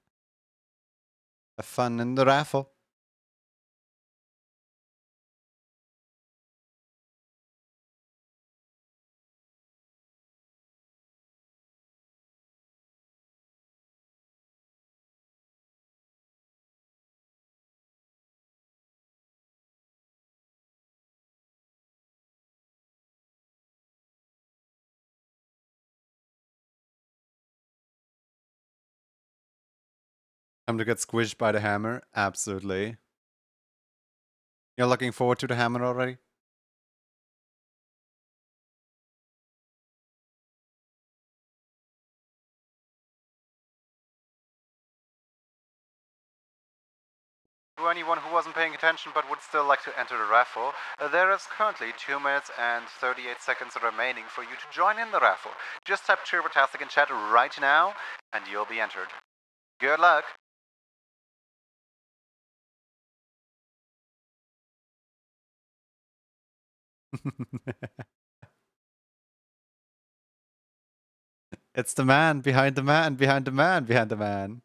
Have fun in the raffle. Time to get squished by the hammer? Absolutely. You're looking forward to the hammer already? To anyone who wasn't paying attention but would still like to enter the raffle, there is currently 2 minutes and 38 seconds remaining for you to join in the raffle. Just type Turbotastic in chat right now and you'll be entered. Good luck! It's the man behind the man behind the man behind the man.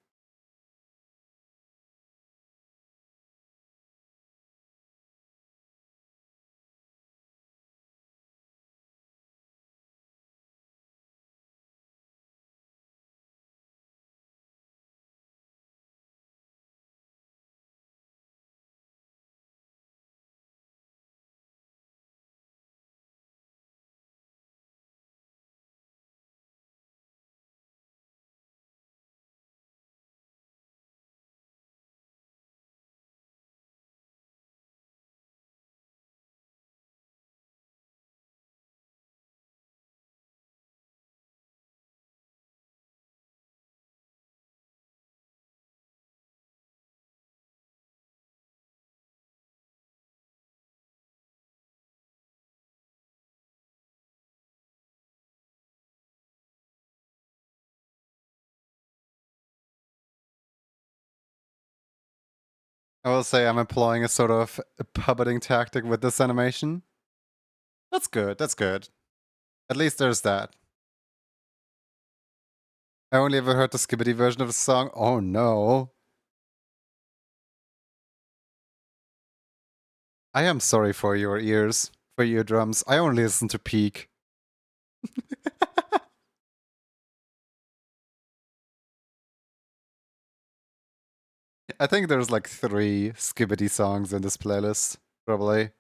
I will say I'm employing a sort of puppeting tactic with this animation. That's good, that's good. At least there's that. I only ever heard the Skibbity version of the song. Oh no. I am sorry for your ears, for your eardrums. I only listen to Peak. I think there's like 3 Skibbity songs in this playlist, probably.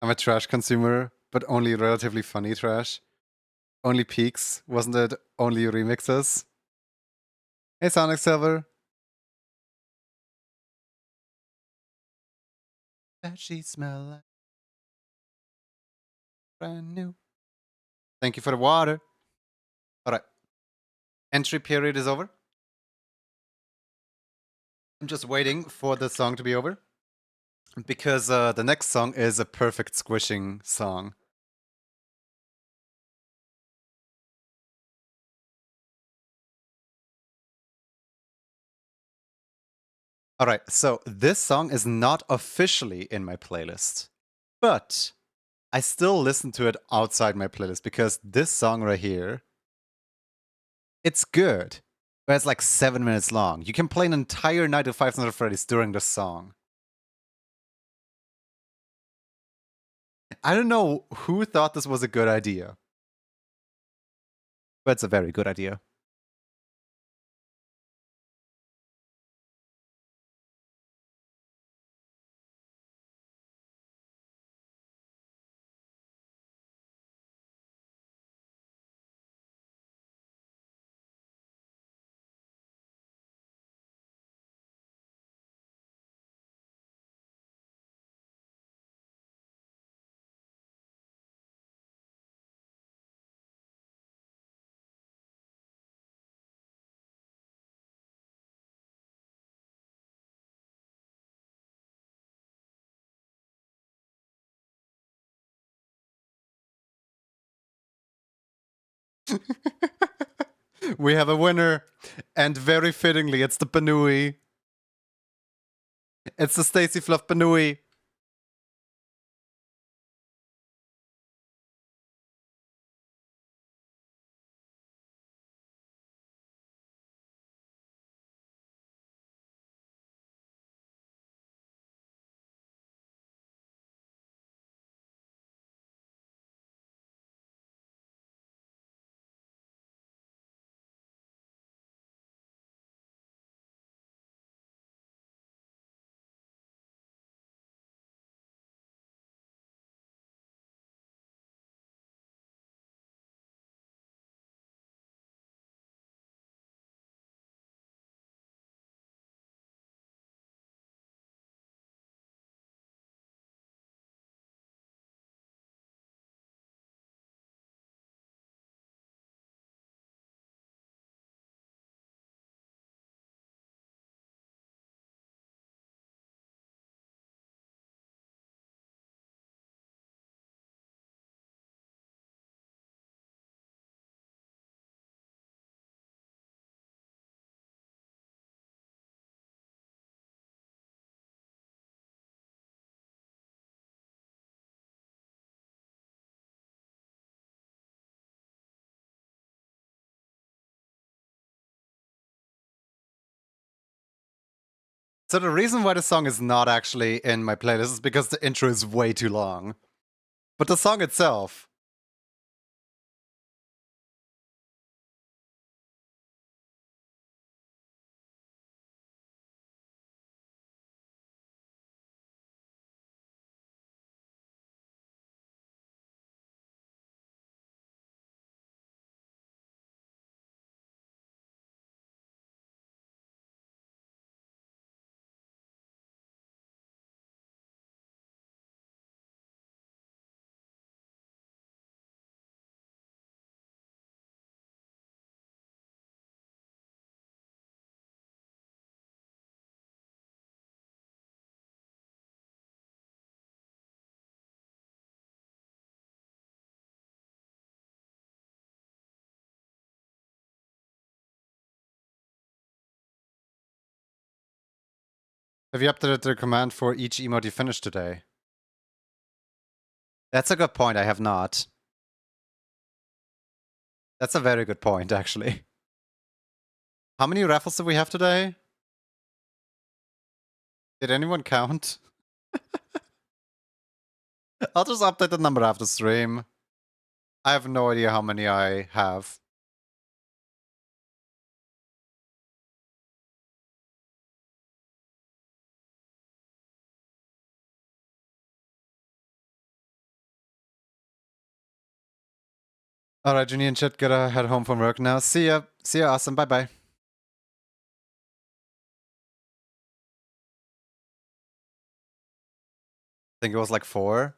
I'm a trash consumer, but only relatively funny trash. Only Peaks, wasn't it? Only remixes. Hey Sonic Silver. That she smell like brand new. Thank you for the water. Alright. Entry period is over. I'm just waiting for the song to be over. Because the next song is a perfect squishing song. Alright, so this song is not officially in my playlist. But I still listen to it outside my playlist because this song right here, it's good. But it's like 7 minutes long. You can play an entire night of Five Nights at Freddy's during this song. I don't know who thought this was a good idea. But it's a very good idea. We have a winner, and very fittingly, it's the Banui. It's the Stacy Fluff Banui. So the reason why the song is not actually in my playlist is because the intro is way too long. But the song itself. Have you updated the command for each emote you finished today? That's a good point, I have not. That's a very good point, actually. How many raffles do we have today? Did anyone count? I'll just update the number after stream. I have no idea how many I have. Alright, Junior and Chit, gotta head home from work now. See ya. See ya, awesome. Bye bye. I think it was like 4.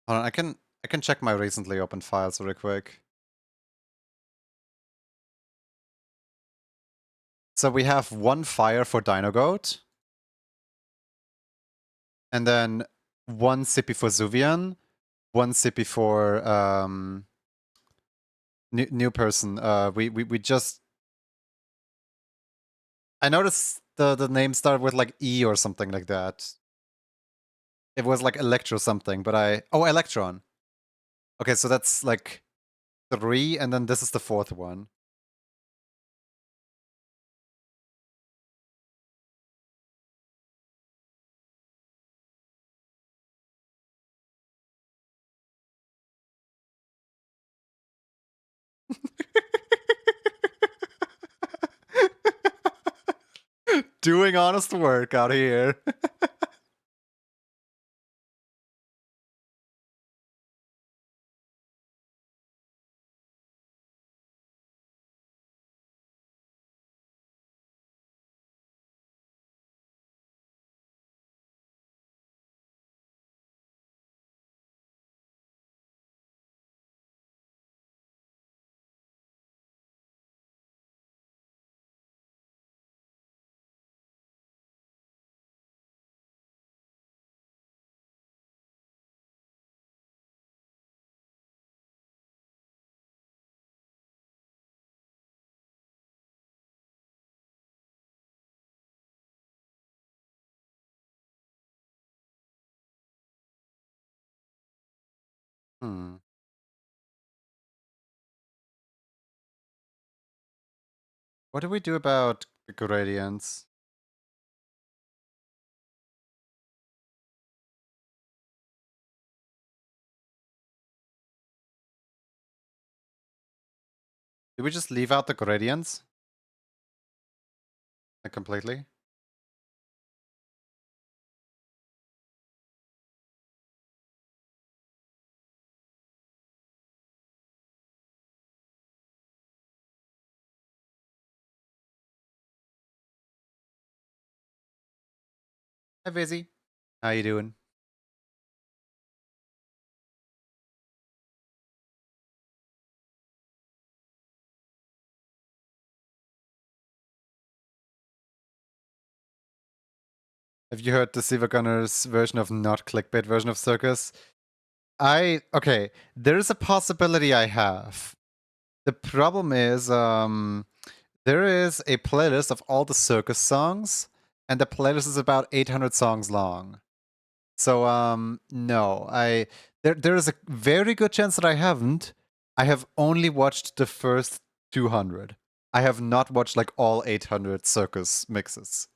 Hold on, I can check my recently opened files real quick. So we have 1 fire for Dino Goat. And then 1 sippy for Zuvian. 1 sippy for new person. We just... I noticed the name started with like E or something like that. It was like Electro something, but oh, Electron. Okay, so that's like 3, and then this is the 4th one. Doing honest work out here. What do we do about the gradients? Do we just leave out the gradients? Like completely? Hi, Vizzy. How you doing? Have you heard the Siva Gunner's version of not clickbait version of Circus? Okay, there's a possibility I have. The problem is, there is a playlist of all the Circus songs, and the playlist is about 800 songs long. So, no, there is a very good chance that I haven't. I have only watched the first 200. I have not watched like all 800 circus mixes.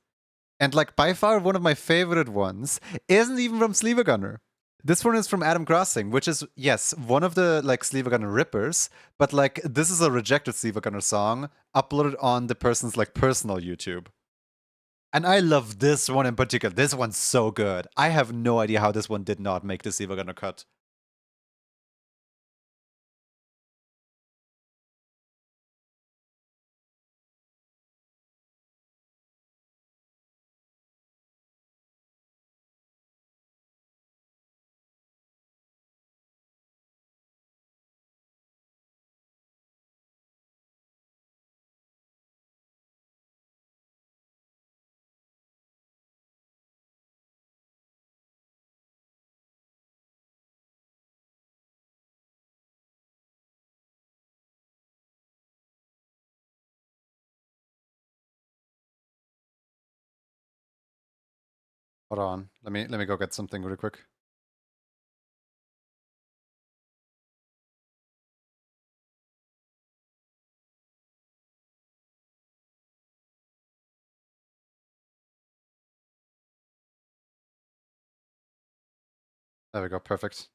And like by far one of my favorite ones isn't even from Sleeve Gunner. This one is from Adam Crossing, which is, yes, one of the like Sleeve Gunner rippers, but like this is a rejected Sleeve Gunner song uploaded on the person's like personal YouTube. And I love this one in particular. This one's so good. I have no idea how this one did not make the Sleeve Gunner cut. Hold on. Let me go get something really quick. There we go. Perfect.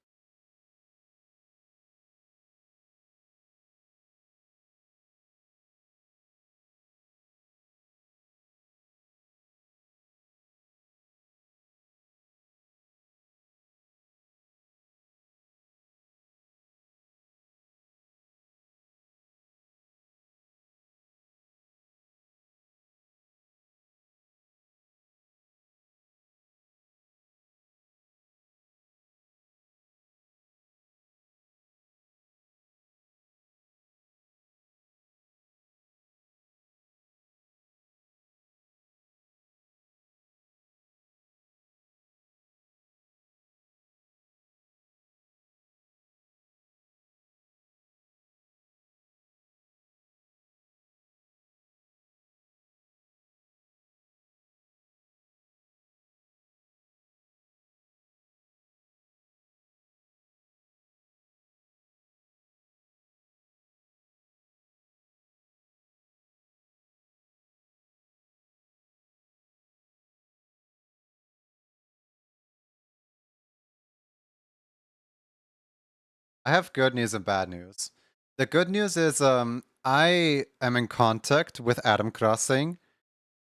I have good news and bad news. The good news is I am in contact with Adam Crossing,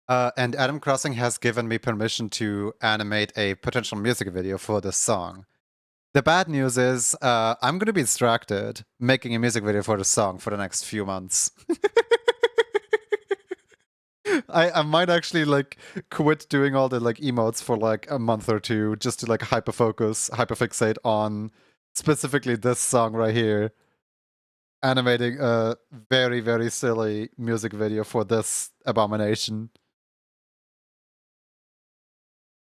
and Adam Crossing has given me permission to animate a potential music video for this song. The bad news is I'm going to be distracted making a music video for the song for the next few months. I might actually like quit doing all the like emotes for like a month or two just to like hyperfixate on specifically this song right here, animating a very, very silly music video for this abomination.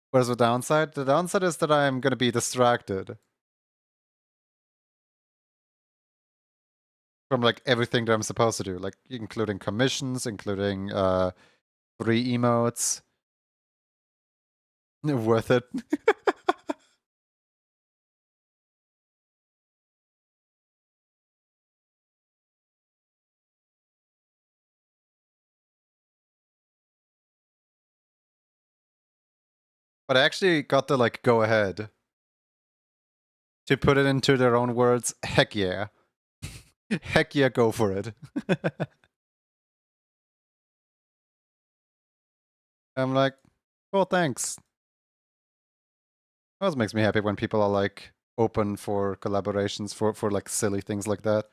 Where's the downside? The downside is that I'm gonna be distracted from like everything that I'm supposed to do, like including commissions, including free emotes. Worth it. But I actually got the like go ahead to put it into their own words. Heck yeah. Heck yeah, go for it. I'm like, well, thanks. Always makes me happy when people are like open for collaborations for like silly things like that.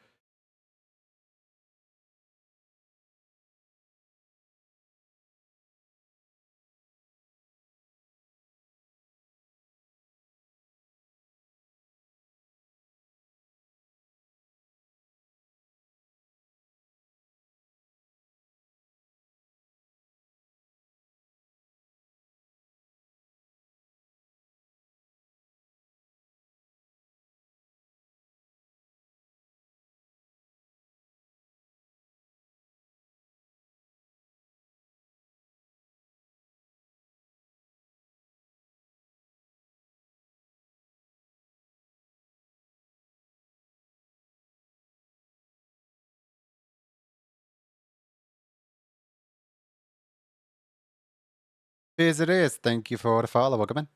Yes, it is. Thank you for the follow. Welcome in.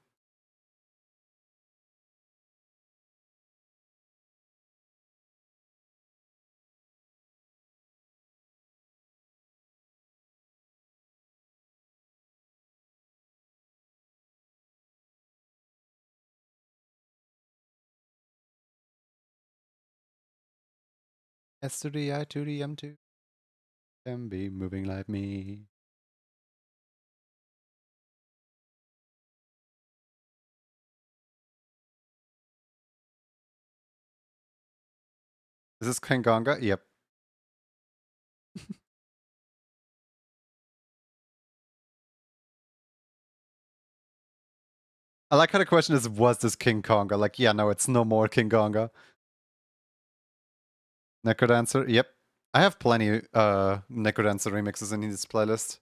S to the I to the M to MB, moving like me. Is this Kanganga? Yep. I like how the question is, was this King Konga? Like, yeah, no, it's no more King Konga. Necrodancer? Yep. I have plenty Necrodancer remixes in this playlist.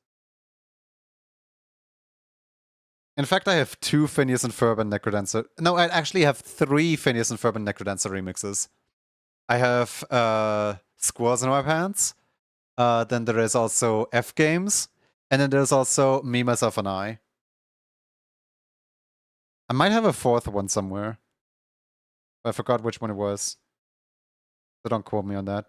In fact, I have 2 Phineas and Ferb and Necrodancer. No, I actually have 3 Phineas and Ferb and Necrodancer remixes. I have Squirrels in My Pants. Then there is also F Games. And then there's also Me, Myself, and I. I might have a 4th one somewhere. I forgot which one it was. So don't quote me on that.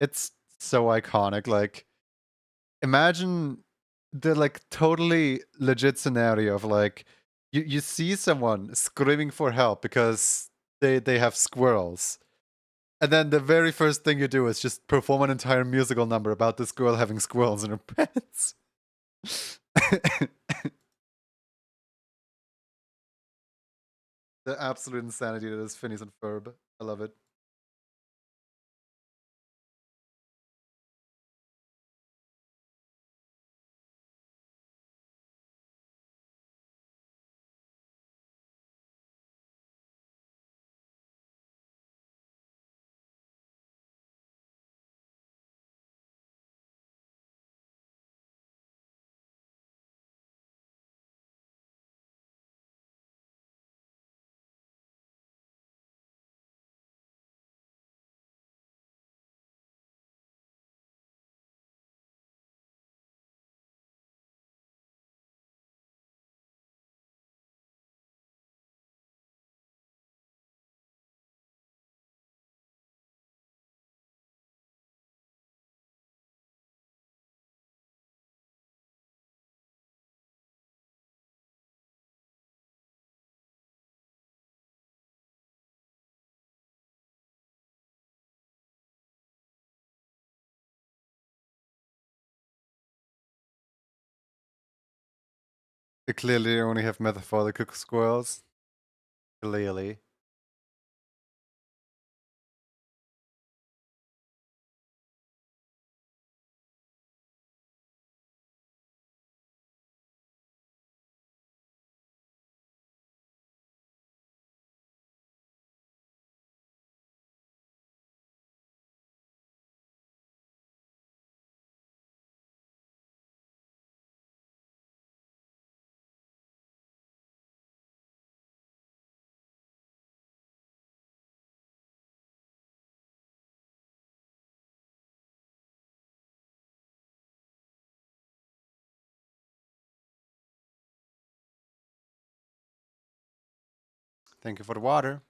It's so iconic. Like, imagine the like totally legit scenario of like you see someone screaming for help because they have squirrels. And then the very first thing you do is just perform an entire musical number about this girl having squirrels in her pants. The absolute insanity that is Phineas and Ferb. I love it. They clearly only have metaphorical squirrels. Clearly. Thank you for the water.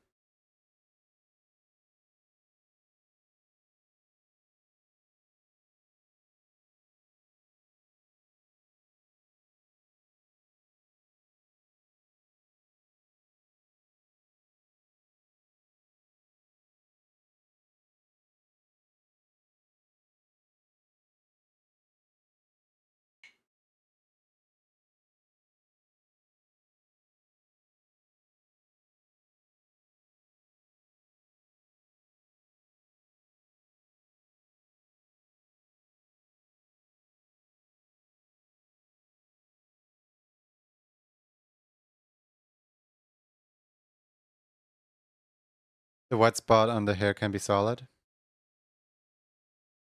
The white spot on the hair can be solid.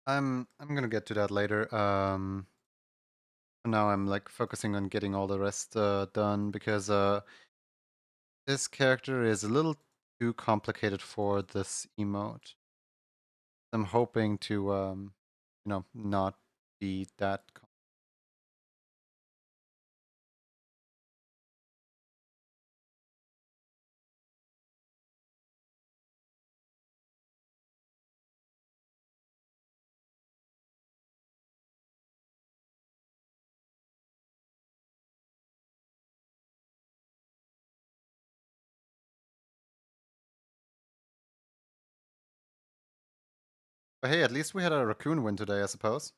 I'm gonna get to that later. For now, I'm like focusing on getting all the rest done because this character is a little too complicated for this emote. I'm hoping to, not be that. But hey, at least we had a raccoon win today, I suppose.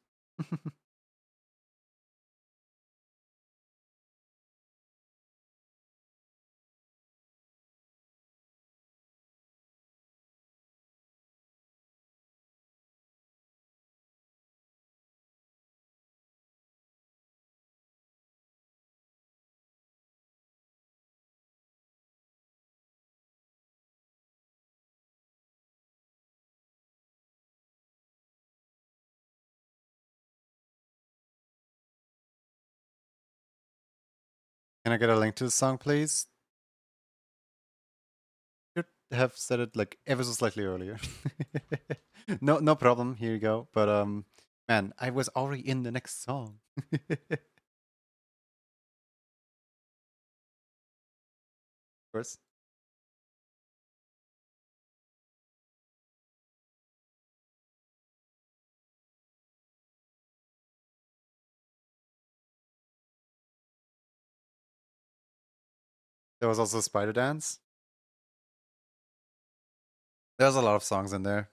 Can I get a link to the song, please? Should have said it like ever so slightly earlier. No problem. Here you go. But man, I was already in the next song. Of course. There was also Spider Dance. There's a lot of songs in there.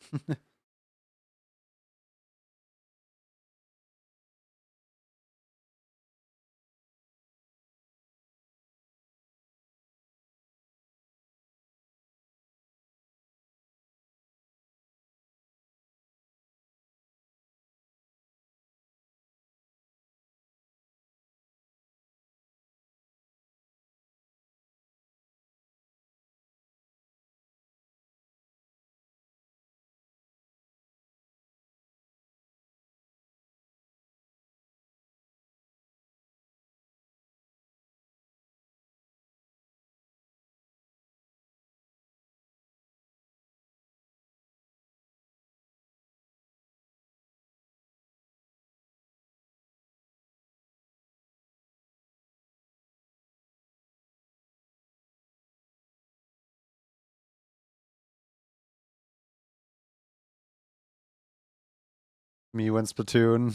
Me when Splatoon.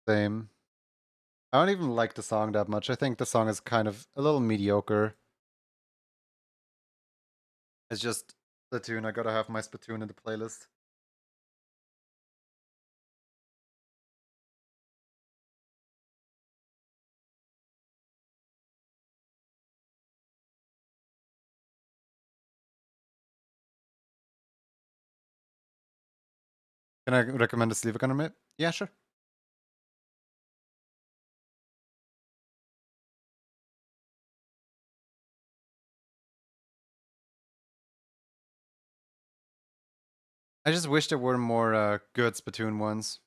Same. I don't even like the song that much. I think the song is kind of a little mediocre. It's just Splatoon. I gotta have my Splatoon in the playlist. Can I recommend a sleeve on it? Yeah, sure. I just wish there were more good Splatoon ones.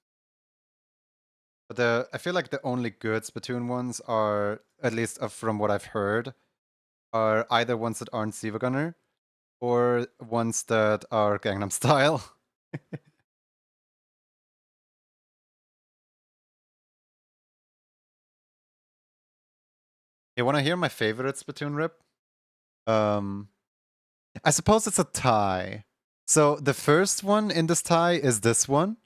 But I feel like the only good Splatoon ones are, at least from what I've heard, are either ones that aren't Siva Gunner or ones that are Gangnam Style. You want to hear my favorite Splatoon rip? Um, I suppose it's a tie. So the first one in this tie is this one.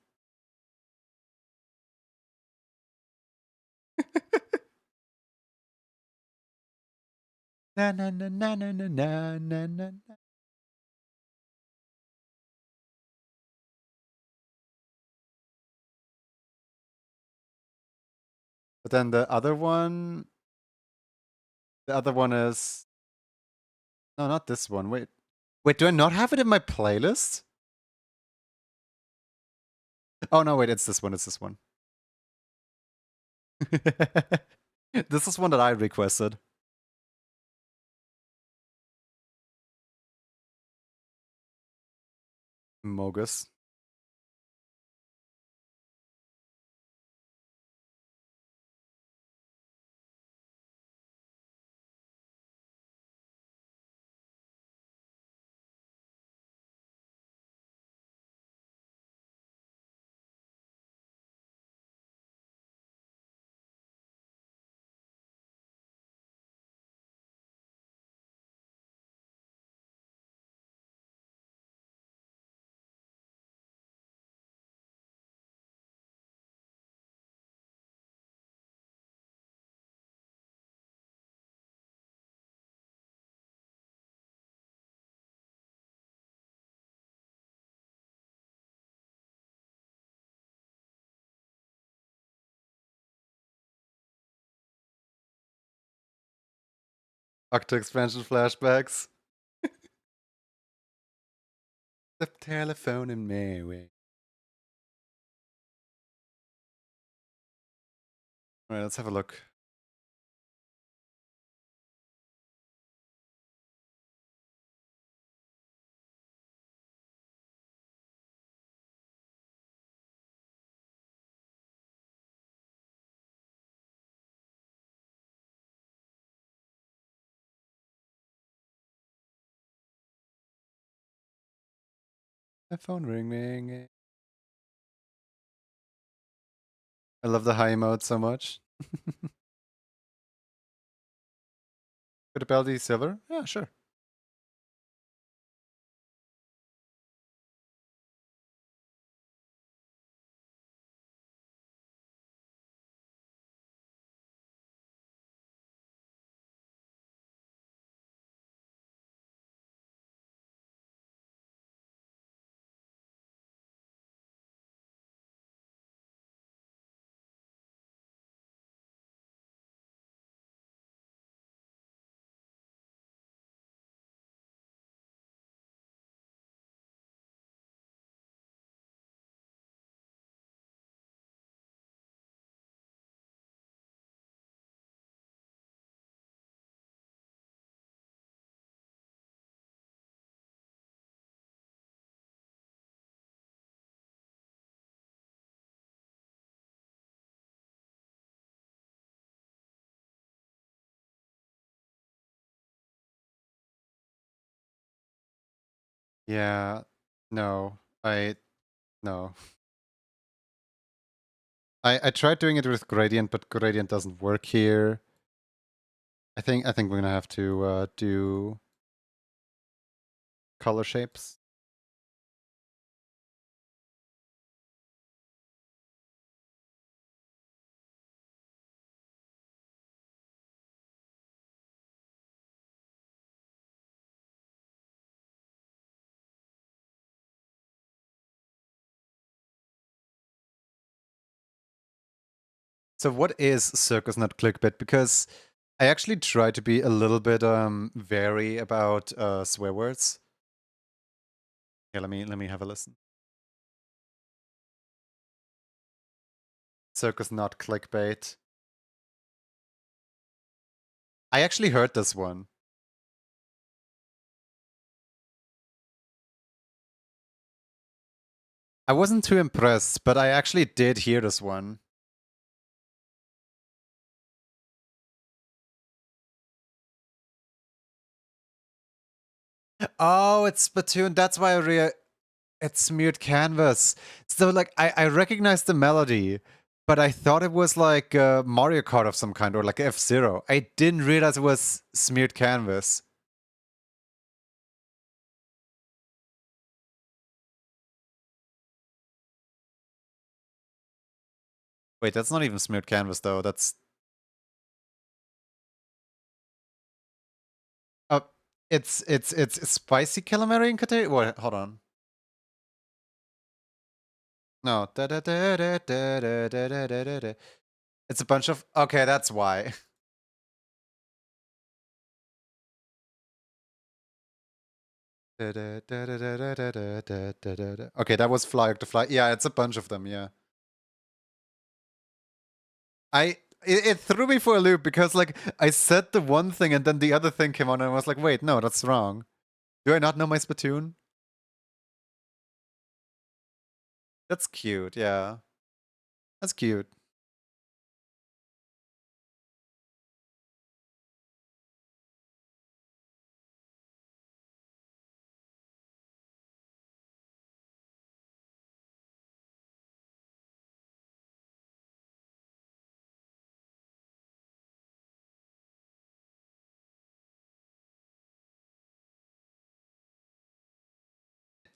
Na na na na na na na na na. But then the other one is no, not this one. Wait, do I not have it in my playlist? Oh no, wait, it's this one. It's this one. This is one that I requested. Mogus. Octa expansion flashbacks. The telephone in May. Alright, let's have a look. My phone ring. I love the high emote so much. Could a Baldi silver? Yeah, sure. Yeah. No. No. I tried doing it with gradient, but gradient doesn't work here. I think we're gonna have to do color shapes. So what is circus, not clickbait? Because I actually try to be a little bit wary about swear words. Yeah, let me have a listen. Circus, not clickbait. I actually heard this one. I wasn't too impressed, but I actually did hear this one. Oh, it's Splatoon. That's why it's smeared canvas. So like I recognized the melody, but I thought it was like Mario Kart of some kind or like F-Zero. I didn't realize it was smeared canvas. Wait, that's not even smeared canvas though. That's uh it's spicy calamari in Kate. What? Hold on. No. It's a bunch of. Okay, that's why. Okay, that was Fly to Fly. Yeah, it's a bunch of them. Yeah. It threw me for a loop because like I said the one thing and then the other thing came on and I was like, wait, no, that's wrong. Do I not know my Splatoon? That's cute, yeah. That's cute.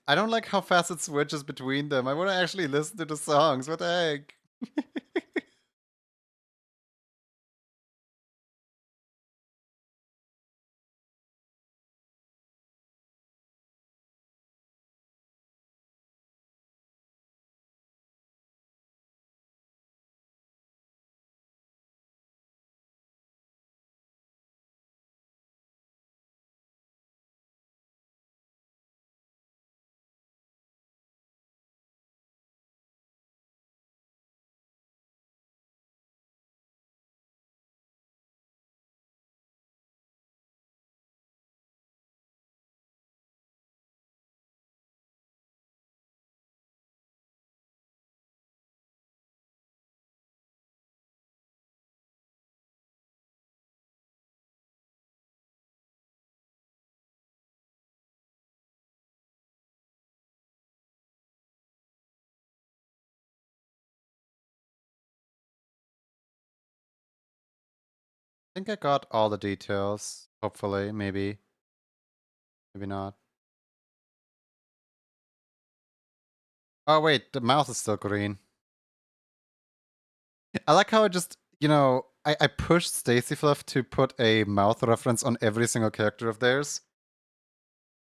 I don't like how fast it switches between them. I want to actually listen to the songs. What the heck? I think I got all the details. Hopefully, maybe. Maybe not. Oh wait, the mouth is still green. I like how I just, I pushed Stacy Fluff to put a mouth reference on every single character of theirs.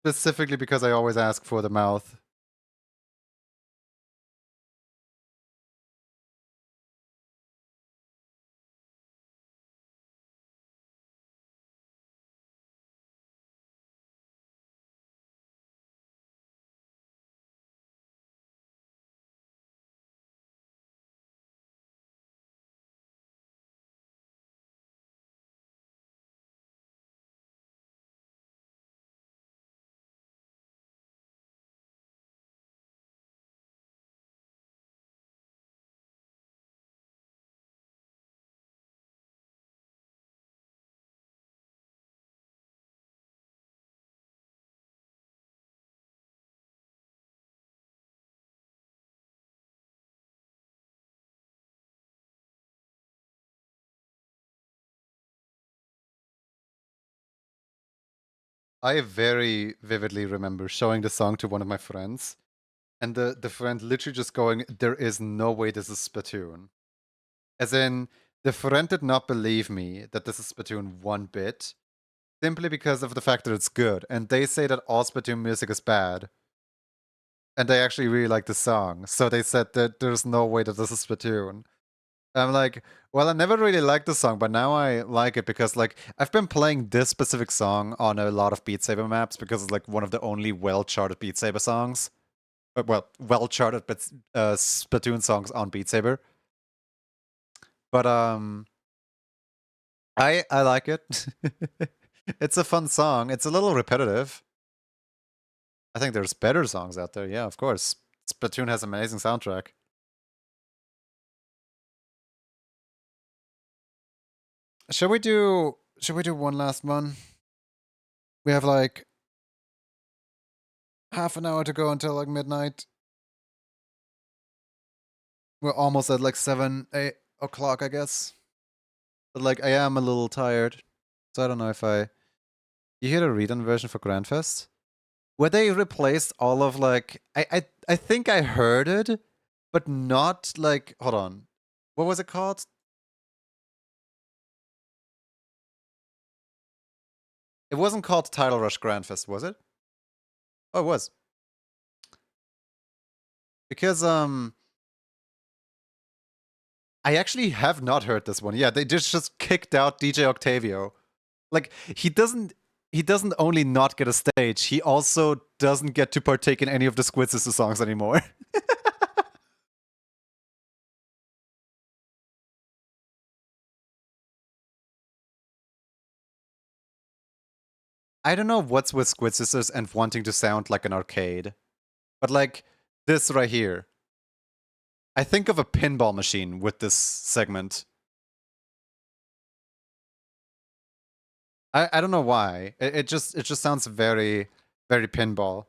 Specifically because I always ask for the mouth. I very vividly remember showing the song to one of my friends, and the friend literally just going, "There is no way this is Splatoon." As in, the friend did not believe me that this is Splatoon one bit, simply because of the fact that it's good. And they say that all Splatoon music is bad. And they actually really like the song. So they said that there's no way that this is Splatoon. I'm like, well, I never really liked the song, but now I like it because, like, I've been playing this specific song on a lot of Beat Saber maps because it's, like, one of the only well-charted Beat Saber songs. Well, well-charted Splatoon songs on Beat Saber. But, I like it. It's a fun song. It's a little repetitive. I think there's better songs out there. Yeah, of course. Splatoon has an amazing soundtrack. Should we do one last one? We have like half an hour to go until like midnight. We're almost at like 8 o'clock, I guess. But like I am a little tired. So I don't know if I you hear the read-on version for Grandfest? Where they replaced all of like I think I heard it, but not like hold on. What was it called? It wasn't called Title Rush Grandfest, was it? Oh, it was. Because I actually have not heard this one. Yeah, they just kicked out DJ Octavio. Like he doesn't only not get a stage, he also doesn't get to partake in any of the Squid Sister songs anymore. I don't know what's with Squid Sisters and wanting to sound like an arcade, but like this right here. I think of a pinball machine with this segment. I don't know why. It just sounds very very pinball.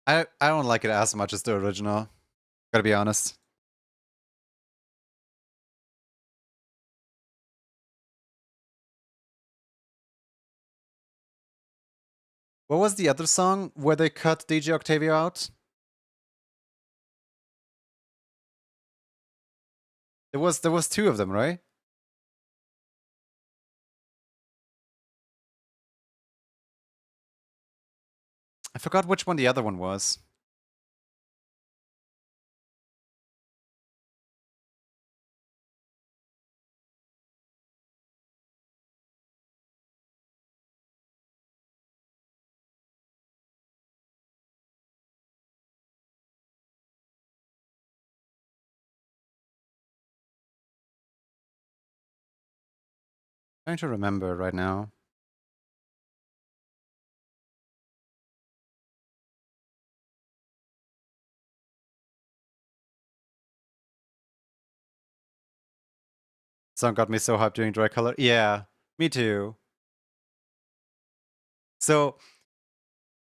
I don't like it as much as the original. Gotta be honest. What was the other song where they cut DJ Octavio out? There was two of them, right? I forgot which one the other one was. Trying to remember right now. Song got me so hyped during Dry Color. Yeah, me too. So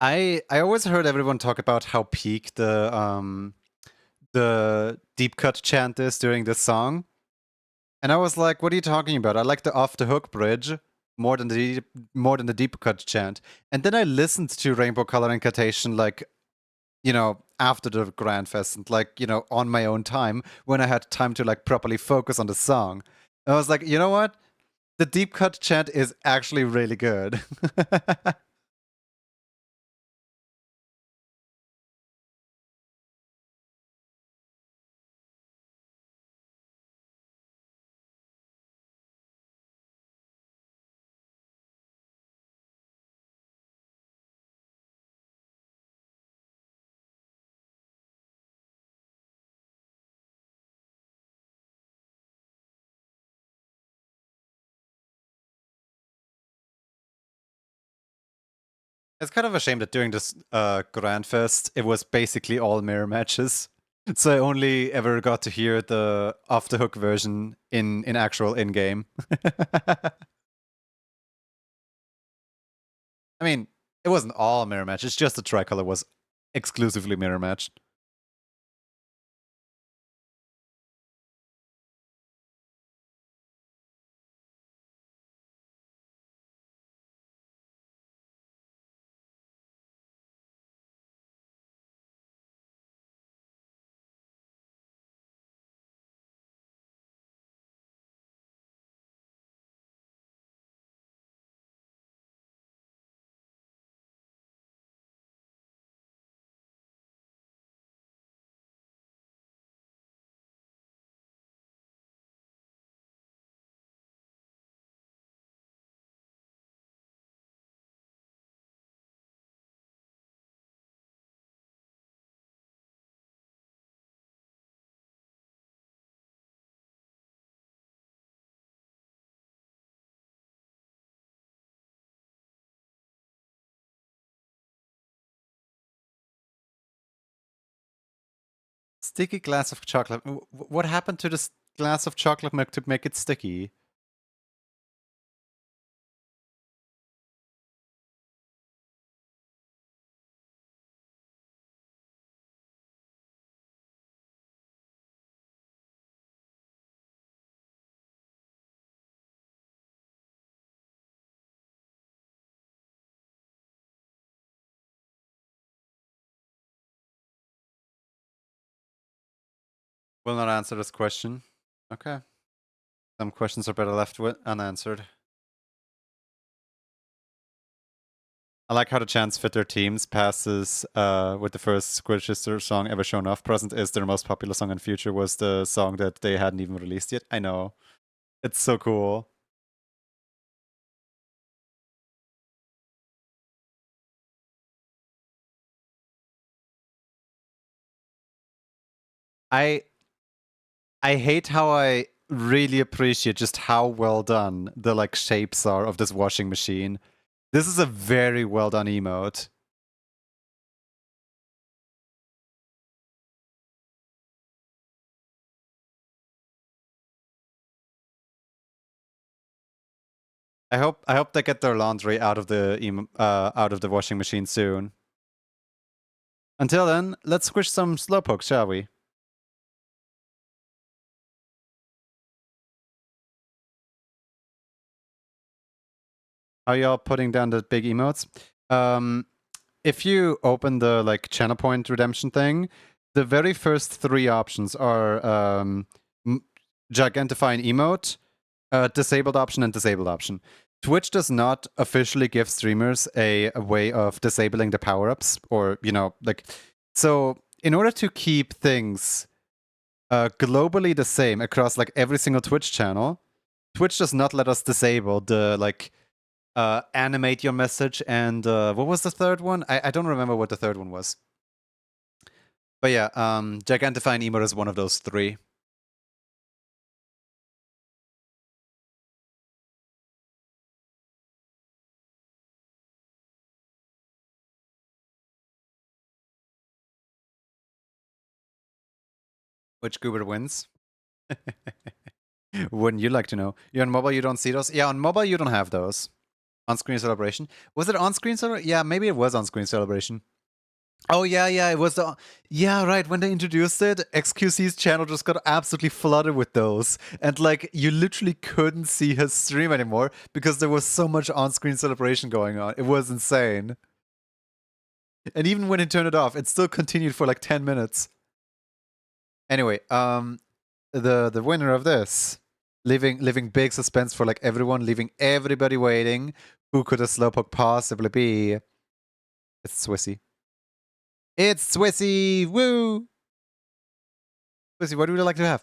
I always heard everyone talk about how peak the deep cut chant is during this song. And I was like, what are you talking about? I like the off the hook bridge more than the deep cut chant. And then I listened to Rainbow Color Incantation like, after the Grand Fest and like, on my own time when I had time to like properly focus on the song. And I was like, you know what? The deep cut chant is actually really good. It's kind of a shame that during this Grand Fest, it was basically all mirror matches. So I only ever got to hear the off the hook version in actual in game. I mean, it wasn't all mirror match. It's just the tricolor was exclusively mirror match. Sticky glass of chocolate. What happened to this glass of chocolate milk to make it sticky? Will not answer this question. Okay. Some questions are better left with unanswered. I like how the chants fit their teams. Passes with the first Squid Sister song ever shown off. Present is their most popular song, and Future was the song that they hadn't even released yet. I know. It's so cool. I I hate how I really appreciate just how well done the like shapes are of this washing machine. This is a very well done emote. I hope they get their laundry out of the washing machine soon. Until then, let's squish some slowpokes, shall we? Are y'all putting down the big emotes? If you open the like channel point redemption thing, the very first three options are gigantify an emote, disabled option, and disabled option. Twitch does not officially give streamers a way of disabling the power-ups, or, you know, like, so in order to keep things globally the same across like every single Twitch channel, Twitch does not let us disable the like animate your message and what was the third one? I don't remember what the third one was. But yeah, gigantify an emote is one of those three. Which goober wins? Wouldn't you like to know? You're on mobile, you don't see those? Yeah, on mobile, you don't have those. On-screen celebration. Was it on-screen celebration? Yeah, maybe it was on-screen celebration. Oh, yeah, it was the... Yeah, right, when they introduced it, XQC's channel just got absolutely flooded with those. And, like, you literally couldn't see his stream anymore because there was so much on-screen celebration going on. It was insane. And even when he turned it off, it still continued for, like, 10 minutes. Anyway, the winner of this, leaving big suspense for like everyone, leaving everybody waiting. Who could a slowpoke possibly be? It's Swissy. It's Swissy! Woo! Swissy, what would you like to have?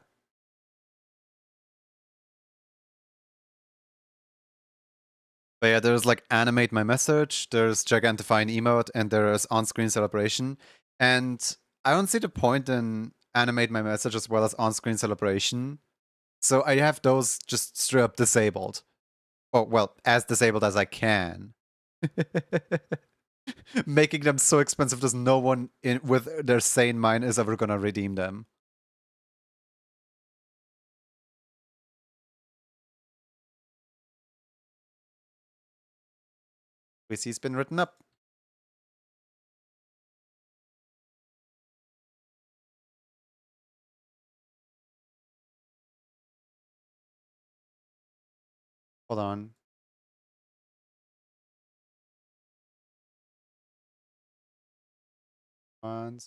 But yeah, there's like animate my message, there's gigantify an emote, and there's on-screen celebration. And I don't see the point in animate my message as well as on-screen celebration. So I have those just straight up disabled. Oh, well, as disabled as I can. Making them so expensive that no one with their sane mind is ever gonna redeem them. VC's been written up. Hold on. One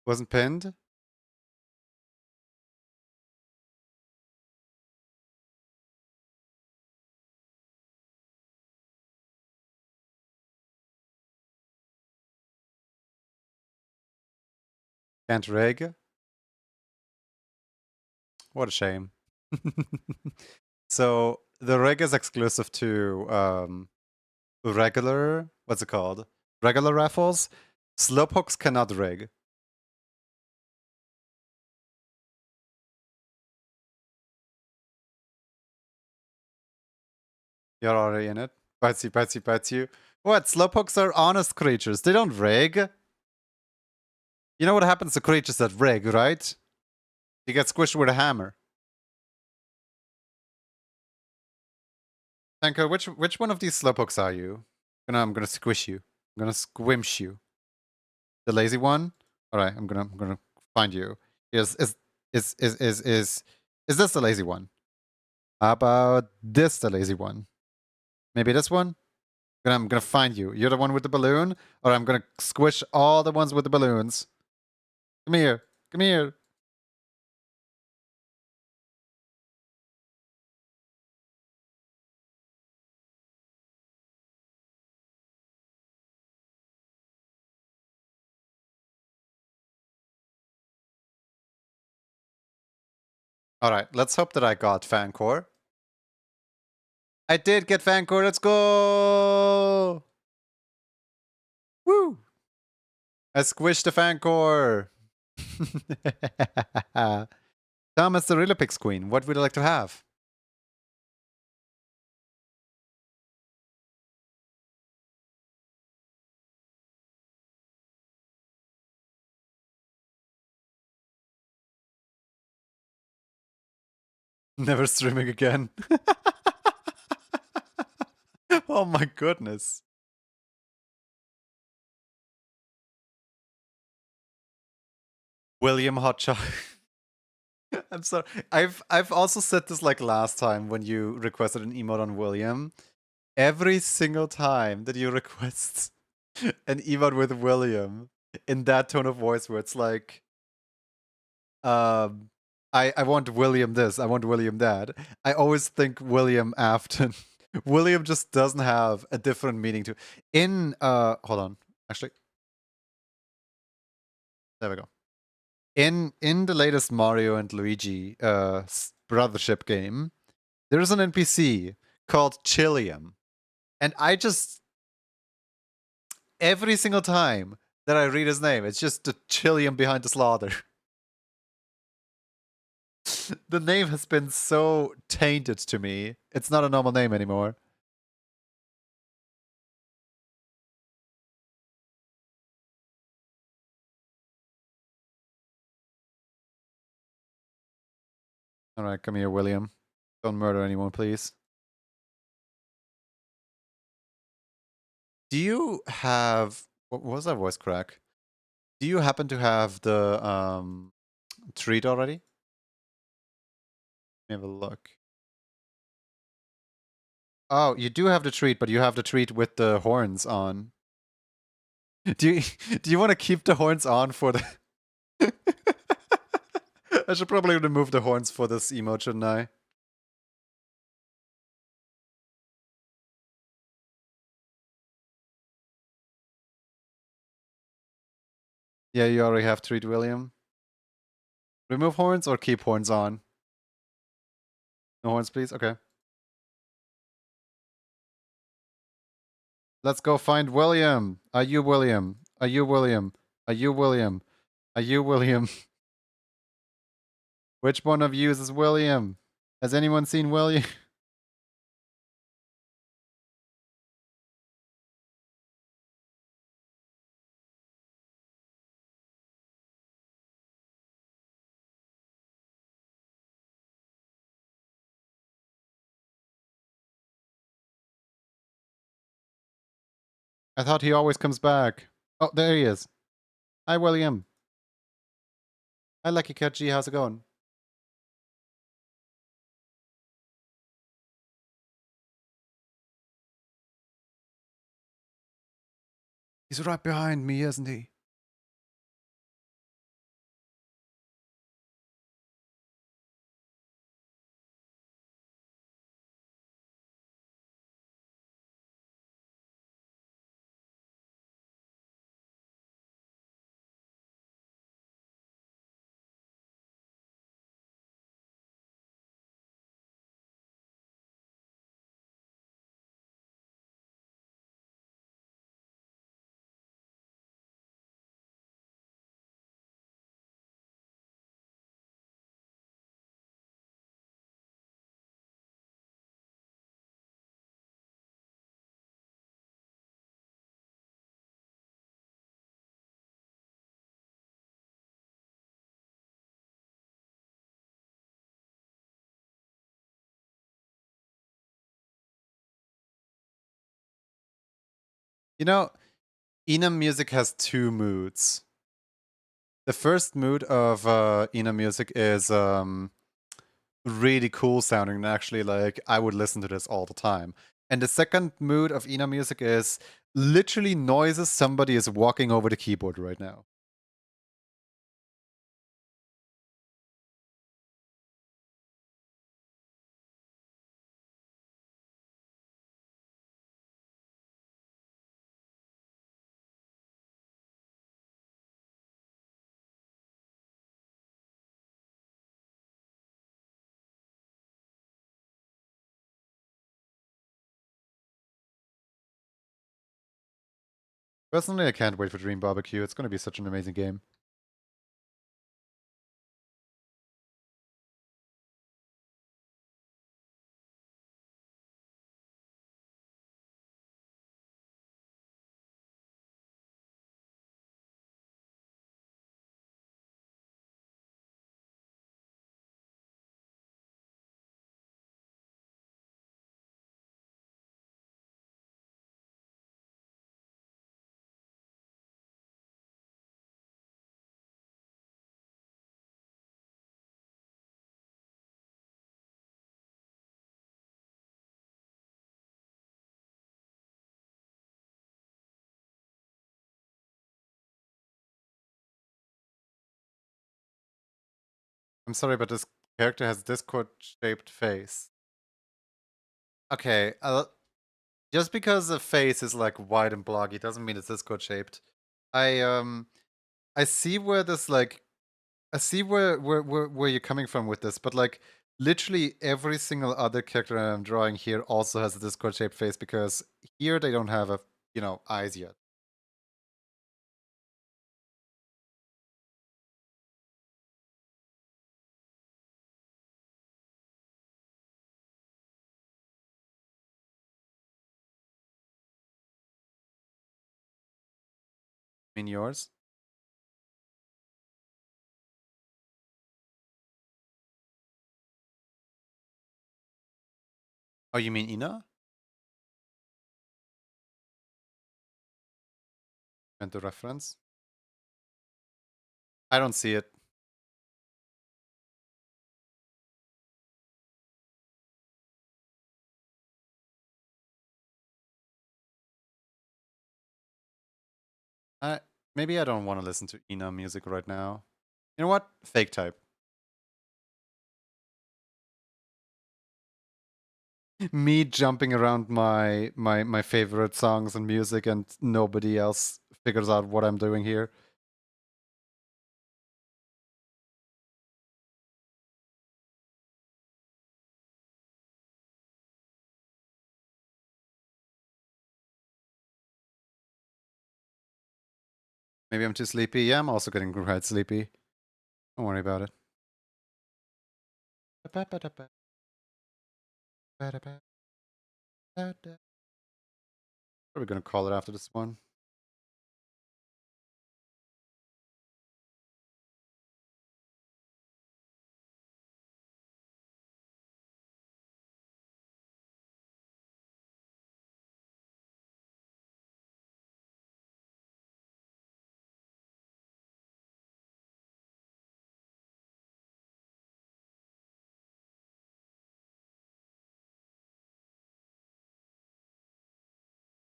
Wasn't pinned? Can't rig? What a shame. So the rig is exclusive to regular, what's it called? Regular raffles. Slowpokes cannot rig. You're already in it. Bites you, bites you, bites you. What? Slowpokes are honest creatures. They don't rig. You know what happens to creatures that rig, right? You get squished with a hammer. Tanko, which one of these slowpokes are you? I'm gonna squish you. I'm gonna squimsh you. The lazy one? Alright, I'm gonna find you. Is this the lazy one? How about this the lazy one? Maybe this one? I'm gonna find you. You're the one with the balloon? Or I'm gonna squish all the ones with the balloons. Come here. Come here. Alright, let's hope that I got Fancore. I did get Fancore. Let's go. Woo! I squished the Fancore. Thomas the Rilopix Queen. What would you like to have? Never streaming again. Oh my goodness. William Hotshot. I'm sorry. I've also said this like last time when you requested an emote on William. Every single time that you request an emote with William in that tone of voice where it's like, um, I want William this, I want William that. I always think William Afton. William just doesn't have a different meaning to. In hold on, actually, there we go. In the latest Mario and Luigi brothership game, there's an NPC called Chilliam, and I just every single time that I read his name, it's just the Chilliam behind the slaughter. The name has been so tainted to me. It's not a normal name anymore. All right, come here, William. Don't murder anyone, please. Do you have what was that voice crack? Do you happen to have the treat already? Let me have a look. Oh, you do have the treat, but you have the treat with the horns on. Do you do you want to keep the horns on for the I should probably remove the horns for this emote, shouldn't I? Yeah, you already have treat, William. Remove horns or keep horns on? No horns, please? Okay. Let's go find William. Are you William? Are you William? Are you William? Are you William? Which one of you is William? Has anyone seen William? I thought he always comes back. Oh, there he is. Hi, William. Hi, Lucky Cat G. How's it going? He's right behind me, isn't he? You know, Enum music has two moods. The first mood of Enum music is really cool sounding and actually like I would listen to this all the time. And the second mood of Enum music is literally noises somebody is walking over the keyboard right now. Personally, I can't wait for Dream Barbecue. It's going to be such an amazing game. I'm sorry, but this character has Discord-shaped face. Okay, just because the face is like wide and blocky doesn't mean it's Discord-shaped. I I see where this like I see where you're coming from with this, but like literally every single other character I'm drawing here also has a Discord-shaped face because here they don't have eyes yet. I mean yours? Oh, you mean Ina? And the reference? I don't see it. I maybe I don't want to listen to Ina music right now. You know what? Fake type. Me jumping around my favorite songs and music and nobody else figures out what I'm doing here. Maybe I'm too sleepy. Yeah, I'm also getting quite sleepy. Don't worry about it. What are we gonna call it after this one?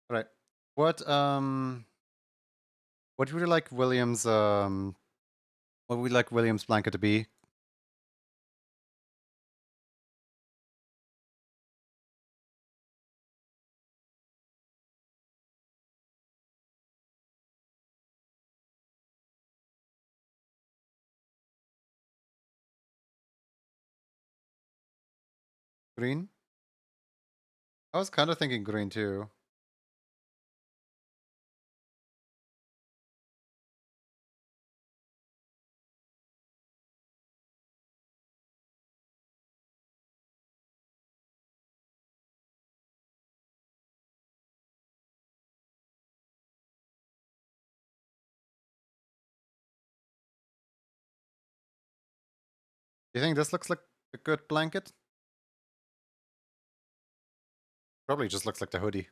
All right. What would you like Williams what would we like Williams blanket to be? Green? I was kind of thinking green too. Do you think this looks like a good blanket? Probably just looks like the hoodie.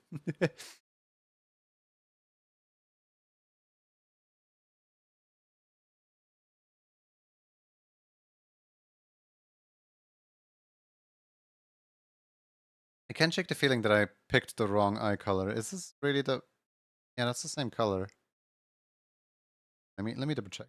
I can't shake the feeling that I picked the wrong eye color. Is this really the... Yeah, that's the same color. Let me double check.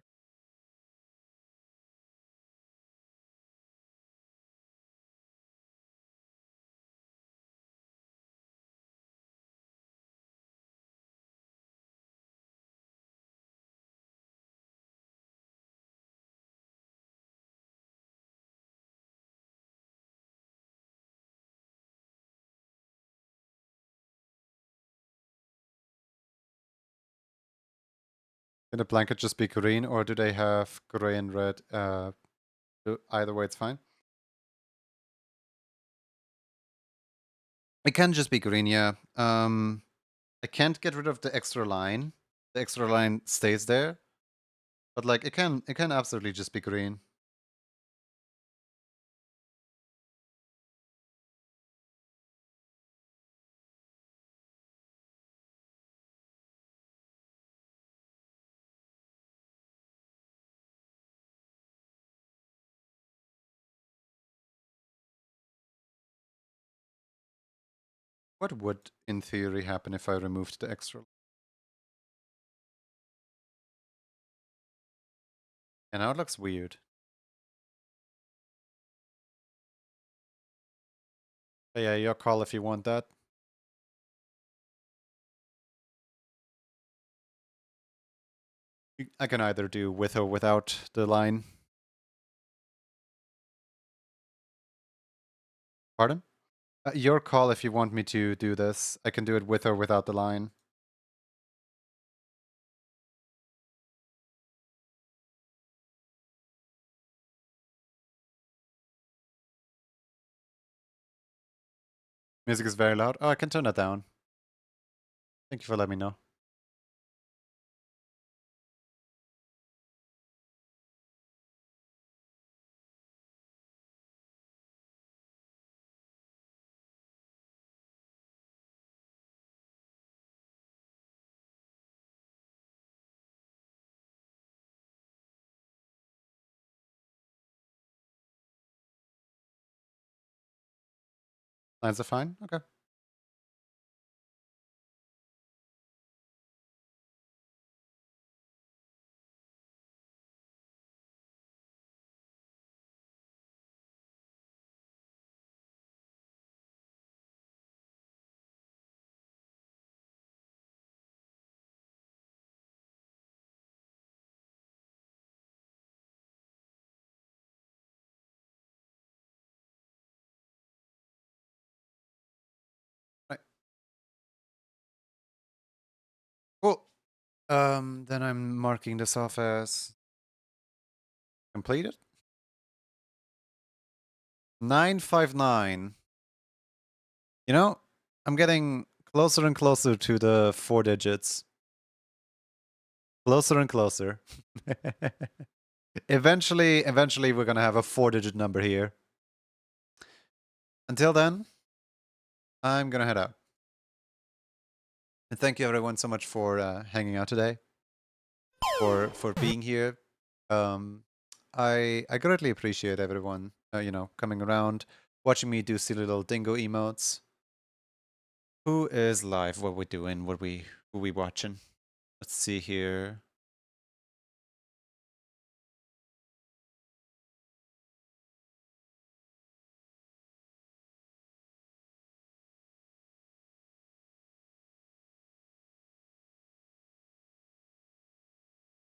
Can the blanket just be green, or do they have gray and red? Either way, it's fine. It can just be green, yeah. I can't get rid of the extra line. The extra line stays there, but like it can absolutely just be green. What would, in theory, happen if I removed the extra? And now it looks weird. Yeah, your call if you want that. I can either do with or without the line. Pardon? Your call if you want me to do this. I can do it with or without the line. Music is very loud. Oh, I can turn that down. Thank you for letting me know. Lines are fine? Okay. Right. Cool. Then I'm marking this off as completed. 959. You know, I'm getting closer and closer to the 4 digits. Closer and closer. Eventually, we're gonna have a 4-digit number here. Until then, I'm gonna head out. And thank you everyone so much for hanging out today, for being here. I greatly appreciate everyone, coming around, watching me do silly little dingo emotes. Who is live? What we doing? Who we watching? Let's see here.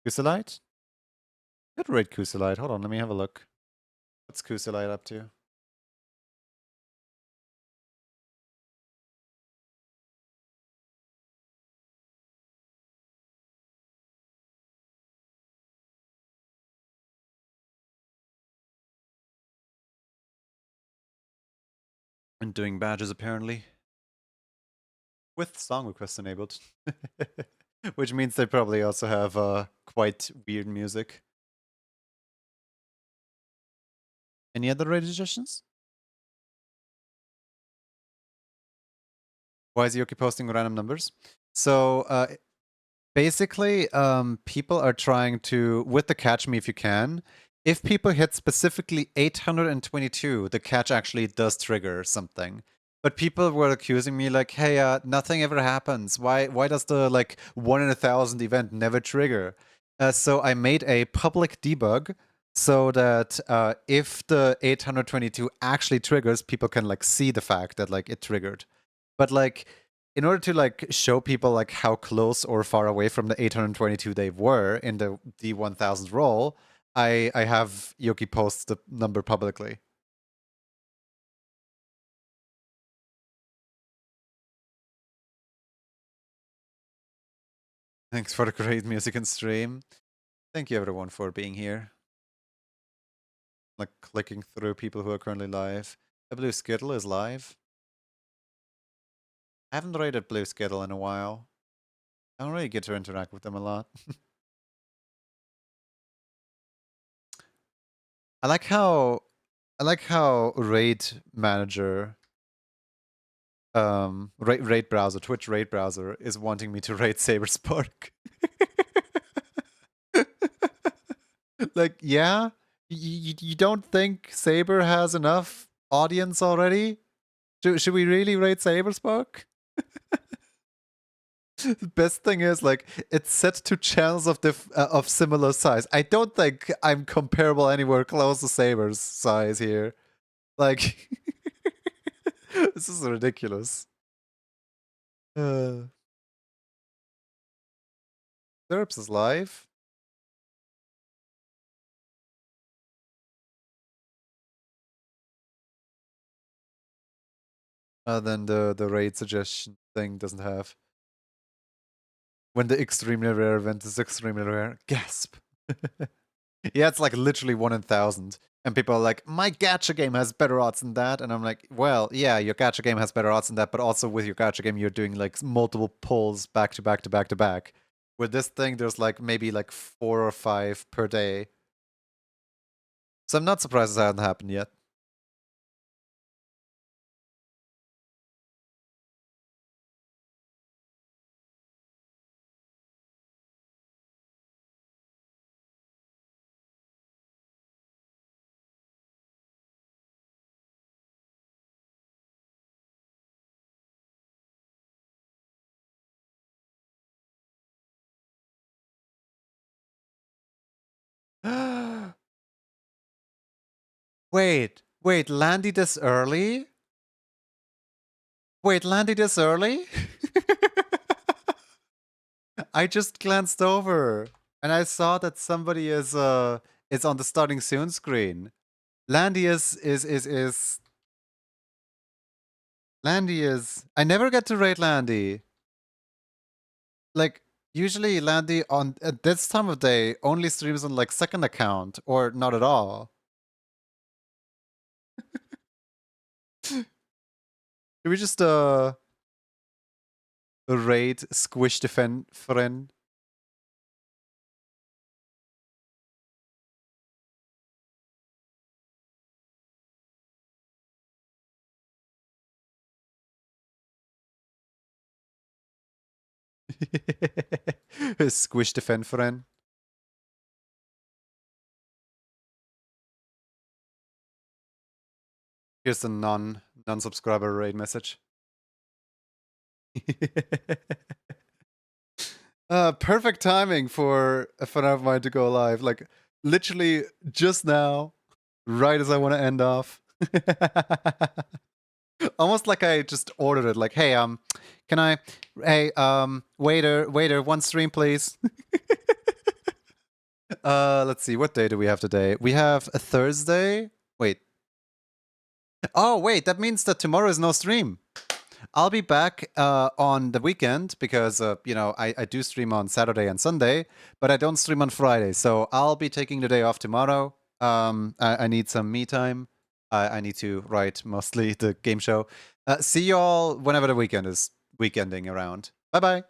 Kusalite? Good rate Kusalite. Hold on, let me have a look. What's Kusalite up to? And doing badges apparently. With song requests enabled. Which means they probably also have quite weird music. Any other raid suggestions? Why is Yoki posting random numbers? So basically, people are trying to, with the catch me if you can, if people hit specifically 822, the catch actually does trigger something. But people were accusing me like, hey, nothing ever happens. Why does the like 1 in 1,000 event never trigger? So I made a public debug so that if the 822 actually triggers, people can like see the fact that like it triggered. But like in order to like show people like how close or far away from the 822 they were in the D1000 roll, I have Yoki post the number publicly. Thanks for the great music and stream. Thank you everyone for being here. Like clicking through people who are currently live. A Blue Skittle is live. I haven't rated Blue Skittle in a while. I don't really get to interact with them a lot. I like how Raid Manager raid browser, Twitch raid browser is wanting me to raid Saberspark. Like, yeah? You don't think Saber has enough audience already? Should we really raid Saberspark? The best thing is, like, it's set to channels of similar size. I don't think I'm comparable anywhere close to Saber's size here. Like, this is ridiculous. Derps is live. Then the raid suggestion thing doesn't have. When the extremely rare event is extremely rare. Gasp. Yeah, it's like literally 1 in 1,000. And people are like, my gacha game has better odds than that. And I'm like, well, yeah, your gacha game has better odds than that, but also with your gacha game, you're doing like multiple pulls back to back to back to back. With this thing, there's like maybe like 4 or 5 per day. So I'm not surprised this hasn't happened yet. Wait, Landy this early? Wait, Landy this early? I just glanced over and I saw that somebody is on the starting soon screen. Landy is Landy is I never get to rate Landy. Like usually Landy on at this time of day only streams on like second account or not at all. Should we just raid Squish Defend friend? Squish Defend friend. Here's a non-subscriber raid message. Perfect timing for a fan of mine to go live. Like literally just now, right as I want to end off. Almost like I just ordered it. Like, hey, can I? Hey, waiter, one stream, please. Let's see. What day do we have today? We have a Thursday. Wait. Oh, wait. That means that tomorrow is no stream. I'll be back on the weekend because, you know, I do stream on Saturday and Sunday, but I don't stream on Friday. So I'll be taking the day off tomorrow. I need some me time. I need to write mostly the game show. See y'all whenever the weekend is weekending around. Bye-bye.